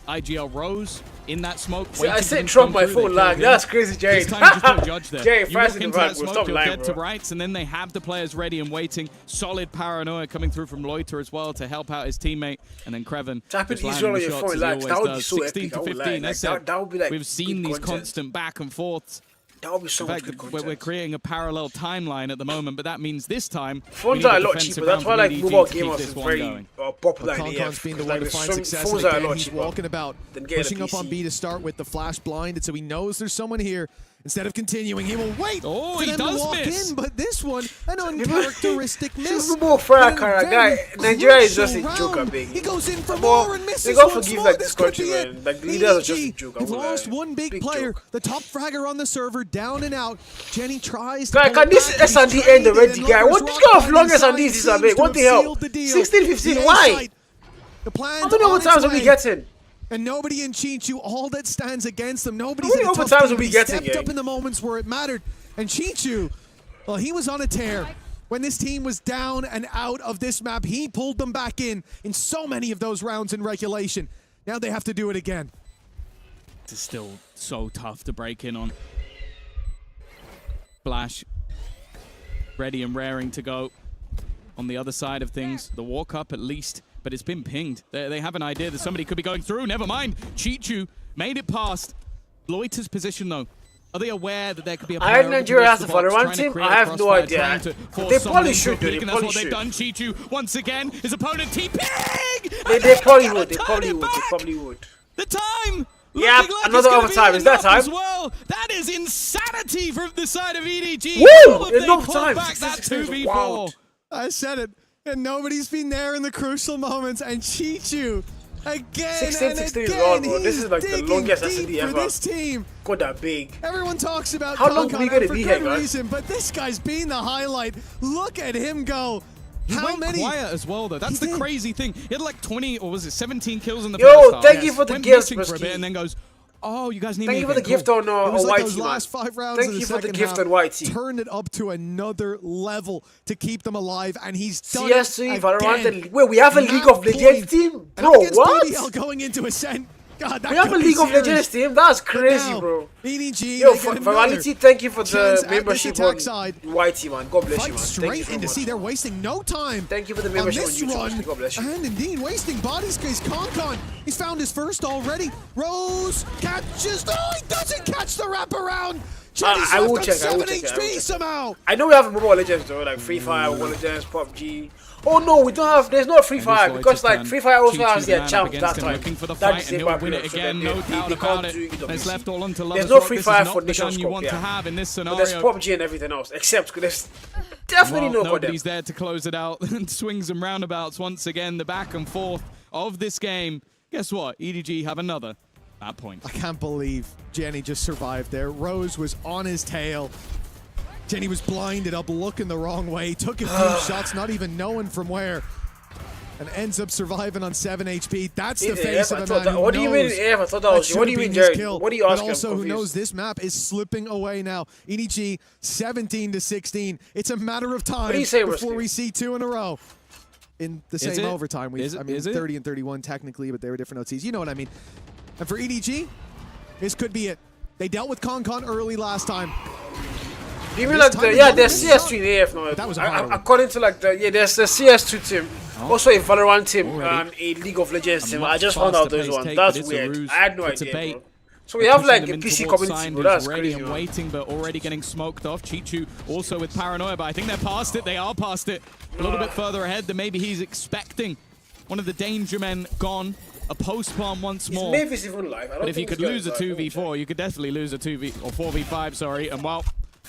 IGL Rose in that smoke. See, I said Trump my full lag. That's crazy, Jerry. This time, just don't judge there. Jerry, you walk into that smoke, you'll get to rights, and then they have the players ready and waiting. Solid paranoia coming through from Loiter as well to help out his teammate, and then Kreven. Tapping Israel on your phone lags, that would be so 16 to 15. That would be like we've seen these constant back and forths. That would be so much good content. We're creating a parallel timeline at the moment, but that means this time phones are a lot cheaper. That's why like mobile gamers is very popular in the AF. Being the one to find success, and again, he's walking about, pushing up on B to start with the flash blinded, so he knows there's someone here. Instead of continuing, he will wait for them to walk in, but this one, an uncharacteristic miss. Super Bowl Fryer kind of guy. Nigeria is just a joker, big. He goes in for more and misses. They got to forgive like this country, man. Like leaders are just a joke. They've lost one big player, the top fragger on the server, down and out. Jenny tries. Guy, can this S&D end already, guy? What this kind of long S&D is this, big? What the hell? 16-15, why? How many overtimes are we getting? And nobody in Chichu, all that stands against them. Nobody's in the top team. He stepped up in the moments where it mattered. And Chichu, well, he was on a tear. When this team was down and out of this map, he pulled them back in so many of those rounds in regulation. Now they have to do it again. It's still so tough to break in on. Flash, ready and raring to go. On the other side of things, the walk up at least. But it's been pinged. They have an idea that somebody could be going through. Never mind. Chichu made it past. Loiter's position, though. Are they aware that there could be a player? I have Nigeria as a Valorant team. I have no idea. They probably should do. They probably should. They've done. Chichu once again. His opponent T-ping. They probably would. They probably would. The time. Yeah, another overtime. Is that time? As well. That is insanity from the side of EDG. Woo! There's no time. Back that 2v4. I said it. And nobody's been there in the crucial moments. And Chichu, again 16 is all, bro. This is like the longest S&D ever. For this team. Got that big. Everyone talks about how long are we going to be here, guys? Reason, but this guy's been the highlight. Look at him go. He went quiet as well, though. That's the crazy thing. He had like 20, or was it 17 kills in the first half. Thank you for the gifts, for a bit, and then goes, oh, you guys need me. Thank you for the gift on like YT, last 5 rounds. Thank you for the gift on YT. Turned it up to another level to keep them alive, and he's done CS3, it Valorant, again. Wait, we have a League of Legends team? Bro, what? BDL going into Ascent. God, that we have a League of Legends team? That's crazy, bro. EDG, yo, Virality, thank you for the membership on side. YT, man. God bless you, man. Straight in to see they're wasting no time. Thank you for the membership on YouTube. God bless you. And indeed, wasting body space. Concon, he's found his first already. Rose catches. Oh, he doesn't catch the wraparound. I will check. 7 HP somehow. I know we have Mobile Legends though, like Free Fire, Mobile Legends, PUBG. Oh no, we don't have. There's no Free Fire because like Free Fire also has their champ that time. Looking for the fight, and he'll win it again. No doubt about it. It's left all onto Love. There's no Free Fire for Nations you want to have in this scenario. But there's PUBG and everything else, except there's definitely no. Nobody's there to close it out and swings and roundabouts once again. The back and forth of this game. Guess what? EDG have another. That point. I can't believe Jenny just survived there. Rose was on his tail. Jenny was blinded up, looking the wrong way. Took a few shots, not even knowing from where. And ends up surviving on 7 HP. That's the face of a man who What do you mean AF? I thought that was you. What do you mean, Jerry? What do you ask? But also who knows this map is slipping away now. EDG 17 to 16. It's a matter of time before we see 2 in a row. In the same overtime. I mean, 30 and 31 technically, but they were different OTs. You know what I mean. And for EDG, this could be it. They dealt with Concon early last time. You mean like there's CS2 in AF now. That was according to like there's the CS2 team. Also, a Valorant team and a League of Legends team. I just found out those ones. That's weird. I had no idea, bro. So we have like a PC community, bro. That's ready crazy, and waiting, but already getting smoked off. Chichu also with paranoia, but I think they're past it. They are past it. A little bit further ahead than maybe he's expecting. One of the danger men gone. A post-bomb once more. Mavis even live. But if you could lose a 2v4, you could definitely lose a 4v5, sorry. And well,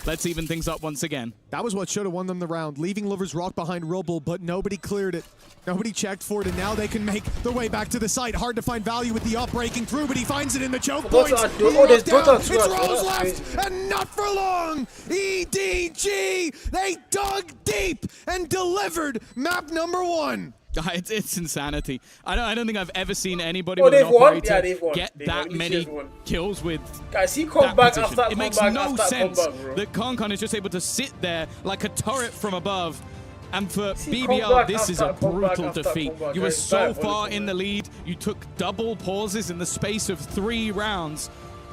let's even things up once again. That was what should have won them the round, leaving Lovers Rock behind Rubble, but nobody cleared it. Nobody checked for it, and now they can make their way back to the site. Hard to find value with the up breaking through, but he finds it in the choke points. It's Rose left, and not for long. EDG, they dug deep and delivered map number 1. It's insanity. I don't think I've ever seen anybody with an operator get that many kills with guys, he come back after it makes no sense that Concon is just able to sit there like a turret from above. And for BBL, this is a brutal defeat. You were so far in the lead. You took double pauses in the space of 3 rounds.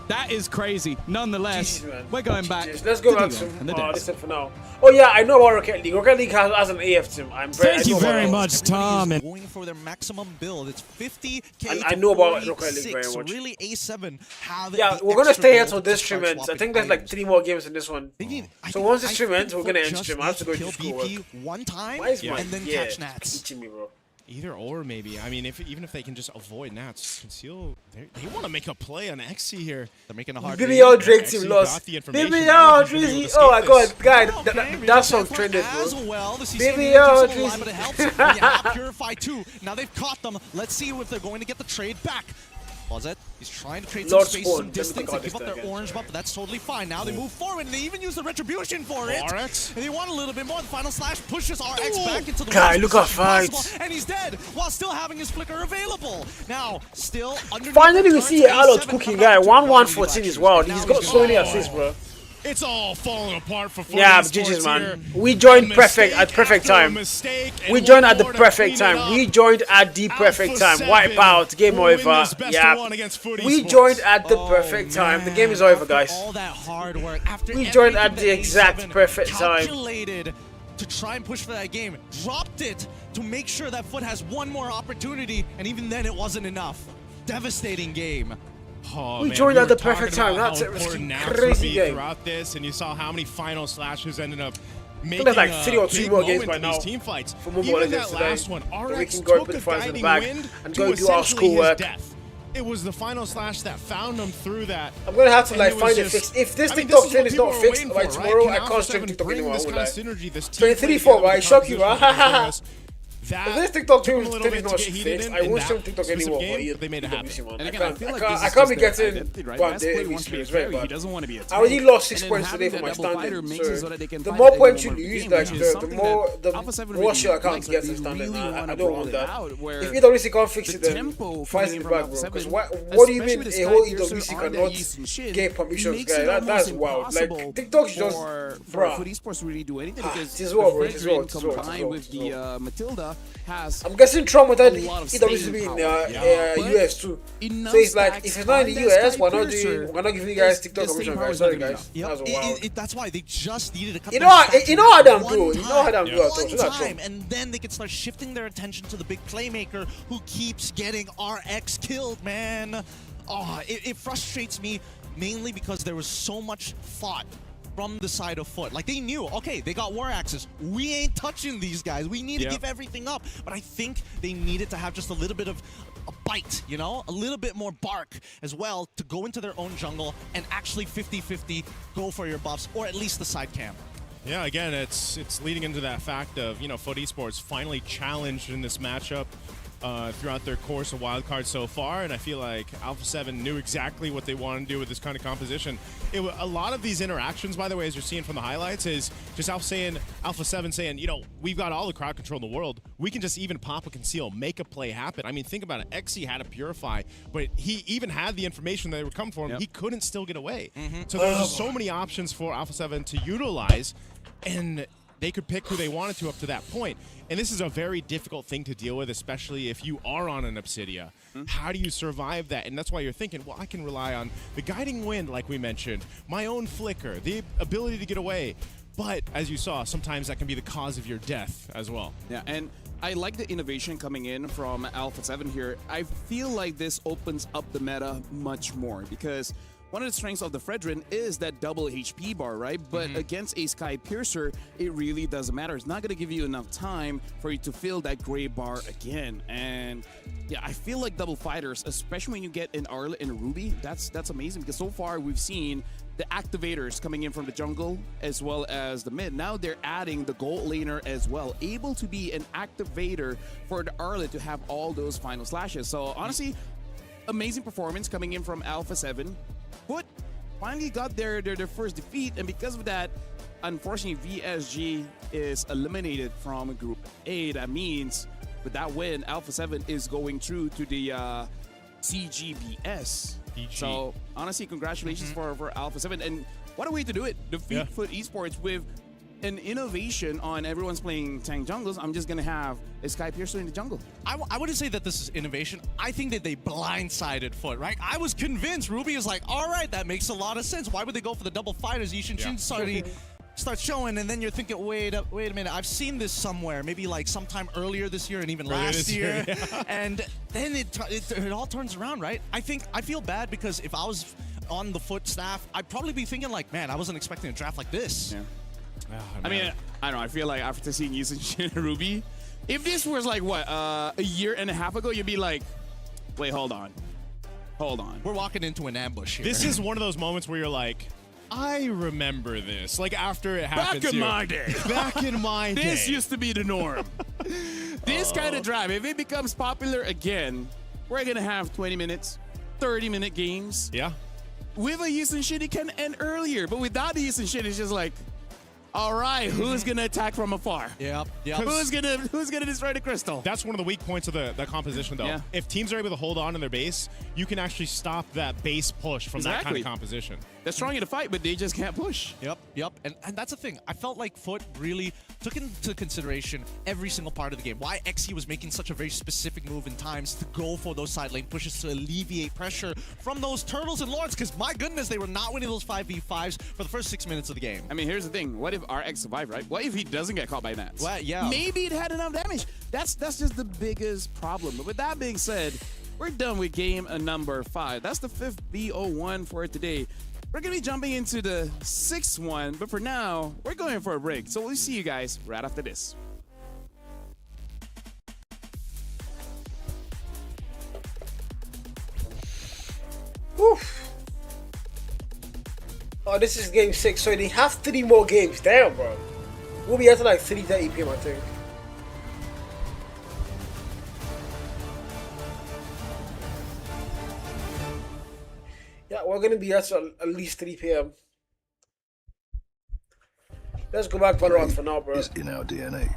That is crazy. Nonetheless, we're going back. Let's go back to this for now. Oh yeah, I know about Rocket League. Rocket League has an AF team. Thank you very much, Tom. Going for their maximum build. It's 50K. And I know about Rocket League very much. Really, A7 have we're gonna stay here till this stream ends. I think there's like 3 more games in this one. So once this stream ends, we're gonna end stream. I have to go to school. One time and then catch Nats. Teaching me, bro. Either or, maybe. I mean, even if they can just avoid Nats, Conceal, they want to make a play on XC here. They're making a hard BBL Drake team lost. BBL Drizzy. Oh my god, guy, that song trended, bro. BBL Drizzy. Purify 2. Now they've caught them. Let's see if they're going to get the trade back. He's trying to create some space, some distance, and give up their orange buff, but that's totally fine. Now they move forward, and they even use the retribution for it. RX? And they want a little bit more. The final slash pushes RX back into the guy, look how fights. And he's dead, while still having his flicker available. Now, still underneath. Finally, we see Alot cooking, guy. 1-1-14 is wild. He's got so many assists, bro. It's all falling apart for GG's, man. We joined at perfect time. We joined at the perfect time. We joined at the perfect time. Wipe out. Game over. Yeah. We joined at the perfect time. The game is over, guys. All that hard work. We joined at the exact perfect time. To try and push for that game. Dropped it to make sure that Foot has one more opportunity, and even then it wasn't enough. Devastating game. Oh, we joined at the perfect time. That's a crazy game. Throughout this, and you saw how many final slashes ended up making there's like 3 or 2 more games by now. Team fights. For Even that last one, RX we can go put the fires in the back and go do our schoolwork. It was the final slash that found them through that. I'm gonna have to like find it fixed. If this TikTok thing is not fixed by tomorrow, I can't stream TikTok anymore. I will like 23-4, right? Shock you, right? If this TikTok thing is not fixed, I won't stream TikTok anymore. They made it happen. I can't be getting bad. He doesn't want to be. I already lost 6 points today for my standing. So the more points you lose, like the worse your account gets in standing. I don't want that. If EWC can't fix it, then find it back, bro. Because what do you mean a whole EWC cannot get permissions, guy? That's wild. Like TikTok's just, bro. Esports really do anything because it is well, bro. It is well. Combined with the Matilda. I'm guessing Trump without EWC in US too. So it's like if it's not in the US, we're not giving you guys TikTok permission, guys. Sorry, guys. That's why they just needed a couple. You know how them do. You know how them do. And then they can start shifting their attention to the big playmaker who keeps getting RX killed, man. Oh, it frustrates me mainly because there was so much thought from the side of Foot. Like, they knew, okay, they got War Axes. We ain't touching these guys. We need to give everything up. But I think they needed to have just a little bit of a bite, you know? A little bit more bark as well to go into their own jungle and actually 50-50 go for your buffs, or at least the side camp. Yeah, again, it's leading into that fact of, you know, Foot Esports finally challenged in this matchup throughout their course of wildcards so far, and I feel like Alpha 7 knew exactly what they wanted to do with this kind of composition. A lot of these interactions, by the way, as you're seeing from the highlights, is just Alpha 7 saying, you know, we've got all the crowd control in the world. We can just even pop a conceal, make a play happen. I mean, think about it. XC had a Purify, but he even had the information that they were coming for him. He couldn't still get away. So there's just so many options for Alpha 7 to utilize, and they could pick who they wanted to up to that point. And this is a very difficult thing to deal with, especially if you are on an Obsidia. How do you survive that? And that's why you're thinking, well, I can rely on the guiding wind, like we mentioned, my own flicker, the ability to get away. But as you saw, sometimes that can be the cause of your death as well. Yeah, and I like the innovation coming in from Alpha 7 here. I feel like this opens up the meta much more because one of the strengths of the Fredrin is that double HP bar, right? But against a Sky Piercer, it really doesn't matter. It's not going to give you enough time for you to fill that gray bar again. And yeah, I feel like double fighters, especially when you get an Arlet and a Ruby, that's amazing because so far we've seen the activators coming in from the jungle as well as the mid. Now they're adding the gold laner as well, able to be an activator for the Arlet to have all those final slashes. So honestly, amazing performance coming in from Alpha 7. But finally got their first defeat, and because of that, unfortunately, VSG is eliminated from Group A. That means with that win, Alpha 7 is going through to the CGBS. So honestly, congratulations for Alpha 7. And what a way to do it. Defeat Foot Esports with an innovation on everyone's playing tank jungles. I'm just going to have a Sky Piercer in the jungle. I wouldn't say that this is innovation. I think that they blindsided Foot, right? I was convinced Ruby is like, all right, that makes a lot of sense. Why would they go for the double fighters? Yishin starts showing, and then you're thinking, wait a minute, I've seen this somewhere, maybe like sometime earlier this year and even last year. And then it all turns around, right? I feel bad because if I was on the Foot staff, I'd probably be thinking like, man, I wasn't expecting a draft like this. Yeah. Oh, I mean, I don't know. I feel like after seeing Yushin and Ruby, if this was like, what, a year and a half ago, you'd be like, wait, hold on. We're walking into an ambush here. This is one of those moments where you're like, I remember this. Like, after it happened Back in my day. Back in my day. This used to be the norm. This kind of drive, if it becomes popular again, we're going to have 20 minutes, 30-minute games. Yeah. With a Yushin shit, it can end earlier. But without the Yushin shit, it's just like, all right, who's gonna attack from afar? Yep. Who's gonna destroy the crystal? That's one of the weak points of the composition, though. Yeah. If teams are able to hold on in their base, you can actually stop that base push from that kind of composition. They're strong in the fight, but they just can't push. Yep. And that's the thing. I felt like Foot really took into consideration every single part of the game. Why XE was making such a very specific move in times to go for those side lane pushes to alleviate pressure from those turtles and lords, because my goodness, they were not winning those 5v5s for the first 6 minutes of the game. I mean, here's the thing. What if RX survived, right? What if he doesn't get caught by Nats? Well, yeah. Maybe it had enough damage. That's just the biggest problem. But with that being said, we're done with game number 5. That's the 5th BO1 for today. We're going to be jumping into the 6th one, but for now, we're going for a break. So we'll see you guys right after this. Oof. Oh, this is game 6, so they have 3 more games. Damn, bro. We'll be at like 3:30 PM, I think. Yeah, we're gonna be at least 3 PM. Let's go back Valorant for now, bro. Is in our DNA.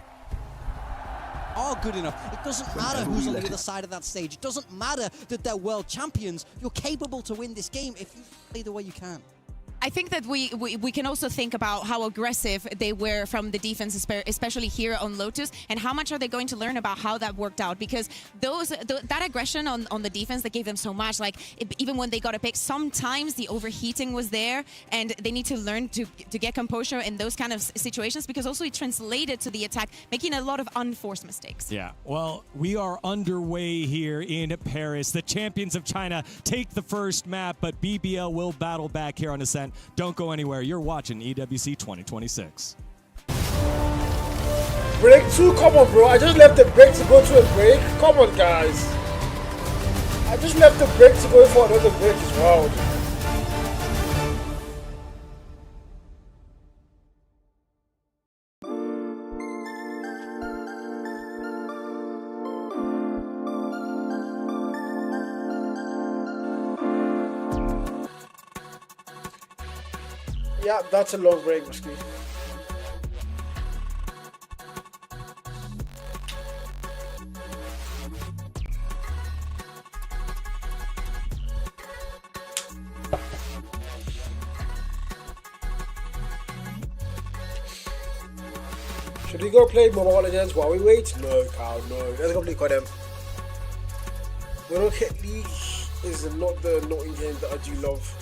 Are good enough. It doesn't matter who's on the other side of that stage. It doesn't matter that they're world champions. You're capable to win this game if you play the way you can. I think that we can also think about how aggressive they were from the defense, especially here on Lotus, and how much are they going to learn about how that worked out, because that aggression on the defense that gave them so much, like even when they got a pick, sometimes the overheating was there, and they need to learn to get composure in those kind of situations, because also it translated to the attack, making a lot of unforced mistakes. Yeah, well, we are underway here in Paris. The champions of China take the first map, but BBL will battle back here on Ascent. Don't go anywhere. You're watching EWC 2026. Break 2? Come on, bro. I just left the break to go to a break. Come on, guys. I just left the break to go for another break as well. Yeah, that's a long break, Musky. Should we go play Mobile Legends while we wait? No, Kyle, no. Let's go play Codem. The Rocket League is not the naughty game that I do love.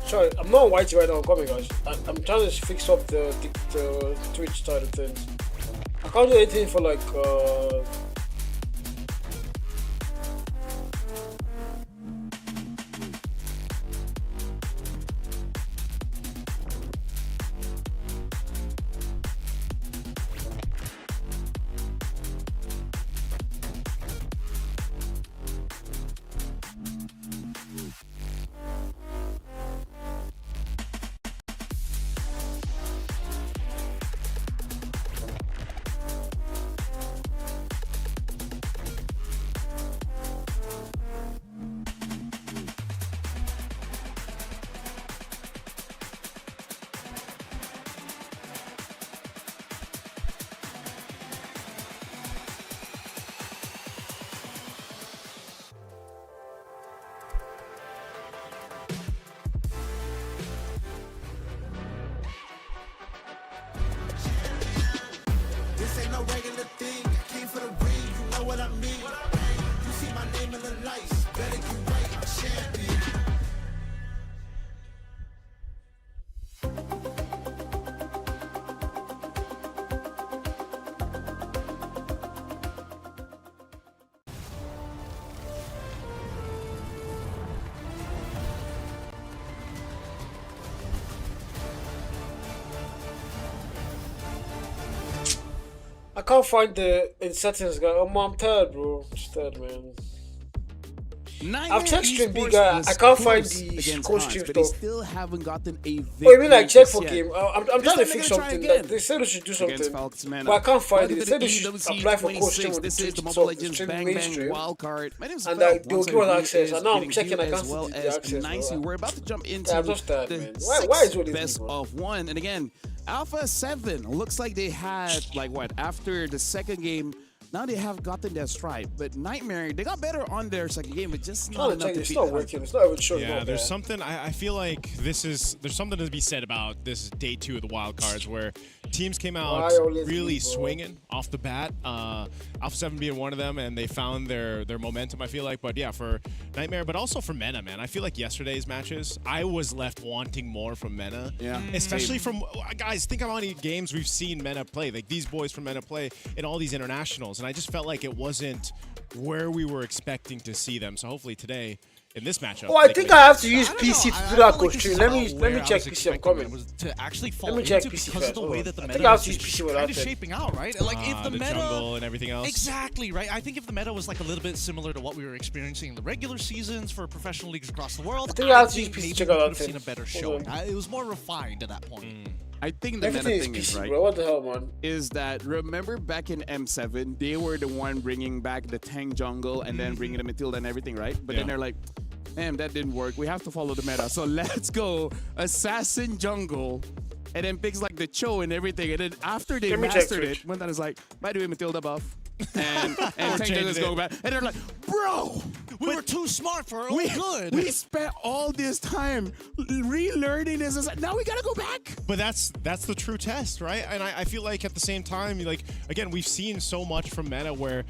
Sorry, I'm not on YT right now. I'm coming, guys. I'm trying to fix up the Twitch side of things. I can't do anything for like. This ain't no regular thing. I came for the ring, you know what I mean. You see my name in the lights, better get right, I'm champion. I can't find the in settings, guy. Oh, I'm tired, bro. I'm just tired, man. I've checked stream B, guy. I can't find the coach stream but they stuff. still haven't gotten a victory. Oh, you mean like check for yet. game? I'm trying to fix something. Like, they said we should do something, but I can't find it. They said they should apply for coach stream on the This is the Twitch Mobile stuff, Legends stream Bang mainstream. Bang wildcard. My name's And Fel. like, they'll Once give us again, access. And now I'm getting checking, you I can't as well see the as access. Nicey. Bro. We're about to jump into Yeah, I'm just tired, the man. Why is all these best people? of one. And again, Alpha 7 looks like they had, like what, after the second game, now they have gotten their stride. But Nightmare, they got better on their second game, but just not enough to It's beat not Hunt. working. It's not even showing Yeah, up, there's man. something. I feel like there's something to be said about this day 2 of the wild cards where teams came out really swinging off the bat. Alpha 7 being one of them, and they found their momentum. I feel like, but yeah, for Nightmare, but also for Mena, man. I feel like yesterday's matches, I was left wanting more from Mena. Yeah, especially from guys. Think how many games we've seen Mena play. Like these boys from Mena play in all these internationals, and I just felt like it wasn't where we were expecting to see them. So hopefully today, in this matchup. Oh, I think I have to use PC to do that coach stream. Let me check PC. I'm coming. To actually fall Let me check into PC because first. of the way that the I meta think I have to is use PC kind without of that. shaping out, right? Like if the meta jungle and everything else. Exactly, right? I think if the meta was like a little bit similar to what we were experiencing in the regular seasons for professional leagues across the world, I think I have to use maybe PC we check would out have that seen a thing. better Hold showing. on. It was more refined at that point. I think the meta Everything is thing is PC, right. bro. What the hell, man? Is that remember back in M7, they were the one bringing back the tank jungle and then bringing the Matilda and everything, right? But then they're like, damn, that didn't work. We have to follow the meta. So let's go assassin jungle and then picks like the Cho and everything. And then after they mastered it, one time is like, by the way, Matilda buff. And tank jungle is going back. And they're like, bro, we were too smart for our own good. We spent all this time relearning this. Now we gotta go back. But that's the true test, right? And I feel like at the same time, like again, we've seen so much from meta where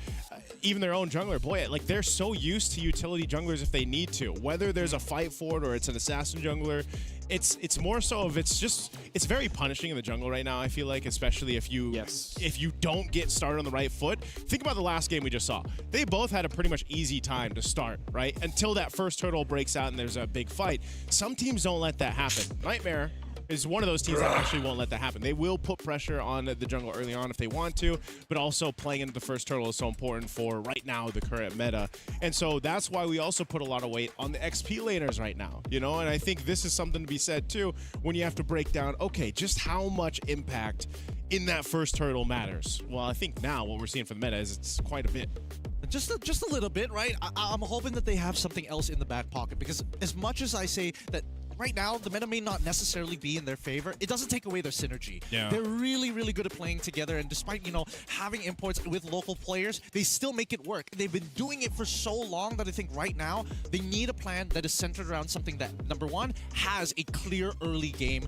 even their own jungler, boy, like they're so used to utility junglers if they need to. Whether there's a fight for it or it's an assassin jungler, it's more so of it's very punishing in the jungle right now. I feel like, especially if you don't get started on the right foot. Think about the last game we just saw. They both had a pretty much easy time to start, right? Until that first turtle breaks out and there's a big fight. Some teams don't let that happen. Nightmare is one of those teams that actually won't let that happen. They will put pressure on the jungle early on if they want to, but also playing into the first turtle is so important for right now the current meta. And so that's why we also put a lot of weight on the XP laners right now, you know? And I think this is something to be said too when you have to break down, okay, just how much impact in that first turtle matters. Well, I think now what we're seeing for the meta is it's quite a bit. Just a little bit, right? I'm hoping that they have something else in the back pocket, because as much as I say that right now the meta may not necessarily be in their favor, it doesn't take away their synergy. Yeah. They're really, really good at playing together, and despite, you know, having imports with local players, they still make it work. They've been doing it for so long that I think right now they need a plan that is centered around something that, number one, has a clear early game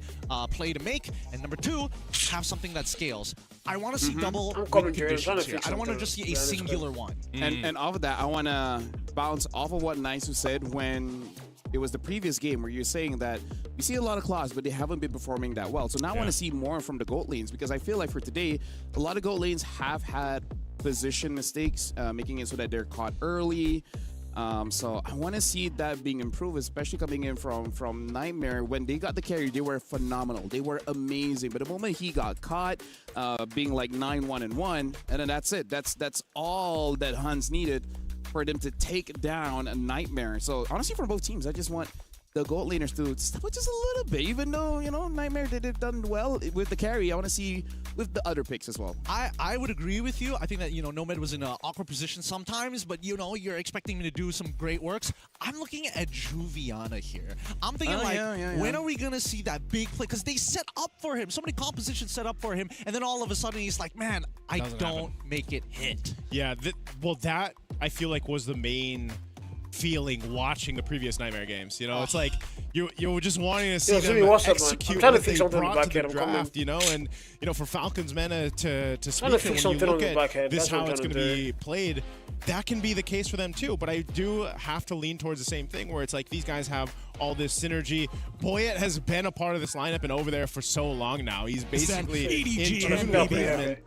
play to make, and number two, have something that scales. I want to see double win conditions here. I don't want to just see a singular one. And off of that, I want to bounce off of what Nice said when it was the previous game where you're saying that we see a lot of claws, but they haven't been performing that well. So now I want to see more from the GOAT lanes, because I feel like for today, a lot of GOAT lanes have had position mistakes, making it so that they're caught early. So I want to see that being improved, especially coming in from Nightmare. When they got the carry, they were phenomenal. They were amazing. But the moment he got caught, being like 9-1-1, and then that's it. That's all that Hans needed for them to take down a Nightmare. So honestly, for both teams, I just want the GOAT laners to step up just a little bit. Even though, you know, Nightmare did it done well with the carry, I want to see with the other picks as well. I would agree with you. I think that, you know, Nomad was in an awkward position sometimes, but, you know, you're expecting him to do some great works. I'm looking at Juviana here. I'm thinking, when are we going to see that big play? Because they set up for him. So many compositions set up for him, and then all of a sudden he's like, man, I don't make it hit. Yeah, well, that I feel like was the main feeling watching the previous Nightmare games. You know, it's like you're just wanting to see them execute what they brought to the draft, you know, and, you know, for Falcons Mena to speak, when you look at this, how it's going to be played, that can be the case for them too. But I do have to lean towards the same thing, where it's like these guys have all this synergy. Boyet has been a part of this lineup and over there for so long now. He's basically in.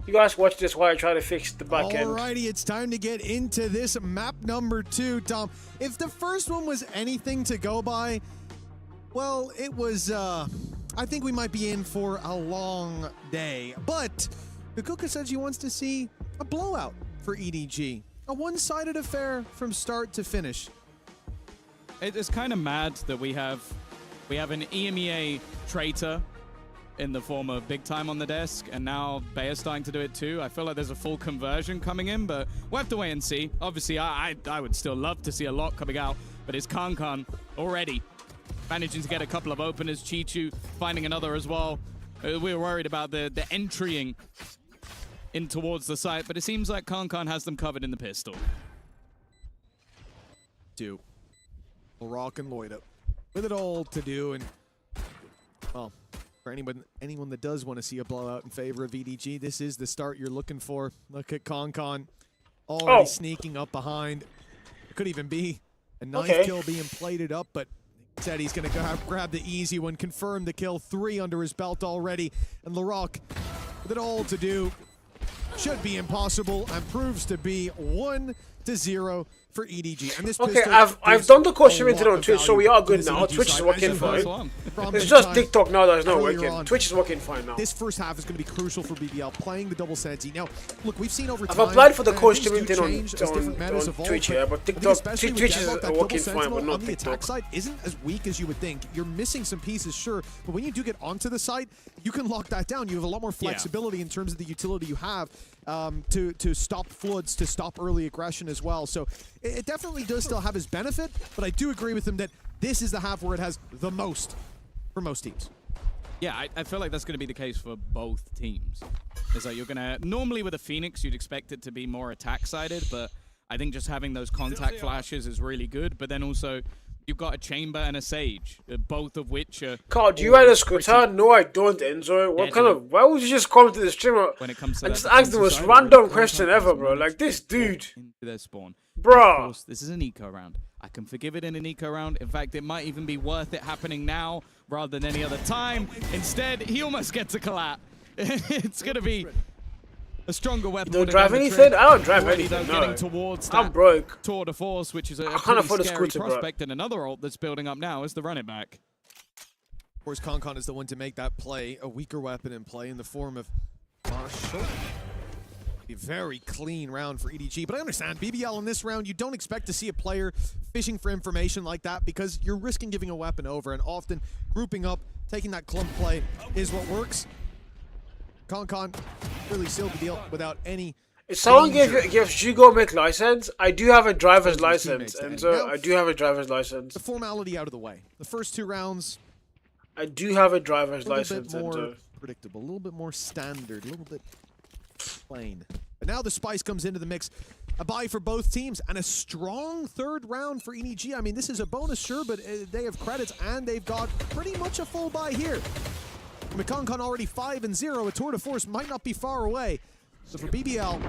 You guys watch this while I try to fix the back end. Alrighty, it's time to get into this map number 2, Tom. If the first one was anything to go by, well, it was, I think we might be in for a long day. But Kuka says he wants to see a blowout for EDG. A one-sided affair from start to finish. It's kind of mad that we have an EMEA traitor in the form of Big Time on the desk, and now Bayer's starting to do it too. I feel like there's a full conversion coming in, but we'll have to wait and see. Obviously, I would still love to see a lot coming out, but it's Kankan already managing to get a couple of openers. Chichu finding another as well. We were worried about the entrying in towards the site, but it seems like Kankan has them covered in the pistol. Rock and Lloyd with it all to do, and well, for anyone that does want to see a blowout in favor of EDG, this is the start you're looking for. Look at Kankan already sneaking up behind. It could even be a knife kill being plated up, but said he's going to grab the easy one. Confirm the kill, 3 under his belt already. And Larocque with it all to do. Should be impossible and proves to be 1-0 for EDG. And this I've done the course commenting on Twitch, so we are good now. Twitch is working fine. It's just TikTok now that is not working. Twitch is working fine now. This first half is going to be crucial for BBL, playing the double Senti. Now, look, we've seen over time. I've applied for the course commenting on Twitch here, but TikTok, Twitch is working fine, but not the TikTok. attack side isn't as weak as you would think. You're missing some pieces, sure, but when you do get onto the site, you can lock that down. You have a lot more flexibility in terms of the utility you have to stop floods, to stop early aggression as well. So it definitely does still have his benefit, but I do agree with him that this is the half where it has the most for most teams. Yeah, I feel like that's going to be the case for both teams. It's like you're going to, normally with a Phoenix, you'd expect it to be more attack-sided, but I think just having those contact flashes is really good. But then also, you've got a Chamber and a Sage, both of which are... Carl, do you have a scooter? No, I don't, Enzo. What kind of... Why would you just come to the streamer when it comes to and just ask the most random question ever, bro? Like, this dude. Into their spawn. Bro. Of course, this is an eco round. I can forgive it in an eco round. In fact, it might even be worth it happening now rather than any other time. Instead, he almost gets a collab. It's going to be a stronger weapon. You don't drive anything? I don't drive anything, no. Getting towards I'm broke. Tour de force, which is a pretty scary prospect, and another ult that's building up now is the run it back. Of course, Kankan is the one to make that play. A weaker weapon in play in the form of Marshall. A very clean round for EDG, but I understand BBL in this round, you don't expect to see a player fishing for information like that because you're risking giving a weapon over, and often grouping up, taking that clump play is what works. Kankan really sealed the deal without any. If someone gives Hugo make license, I do have a driver's license, and so I do have a driver's license. The formality out of the way. The first 2 rounds, I do have a driver's license. A little bit more predictable, a little bit more standard, a little bit plain. But now the spice comes into the mix. A bye for both teams and a strong 3rd round for EDG. I mean, this is a bonus, sure, but they have credits and they've got pretty much a full bye here. Kankan already 5-0. A tour de force might not be far away. So for BBL,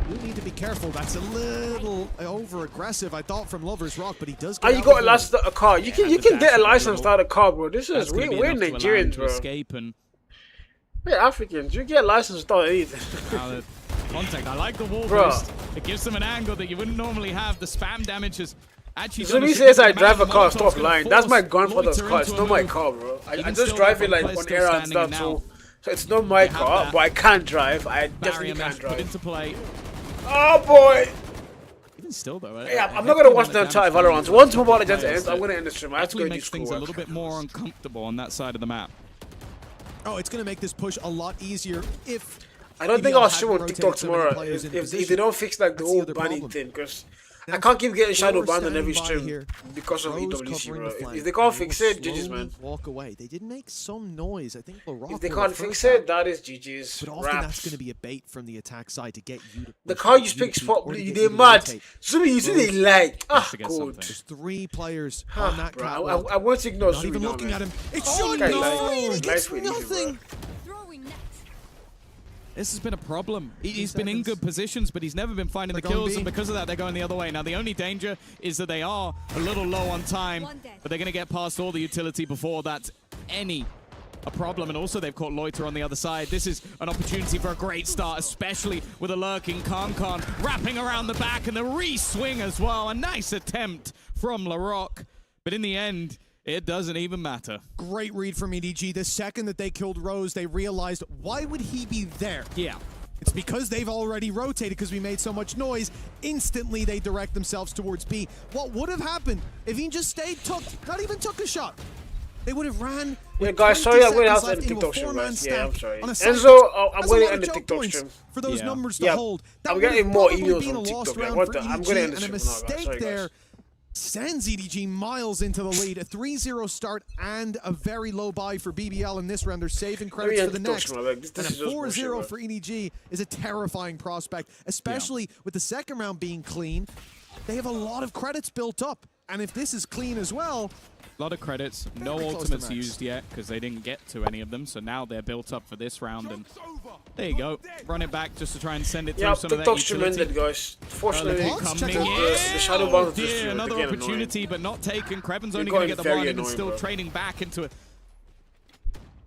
You need to be careful. That's a little over-aggressive, I thought, from Lover's Rock, but he does you got a license to a car. You can get a license to start a car, bro. This is we're Nigerians, bro. We're Africans. You get a license to start anything. Contact. I like the wall boost. It gives them an angle that you wouldn't normally have. The spam damage is actually. Zumi says I drive a car. Stop lying. That's my grandfather's car. It's not my car, bro. I just drive it like on air and stuff. So it's not my car, but I can't drive. I definitely can't drive. Into play. Oh boy. Even still though. Yeah, I'm not gonna watch the entire Valorant. Once Mobile Legends ends, I'm gonna end the stream. I have to go do things a little bit more uncomfortable on that side of the map. Oh, it's gonna make this push a lot easier if. I don't think I'll stream on TikTok tomorrow if they don't fix like the whole banning thing, because I can't keep getting shadow banned on every stream because of EWC, bro. If they can't fix it, GG's, man. Walk away. They did make some noise. I think if they can't fix it, that is GG's. But often that's going to be a bait from the attack side to get you to. The car you speak spot, they're mad. Zumi, you see they like. Ah, good. There's 3 players on that catwalk. I won't ignore Zumi. Not even looking at him. It's shot. He gets nothing. This has been a problem. He's been in good positions, but he's never been finding the kills, and because of that, they're going the other way. Now, the only danger is that they are a little low on time, but they're going to get past all the utility before that's a problem. And also, they've caught Loiter on the other side. This is an opportunity for a great start, especially with a lurking Kankan wrapping around the back and the re-swing as well. A nice attempt from LaRock, but in the end, it doesn't even matter. Great read from EDG. The second that they killed Rose, they realized, why would he be there? Yeah. It's because they've already rotated because we made so much noise. Instantly, they direct themselves towards B. What would have happened if he just stayed, not even took a shot? They would have ran. Yeah, guys, sorry, I'm going to have to end the TikTok stream, guys. Yeah, I'm sorry. Enzo, I'm going to end the TikTok stream. For those numbers to hold. I'm getting more emails on TikTok. I'm going to end the stream now, guys. Sorry, guys. Sends EDG miles into the lead. A 3-0 start and a very low buy for BBL in this round. They're saving credits for the next. And a 4-0 for EDG is a terrifying prospect, especially with the second round being clean. They have a lot of credits built up. And if this is clean as well... A lot of credits. No ultimates used yet because they didn't get to any of them. So now they're built up for this round. And there you go. Run it back just to try and send it through some of that utility. Ended, guys. Fortunately, the shadow bomb another opportunity, but not taken. Kreven's only going to get the one and still trading back into a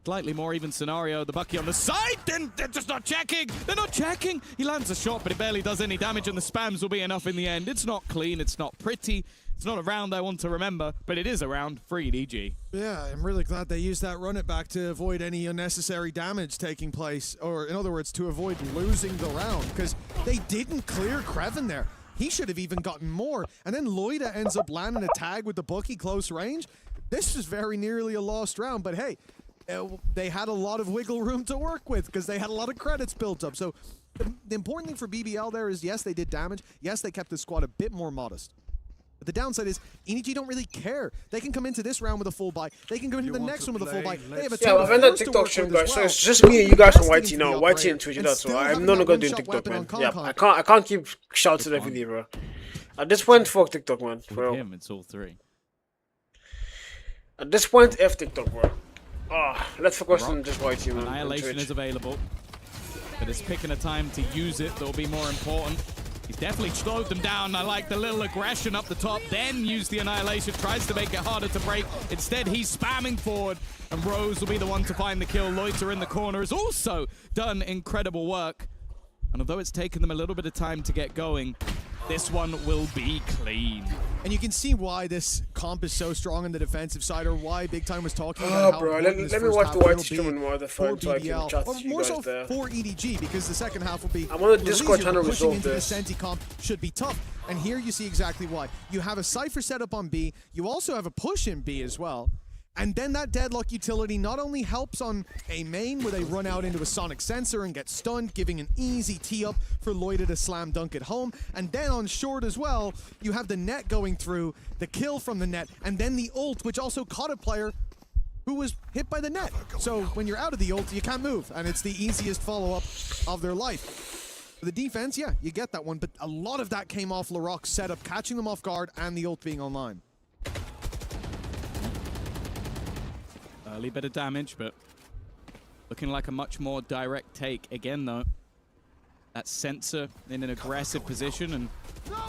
slightly more even scenario. The Bucky on the side, then they're just not checking. They're not checking. He lands a shot, but it barely does any damage, and the spams will be enough in the end. It's not clean. It's not pretty. It's not a round I want to remember, but it is a round for EDG. Yeah, I'm really glad they used that run it back to avoid any unnecessary damage taking place, or in other words, to avoid losing the round, because they didn't clear Kreven there. He should have even gotten more, and then Loida ends up landing a tag with the Bucky close range. This is very nearly a lost round, but hey, they had a lot of wiggle room to work with because they had a lot of credits built up. So the important thing for BBL there is, yes, they did damage. Yes, they kept the squad a bit more modest. But the downside is, EDG don't really care. They can come into this round with a full buy. They can go into the next one with a full buy. They have a I've ended TikTok stream, guys. So it's just me and you guys on YT now. YT and Twitch, that's all. I'm not going to do TikTok, man. Yeah, I can't keep shouting every day, bro. At this point, fuck TikTok, man. For him, it's all 3. At this point, F TikTok, bro. Let's focus on just YT, man. Annihilation is available, but it's picking a time to use it that will be more important. He's definitely slowed them down. I like the little aggression up the top, then use the Annihilation, tries to make it harder to break. Instead, he's spamming forward, and Rose will be the one to find the kill. Loiter in the corner has also done incredible work. And although it's taken them a little bit of time to get going, this one will be clean. And you can see why this comp is so strong on the defensive side, or why Big Time was talking about how let me watch the YT stream more the phone so I can chat to you more guys so there. For EDG, because the second half will be I'm on the Discord trying to pushing resolve into this. the Senti comp should be tough. And here you see exactly why. You have a Cypher set up on B, you also have a push in B as well. And then that Deadlock utility not only helps on a main where they run out into a Sonic Sensor and get stunned, giving an easy tee-up for Loida to slam dunk at home, and then on short as well, you have the net going through, the kill from the net, and then the ult, which also caught a player who was hit by the net. So when you're out of the ult, you can't move, and it's the easiest follow-up of their life. For the defense, yeah, you get that one, but a lot of that came off LaRock's setup, catching them off guard, and the ult being online. Early bit of damage, but looking like a much more direct take again, though. that sensor in an aggressive position and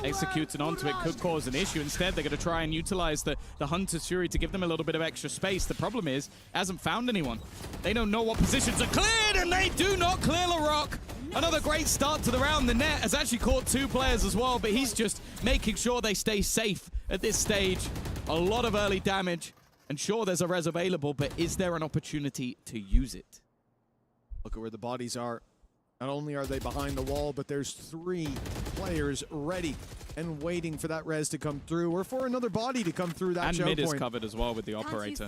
executing onto it could cause an issue. Instead, they're going to try and utilize the Hunter's Fury to give them a little bit of extra space. The problem is, hasn't found anyone. They don't know what positions are cleared, and they do not clear LaRock. Another great start to the round. The net has actually caught 2 players as well, but he's just making sure they stay safe at this stage. A lot of early damage, and sure, there's a res available, but is there an opportunity to use it? Look at where the bodies are. Not only are they behind the wall, but there's 3 players ready and waiting for that res to come through, or for another body to come through that and choke mid point. is covered as well with the operator.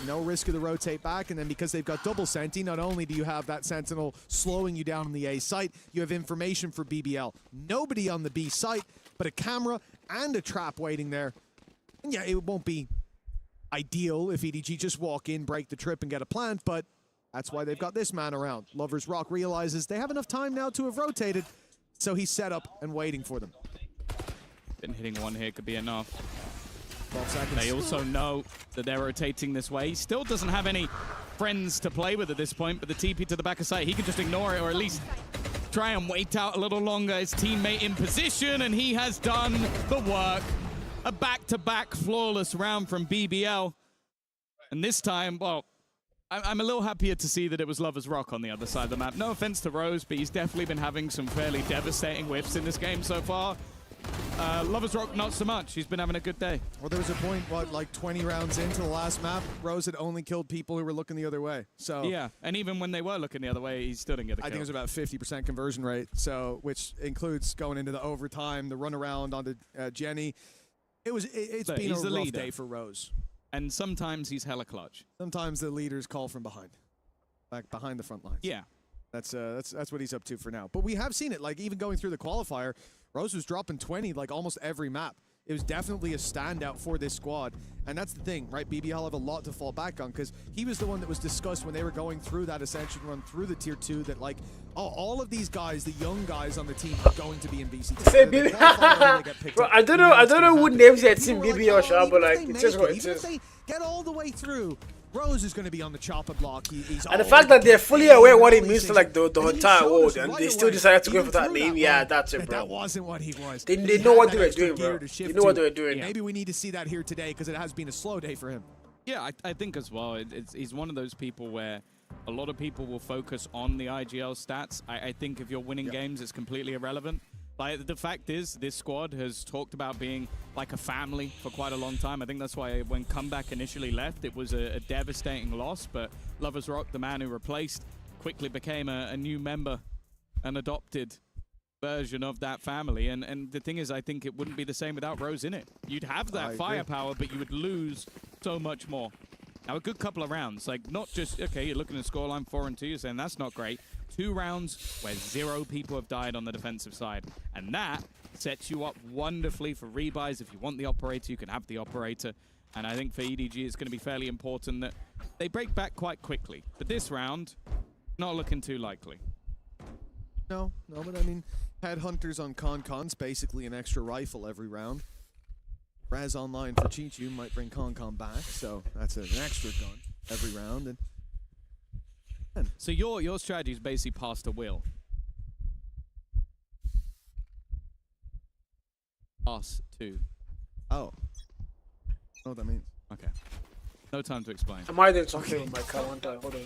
No risk of the rotate back, and then because they've got double Senti, not only do you have that Sentinel slowing you down on the A site, you have information for BBL. Nobody on the B site, but a camera and a trap waiting there. And yeah, it won't be ideal if EDG just walk in, break the trip, and get a plant, but that's why they've got this man around. Lover's Rock realizes they have enough time now to have rotated, so he's set up and waiting for them. Been hitting one here could be enough. 12 seconds. They also know that they're rotating this way. He still doesn't have any friends to play with at this point, but the TP to the back of site, he can just ignore it, or at least try and wait out a little longer. His teammate in position, and he has done the work. A back-to-back flawless round from BBL. And this time, well, I'm a little happier to see that it was Lover's Rock on the other side of the map. No offense to Rose, but he's definitely been having some fairly devastating whiffs in this game so far. Lover's Rock, not so much. He's been having a good day. Well, there was a point, what, like 20 rounds into the last map, Rose had only killed people who were looking the other way. So yeah, and even when they were looking the other way, he still didn't get a kill. I think it was about 50% conversion rate, so which includes going into the overtime, the run around onto Jenny. It's been a rough day for Rose. And sometimes he's hella clutch. Sometimes the leaders call from behind, back behind the front lines. Yeah, that's what he's up to for now. But we have seen it, like even going through the qualifier, Rose was dropping 20 like almost every map. It was definitely a standout for this squad, and that's the thing, right? BBL have a lot to fall back on because he was the one that was discussed when they were going through that Ascension run through the Tier 2 that like, oh, all of these guys, the young guys on the team are going to be in BC2. Say Bro, I don't know who names that team BBL, Sha, but like, it's just what it is. They get all the way through. Rose is going to be on the chopper block. And the fact that they're fully aware what it means to like the entire world, and they still decided to go for that name, yeah, that's it, bro. That wasn't what he was. They know what they were doing, bro. They know what they were doing. Maybe we need to see that here today because it has been a slow day for him. Yeah, I think as well. He's one of those people where a lot of people will focus on the IGL stats. I think if you're winning games, it's completely irrelevant. Like, the fact is, this squad has talked about being like a family for quite a long time. I think that's why when Comeback initially left, it was a devastating loss. But Lover's Rock, the man who replaced, quickly became a new member, an adopted version of that family. And the thing is, I think it wouldn't be the same without Rose in it. You'd have that firepower, but you would lose so much more. Now, a good couple of rounds, like not just, okay, you're looking at scoreline 4-2, you're saying that's not great. 2 rounds where 0 people have died on the defensive side. And that sets you up wonderfully for rebuys. If you want the operator, you can have the operator. And I think for EDG, it's going to be fairly important that they break back quite quickly. But this round, not looking too likely. No, but I mean, Headhunters on Con-Con's basically an extra rifle every round. Raz online for Chichu might bring Con-Con back, so that's an extra gun every round. And so your strategy is basically pass to Will. Pass to. Oh. I know what that means. Okay. No time to explain. Am I then talking with my car one time? Hold on.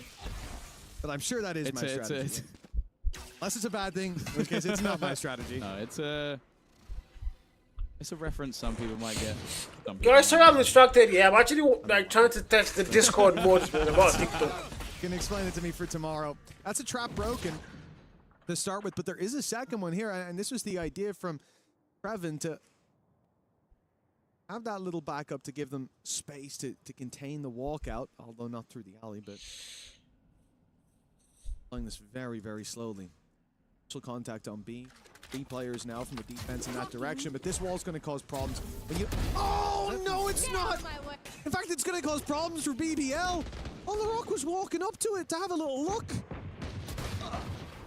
But I'm sure that is my strategy. Unless it's a bad thing, in which case it's not my strategy. No, it's a reference some people might get. Guys, sorry I'm distracted. Yeah, I'm actually like trying to test the Discord mods about TikTok. You can explain it to me for tomorrow. That's a trap broken to start with, but there is a second one here, and this was the idea from Previn to have that little backup to give them space to contain the walkout, although not through the alley, but playing this very, very slowly. Initial contact on B. B players now from the defense in that direction, but this wall's going to cause problems. When you oh, no, it's not! In fact, it's going to cause problems for BBL. Oh, LaRock was walking up to it to have a little look.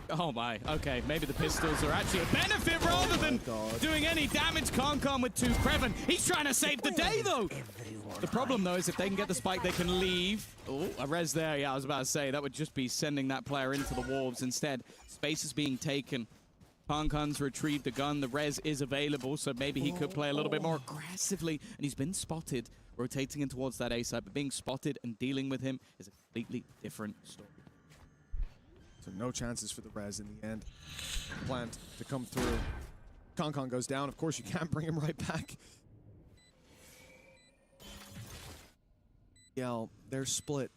Oh my, okay, maybe the pistols are actually a benefit rather than doing any damage. Con-Con with 2 Previn. He's trying to save the day though. The problem though is if they can get the spike, they can leave. Oh, a res there, yeah, I was about to say, that would just be sending that player into the wolves instead. Space is being taken Kankan's retrieved a gun. The res is available, so maybe he could play a little bit more aggressively. And he's been spotted, rotating in towards that A side, but being spotted and dealing with him is a completely different story. So no chances for the res in the end. Plant to come through. Kankan goes down. Of course, you can't bring him right back. Yeah, they're split.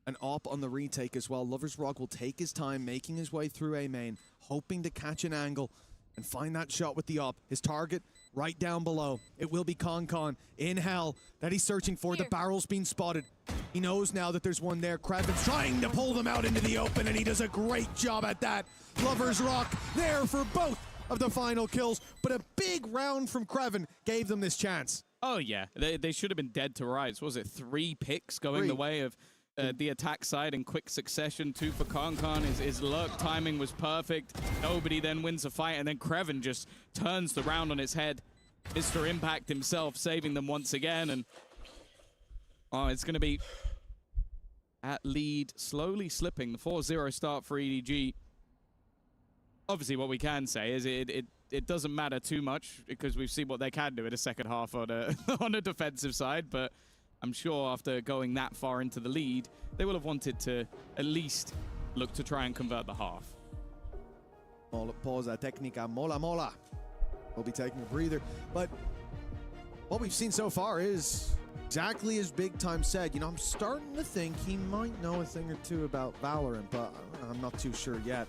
An op on the retake as well. Lover's Rock will take his time, making his way through A main, hoping to catch an angle and find that shot with the op. His target right down below. It will be Kankan in hell that he's searching for. The barrel's been spotted. He knows now that there's one there. Kraven's trying to pull them out into the open, and he does a great job at that. Lover's Rock there for both of the final kills, but a big round from Kraven gave them this chance. Oh, yeah. They should have been dead to rights. What was it, 3 picks going the way of the attack side in quick succession? 2 for Kankan. His lurk timing was perfect. Nobody then wins the fight, and then Kraven just turns the round on his head. Mr. Impact himself saving them once again, and it's going to be at lead, slowly slipping. The 4-0 start for EDG. Obviously, what we can say is it doesn't matter too much because we've seen what they can do in the second half on a defensive side, but I'm sure after going that far into the lead, they will have wanted to at least look to try and convert the half. Pausa técnica mola. We'll be taking a breather, but what we've seen so far is exactly as Big Time said. You know, I'm starting to think he might know a thing or two about Valorant, but I'm not too sure yet.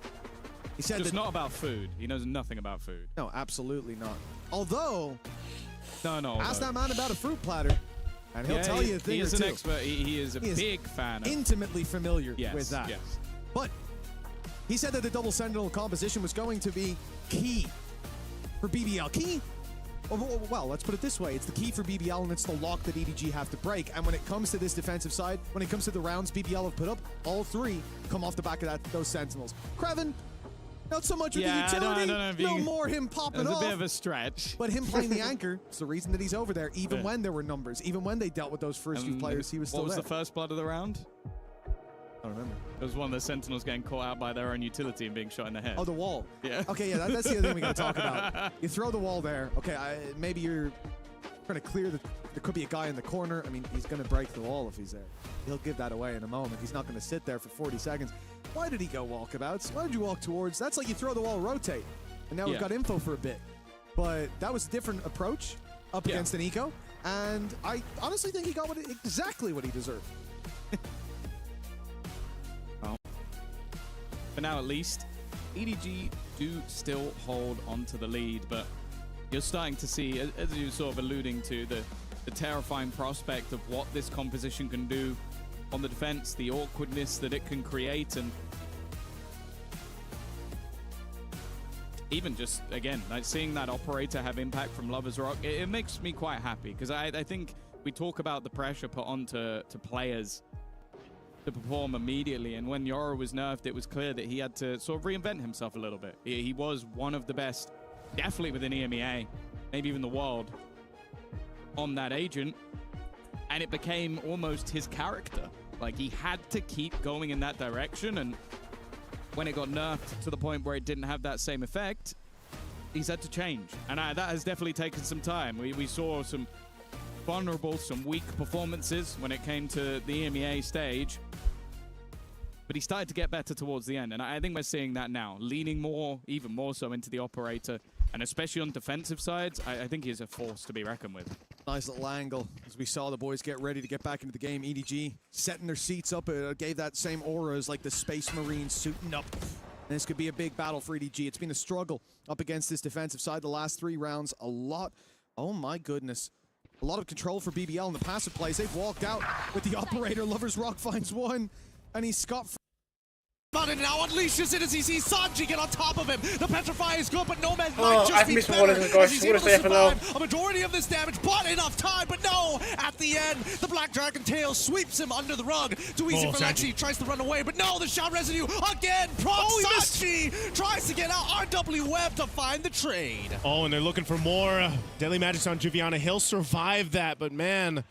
He said it's not about food. He knows nothing about food. No, absolutely not. Although, no. Ask that man about a fruit platter, and he'll tell you a thing or two. He is an expert. He is a big fan. Intimately familiar with that. Yes. But he said that the double sentinel composition was going to be key for BBL. Key? Well, let's put it this way. It's the key for BBL, and it's the lock that EDG have to break. And when it comes to this defensive side, when it comes to the rounds BBL have put up, all 3 come off the back of those sentinels. Kraven, not so much with the utility. No more him popping off. It's a bit of a stretch. But him playing the anchor, it's the reason that he's over there, even when there were numbers, even when they dealt with those first few players, he was still there. What was the first blood of the round? I don't remember. It was one of the Sentinels getting caught out by their own utility and being shot in the head. Oh, the wall. Yeah. Okay, yeah, that's the other thing we got to talk about. You throw the wall there. Okay, maybe you're trying to clear there could be a guy in the corner. I mean, he's going to break the wall if he's there. He'll give that away in a moment. He's not going to sit there for 40 seconds. Why did he go walkabouts? Why did you walk towards? That's like you throw the wall, rotate. And now we've got info for a bit. But that was a different approach up against an eco. And I honestly think he got exactly what he deserved. For now, at least, EDG do still hold onto the lead, but you're starting to see, as you were sort of alluding to, the terrifying prospect of what this composition can do on the defense, the awkwardness that it can create, and even just, again, like seeing that operator have impact from Lover's Rock, it makes me quite happy, because I think we talk about the pressure put onto players to perform immediately, and when Yoro was nerfed, it was clear that he had to sort of reinvent himself a little bit. He was one of the best, definitely within EMEA, maybe even the world, on that agent, and it became almost his character. Like, he had to keep going in that direction, and when it got nerfed to the point where it didn't have that same effect, he's had to change, and that has definitely taken some time. We saw some vulnerable, some weak performances when it came to the EMEA stage, but he started to get better towards the end, and I think we're seeing that now, leaning more, even more so into the operator, and especially on defensive sides, I think he's a force to be reckoned with. Nice little angle as we saw the boys get ready to get back into the game. EDG setting their seats up, gave that same aura as like the Space Marines suiting up. And this could be a big battle for EDG. It's been a struggle up against this defensive side the last 3 rounds. A lot, oh my goodness. A lot of control for BBL in the passive plays. They've walked out with the operator. Lover's Rock finds one, and he's scot free. And now unleashes it as he sees Sanji get on top of him. The petrify is good, but Nomad Oh, might just I've be missed better one of them, guys. as he's What able a to save now. survive a majority of this damage, but enough time. But no, at the end, the Black Dragon tail sweeps him under the rug. Too easy for Lexi, tries to run away, but no, the shot residue again. Sanji tries to get out. RW Web to find the trade. Oh, and they're looking for more Deadly Magics on Juviana. He'll survive that, but man,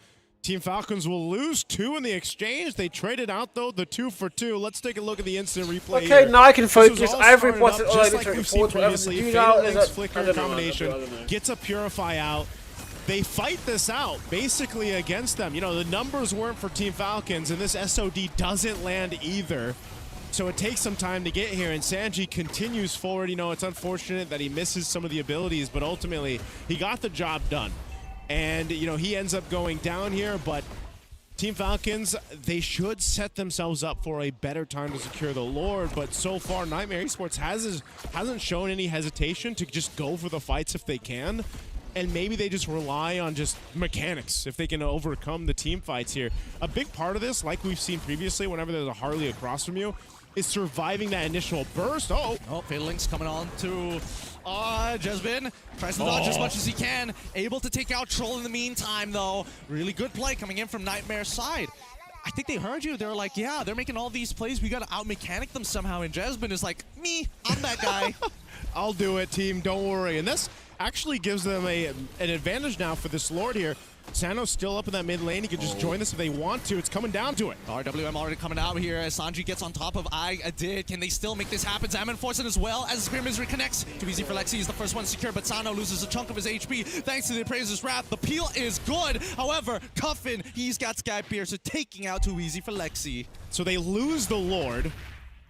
Team Falcons will lose 2 in the exchange. They traded out, though, the 2 for 2. Let's take a look at the instant replay Okay, here. now I can focus. I've Just reported all I like need to we've seen report. Whatever to previously, do now Fatal is Link's a flicker combination gets a Purify out. They fight this out, basically, against them. You know, the numbers weren't for Team Falcons, and this SOD doesn't land either. So it takes some time to get here, and Sanji continues forward. You know, it's unfortunate that he misses some of the abilities, but ultimately, he got the job done. And, you know, he ends up going down here, but Team Falcons, they should set themselves up for a better time to secure the Lord, but so far, Nightmare Esports hasn't shown any hesitation to just go for the fights if they can, and maybe they just rely on just mechanics if they can overcome the team fights here. A big part of this, like we've seen previously, whenever there's a Harley across from you, is surviving that initial burst. Oh, Fatal Link's coming on to Jesbin. Tries to dodge as much as he can. Able to take out Troll in the meantime, though. Really good play coming in from Nightmare's side. I think they heard you. They're like, yeah, they're making all these plays. We got to out-mechanic them somehow. And Jesbin is like, I'm that guy. I'll do it, team. Don't worry. And this actually gives them an advantage now for this Lord here. Sano's still up in that mid lane. He can just join this if they want to. It's coming down to it. RWM already coming out here as Sanji gets on top of did. Can they still make this happen? Zaman Forsen as well as Spear Misery connects. Too easy for Lexi is the first one secure, but Sano loses a chunk of his HP thanks to the Appraiser's Wrath. The peel is good. However, Cuffin, he's got Sky Piercer taking out Too Easy for Lexi. So they lose the Lord.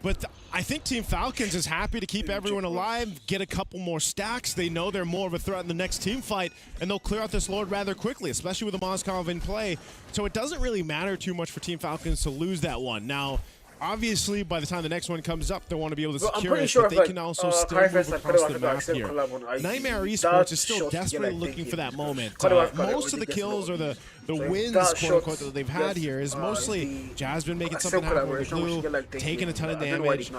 But I think Team Falcons is happy to keep everyone alive, get a couple more stacks. They know they're more of a threat in the next team fight, and they'll clear out this Lord rather quickly, especially with the Moskov in play. So it doesn't really matter too much for Team Falcons to lose that one. Now, obviously, by the time the next one comes up, they want to be able to secure it, but they can also still move across the map here. Nightmare Esports is still desperately looking for that moment. Most of the kills or the wins, quote-unquote, that they've had here is mostly Jasmine making something happen with the blue, taking a ton of damage,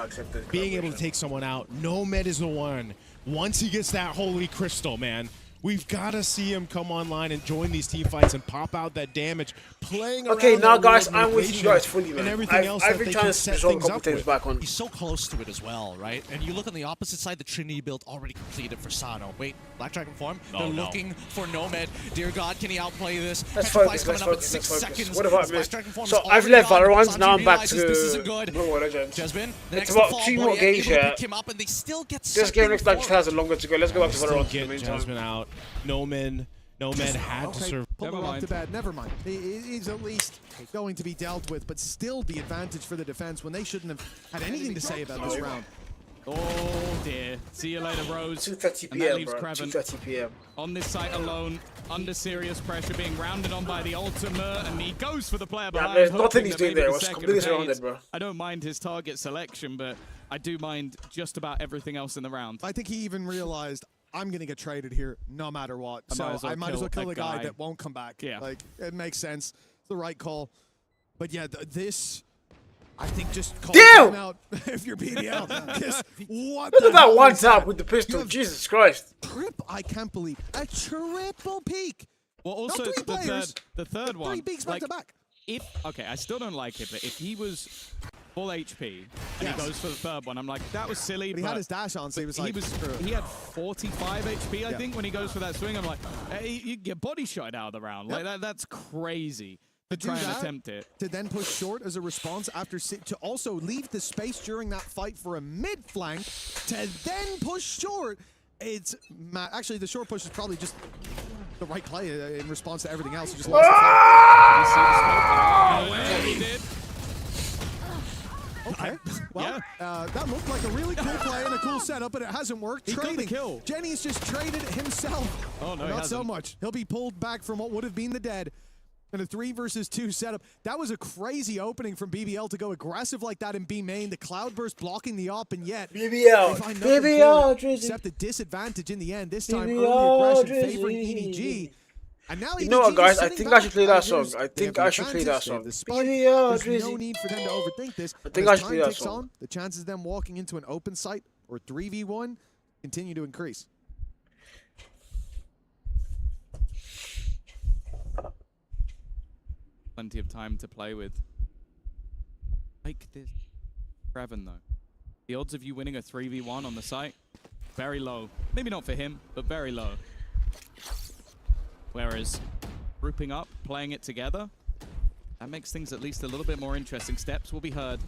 being able to take someone out. Nomad is the one. Once he gets that Holy Crystal, man, we've got to see him come online and join these team fights and pop out that damage, playing around. Okay, now guys, I'm with you guys fully, man. And everything else I've that been they trying can to set switch things up with. back on. He's so close to it as well, right? And you look on the opposite side, the Trinity build already completed for Sano. Wait, Black Dragon form? They're looking for Nomad. Dear God, can he outplay this? Let's Petrify's focus, coming let's up in focus, 6 let's focus. seconds. What about Black me? Dragon form's So I've already left gone. Valorant, Sanji now I'm back to realizes this isn't good. Legends. Jasmine, the It's next about fall, 2 but more yeah, games able to here. pick him up, and they still get This game looks like it second has a longer to go. Let's go back to Still Valorant in the get meantime. Jasmine out. Nomad had to serve. Pull her off to bed. Never mind. He's at least going to be dealt with, but still the advantage for the defense when they shouldn't have had anything to say about this round. Oh dear. See you later, Rose. 2:30 And that PM, leaves bro. Kraven 2:30 PM. on this site alone, under serious pressure, being rounded on by the ultimate, and he goes for the player behind. there's nothing hoping he's that doing maybe there. the It was second completely pays. surrounded, bro. I don't mind his target selection, but I do mind just about everything else in the round. I think he even realized, I'm going to get traded here no matter what. So I might as well kill the guy that won't come back. Yeah. Like, it makes sense. It's the right call. But yeah, this, I think just call him out if you're BDL. What Look the at that hell one is tap that? with the pistol. You have Jesus Christ. I can't believe a triple peak. Well, also Not 3 players, the third one. 3 peaks back to back. Okay, I still don't like it, but if he was full HP and he goes for the third one, I'm like, that was silly. But he had his dash on, so he was like, he had 45 HP, I think, when he goes for that swing. I'm like, hey, you get body shot out of the round. Like that's crazy. To try and attempt it. To then push short as a response after to also leave the space during that fight for a mid flank to then push short. It's actually the short push is probably just the right play in response to everything else. He just lost He did. Okay. Well, that looked like a really cool play and a cool setup, but it hasn't worked. He got the kill. Jenny's just traded himself. Oh, no, not so much. He'll be pulled back from what would have been the dead. In a 3 versus 2 setup. That was a crazy opening from BBL to go aggressive like that in B main. The Cloudburst blocking the op, and yet BBL, Drizzy. Except a disadvantage in the end. This time early aggression favoring EDG. And now you know what, guys? I think I should play that song. I think I should play that song. There's Drizzy. no need for them to overthink this. I think I should play that song. The chances of them walking into an open site or 3v1 continue to increase. Plenty of time to play with. Like this. Kraven, though. The odds of you winning a 3v1 on the site, very low. Maybe not for him, but very low. Whereas grouping up, playing it together. That makes things at least a little bit more interesting. Steps will be heard.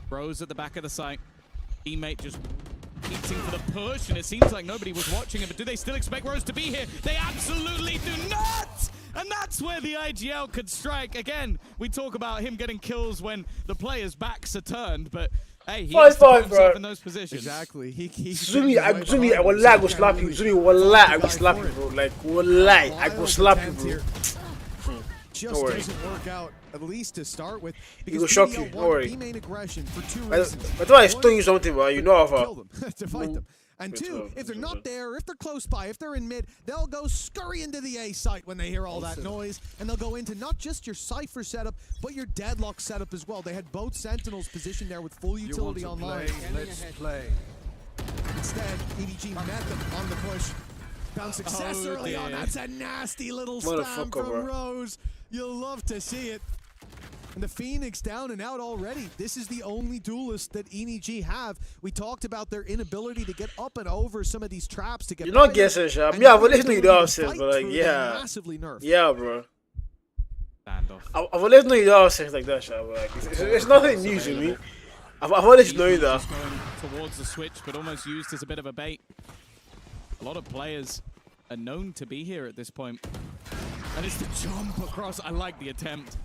Rose at the back of the site. Teammate just eating for the push, and it seems like nobody was watching it, but do they still expect Rose to be here? They absolutely do not! And that's where the IGL could strike. Again, we talk about him getting kills when the players' backs are turned, but hey, he has to put himself in those positions. Exactly. Zumi, wallah, I go slap you. Zumi, wallah, I go slap you, bro. Like, wallah, I go slap you, bro. Just doesn't work out, at least to start with. He will shock you, don't worry. B-main aggression for 2 reasons. But I told you something, bro. You know of her. To fight them. And 2, if they're not there, if they're close by, if they're in mid, they'll go scurry into the A site when they hear all that noise, and they'll go into not just your Cypher setup, but your Deadlock setup as well. They had both Sentinels positioned there with full utility online. Let's play. Instead, EDG met them on the push. Found success early on. That's a nasty little spam from Rose. You'll love to see it. And the Phoenix down and out already. This is the only duelist that ENEG have. We talked about their inability to get up and over some of these traps to get. You're not guessing, Shab. Yeah, I've listened to you downstairs, but like, yeah. Massively nerfed. Yeah, bro. I've listened to you downstairs like that, Shab. Like, it's nothing new to me. I've always known that. Going towards the switch, but almost used as a bit of a bait. A lot of players are known to be here at this point. And it's the jump across. I like the attempt.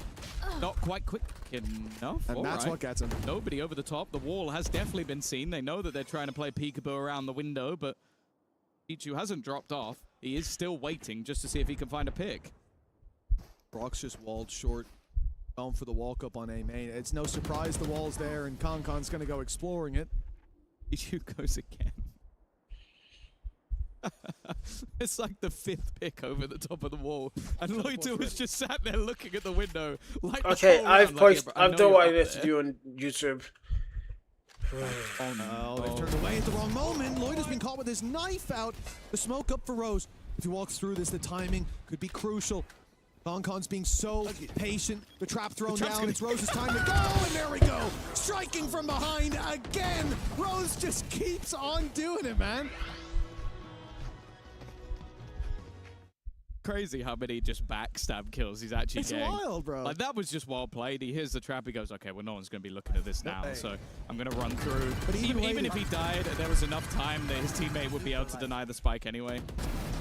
Not quite quick enough. And that's what gets him. Nobody over the top. The wall has definitely been seen. They know that they're trying to play peekaboo around the window, but Ichu hasn't dropped off. He is still waiting just to see if he can find a pick. Brock's just walled short. Going for the walk up on A main. It's no surprise the wall's there, and Concon's going to go exploring it. Ichu goes again. It's like the 5th pick over the top of the wall, and Loito was just sat there looking at the window. Like okay, I've done what I need to do on YouTube. Oh no, they've turned away at the wrong moment. Lloyd has been caught with his knife out. The smoke up for Rose. If he walks through this, the timing could be crucial. Concon's being so patient. The trap thrown down. It's Rose's time to go, and there we go. Striking from behind again. Rose just keeps on doing it, man. Crazy how many just backstab kills he's actually getting. It's wild, bro. Like, that was just well played. He hears the trap. He goes, okay, well, no one's going to be looking at this now, so I'm going to run through. But even if he died, there was enough time that his teammate would be able to deny the spike anyway.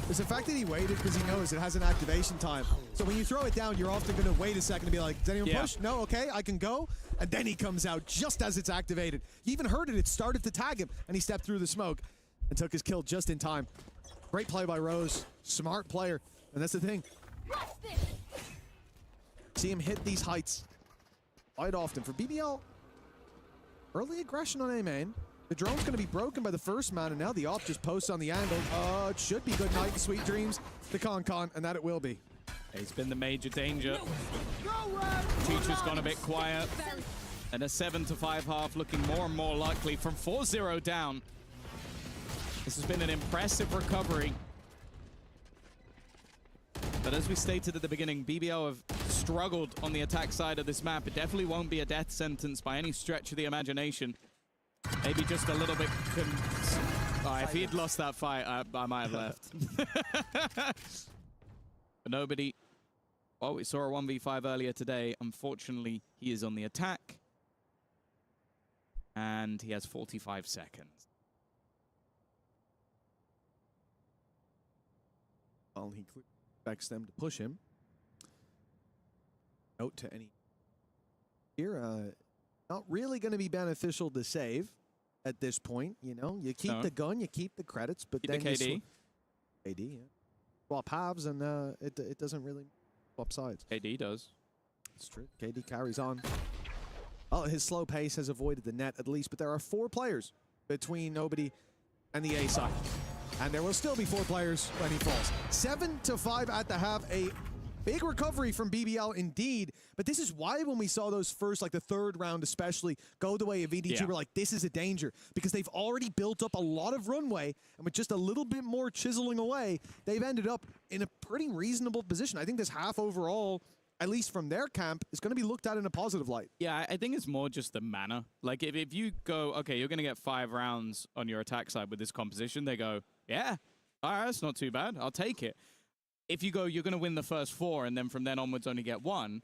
It's the fact that he waited because he knows it has an activation time. So when you throw it down, you're often going to wait a second to be like, does anyone push? No, okay, I can go. And then he comes out just as it's activated. You even heard it. It started to tag him, and he stepped through the smoke and took his kill just in time. Great play by Rose. Smart player. And that's the thing. See him hit these heights quite often. For BBL, early aggression on A main. The drone's going to be broken by the first man, and now the op just posts on the angle. It should be good night and sweet dreams to Concon, and that it will be. He's been the major danger. Teacher's gone a bit quiet. And a 7-5 half looking more and more likely from 4-0 down. This has been an impressive recovery. But as we stated at the beginning, BBL have struggled on the attack side of this map. It definitely won't be a death sentence by any stretch of the imagination. Maybe just a little bit... if he had lost that fight, I might have left. But nobody... Well, we saw a 1v5 earlier today. Unfortunately, he is on the attack. And he has 45 seconds. Well, he expects them to push him. Note to any here, not really going to be beneficial to save at this point. You know, you keep the gun, you keep the credits, but keep then the KD. KD, yeah. Swap halves, and it doesn't really swap sides. KD does. It's true. KD carries on. Well, his slow pace has avoided the net at least, but there are 4 players between Nobody and the A side. And there will still be 4 players when he falls. 7-5 at the half. A big recovery from BBL indeed. But this is why when we saw those first, like the 3rd round especially, go the way of EDG, we're like, this is a danger. Because they've already built up a lot of runway. And with just a little bit more chiseling away, they've ended up in a pretty reasonable position. I think this half overall, at least from their camp, is going to be looked at in a positive light. Yeah, I think it's more just the manner. Like, if you go, okay, you're going to get 5 rounds on your attack side with this composition, they go, yeah, all right, that's not too bad. I'll take it. if you go, you're going to win the first 4, and then from then onwards only get 1,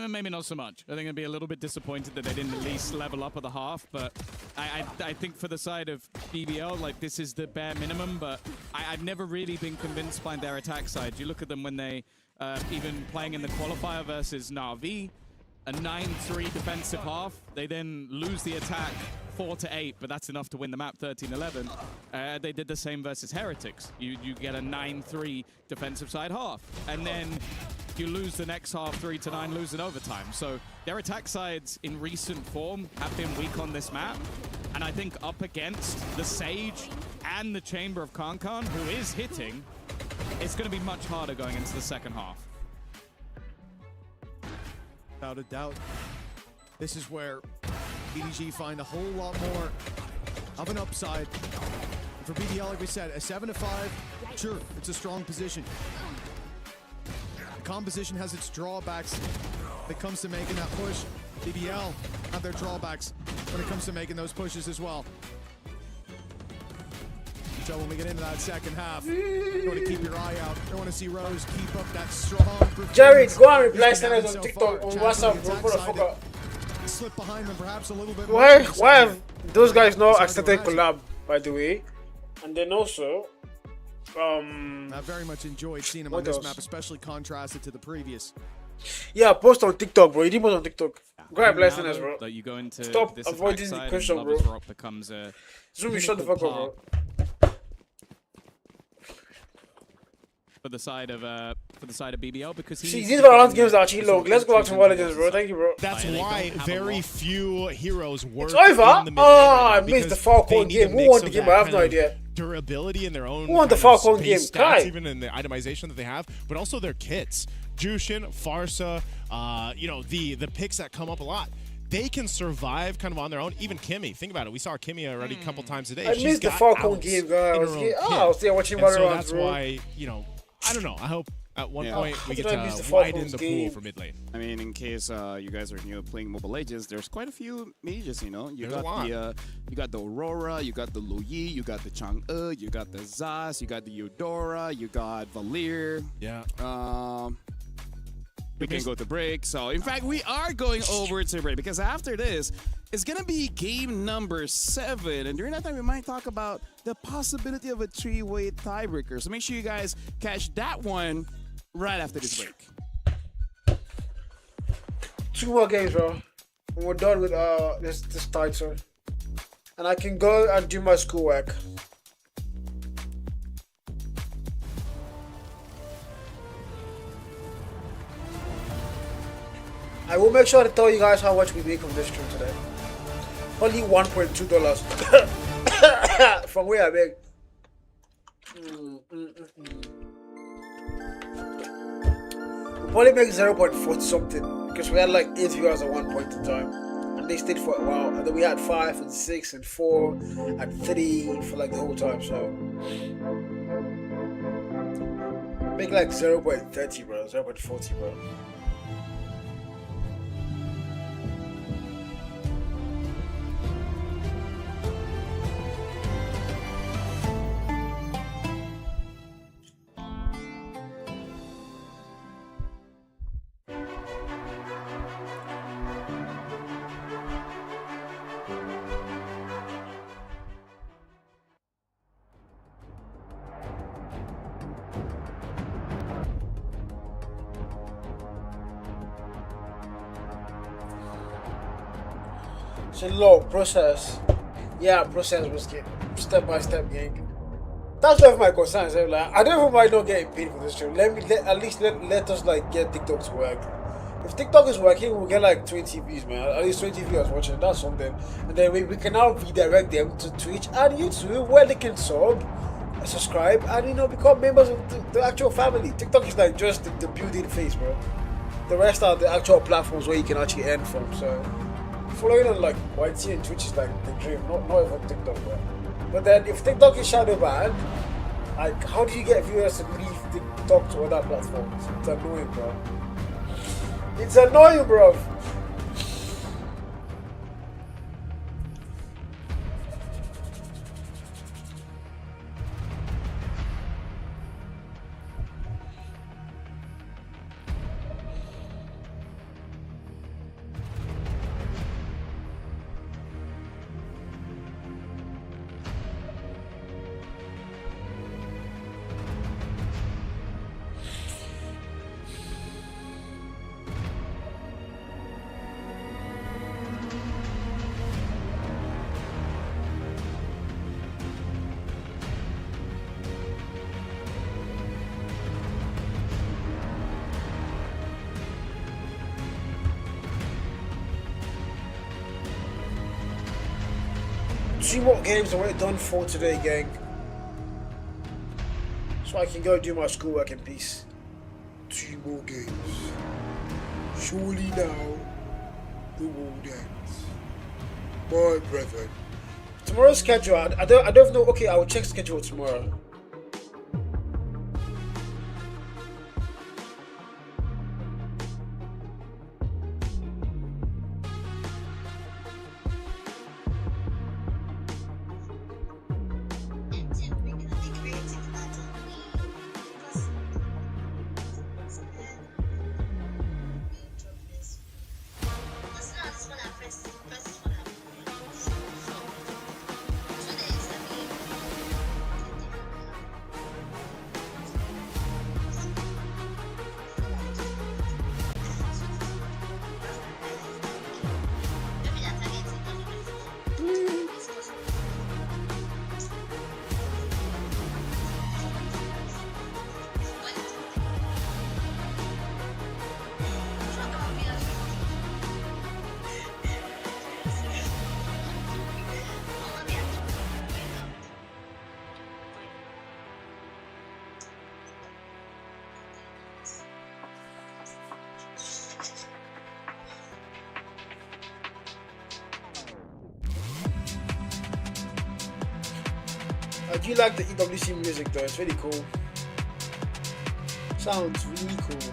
maybe not so much. I think I'd be a little bit disappointed that they didn't at least level up at the half, but I think for the side of BBL, like, this is the bare minimum, but I've never really been convinced by their attack side. You look at them when they, even playing in the qualifier versus Na'Vi, a 9-3 defensive half, they then lose the attack 4-8, but that's enough to win the map 13-11. They did the same versus Heretics. You get a 9-3 defensive side half, and then you lose the next half 3-9, lose in overtime. So their attack sides in recent form have been weak on this map, and I think up against the Sage and the Chamber of Kankan, who is hitting, it's going to be much harder going into the second half. Without a doubt, this is where BDG find a whole lot more of an upside. And for BDL, like we said, a 7-5, sure, it's a strong position. The composition has its drawbacks when it comes to making that push. BBL have their drawbacks when it comes to making those pushes as well. So when we get into that second half, you want to keep your eye out. You want to see Rose keep up that strong performance. Jared, go and reply senders on TikTok, on WhatsApp, bro. Motherfucker. Slip behind them perhaps a little bit. Why have those guys not accepted collab, by the way? And then also, I very much enjoyed seeing him on this map, especially contrasted to the previous. Yeah, post on TikTok, bro. You did post on TikTok. Go ahead, blessing us, bro. That you go into Stop this avoiding the question, bro. Rock becomes a Zoom, shut the fuck up, bro. For the side of BBL, because these Valorant games are actually low. Let's go back to Legends, bro. Thank you, bro. That's why very few heroes work. It's over. Oh, I missed the Falcon game. Who won the game? I have no idea. Durability in their own. Who won the Falcon game? Stats, even in the itemization that they have, but also their kits. Jushin, Farsa, you know, the picks that come up a lot. They can survive kind of on their own. Even Kimmy, think about it. We saw Kimmy already a couple times today. I missed the Falcon game, guys. I was there watching Valorant, so that's why, you know, I don't know. I hope at one point we get to widen the pool for mid lane. I mean, in case you guys are new playing Mobile Legends, there's quite a few mages, you know. You got the Aurora, you got the Lu Yi, you got the Chang'e, you got the Zas, you got the Eudora, you got Valir. Yeah. We can go to break. So, in fact, we are going over to break because after this, it's going to be game number 7. And during that time, we might talk about the possibility of a 3-way tiebreaker. So make sure you guys catch that one right after this break. 2 more games, bro. And we're done with this title. And I can go and do my schoolwork. I will make sure to tell you guys how much we make from this stream today. Only $1.2 from where I make. We probably make 0.4 something because we had like 8 viewers at one point in time, and they stayed for a while. And then we had 5 and 6 and 4 and 3 for like the whole time. So make like 0.30, bro, 0.40, bro. Low process, yeah, process was step by step, gang. That's one of my concerns. Like, I don't even mind not getting paid for this show. At least let us like get TikTok to work. If TikTok is working, we'll get like 20 views, man. At least 20 viewers watching. That's something. And then we can now redirect them to Twitch and YouTube, where they can subscribe, and become members of the actual family. TikTok is like just the built-in face, bro. The rest are the actual platforms where you can actually earn from. So. Following on like YT and Twitch is like the dream, not even TikTok, bro. But then if TikTok is shadow banned, like how do you get viewers to leave TikTok to other platforms? It's annoying, bro. It's annoying, bro. 2 more games and we're done for today, gang. So I can go do my schoolwork in peace. 2 more games. Surely now, the world ends. My brethren. Tomorrow's schedule, I don't know. Okay, I will check schedule tomorrow. I do like the EWC music though, it's really cool. Sounds really cool.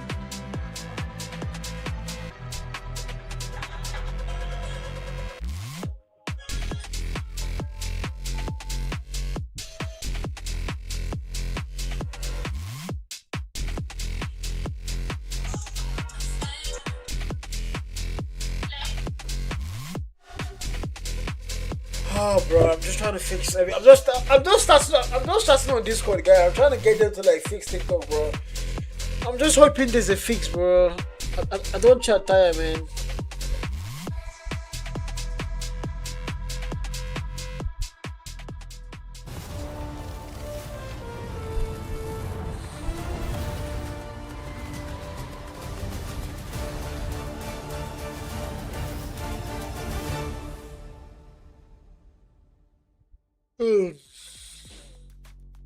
Oh, bro, I'm just trying to fix everything. I'm just starting on Discord, guys. I'm trying to get them to like fix TikTok, bro. I'm just hoping there's a fix, bro. I don't chat tire, man.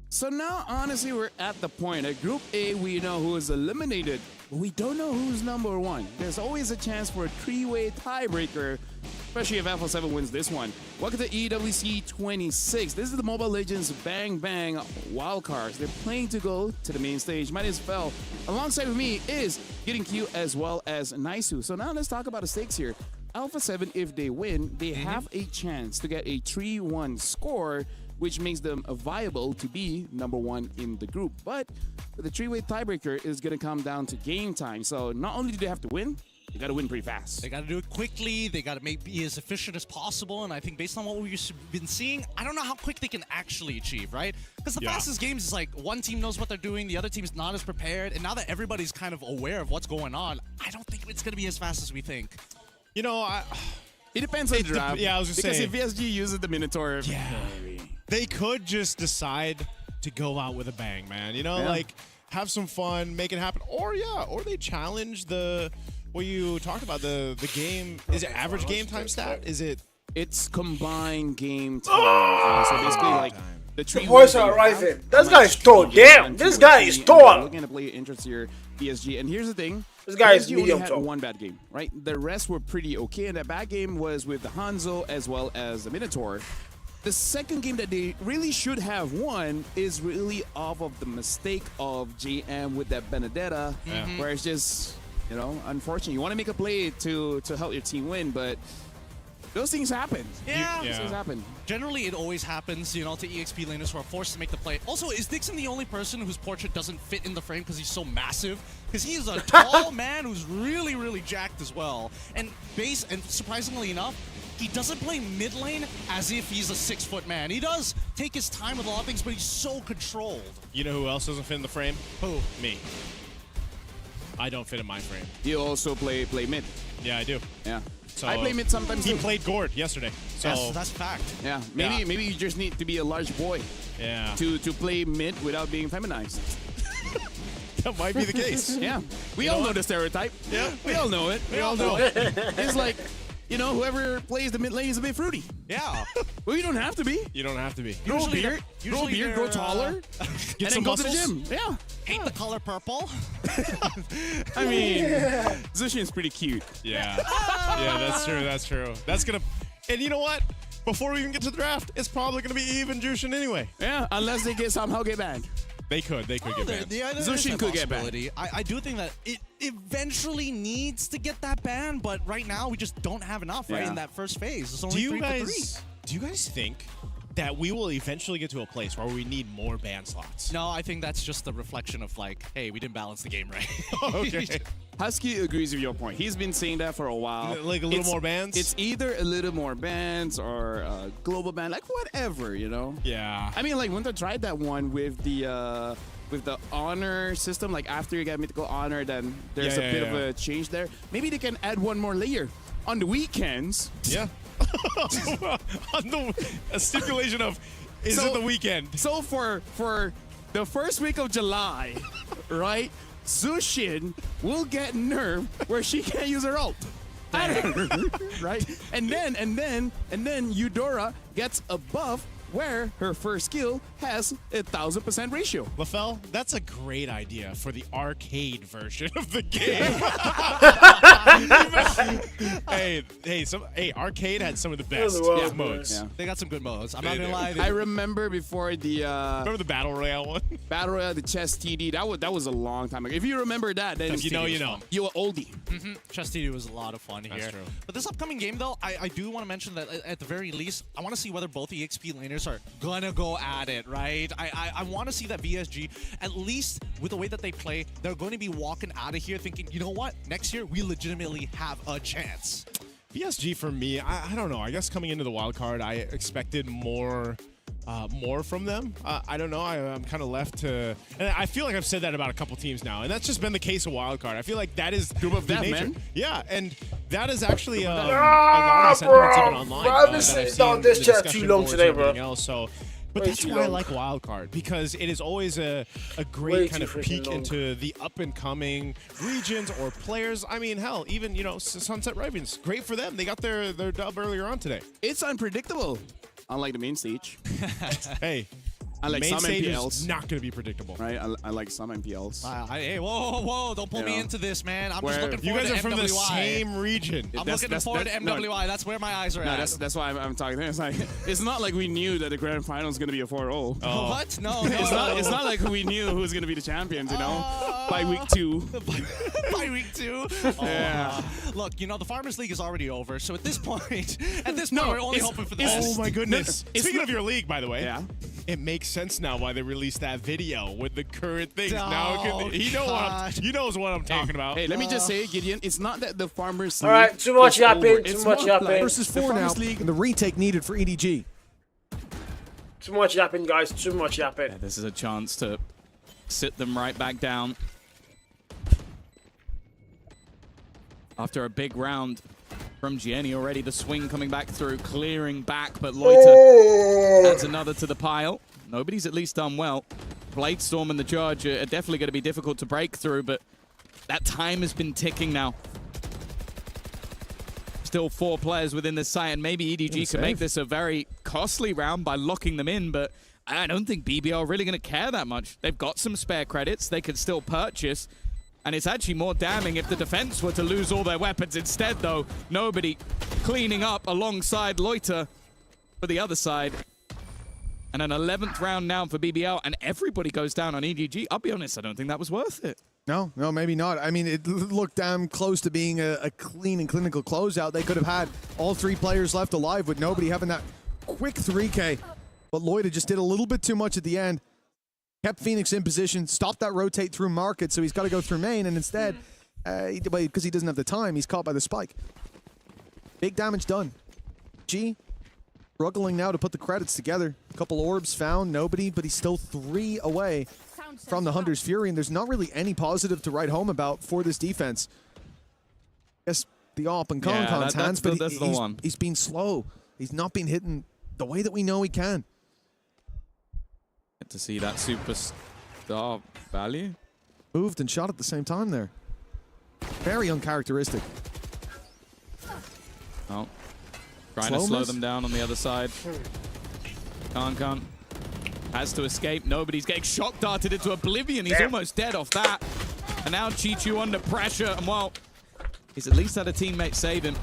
So now, honestly, we're at the point. At Group A, we know who is eliminated, but we don't know who's number 1. There's always a chance for a 3-way tiebreaker, especially if Alpha 7 wins this one. Welcome to EWC 26. This is the Mobile Legends Bang Bang wildcards. They're playing to go to the main stage. My name is Fel. Alongside with me is Getting Q as well as Naisu. So now let's talk about the stakes here. Alpha 7, if they win, they have a chance to get a 3-1 score, which makes them viable to be number 1 in the group. But the 3-way tiebreaker is going to come down to game time. So not only do they have to win, they got to win pretty fast. They got to do it quickly. They got to be as efficient as possible. And I think based on what we've been seeing, I don't know how quick they can actually achieve, right? Because the fastest games is like one team knows what they're doing, the other team's not as prepared. And now that everybody's kind of aware of what's going on, I don't think it's going to be as fast as we think. You know, it depends on the draft. Yeah, I was just saying. Because if VSG uses the Minotaur, they could just decide to go out with a bang, man. You know, like have some fun, make it happen, or they challenge the what you talked about the game. Is it average game time stat? Is it? It's combined game time. So basically, like the boys are arriving. This guy is tall. Damn, this guy is tall. Looking to play interest here, PSG. And here's the thing. This guy is only medium had tall. one bad game, right? The rest were pretty okay, and that bad game was with the Hanzo as well as the Minotaur. The second game that they really should have won is really off of the mistake of JM with that Benedetta, where it's just, you know, unfortunate. You want to make a play to help your team win, but those things happen. Those things happen. Generally, it always happens, you know, to EXP laners who are forced to make the play. Also, is Dixon the only person whose portrait doesn't fit in the frame because he's so massive? Because he is a tall man who's really, really jacked as well. And surprisingly enough, he doesn't play mid lane as if he's a 6-foot man. He does take his time with a lot of things, but he's so controlled. You know who else doesn't fit in the frame? Who? Me. I don't fit in my frame. You also play mid. Yeah, I do. Yeah. So I play mid sometimes. He played Gord yesterday. So that's fact. Yeah. Maybe you just need to be a large boy. Yeah. To play mid without being feminized. That might be the case. Yeah. We all know the stereotype. Yeah. We all know it. We all know it. It's like you know, whoever plays the mid lane is a bit fruity. Yeah. Well, you don't have to be. You don't have to be. Grow a beard, grow taller, and then go to the gym. Yeah. Hate the color purple. I mean, Zushin's pretty cute. Yeah. Yeah, that's true. That's true. That's gonna. And you know what? Before we even get to the draft, it's probably gonna be even Jushin anyway. Yeah, unless they somehow get banned. They could get banned. Zushin could get banned. I do think that it eventually needs to get that ban, but right now we just don't have enough right in that first phase. It's only do 3 for 3. Do you guys think that we will eventually get to a place where we need more ban slots? No, I think that's just the reflection of like, hey, we didn't balance the game right. Okay. Husky agrees with your point. He's been saying that for a while. Like a little more bans? It's either a little more bans or a global ban, like whatever, you know? Yeah. I mean, like when they tried that one with the honor system, like after you get mythical honor, then there's a bit of a change there. Maybe they can add one more layer on the weekends. Yeah. On a stipulation of, is it the weekend? So for the first week of July, right, Zushin will get nerfed where she can't use her ult. Right? And then Eudora gets a buff where her first skill has 1,000% ratio. LaFell, that's a great idea for the arcade version of the game. hey, arcade had some of the best modes. Yeah. They got some good modes. I'm not gonna lie. I remember before the remember the Battle Royale one? Battle Royale, the chess TD. That was a long time ago. If you remember that, then you know. You were oldie. Chess TD was a lot of fun here. That's true. But this upcoming game, though, I do want to mention that at the very least, I want to see whether both EXP laners are gonna go at it, right? I want to see that VSG, at least with the way that they play, they're going to be walking out of here thinking, you know what? Next year, we legitimately have a chance. VSG for me, I don't know. I guess coming into the wild card, I expected more from them. I don't know. I'm kind of left to, and I feel like I've said that about a couple teams now, and that's just been the case of wild card. I feel like that is group of the death, nature. man. Yeah, and that is actually a lot of sentiments even online. I've been sitting down this chat too long today, bro. Else, so. But that's why I like wildcard, because it is always a great kind of peek into the up-and-coming regions or players. I mean, hell, even, you know, Sunset Ravens, great for them. They got their dub earlier on today. It's unpredictable, unlike the main stage. Hey, I like main some stage MPLs. is not going to be predictable. Right? I like some MPLs. Hey, whoa, don't pull me into this, man. I'm just looking you forward guys to are from MWI. the same region. I'm looking forward to MWI. That's where my eyes are at. That's why I'm talking. It's like it's not like we knew that the grand final is going to be a 4-0. Oh. What? No. It's not like we knew who's going to be the champions, you know, by week 2. By week 2? Yeah. Look, you know, the Farmers League is already over, so at this point, we're only hoping for the best. Oh my goodness. Speaking of your league, by the way, yeah, it makes sense now why they released that video with the current things. Now he knows what I'm talking about. Hey, let me just say, Gideon, it's not that the Farmers League. All right, too much yapping. Too much yapping. Versus 4 now, and the retake needed for EDG. Too much yapping, guys. Too much yapping. Yeah, this is a chance to sit them right back down. After a big round from Gianni already, the swing coming back through, clearing back, but Loiter adds another to the pile. Nobody's at least done well. Bladestorm and the Judge are definitely going to be difficult to break through, but that time has been ticking now. Still 4 players within this site, and maybe EDG can make this a very costly round by locking them in, but I don't think BBL are really going to care that much. They've got some spare credits they could still purchase, and it's actually more damning if the defense were to lose all their weapons. Instead, though, nobody cleaning up alongside Loiter for the other side. And an 11th round now for BBL, and everybody goes down on EDG. I'll be honest, I don't think that was worth it. No, maybe not. I mean, it looked damn close to being a clean and clinical closeout. They could have had all 3 players left alive with nobody having that quick 3K. But Loiter just did a little bit too much at the end. Kept Phoenix in position, stopped that rotate through market, so he's got to go through main, and instead, because he doesn't have the time, he's caught by the spike. Big damage done. G struggling now to put the credits together. A couple orbs found, nobody, but he's still 3 away from the Hunter's Fury, and there's not really any positive to write home about for this defense. Yes, the AWP and Concon's hands, but he's been slow. He's not been hitting the way that we know he can. Get to see that superstar value. Moved and shot at the same time there. Very uncharacteristic. Oh, trying to slow them down on the other side. Khan has to escape. Nobody's getting shock darted into oblivion. He's almost dead off that. And now Chichu under pressure. And well, he's at least had a teammate save him.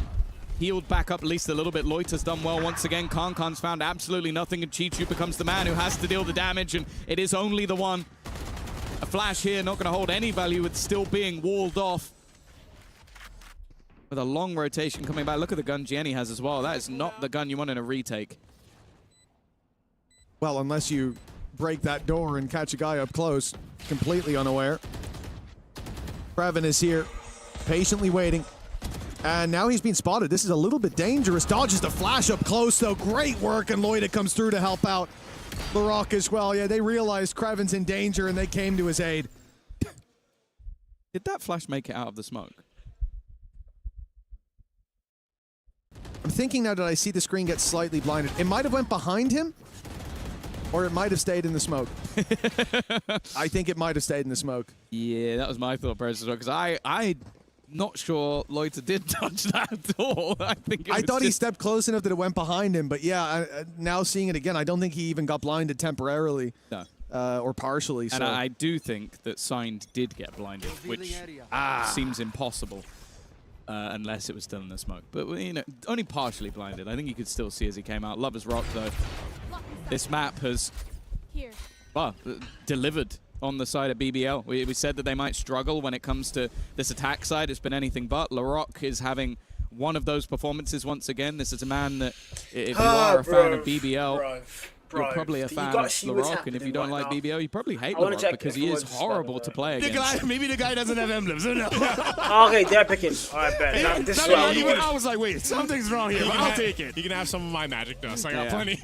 Healed back up at least a little bit. Loiter's done well once again. Khan's found absolutely nothing, and Chichu becomes the man who has to deal the damage, and it is only the one. A flash here, not going to hold any value with still being walled off. With a long rotation coming back. Look at the gun Jenny has as well. That is not the gun you want in a retake. Well, unless you break that door and catch a guy up close, completely unaware. Kraven is here, patiently waiting. And now he's been spotted. This is a little bit dangerous. Dodges the flash up close, though. Great work, and Loida comes through to help out Larocque as well. Yeah, they realized Kraven's in danger, and they came to his aid. Did that flash make it out of the smoke? I'm thinking now that I see the screen get slightly blinded. It might have went behind him, or it might have stayed in the smoke. I think it might have stayed in the smoke. Yeah, that was my thought process, because I not sure Loiter did touch that at all. I thought he stepped close enough that it went behind him, but yeah, now seeing it again, I don't think he even got blinded temporarily. No. Or partially. And so. I do think that Signed did get blinded, which seems impossible unless it was still in the smoke. But you know, only partially blinded. I think you could still see as he came out. Lover's Rock, though. This map has delivered on the side of BBL. We said that they might struggle when it comes to this attack side. It's been anything but. Larocque is having one of those performances once again. This is a man that, if you are a fan of BBL, you're probably a fan of Larocque, and if you don't like BBL, you probably hate Larocque because he is horrible to play against. Maybe the guy doesn't have emblems. Who knows? Okay, they're picking. All right, bet. This is I was like, wait, something's wrong here. I'll take it. You can have some of my magic dust. I got plenty.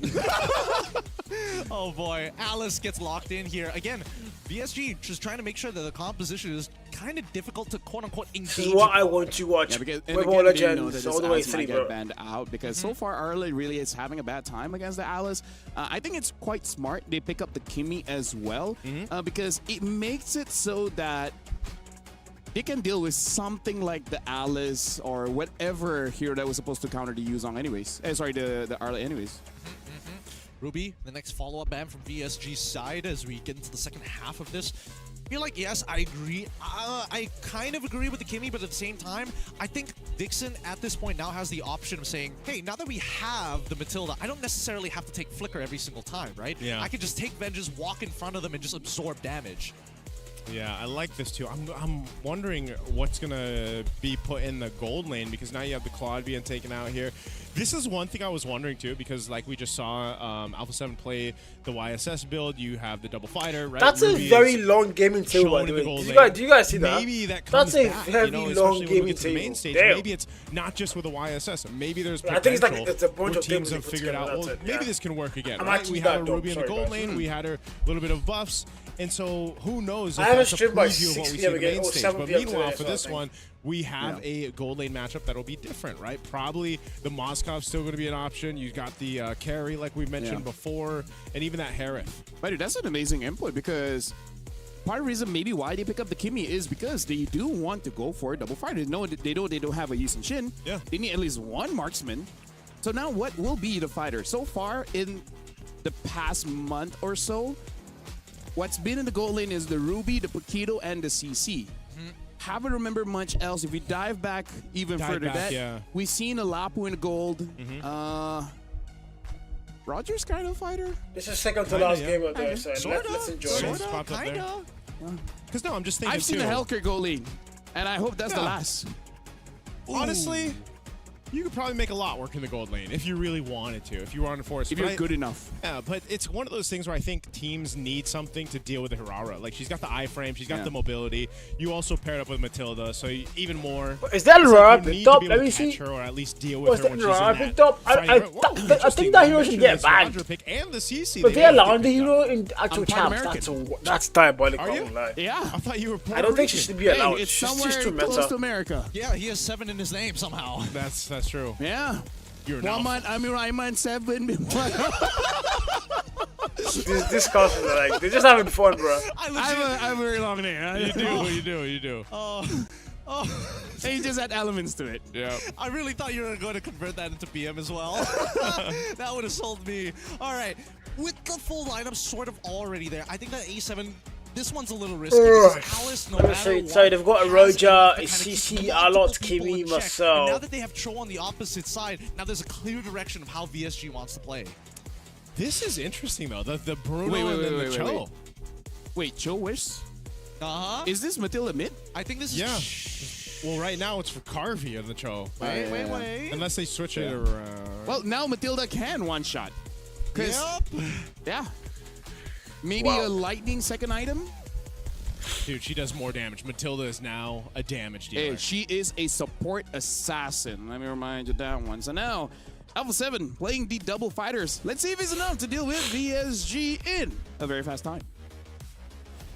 Oh boy, Alice gets locked in here. Again, VSG just trying to make sure that the composition is kind of difficult to quote-unquote engage. This is what I want to watch. Yeah, because, We're more legends all the way through, bro. Banned out because so far Arla really is having a bad time against the Alice. I think it's quite smart they pick up the Kimmy as well because it makes it so that they can deal with something like the Alice or whatever hero that was supposed to counter the Yuzong anyways. Sorry, the Arla anyways. Ruby, the next follow-up ban from VSG's side as we get into the second half of this. I feel like, yes, I agree. I kind of agree with the Kimmy, but at the same time, I think Vixen at this point now has the option of saying, hey, now that we have the Matilda, I don't necessarily have to take Flicker every single time, right? Yeah. I can just take Vengeance, walk in front of them, and just absorb damage. Yeah, I like this too. I'm wondering what's going to be put in the gold lane because now you have the Claude being taken out here. This is one thing I was wondering too because like we just saw Alpha 7 play the YSS build. You have the double fighter, right? That's a very long gaming table, by the way. Do you guys see that? Maybe that comes That's a back, very long gaming table. Main stage. Damn. Maybe it's not just with the YSS. Maybe there's I think potential it's a bunch where of teams things have figured out, well, maybe this can work again. Right? We had a Ruby in the gold lane. We had a little bit of buffs. And so, who knows if that's a preview of what we see in the main stage. But meanwhile, for this one, we have a gold lane matchup that'll be different, right? Probably the Moscov's still going to be an option. You've got the carry, like we mentioned before, and even that Harith. But dude, that's an amazing input because part of the reason maybe why they pick up the Kimmy is because they do want to go for a double fighter. They don't have a Yusin Shin. Yeah. They need at least one marksman. So now what will be the fighter? So far in the past month or so, what's been in the gold lane is the Ruby, the Paquito, and the CC. Haven't remembered much else. If we dive back even further, we've seen a Lapu in the gold. Roger's kind of a fighter. This is second to last game out there, so let's enjoy it. Kinda. Because no, I'm just thinking I've seen the Hellcare gold lane, and I hope that's the last. Honestly, you could probably make a lot work in the gold lane if you really wanted to, if you were on the force. If you're good enough. Yeah, but it's one of those things where I think teams need something to deal with the Hirara. Like, she's got the iframe, she's got the mobility. You also paired up with Matilda, so even more. Is that Hirara picked up? Let me see. Her or at least deal with her when she's Hirara in picked up? I think that hero should get banned. And the CC. But they're allowing the hero in actual champs. That's diabolical. Are you? Yeah. I thought you were Puerto I don't think she should be allowed. It's She's somewhere too close to meta. America. Yeah, he has 7 in his name somehow. That's true. Yeah. You're Rayman 7. This costume, like, they're just having fun, bro. I have a very long name. You do. Oh, Oh, and you just add elements to it. Yeah. I really thought you were going to convert that into BM as well. That would have sold me. All right. With the full lineup sort of already there, I think that A7, this one's a little risky. Alice, no matter what, so they've got a Roger, a CC, Alot, Kimi, Marcel. Now that they have Cho on the opposite side, now there's a clear direction of how VSG wants to play. This is interesting, though. The Bruno and then the Cho. Wait, Cho Wish? Uh-huh. Is this Matilda mid? I think this is... Yeah. Well, right now it's for Carvey on the Cho. Wait. Unless they switch it around. Well, now Matilda can one-shot. Yeah. Maybe a lightning second item? Dude, she does more damage. Matilda is now a damage dealer. Hey, she is a support assassin. Let me remind you that one. So now, Alpha 7 playing the double fighters. Let's see if it's enough to deal with VSG in a very fast time.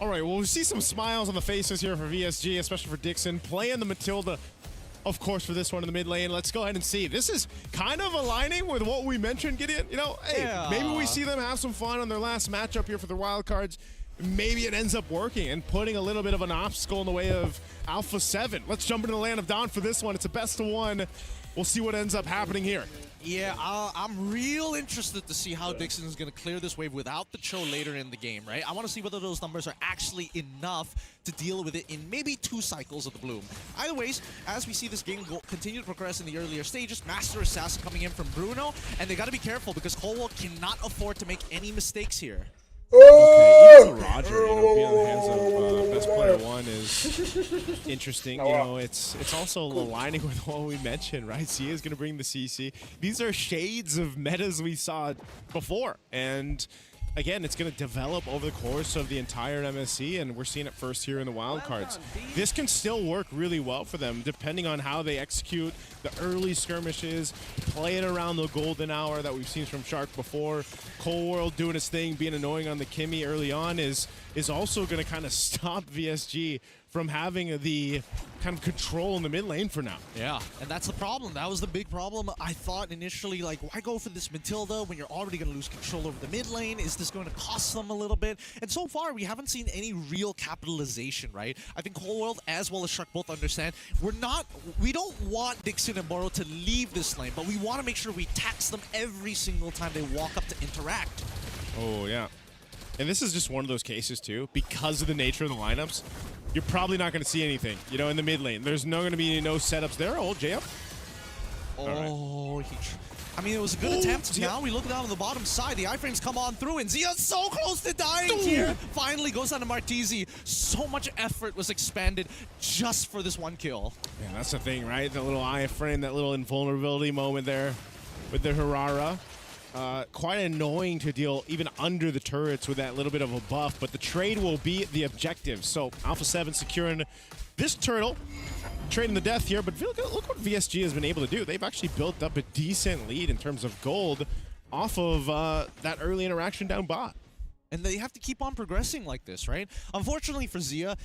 All right, well, we see some smiles on the faces here for VSG, especially for Dixon. Playing the Matilda, of course, for this one in the mid lane. Let's go ahead and see. This is kind of aligning with what we mentioned, Gideon. You know, hey, maybe we see them have some fun on their last matchup here for the wild cards. Maybe it ends up working and putting a little bit of an obstacle in the way of Alpha 7. Let's jump into the Land of Dawn for this one. It's a best of one. We'll see what ends up happening here. Yeah, I'm real interested to see how Dixon is going to clear this wave without the Cho later in the game, right? I want to see whether those numbers are actually enough to deal with it in maybe 2 cycles of the Bloom. Either ways, as we see this game continue to progress in the earlier stages, Master Assassin coming in from Bruno, and they got to be careful because Colwell cannot afford to make any mistakes here. Okay, even Roger, you know, being on the hands of best player 1 is interesting. You know, it's also aligning with what we mentioned, right? Sia is going to bring the CC. These are shades of metas we saw before, and again, it's going to develop over the course of the entire MSC, and we're seeing it first here in the wildcards. This can still work really well for them, depending on how they execute the early skirmishes, play it around the golden hour that we've seen from Shark before. Cold World doing his thing, being annoying on the Kimmy early on is also going to kind of stop VSG from having the kind of control in the mid lane for now. Yeah, and that's the problem. That was the big problem. I thought initially, like, why go for this Matilda when you're already going to lose control over the mid lane? Is this going to cost them a little bit? And so far, we haven't seen any real capitalization, right? I think Whole World as well as Shark both understand we don't want Dixon and Morrow to leave this lane, but we want to make sure we tax them every single time they walk up to interact. Oh, yeah. And this is just one of those cases, too, because of the nature of the lineups. You're probably not going to see anything, you know, in the mid lane. There's going to be no setups there. Oh, JM. Oh, I mean, it was a good attempt. Now we look down on the bottom side. The iframes come on through, and Zia's so close to dying here. Finally goes down to Martizi. So much effort was expanded just for this one kill. Yeah, that's the thing, right? The little iframe, that little invulnerability moment there with the Harara. Quite annoying to deal even under the turrets with that little bit of a buff, but the trade will be the objective. So Alpha 7 securing this turtle, trading the death here, but look what VSG has been able to do. They've actually built up a decent lead in terms of gold off of that early interaction down bot. And they have to keep on progressing like this, right? Unfortunately for Zia,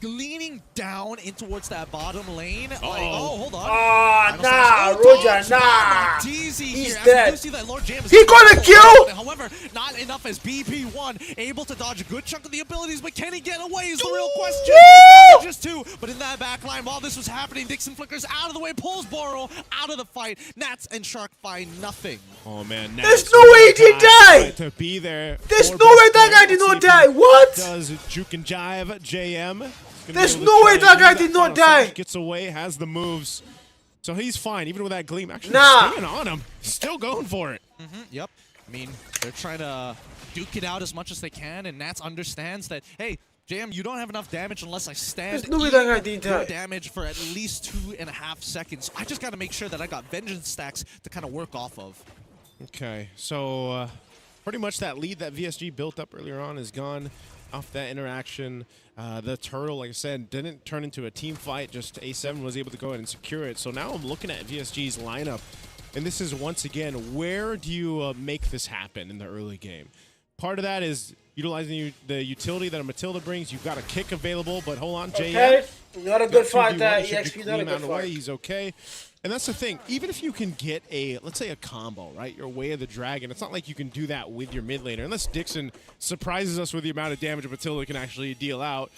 leaning down in towards that bottom lane. Like, oh, hold on. Nah, Roger, nah. He's dead. See that Lord Jam is he got a kill! However, not enough as BP1 able to dodge a good chunk of the abilities, but can he get away is the real question. Manages to, but in that back line, while this was happening, Dixon flickers out of the way, pulls Boro out of the fight. Nats and Shark find nothing. Oh, man. There's no way he did die! To be there. There's no way that guy did not die. What? Does Juke and Jive, JM. There's no way that guy did not die. Gets away, has the moves. So he's fine, even with that gleam. Actually staying on him. Still going for it. Yep. I mean, they're trying to duke it out as much as they can, and Nats understands that, hey, JM, you don't have enough damage unless I stand no damage for at least 2.5 seconds. I just got to make sure that I got vengeance stacks to kind of work off of. Okay, so pretty much that lead that VSG built up earlier on is gone off that interaction. The turtle, like I said, didn't turn into a team fight. Just A7 was able to go ahead and secure it. So now I'm looking at VSG's lineup, and this is once again, where do you make this happen in the early game? Part of that is utilizing the utility that a Matilda brings. You've got a kick available, but hold on, okay. Not a good fight there. EXP, not a good fight. He's okay. And that's the thing. Even if you can get let's say a combo, right? Your Way of the Dragon. It's not like you can do that with your mid laner. Unless Dixon surprises us with the amount of damage Matilda can actually deal out.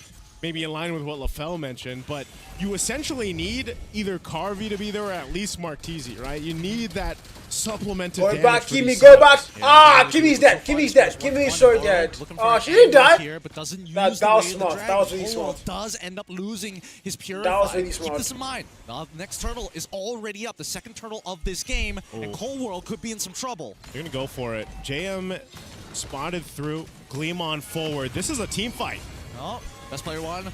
maybe in line with what LaFell mentioned, but you essentially need either Carvey to be there or at least Martizi, right? You need that supplemented Go damage. back, for Kimi, these go setups. back. Ah, Kimi's dead. Kimi's dead. Kimi's so dead. Oh, she didn't die. Here, but doesn't use That the was way of smart. the That was dragon. really Cold smart. does end up losing his purify. That was really Keep smart. this in mind. Now, the next turtle is already up. The second turtle of this game, and Cold World could be in some trouble. They're gonna go for it. JM spotted through. Gleamon forward. This is a team fight. Oh, best player one.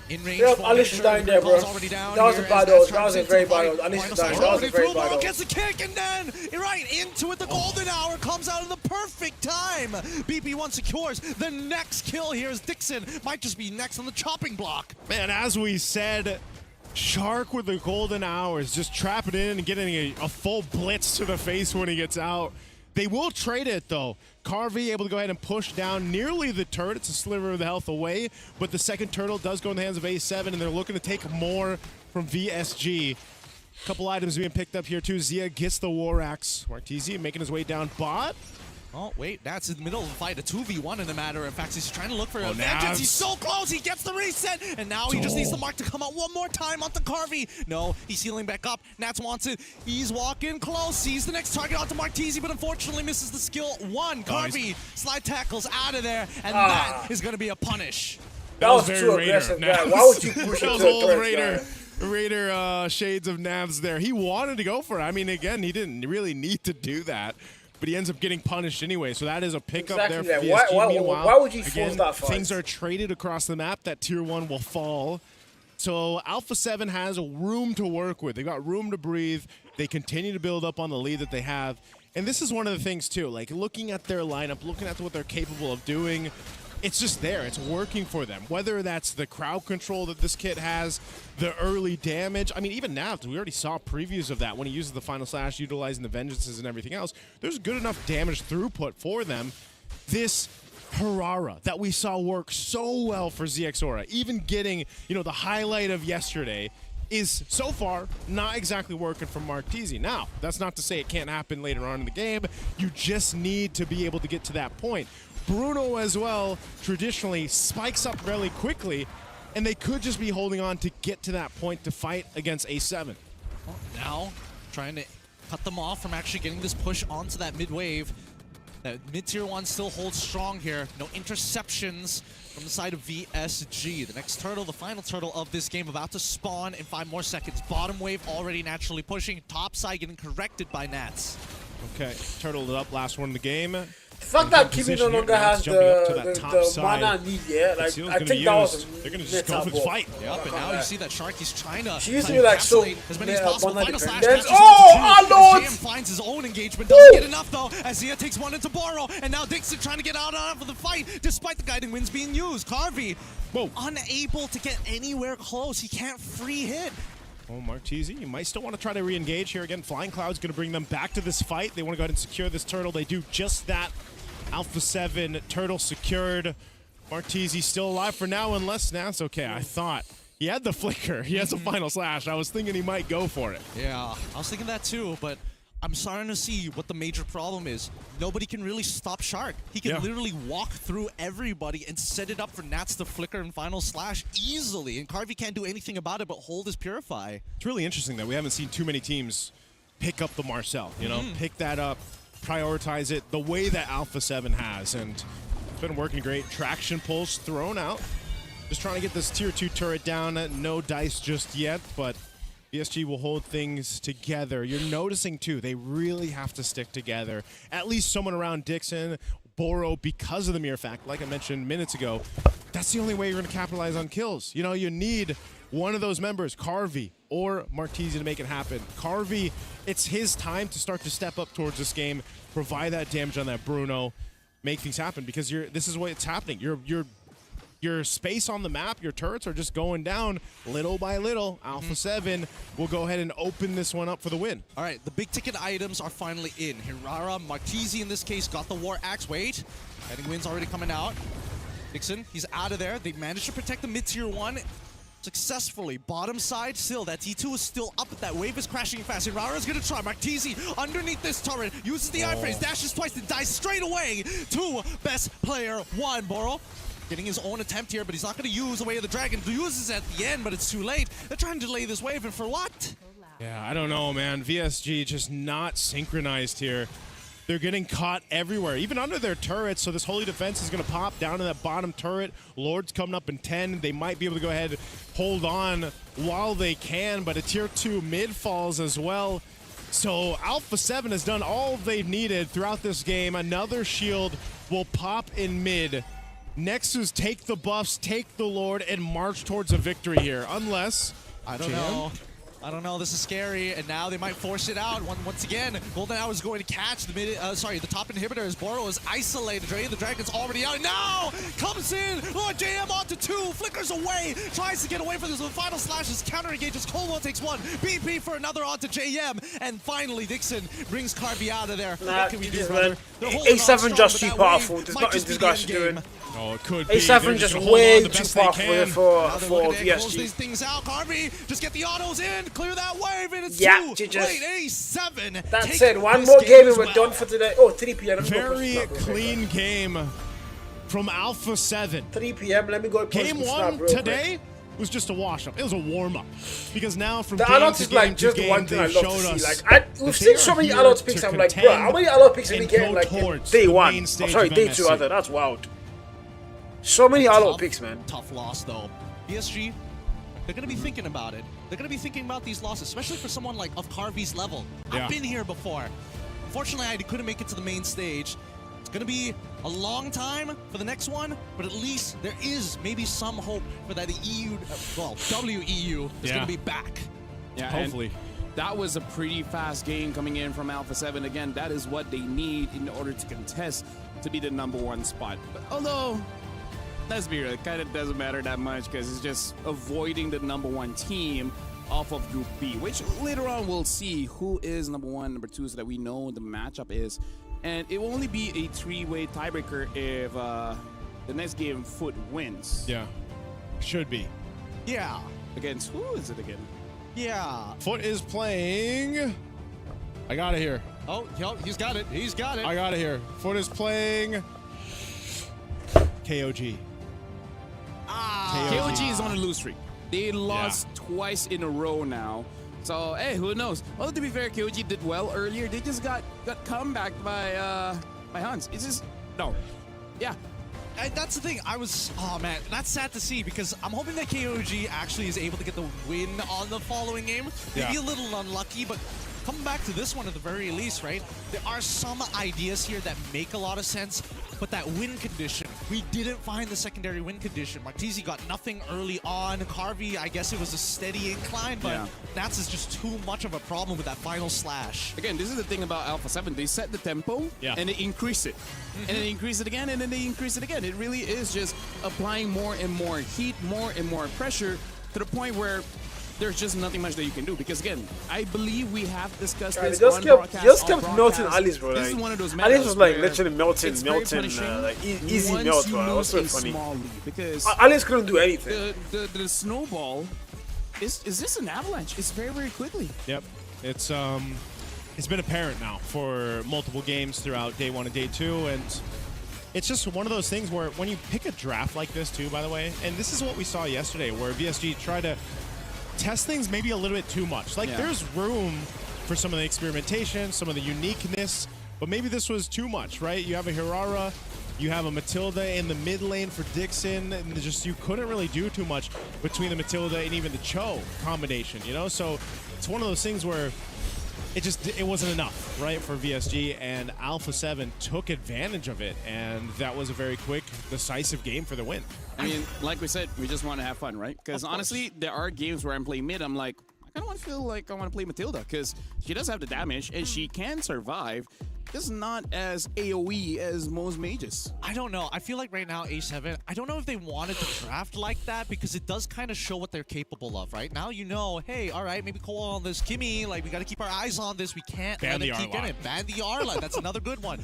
In range. Yep, Alice is dying there, bro. That was a bad dose. That was a very bad dose. Alice is dying. That was a very bad dose. Gets the kick, and then right into it. The golden hour comes out at the perfect time. BP1 secures the next kill here as Dixon might just be next on the chopping block. Man, as we said, Shark with the golden hours, just trapping in and getting a full blitz to the face when he gets out. They will trade it, though. Carvey able to go ahead and push down nearly the turret. It's a sliver of the health away, but the second turtle does go in the hands of A7, and they're looking to take more from VSG. Couple items being picked up here, too. Zia gets the War Axe. Martizi making his way down bot. Oh, wait, that's in the middle of the fight. A 2v1 in the matter of fact. He's trying to look for a now vengeance. He's so close. He gets the reset. And now he just needs the mark to come out one more time onto Carvey. No, he's healing back up. Nats wants it. He's walking close. Sees the next target onto Martizi, but unfortunately misses the skill. Carvey slide tackles out of there. And that is going to be a punish. That was too aggressive, guy. Why would you push it to the turret, Raider shades of Navs there. He wanted to go for it. I mean, again, he didn't really need to do that. But he ends up getting punished anyway, so that is a pickup there for VSG. Meanwhile, why would you force that fight? Things are traded across the map. That tier 1 will fall. So Alpha 7 has room to work with. They've got room to breathe. They continue to build up on the lead that they have. And this is one of the things, too. Like, looking at their lineup, looking at what they're capable of doing, it's just there. It's working for them. Whether that's the crowd control that this kit has, the early damage. I mean, even now, we already saw previews of that when he uses the Final Slash, utilizing the Vengeances and everything else. There's good enough damage throughput for them. This Harara that we saw work so well for ZXORA, even getting, the highlight of yesterday, is so far not exactly working for Martizi. Now, that's not to say it can't happen later on in the game. You just need to be able to get to that point. Bruno as well traditionally spikes up really quickly, and they could just be holding on to get to that point to fight against A7. Now, trying to cut them off from actually getting this push onto that mid wave. That mid-tier 1 still holds strong here. No interceptions from the side of VSG. The next turtle, the final turtle of this game, about to spawn in 5 more seconds. Bottom wave already naturally pushing. Top side getting corrected by Nats. Okay, turtled up, last one in the game. The fact that Kimi no longer has the mana need, yeah, like, I think that was they're going to just go for the fight. Yep, and now you see that Shark, he's trying to she used to be like so as many as possible. Final slash. Oh, Lord! JM finds his own engagement, doesn't get enough though, as Zia takes one into Boro, and now Dixon trying to get out of the fight, despite the guiding winds being used. Carvey, unable to get anywhere close. He can't free hit. Oh, Martizi, you might still want to try to re-engage here again. Flying Cloud's going to bring them back to this fight. They want to go ahead and secure this turtle. They do just that. Alpha 7, turtle secured. Martizi still alive for now, unless that's okay. I thought he had the flicker. He has a Final Slash. I was thinking he might go for it. Yeah, I was thinking that too, but I'm starting to see what the major problem is. Nobody can really stop Shark. He can literally walk through everybody and set it up for Nats to flicker and Final Slash easily, and Carvey can't do anything about it but hold his Purify. It's really interesting that we haven't seen too many teams pick up the Marcel, pick that up, prioritize it the way that Alpha 7 has, and it's been working great. Traction pulse thrown out. Just trying to get this tier 2 turret down. No dice just yet, but VSG will hold things together. You're noticing, too, they really have to stick together. At least someone around Dixon, Boro, because of the mere fact, like I mentioned minutes ago, that's the only way you're going to capitalize on kills. You need one of those members, Carvey or Martizi, to make it happen. Carvey, it's his time to start to step up towards this game, provide that damage on that Bruno, make things happen, because this is what's happening. Your space on the map, your turrets are just going down little by little. Alpha 7 will go ahead and open this one up for the win. All right, the big ticket items are finally in. Hirara, Martizi in this case, got the War Axe. Wait, heading wind's already coming out. Dixon, he's out of there. They managed to protect the mid-tier 1 successfully. Bottom side still, that T2 is still up, but that wave is crashing fast. Hirara's gonna try. Martizi underneath this turret, uses the eye phrase, dashes twice, and dies straight away to best player 1. Boro. getting his own attempt here, but he's not going to use the Way of the Dragon. He uses it at the end, but it's too late. They're trying to delay this wave, and for what? Yeah, I don't know, man. VSG just not synchronized here. They're getting caught everywhere, even under their turrets. So this Holy Defense is going to pop down to that bottom turret. Lord's coming up in 10. They might be able to go ahead and hold on while they can, but a tier 2 mid falls as well. So Alpha 7 has done all they've needed throughout this game. Another shield will pop in mid. Nexus take the buffs, take the Lord, and march towards a victory here. Unless... I don't know. I don't know. This is scary, and now they might force it out. Once again, Golden Hour is going to catch the the top inhibitor as Boro is isolated. The Dragon's already out. Now comes in. Oh, JM onto 2, flickers away, tries to get away from this. The final slash is counter engages. Colwell takes 1. BP for another onto JM, and finally Dixon brings Carby out of there. Nah, what can we do, man. brother? A7 just too powerful. There's nothing this guy should do. Oh, it could be. A7 just way too powerful for VSG. Close these things out. Carby, just get the autos in, clear that wave, and it's too late. A7. That's it. One more game and we're done for today. Oh, 3 p.m. Very clean game from Alpha 7. 3 p.m. Let me go. Game 1 today was just a wash-up. It was a warm-up. Because now from game alert to is game like to just game, one thing I they've love to showed see. us Like we've seen so many alert picks. I'm like, bro, how many alert picks are we getting like in day 1? I'm sorry, day 2 other. That's wild. So many alert picks, man. Tough loss though. PSG, they're going to be thinking about it. They're going to be thinking about these losses, especially for someone like of Carvy's level. I've been here before. Unfortunately, I couldn't make it to the main stage. It's going to be a long time for the next one, but at least there is maybe some hope for that EU, well, WEU is going to be back. Yeah, hopefully. That was a pretty fast game coming in from Alpha 7. Again, that is what they need in order to contest to be the #1 spot. But although, let's be real, it kind of doesn't matter that much because it's just avoiding the #1 team off of Group B, which later on we'll see who is #1, #2, so that we know the matchup is. And it will only be a 3-way tiebreaker if the next game Foot wins. Yeah, should be. Yeah. Against who is it again? Yeah. Foot is playing. I got it here. Oh, he's got it. He's got it. I got it here. Foot is playing KOG. KOG is on a lose streak. They lost twice in a row now. So, hey, who knows? Well, to be fair, KOG did well earlier. They just got comebacked by Hans. It's just, no. Yeah. And that's the thing. Oh man, that's sad to see because I'm hoping that KOG actually is able to get the win on the following game. Maybe a little unlucky, but coming back to this one at the very least, right? There are some ideas here that make a lot of sense, but that win condition, we didn't find the secondary win condition. Martisi got nothing early on. Carvey, I guess it was a steady incline, but Nats is just too much of a problem with that final slash. Again, this is the thing about Alpha 7. They set the tempo and they increase it. And then they increase it again, and then they increase it again. It really is just applying more and more heat, more and more pressure to the point where there's just nothing much that you can do. Because again, I believe we have discussed this on broadcast. Just kept melting Alice, bro. This is one of those Alice was like literally melting, like easy melt, bro. It was so funny. Because Alice couldn't do anything. The snowball is just an avalanche. It's very, very quickly. Yep. It's been apparent now for multiple games throughout day 1 and day 2, and it's just one of those things where when you pick a draft like this too, by the way, and this is what we saw yesterday, where VSG tried to test things maybe a little bit too much. Like there's room for some of the experimentation, some of the uniqueness, but maybe this was too much, right? You have a Hirara, you have a Matilda in the mid lane for Dixon, and just you couldn't really do too much between the Matilda and even the Cho combination, you know? So it's one of those things where it wasn't enough, right, for VSG, and Alpha 7 took advantage of it, and that was a very quick, decisive game for the win. I mean, like we said, we just want to have fun, right? Because honestly, there are games where I'm playing mid, I'm like, I kind of want to feel like I want to play Matilda, because she does have the damage, and she can survive. Just not as AoE as most mages. I don't know. I feel like right now, A7, I don't know if they wanted to draft like that because it does kind of show what they're capable of, right? Now you know, hey, all right, maybe Cole on this Kimmy, like we got to keep our eyes on this. We can't let him keep getting it. Ban the Arla. That's another good one.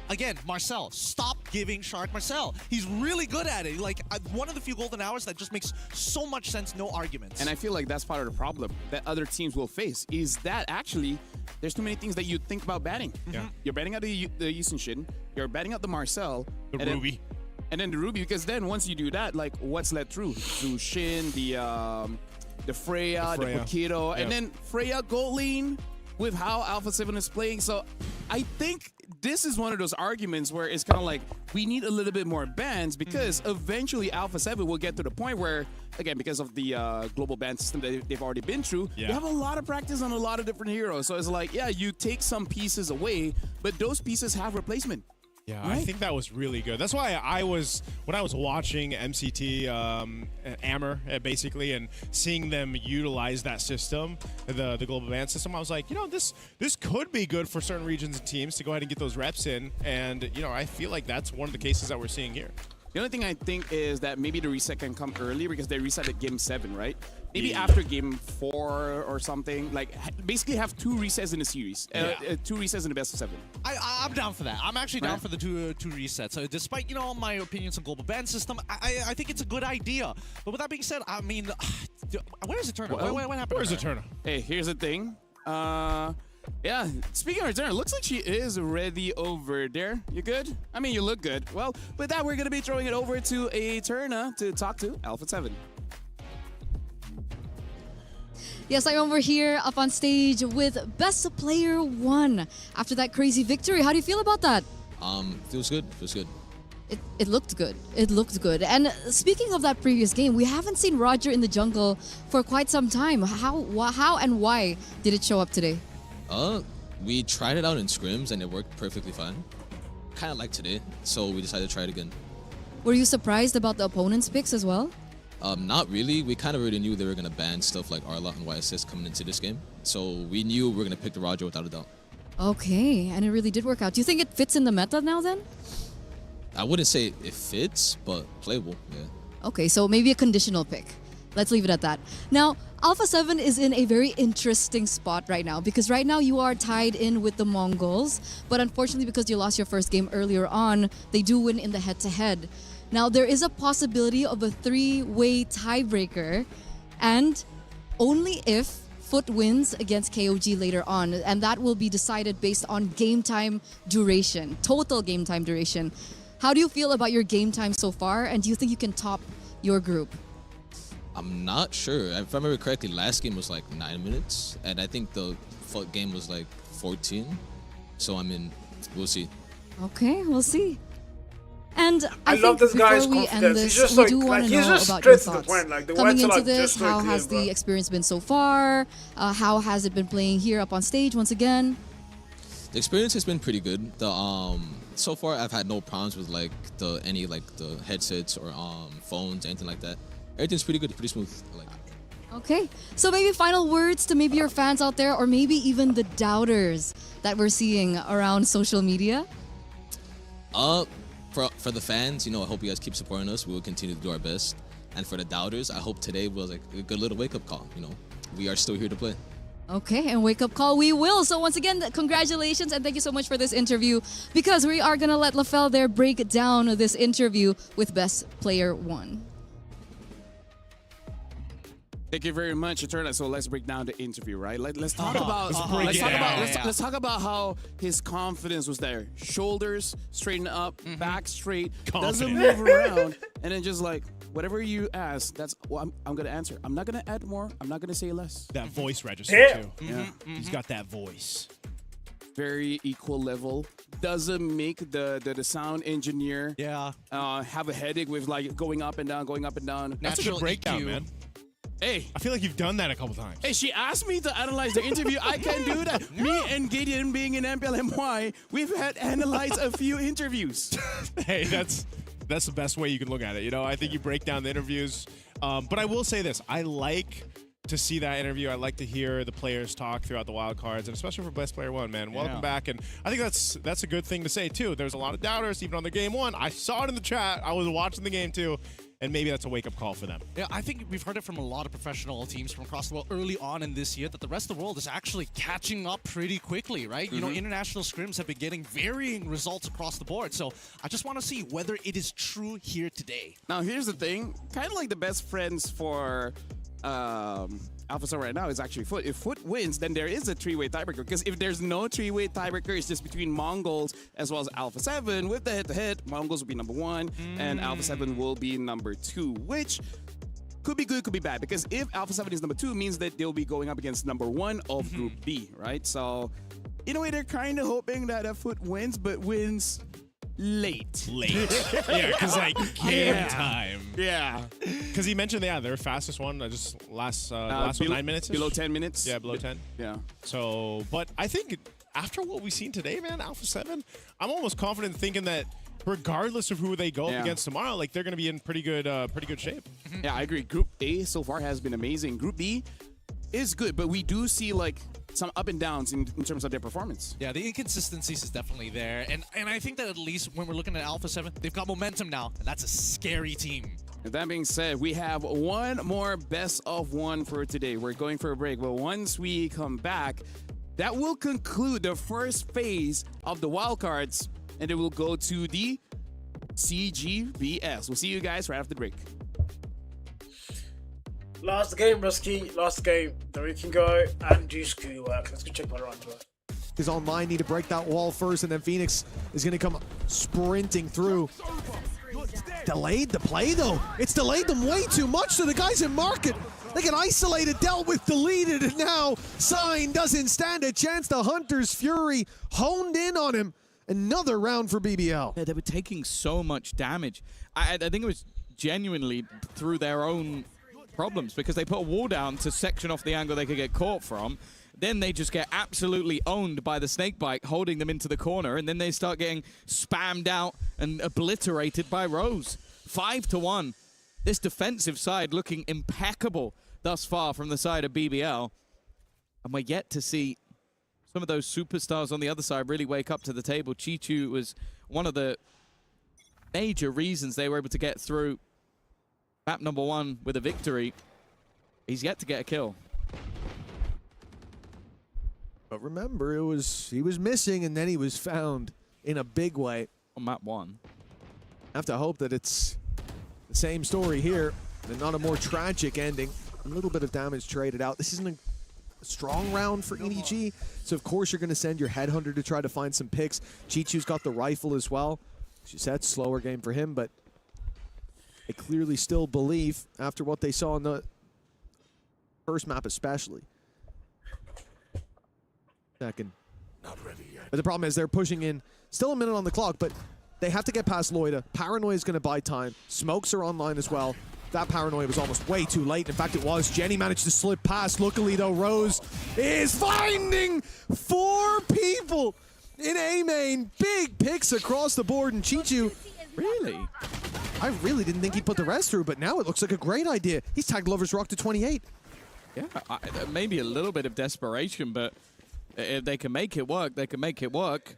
Again, Marcel, stop giving Shark Marcel. He's really good at it. Like one of the few golden hours that just makes so much sense, no arguments. And I feel like that's part of the problem that other teams will face is that actually there's too many things that you think about banning. Yeah. You're banning out the Yusin Shin, you're banning out the Marcel, the Ruby. and then the Ruby, because then once you do that, like what's led through? Zushin, the Freya, the Pokito, and then Freya gold lane with how Alpha 7 is playing. So I think this is one of those arguments where it's kind of like we need a little bit more bans, because eventually Alpha 7 will get to the point where, again, because of the global ban system that they've already been through, they have a lot of practice on a lot of different heroes. So it's like, yeah, you take some pieces away, but those pieces have replacement. Yeah, right? I think that was really good. That's why when I was watching MCT Amber, basically, and seeing them utilize that system, the global ban system, I was like, this could be good for certain regions and teams to go ahead and get those reps in. And, I feel like that's one of the cases that we're seeing here. The only thing I think is that maybe the reset can come early because they reset at game 7, right? Maybe after game 4 or something. Like, basically have 2 resets in the series. 2 resets in the best of 7. I'm down for that. I'm actually down for the two resets. So despite, my opinions on global ban system, I think it's a good idea. But with that being said, I mean, where's Eterna? Well, what happened? Where's Eterna? Hey, here's the thing. Yeah, speaking of Eterna, looks like she is ready over there. You good? I mean, you look good. Well, with that, we're going to be throwing it over to Eterna to talk to Alpha 7. Yes, I'm over here up on stage with Best Player 1 after that crazy victory. How do you feel about that? Feels good. Feels good. It looked good. It looked good. And speaking of that previous game, we haven't seen Roger in the jungle for quite some time. How and why did it show up today? We tried it out in scrims and it worked perfectly fine. Kind of like today, so we decided to try it again. Were you surprised about the opponent's picks as well? Not really. We kind of already knew they were going to ban stuff like Arla and YSS coming into this game. So we knew we were going to pick the Roger without a doubt. Okay, and it really did work out. Do you think it fits in the meta now then? I wouldn't say it fits, but playable, yeah. Okay, so maybe a conditional pick. Let's leave it at that. Now, Alpha 7 is in a very interesting spot right now because right now you are tied in with the Mongols, but unfortunately because you lost your first game earlier on, they do win in the head-to-head. Now, there is a possibility of a 3-way tiebreaker, and only if Foot wins against KOG later on, and that will be decided based on game time duration, total game time duration. How do you feel about your game time so far, and do you think you can top your group? I'm not sure. If I remember correctly, last game was like 9 minutes, and I think the Foot game was like 14. So, I mean, we'll see. Okay, we'll see. And I love think this guy's before we end confidence. this, He's just we like, do want to he's know just about your straight to the thoughts. point. Like, the Coming words are, into like, this, just straight how clear, has bro. the experience been so far? How has it been playing here up on stage once again? The experience has been pretty good. So far I've had no problems with like the headsets or phones, anything like that. Everything's pretty good, pretty smooth. I like it. Okay, so maybe final words to maybe your fans out there, or maybe even the doubters that we're seeing around social media. For the fans, I hope you guys keep supporting us. We will continue to do our best. And for the doubters, I hope today was like a good little wake-up call. We are still here to play. Okay, and wake up call we will. So once again, congratulations and thank you so much for this interview, because we are gonna let Lafell there break down this interview with Best Player 1. Thank you very much, Eterna. So let's break down the interview, right? Let's talk let's talk about how his confidence was there. Shoulders straighten up, back straight, doesn't move around, and then just like whatever you ask, that's what I'm gonna answer. I'm not gonna add more. I'm not gonna say less. That voice register too. Yeah, He's got that voice. Very equal level. Doesn't make the sound engineer have a headache with like going up and down, going up and down. That's a good breakdown, man. Hey, I feel like you've done that a couple times. Hey, she asked me to analyze the interview. I can do that. Me and Gideon being in MLBB, we've had analyzed a few interviews. Hey, that's the best way you can look at it. I think you break down the interviews. But I will say this. I like to see that interview. I like to hear the players talk throughout the wild cards, and especially for Best Player 1, man. Welcome back. And I think that's a good thing to say, too. There's a lot of doubters, even on the game 1. I saw it in the chat. I was watching the game, too. And maybe that's a wake-up call for them. Yeah, I think we've heard it from a lot of professional teams from across the world early on in this year that the rest of the world is actually catching up pretty quickly, right? International scrims have been getting varying results across the board. So I just want to see whether it is true here today. Now, here's the thing. Kind of like the best friends for Alpha 7 right now is actually Foot. If Foot wins, then there is a three-way tiebreaker. Because if there's no three-way tiebreaker, it's just between Mongols as well as Alpha 7. With the head-to-head, Mongols will be number 1, and Alpha 7 will be number 2, which could be good, could be bad. Because if Alpha 7 is number 2, means that they'll be going up against number 1 of Group B, right? So, in a way, they're kind of hoping that Foot wins, but wins late. Yeah, because like game time. Yeah. Because he mentioned, their fastest one, just last one, 9 minutes? Below 10 minutes. Yeah, below 10. Yeah. So, but I think after what we've seen today, man, Alpha 7, I'm almost confident thinking that regardless of who they go up against tomorrow, like they're going to be in pretty good shape. Yeah, I agree. Group A so far has been amazing. Group B is good, but we do see like some up and downs in terms of their performance. Yeah, the inconsistencies is definitely there. And I think that at least when we're looking at Alpha 7, they've got momentum now, and that's a scary team. With that being said, we have one more best of one for today. We're going for a break, but once we come back, that will conclude the first phase of the wildcards, and then we'll go to the CGBS. We'll see you guys right after the break. Last game, Rusky. Last game. Then we can go and do school work. Let's go check Valorant. Because Online need to break that wall first, and then Phoenix is going to come sprinting through. Delayed the play, though. It's delayed them way too much, so the guys in market, they get isolated, dealt with, deleted, and now Sign doesn't stand a chance. The Hunter's Fury honed in on him. Another round for BBL. Yeah, they were taking so much damage. I think it was genuinely through their own problems, because they put a wall down to section off the angle they could get caught from. Then they just get absolutely owned by the snakebite, holding them into the corner, and then they start getting spammed out and obliterated by Rose. 5-1. This defensive side looking impeccable thus far from the side of BBL. And we're yet to see some of those superstars on the other side really wake up to the table. Chichu was one of the major reasons they were able to get through map number 1 with a victory. He's yet to get a kill. But remember, he was missing, and then he was found in a big way. On map 1. I have to hope that it's the same story here, and not a more tragic ending. A little bit of damage traded out. This isn't a strong round for EDG, so of course you're going to send your headhunter to try to find some picks. Chichu's got the rifle as well. As you said, slower game for him, but they clearly still believe after what they saw in the first map especially. Second. Not ready yet. But the problem is they're pushing in. Still a minute on the clock, but they have to get past Loida. Paranoia is going to buy time. Smokes are online as well. That Paranoia was almost way too late. In fact, it was. Jenny managed to slip past. Luckily, though, Rose is finding 4 people in A main. Big picks across the board, and Chichu. Really? I really didn't think he'd put the rest through, but now it looks like a great idea. He's tagged Lover's Rock to 28. Yeah, maybe a little bit of desperation, but if they can make it work, they can make it work.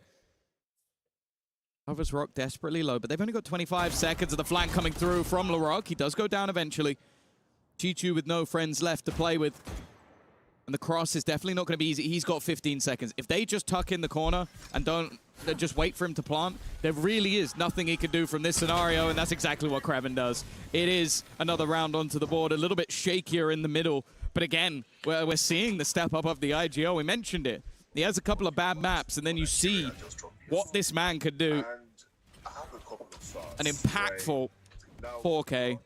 Lover's Rock desperately low, but they've only got 25 seconds of the flank coming through from LaRock. He does go down eventually. Chichu with no friends left to play with. And the cross is definitely not going to be easy. He's got 15 seconds. If they just tuck in the corner and don't just wait for him to plant, there really is nothing he can do from this scenario, and that's exactly what Kraven does. It is another round onto the board, a little bit shakier in the middle. But again, we're seeing the step up of the IGO. We mentioned it. He has a couple of bad maps, and then you see what this man could do. An impactful 4K.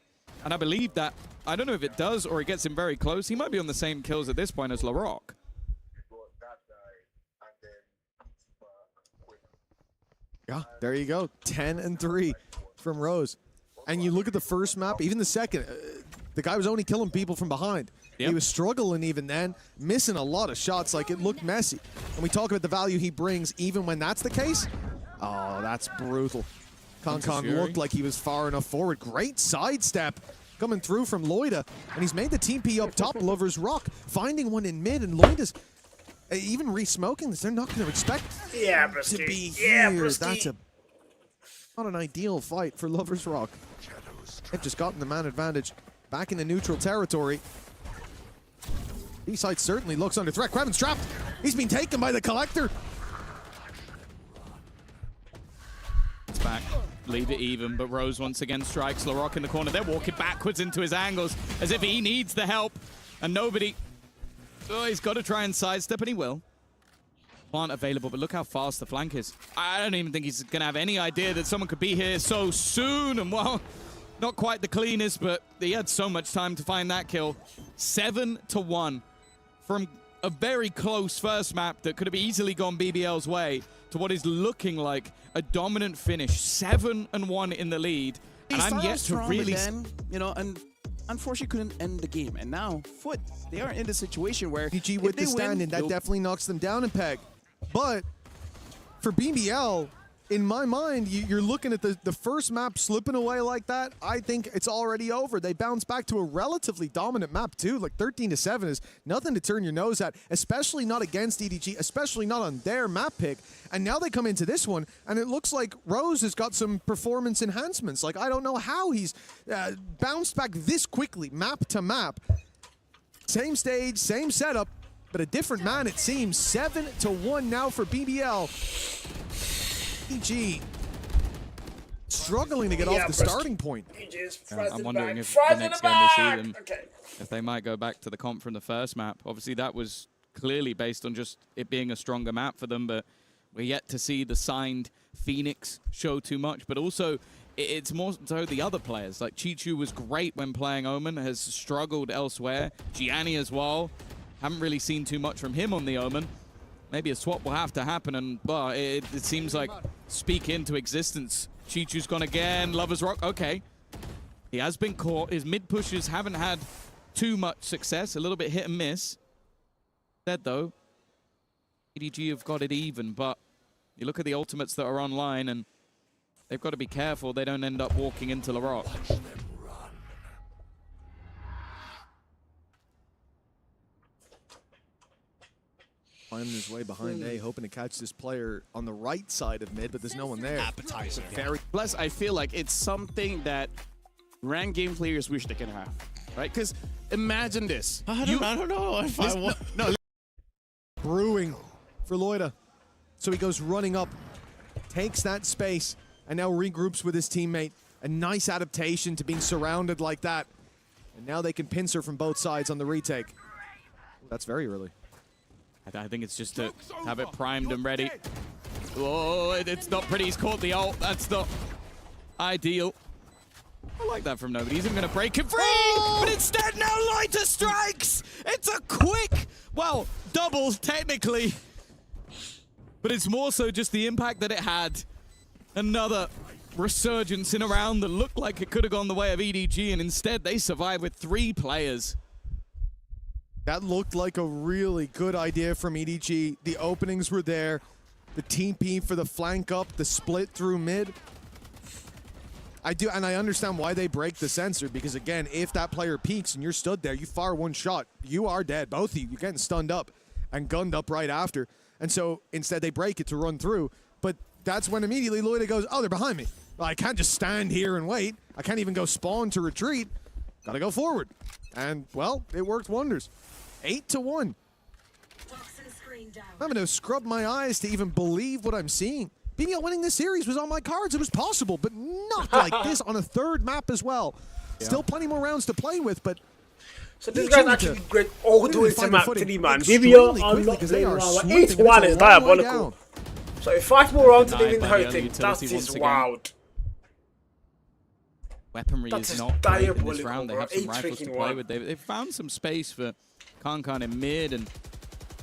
And I believe that, I don't know if it does or it gets him very close. He might be on the same kills at this point as LaRock. Yeah, there you go. 10-3 from Rose. And you look at the first map, even the second, the guy was only killing people from behind. Yep. He was struggling even then, missing a lot of shots. Like, it looked messy. And we talk about the value he brings even when that's the case. Oh, that's brutal. Concon looked like he was far enough forward. Great sidestep coming through from Loida. And he's made the team P up top. Lover's Rock finding one in mid, and Loida's even re-smoking this. They're not going to expect to be here. That's not an ideal fight for Lover's Rock. They've just gotten the man advantage back into neutral territory. B-side certainly looks under threat. Kraven's trapped. He's been taken by the Collector. It's back. Leave it even, but Rose once again strikes LaRock in the corner. They're walking backwards into his angles as if he needs the help, and nobody Oh, he's got to try and sidestep, and he will. Plant available, but look how fast the flank is. I don't even think he's going to have any idea that someone could be here so soon. And, well, not quite the cleanest, but he had so much time to find that kill. 7-1 from a very close first map that could have easily gone BBL's way to what is looking like a dominant finish. 7-1 in the lead. And I'm yet to really... Then, you know, and unfortunately couldn't end the game. And now, Foot, they are in the situation where PG with the standing, that definitely knocks them down a peg. But for BBL, in my mind, you're looking at the first map slipping away like that. I think it's already over. They bounce back to a relatively dominant map too. Like 13-7 is nothing to turn your nose at, especially not against EDG, especially not on their map pick. And now they come into this one, and it looks like Rose has got some performance enhancements. Like, I don't know how he's bounced back this quickly, map to map. Same stage, same setup, but a different man, it seems. 7-1 now for BBL. EG struggling to get off the starting point. I'm wondering if the next game we see them, if they might go back to the comp from the first map. Obviously, that was clearly based on just it being a stronger map for them, but we're yet to see the signed Phoenix show too much. But also, it's more so the other players. Like Chichu was great when playing Omen, has struggled elsewhere. Gianni as well. Haven't really seen too much from him on the Omen. Maybe a swap will have to happen, and it seems like speak into existence. Chichu's gone again. Lover's Rock, okay. He has been caught. His mid pushes haven't had too much success. A little bit hit and miss. Dead though. EDG have got it even, but you look at the ultimates that are online, and they've got to be careful they don't end up walking into the rock. Finding his way behind A, hoping to catch this player on the right side of mid, but there's no one there. Appetizer. Plus, I feel like it's something that ranked game players wish they could have, right? Because imagine this. I don't know if I want. No. Brewing for Loida. So he goes running up, takes that space, and now regroups with his teammate. A nice adaptation to being surrounded like that. And now they can pincer from both sides on the retake. That's very early. I think it's just to have it primed and ready. Oh, it's not pretty. He's caught the ult. That's not ideal. I like that from nobody. He's even going to break it free, but instead now Loiter strikes. It's a quick, well, double technically, but it's more so just the impact that it had. Another resurgence in a round that looked like it could have gone the way of EDG, and instead they survived with 3 players. That looked like a really good idea from EDG. The openings were there. The TP for the flank up, the split through mid. And I understand why they break the sensor, because again, if that player peeks and you're stood there, you fire one shot, you are dead. Both of you, you're getting stunned up and gunned up right after. And so instead they break it to run through. But that's when immediately Loida goes, oh, they're behind me. Well, I can't just stand here and wait. I can't even go spawn to retreat. Gotta go forward. And, well, it worked wonders. 8-1. I'm going to scrub my eyes to even believe what I'm seeing. BBL winning this series was on my cards. It was possible, but not like this on a third map as well. Yeah. Still plenty more rounds to play with, but... So this guy's actually great all doing some map 3, man. BBL are not playing around. 8-1 is diabolical. So if 5 more rounds to win the whole thing, that is wild. Weaponry is not great in this round. They have some rifles to play with. They've found some space for Kankan in mid, and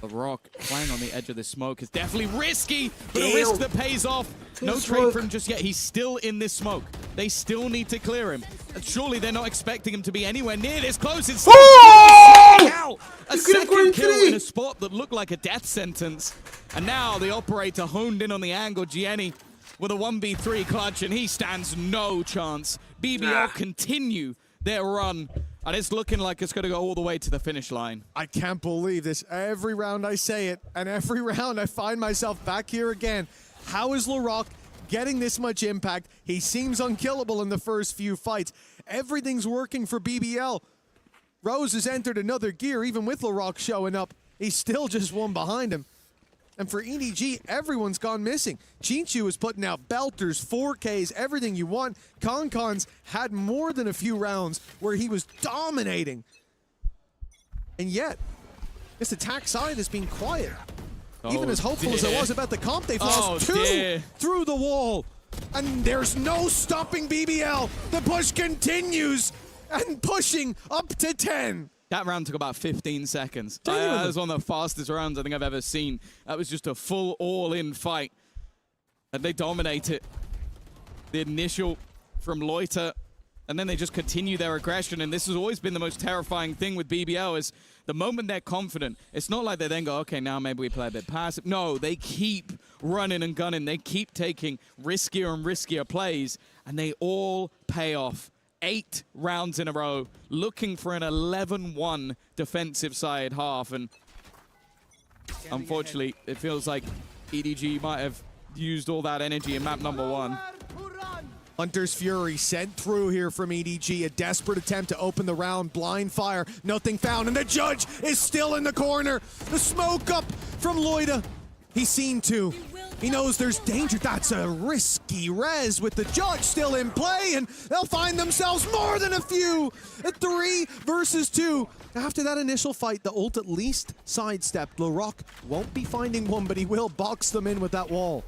the Rock playing on the edge of the smoke is definitely risky, but a risk that pays off. No trade for him just yet. He's still in this smoke. They still need to clear him. And surely they're not expecting him to be anywhere near this close. It's out. A second kill in a spot that looked like a death sentence. And now the operator honed in on the angle. Gianni with a 1v3 clutch, and he stands no chance. BBL continue their run, and it's looking like it's going to go all the way to the finish line. I can't believe this. Every round I say it, and every round I find myself back here again. How is Larock getting this much impact? He seems unkillable in the first few fights. Everything's working for BBL. Rose has entered another gear, even with Larock showing up. He's still just one behind him. And for EDG, everyone's gone missing. Chinchu is putting out belters, 4Ks, everything you want. Kankan's had more than a few rounds where he was dominating. And yet, This attack side has been quiet. Even Oh, as hopeful as I was about the comp, they've lost 2 through the wall. And there's no stopping BBL. The push continues and pushing up to 10. That round took about 15 seconds. That was one of the fastest rounds I think I've ever seen. That was just a full all-in fight. And they dominate it. The initial from Loiter, and then they just continue their aggression. And this has always been the most terrifying thing with BBL is the moment they're confident, it's not like they then go, okay, now maybe we play a bit passive. No, they keep running and gunning. They keep taking riskier and riskier plays, and they all pay off. 8 rounds in a row, looking for an 11-1 defensive side half. And unfortunately, it feels like EDG might have used all that energy in map number 1. Hunter's Fury sent through here from EDG. A desperate attempt to open the round. Blind fire. Nothing found. And the judge is still in the corner. The smoke up from Loida. He's seen 2. He knows there's danger. That's a risky res with the judge still in play. And they'll find themselves more than a few. A 3 versus 2. After that initial fight, the ult at least sidestepped. LaRock won't be finding one, but he will box them in with that wall.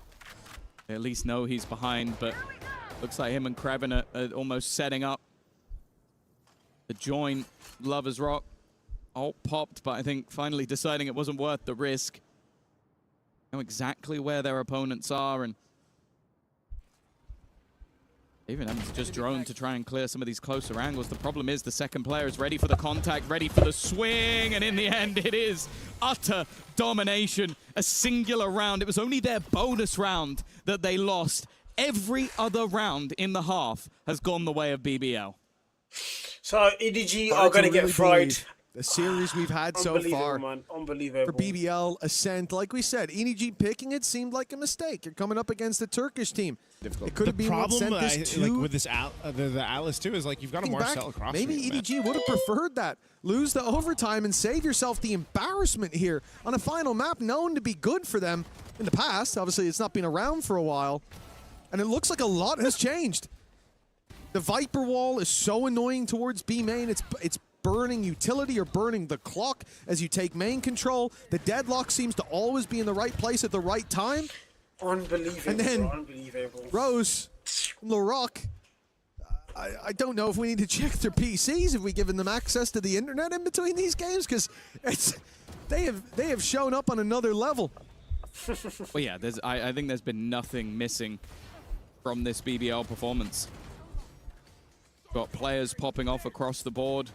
They at least know he's behind, but looks like him and Kraven are almost setting up the join. Lovers Rock. Ult popped, but I think finally deciding it wasn't worth the risk. Know exactly where their opponents are, and even having to just drone to try and clear some of these closer angles. The problem is the second player is ready for the contact, ready for the swing, and in the end it is utter domination. A singular round. It was only their bonus round that they lost. Every other round in the half has gone the way of BBL. So EDG are going to get fried. The series we've had so far. Man. Unbelievable. For BBL Ascent, like we said, EDG picking it seemed like a mistake. You're coming up against a Turkish team. Difficult. It could have been what sent this to... like with this the Atlas too is like you've got a Marcel across. Maybe EDG would have preferred that. Lose the overtime and save yourself the embarrassment here on a final map known to be good for them in the past. Obviously, it's not been around for a while. And it looks like a lot has changed. The Viper wall is so annoying towards B main. It's burning utility or burning the clock as you take main control. The deadlock seems to always be in the right place at the right time. Unbelievable. And then unbelievable. Rose, LaRock, I don't know if we need to check their PCs, if we've given them access to the internet in between these games, because they have shown up on another level. Well, yeah, I think there's been nothing missing from this BBL performance. Got players popping off across the board.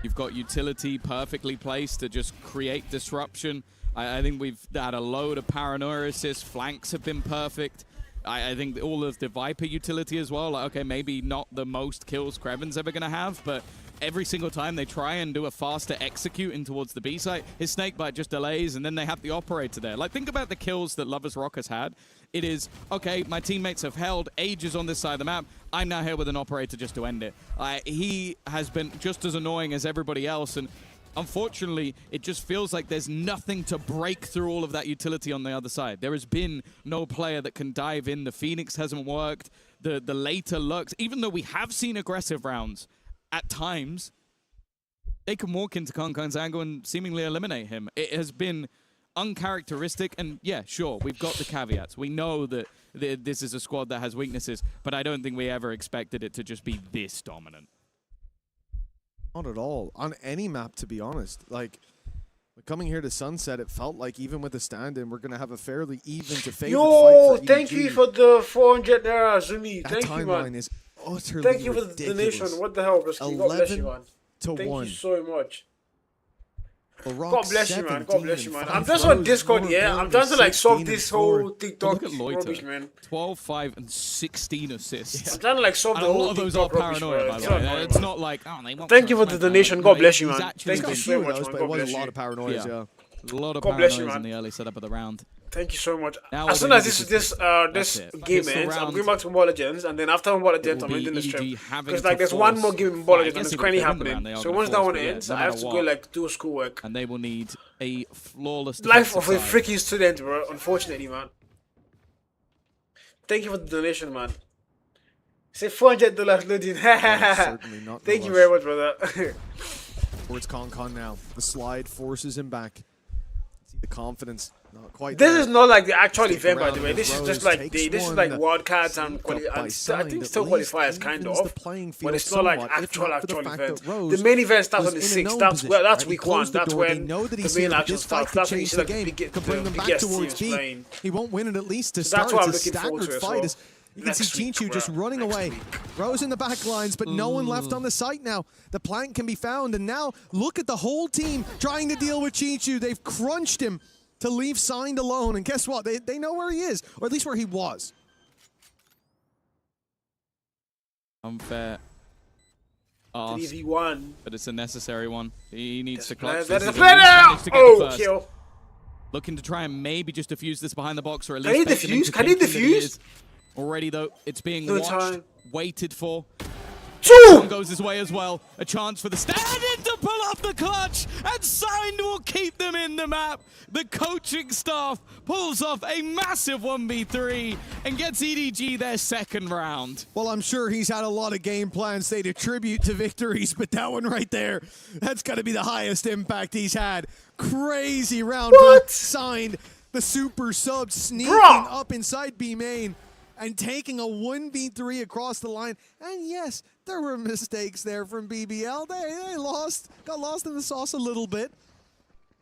You've got utility perfectly placed to just create disruption. I think we've had a load of paranoia assists. Flanks have been perfect. I think all of the Viper utility as well. Like, okay, maybe not the most kills Kreven's ever going to have, but every single time they try and do a faster execute in towards the B site, his snakebite just delays, and then they have the operator there. Like, think about the kills that Lovers Rock has had. It is, okay, my teammates have held ages on this side of the map. I'm now here with an operator just to end it. He has been just as annoying as everybody else, and unfortunately, it just feels like there's nothing to break through all of that utility on the other side. There has been no player that can dive in. The Phoenix hasn't worked. The later lurks, even though we have seen aggressive rounds, at times, they can walk into Konkan's angle and seemingly eliminate him. It has been uncharacteristic, and yeah, sure, we've got the caveats. We know that this is a squad that has weaknesses, but I don't think we ever expected it to just be this dominant. Not at all. On any map, to be honest. Like, coming here to Sunset, it felt like even with the stand-in, we're going to have a fairly even to favorite Yo, fight for thank you for the 400 naira, Zumi. That Thank you, timeline man. is utterly Thank you for the ridiculous. donation. What the hell, Brisky? God bless you, man. 11-1. Thank you so much. LaRock God bless you, man. 17 God bless you, man. and I'm 5 just on Rose, Discord, yeah. I'm trying to like solve 16 this and whole scored. TikTok Look at Loiter. rubbish, man. 12, 5, and 16 assists. I'm trying to like solve And the a whole lot of those are TikTok rubbish, paranoia, man. by It's the way. annoying, It's man. not like, oh, they won't Thank you for smack the my donation. man. God bless you, He's man. actually Thank you been- so much, man. but God it was bless a lot you. of paranoias, yeah. A lot of God bless you, paranoias man. in the early setup of the round. Thank you so much. Now As we're soon as doing this game It's the ends, I'm round. going back to Mobile Legends, and then after Mobile Legends, will I'm be ending the EDG stream. having Because to like there's one force- more game in Mobile Well, I Legends, and guess it's if currently they win the round, happening. they are So gonna once that force, one but yeah, ends, no I have matter to what. go like do schoolwork. And they will need a flawless Life of a defensive side. freaking student, bro. Unfortunately, man. Thank you for the donation, man. Say $400 loading. certainly not Thank no you rush. very much, brother. Towards Concon now. The slide forces him back. See the confidence. Not quite This there. is not like the actual Stick event, by around the way. as This is Rose just like takes this is one. like wildcards and Sneak up by I Signed, think at still least qualifies kind evens of, the playing but field it's not like somewhat, if actual not for the fact event. that Rose The main event starts on the was in a 6th. known That's position, where that's right? He week closed 1. the That's door. They when know that he's the main here, but action this fight starts. could That's when you change see the like game. the Could bring them back biggest towards teams B. playing. He won't win it at least to So that's start. what It's I'm a looking forward staggered to as fight. well. As you can see Chinchu just running away. Rose in the back lines, but no one left on the site now. The plank can be found, and now look at the whole team trying to deal with Chinchu. They've crunched him to leave Signed alone, and guess what? They know where he is, or at least where he was. Unfair. Ask, 3v1. but it's a necessary one. He needs to clutch. There's this. a He's play at least now! managed to get the Oh, first. kill. Looking to try and maybe just defuse this behind the box, or at Can he least bait them into defuse? Can he thinking that he defuse? is. Already though, it's being No watched, time. waited for. 2! One goes his way as well. A chance for the stand-in to pull off the clutch, and Signed will keep them in the map. The coaching staff pulls off a massive 1v3 and gets EDG their second round. Well, I'm sure he's had a lot of game plans they attribute to victories, but that one right there, that's got to be the highest impact he's had. Crazy round from Signed. The super sub sneaking up inside B main and taking a 1v3 across the line. And yes, there were mistakes there from BBL. They got lost in the sauce a little bit.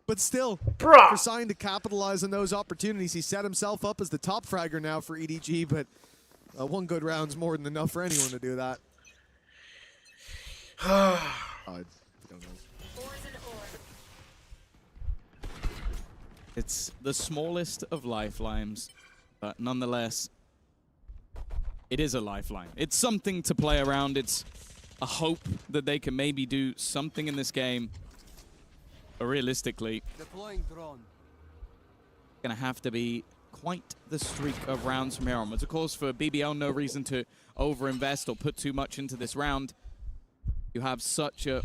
But still, for Signed to capitalize on those opportunities, he set himself up as the top fragger now for EDG, but one good round's more than enough for anyone to do that. I don't know. It's the smallest of lifelines, but nonetheless, it is a lifeline. It's something to play around. It's a hope that they can maybe do something in this game. But realistically, Deploying drone. gonna have to be quite the streak of rounds from here onwards. Of course, for BBL, no reason to overinvest or put too much into this round. You have such a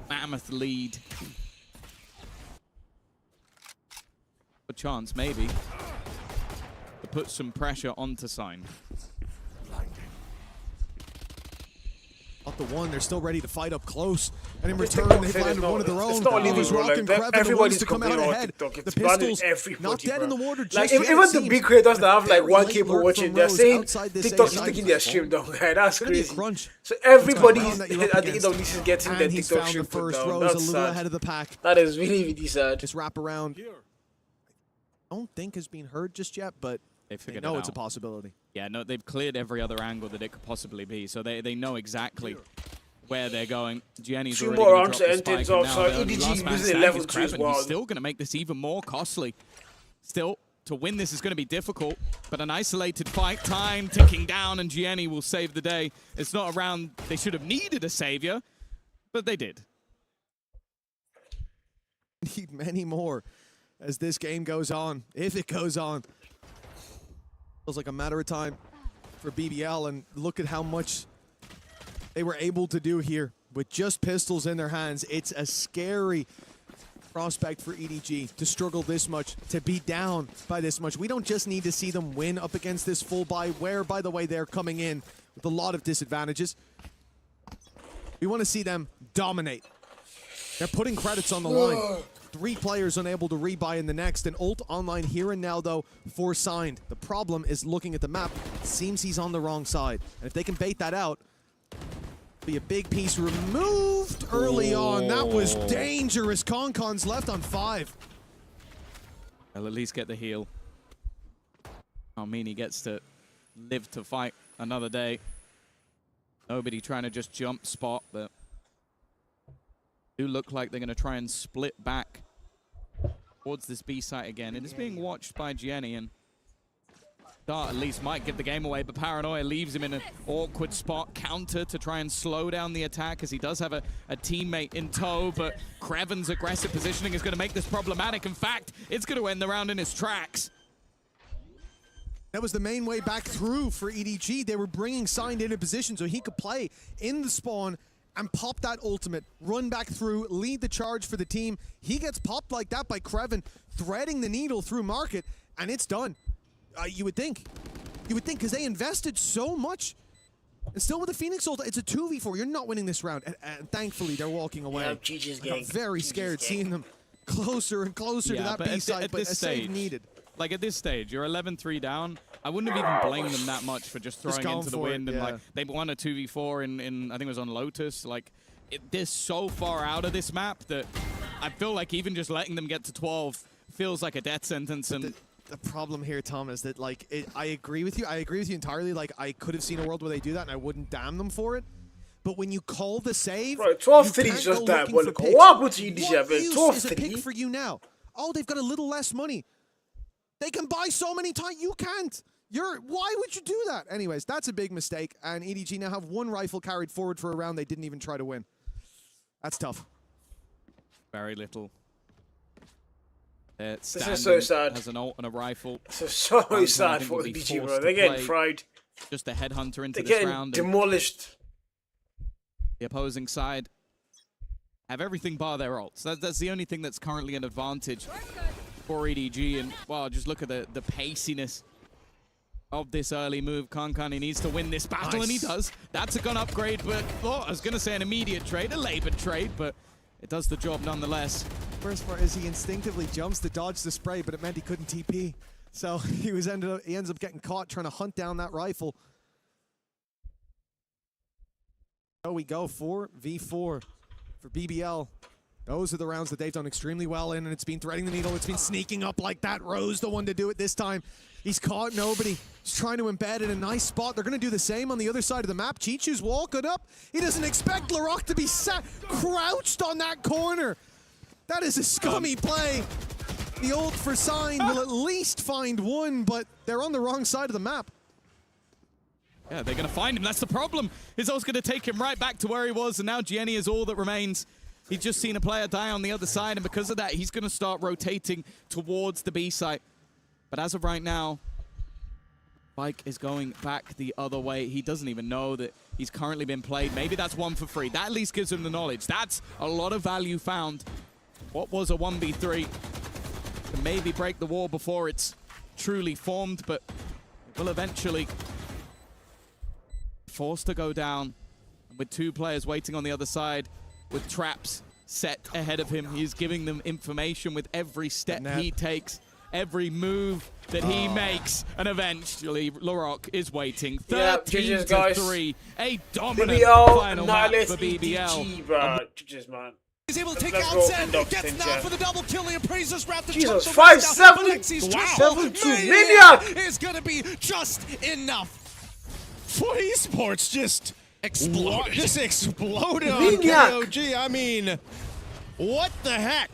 mammoth lead. A chance, maybe, to put some pressure onto Sign. Up the one, they're still ready to fight up close. And in return, they've landed one of their own. It's not only It was Rock and Kreven, the ones to come out ahead. The pistols, not dead in the water just like, yet, even it the seems. big creators that have like Very 1K late people lurk watching, from they're Rose saying outside this TikTok is stage. taking their stream down. That's Gonna be a crazy. crunch. So everybody What's at going on that the you're up end of this is getting And their he's TikTok found stream the put first down. Rose That's a little sad. ahead of the pack. That is really, really sad. This wrap around, I don't think has been heard just yet, but They figured know it it's a out. possibility. Yeah, no, they've cleared every other angle that it could possibly be, so they know exactly where they're going. Gianni's 2 already more gonna rounds drop to the end spike, things and off, now so the only EDG last man losing standing level is 2 as Kreven. well. He's still going to make this even more costly. Still, to win this is going to be difficult, but an isolated fight, time ticking down, and Gianni will save the day. It's not a round they should have needed a savior, but they did. Need many more as this game goes on, if it goes on. Feels like a matter of time for BBL, and look at how much they were able to do here with just pistols in their hands. It's a scary prospect for EDG to struggle this much, to be down by this much. We don't just need to see them win up against this full buy, where, by the way, they're coming in with a lot of disadvantages. We want to see them dominate. They're putting credits on the line. 3 players unable to rebuy in the next. An ult online here and now, though, for Signed. The problem is looking at the map. It seems he's on the wrong side. And if they can bait that out, be a big piece removed early on. That was dangerous. Concon's left on 5. They'll at least get the heal. I mean, he gets to live to fight another day. Nobody trying to just jump spot, but do look like they're going to try and split back towards this B site again. It is being watched by Gianni, and Dart at least might give the game away, but Paranoia leaves him in an awkward spot. Counter to try and slow down the attack, as he does have a teammate in tow, but Kreven's aggressive positioning is going to make this problematic. In fact, it's going to end the round in his tracks. That was the main way back through for EDG. They were bringing Signed into position so he could play in the spawn and pop that ultimate, run back through, lead the charge for the team. He gets popped like that by Kreven, threading the needle through market, and it's done. You would think, because they invested so much And still with the Phoenix ult, it's a 2v4. You're not winning this round. And thankfully, they're walking away. Yeah, GG's I got gang. very scared seeing them closer and closer to that B-side, but a save needed. Like at this stage, you're 11-3 down. I wouldn't have even blamed them that much for just throwing into the wind. And like they won a 2v4 in I think it was on Lotus. Like they're so far out of this map that I feel like even just letting them get to 12 feels like a death sentence. And the problem here, Tom, is that like I agree with you. I agree with you entirely. Like I could have seen a world where they do that, and I wouldn't damn them for it. But when you call the save, right, 12-3 is just that. What use is a pick for you now? Oh, they've got a little less money. They can buy so many times. You can't. Why would you do that? Anyways, that's a big mistake. And EDG now have one rifle carried forward for a round they didn't even try to win. That's tough. Very little. This is so sad. Has an ult and a rifle. This is so sad for EDG, bro. They're getting fried. Just a headhunter into this round. They're getting demolished. The opposing side have everything bar their ults. That's the only thing that's currently an advantage for EDG. And, well, just look at the paciness of this early move. Kankani needs to win this battle, and he does. That's a gun upgrade, but I was going to say an immediate trade, a labored trade, but it does the job nonetheless. First part is he instinctively jumps to dodge the spray, but it meant he couldn't TP. So he ends up getting caught trying to hunt down that rifle. So we go 4v4 for BBL. Those are the rounds that they've done extremely well in, and it's been threading the needle. It's been sneaking up like that. Rose, the one to do it this time. He's caught nobody. He's trying to embed in a nice spot. They're going to do the same on the other side of the map. Chichu's walking up. He doesn't expect Larocque to be crouched on that corner. That is a scummy play. The ult for Sign will at least find one, but they're on the wrong side of the map. Yeah, they're going to find him. That's the problem. Izzo's going to take him right back to where he was, and now Jenny is all that remains. He's just seen a player die on the other side, and because of that, he's going to start rotating towards the B site. But as of right now, Spike is going back the other way. He doesn't even know that he's currently been played. Maybe that's 1 for free. That at least gives him the knowledge. That's a lot of value found. What was a 1v3 can maybe break the wall before it's truly formed, but it will eventually forced to go down. With 2 players waiting on the other side, with traps set ahead of him, he's giving them information with every step he takes, every move that he makes, and eventually Larocque is waiting. 13-3, a dominant final map for BBL. GG's, man. He's able to take out Zen, gets now for the double kill, the appraiser's wrapped the Jesus, 5-7, 7-2, Maniac is gonna be just enough. For Esports, just exploded. Just exploded on Maniac. KOG. I mean, what the heck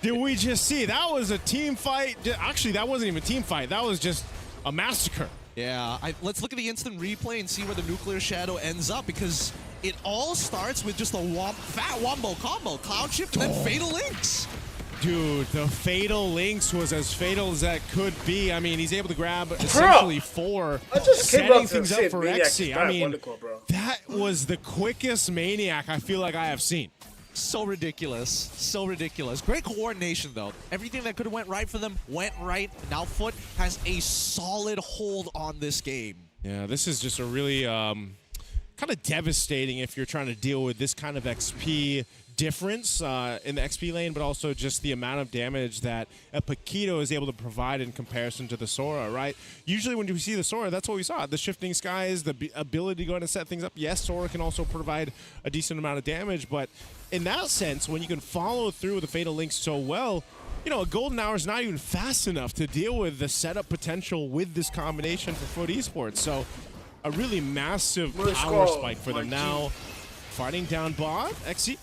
did we just see? That was a team fight. Actually, that wasn't even a team fight. That was just a massacre. Yeah, let's look at the instant replay and see where the Nuclear Shadow ends up, because it all starts with just a fat wombo combo. Cloud Shift and then Fatal Links. Dude, the Fatal Links was as fatal as that could be. I mean, he's able to grab essentially 4, setting things up for XC. I mean, that was the quickest Maniac I feel like I have seen. So ridiculous. So ridiculous. Great coordination, though. Everything that could have went right for them went right. Now Foot has a solid hold on this game. Yeah, this is just a really kind of devastating if you're trying to deal with this kind of XP difference in the XP lane, but also just the amount of damage that a Paquito is able to provide in comparison to the Sora, right? Usually when we see the Sora, that's what we saw. The shifting skies, the ability to go in and set things up. Yes, Sora can also provide a decent amount of damage, but in that sense, when you can follow through with the Fatal Links so well, you know, a Golden Hour is not even fast enough to deal with the setup potential with this combination for Foot Esports. So a really massive power spike for them now. Fighting down bot, XC.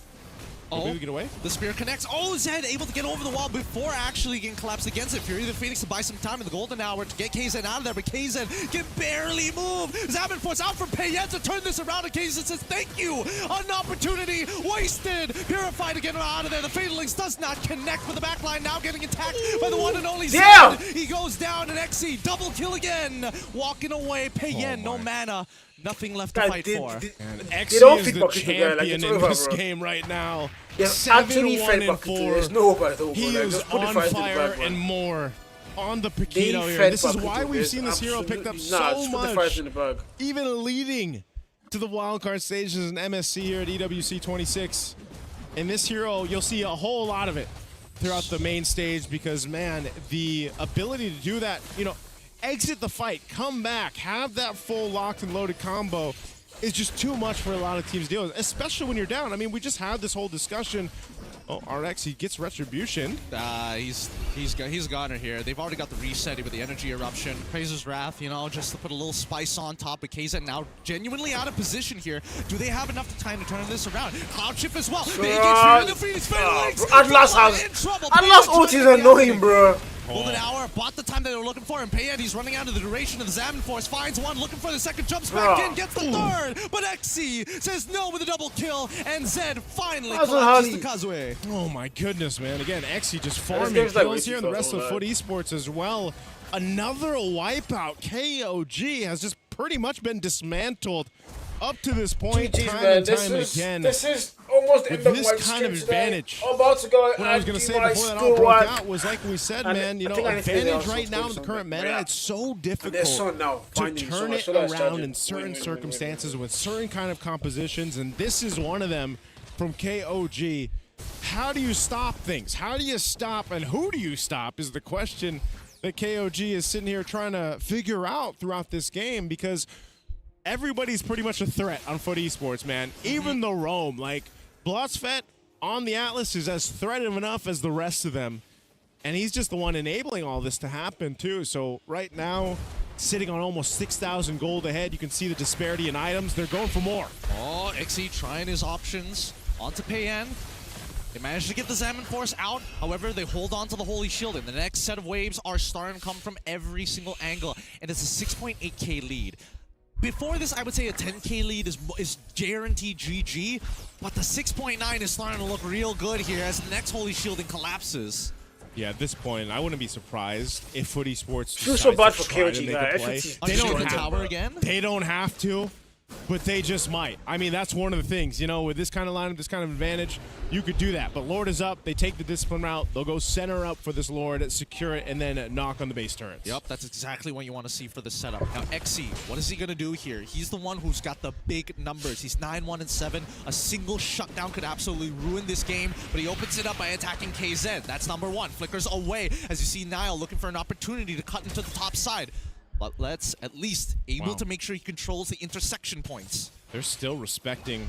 Oh, get away. The spear connects. Oh, Zed able to get over the wall before actually getting collapsed against it. Fury the Phoenix to buy some time in the Golden Hour to get KZ out of there, but KZ can barely move. Zabin forced out from Payen to turn this around, and KZ says, thank you. An opportunity wasted. Purified to get him out of there. The Fatal Links does not connect with the backline, now getting attacked by the one and only Zed. He goes down, and XC double kill again. Walking away, Payen, no mana. Nothing left to fight for. And XC is the champion in this game right now. 7-1-4. He is on fire and more on the Paquito here. This is why we've seen this hero picked up so much. Even leading to the wildcard stages in MSC here at EWC 26. And this hero, you'll see a whole lot of it throughout the main stage because, man, the ability to do that, you know, exit the fight, come back, have that full locked and loaded combo is just too much for a lot of teams to deal with, especially when you're down. I mean, we just had this whole discussion. Oh, RX, he gets retribution. He's got it here. They've already got the reset with the energy eruption. Praises Wrath, you know, just to put a little spice on top. But KZ now genuinely out of position here. Do they have enough time to turn this around? Cloud Shift as well. Atlas ult is annoying, bro. Golden Hour bought the time that they were looking for, and Payan, he's running out of the duration of the Zaman Force, finds one, looking for the second, jumps back in, gets the third, but XC says no with a double kill, and Zed finally collapses the Kazue. Oh my goodness, man. Again, XC just farming kills here, and the rest of Foot Esports as well. Another wipeout. KOG has just pretty much been dismantled up to this point, time and time again. This is almost the with end of this my kind of advantage. I'm about to go. What I was going to say before that all broke out was, like we said, man, you know, advantage right now in the current meta, it's so difficult to turn it around in certain circumstances with certain kind of compositions, and this is one of them from KOG. How do you stop things? How do you stop, and who do you stop is the question that KOG is sitting here trying to figure out throughout this game, because everybody's pretty much a threat on Foot Esports, man. Even the Rome, like Blotsfet on the Atlas is as threatening enough as the rest of them. And he's just the one enabling all this to happen too. So right now, sitting on almost 6,000 gold ahead, you can see the disparity in items. They're going for more. Oh, XE trying his options onto Payan. They managed to get the Zaman Force out. However, they hold on to the Holy Shield, and the next set of waves are starting to come from every single angle. And it's a 6.8k lead. Before this, I would say a 10k lead is guaranteed GG, but the 6.9 is starting to look real good here as the next Holy Shielding collapses. Yeah, at this point, I wouldn't be surprised if Foot Esports feels so bad for KOG, guys. They don't have to, but they just might. I mean, that's one of the things, you know, with this kind of lineup, this kind of advantage, you could do that. But Lord is up. They take the discipline route. They'll go center up for this Lord, secure it, and then knock on the base turrets. Yep, that's exactly what you want to see for the setup. Now, XC, what is he going to do here? He's the one who's got the big numbers. He's 9-1-7. A single shutdown could absolutely ruin this game, but he opens it up by attacking KZ. That's number one. Flickers away as you see Nile looking for an opportunity to cut into the top side. But let's at least able to make sure he controls the intersection points. They're still respecting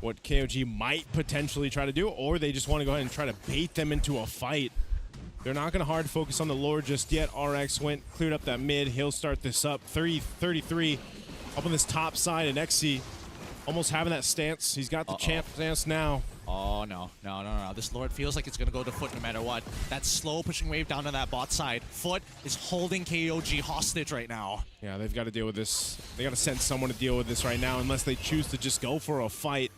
what KOG might potentially try to do, or they just want to go ahead and try to bait them into a fight. They're not going to hard focus on the Lord just yet. RX cleared up that mid. He'll start this up. 33 up on this top side, and XC almost having that stance. He's got the champ stance now. Oh, no. This Lord feels like it's going to go to Foot no matter what. That slow pushing wave down to that bot side. Foot is holding KOG hostage right now. Yeah, they've got to deal with this. They got to send someone to deal with this right now unless they choose to just go for a fight.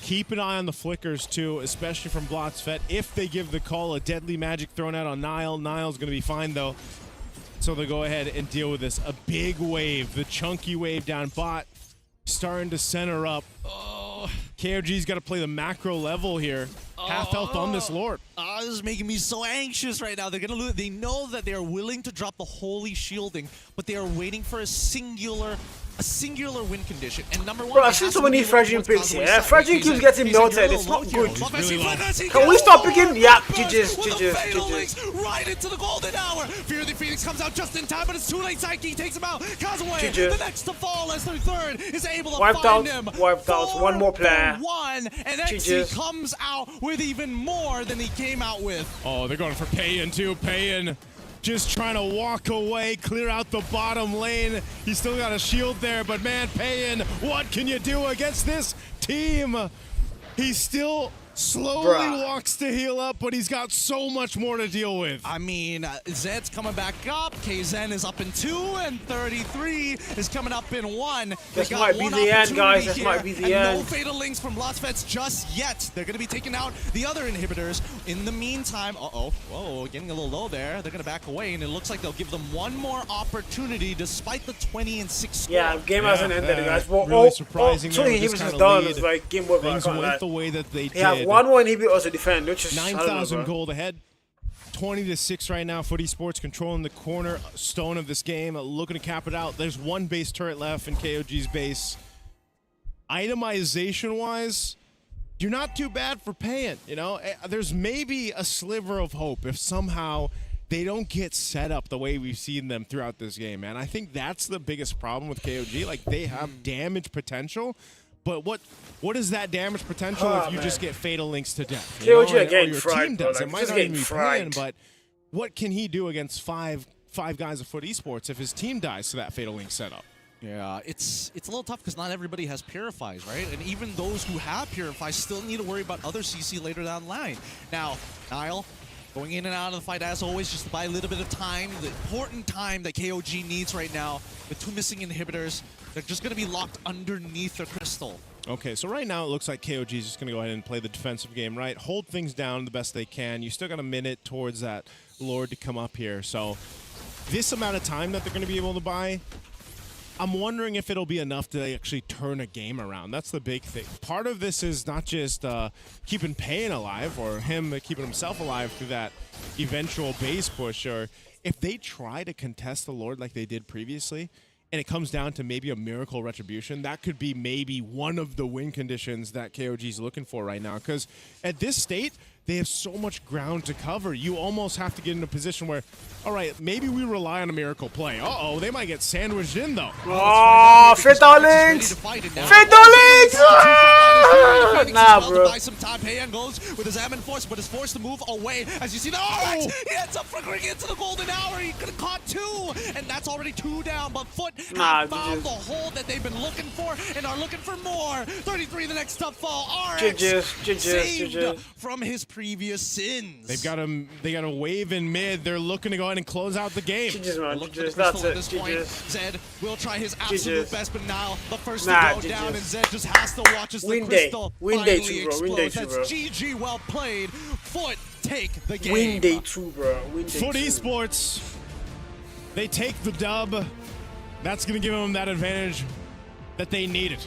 Keep an eye on the flickers, too, especially from Blotsfet. If they give the call, a deadly magic thrown out on Nile. Nile's going to be fine, though. So they'll go ahead and deal with this. A big wave, the chunky wave down bot, starting to center up. KOG's got to play the macro level here. Half health on this Lord. This is making me so anxious right now. They're gonna lose. They know that they are willing to drop the holy shielding, but they are waiting for a singular win condition. And number one, bro, I've seen so many Fragile picks here. Fragile keeps getting melted. It's not good. Can we stop picking? Yeah, GG's. Right into the golden hour. Fear the Phoenix comes out just in time, but it's too late. Psyche takes him out. Kazue, the next to fall as their third, is able to find him. Wiped out. One more player. And XC comes out with even more than he came out with. Oh, they're going for Payan too. Payan just trying to walk away, clear out the bottom lane. He's still got a shield there, but man, Payan, what can you do against this team? He's still slowly walks to heal up, but he's got so much more to deal with. I mean, Zed's coming back up. KZen is up in 2, and 33 is coming up in 1. This might be the end, guys. This might be the end. No fatal links from Blotsfets just yet. They're going to be taking out the other inhibitors. In the meantime, whoa, getting a little low there. They're going to back away, and it looks like they'll give them one more opportunity despite the 20-6 score. Yeah, game hasn't ended, guys. Really surprising. Two inhibitors is done. It's like game over. Things went the way that they did. Yeah, one more inhibitor to defend, which is 9,000 gold ahead. 20-6 right now. Foot Esports controlling the corner stone of this game, looking to cap it out. There's one base turret left in KOG's base. itemization-wise, you're not too bad for paying, you know? There's maybe a sliver of hope if somehow they don't get set up the way we've seen them throughout this game, man. I think that's the biggest problem with KOG. Like, they have damage potential, but what is that damage potential if you just get Fatal Links to death? KOG know? are getting your fried, team bro. does. Like, It might just not even getting be fried. playing, but what can he do against five guys of Foot Esports if his team dies to that Fatal Link setup? Yeah, it's a little tough because not everybody has Purifies, right? And even those who have Purifies still need to worry about other CC later down the line. Now, Niall, going in and out of the fight as always, just to buy a little bit of time, the important time that KOG needs right now. With 2 missing inhibitors, they're just going to be locked underneath the crystal. Okay, so right now it looks like KOG is just going to go ahead and play the defensive game, right? Hold things down the best they can. You still got a minute towards that Lord to come up here. So this amount of time that they're going to be able to buy, I'm wondering if it'll be enough to actually turn a game around. That's the big thing. Part of this is not just keeping Payne alive or him keeping himself alive through that eventual base push, or if they try to contest the Lord like they did previously, and it comes down to maybe a miracle retribution, that could be maybe one of the win conditions that KOG is looking for right now. Because at this state, they have so much ground to cover. You almost have to get in a position where, all right, maybe we rely on a miracle play. Uh-oh, they might get sandwiched in, though. Oh, Fatal Links! Fatal Links! Nah, bro. Buy some time. Payan goes with his Ammon Force, but is forced to move away. As you see, he ends up flickering into the golden hour. He could have caught 2, and that's already 2 down. But Foot have found the hole that they've been looking for and are looking for more. 33 the next tough fall. RX saved from his previous sins. They got a wave in mid. They're looking to go ahead and close out the game. That's it. Zed will try his absolute best, but now the first to go down, and Zed just has to watch as the crystal finally explodes. That's GG, well played. Foot take the game. Win day 2, bro. Foot Esports, they take the dub. That's going to give them that advantage that they needed,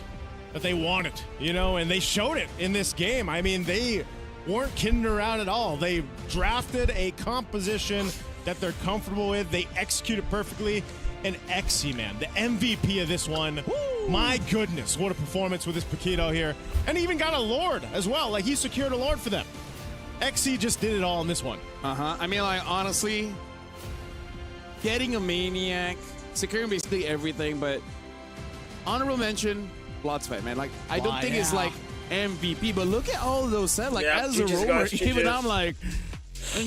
that they wanted, you know, and they showed it in this game. I mean, they weren't kidding around at all. They drafted a composition that they're comfortable with. They executed perfectly. And Exy, man, the MVP of this one. Woo! My goodness, what a performance with this Paquito here. And he even got a Lord as well. Like, he secured a Lord for them. Exy just did it all in this one. I mean, like, honestly, getting a Maniac, securing basically everything, but honorable mention, Bloodsfed, man. Like, I don't think it's like MVP, but look at all those sets. Like, as a roamer, even I'm like,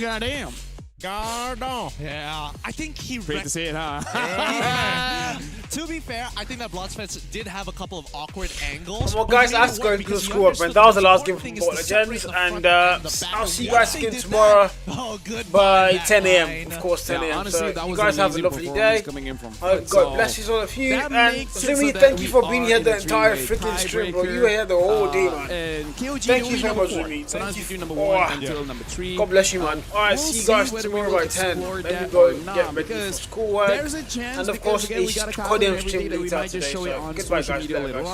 goddamn. Gardon. Yeah, I think he... Great to see it, huh? Yeah. To be fair, I think that Bloodsfed did have a couple of awkward angles. Well, guys, that's going to school up, man. That was the last game from Ball Legends, and I'll see you guys again tomorrow by 10 a.m. Of course, 10 a.m. Honestly, so you guys have a lovely day. God bless you all of you. And Zumi, thank you for being here the entire freaking stream, bro. You were here the whole day, man. Thank you so much, Zumi. Sometimes you do number 1 until number 3. God bless you, man. Alright, see you guys tomorrow by 10. Let me go get ready for schoolwork. There's a chance, and of course, we got a Codium stream stream that we later might just today. show it So on goodbye, social guys. media later on.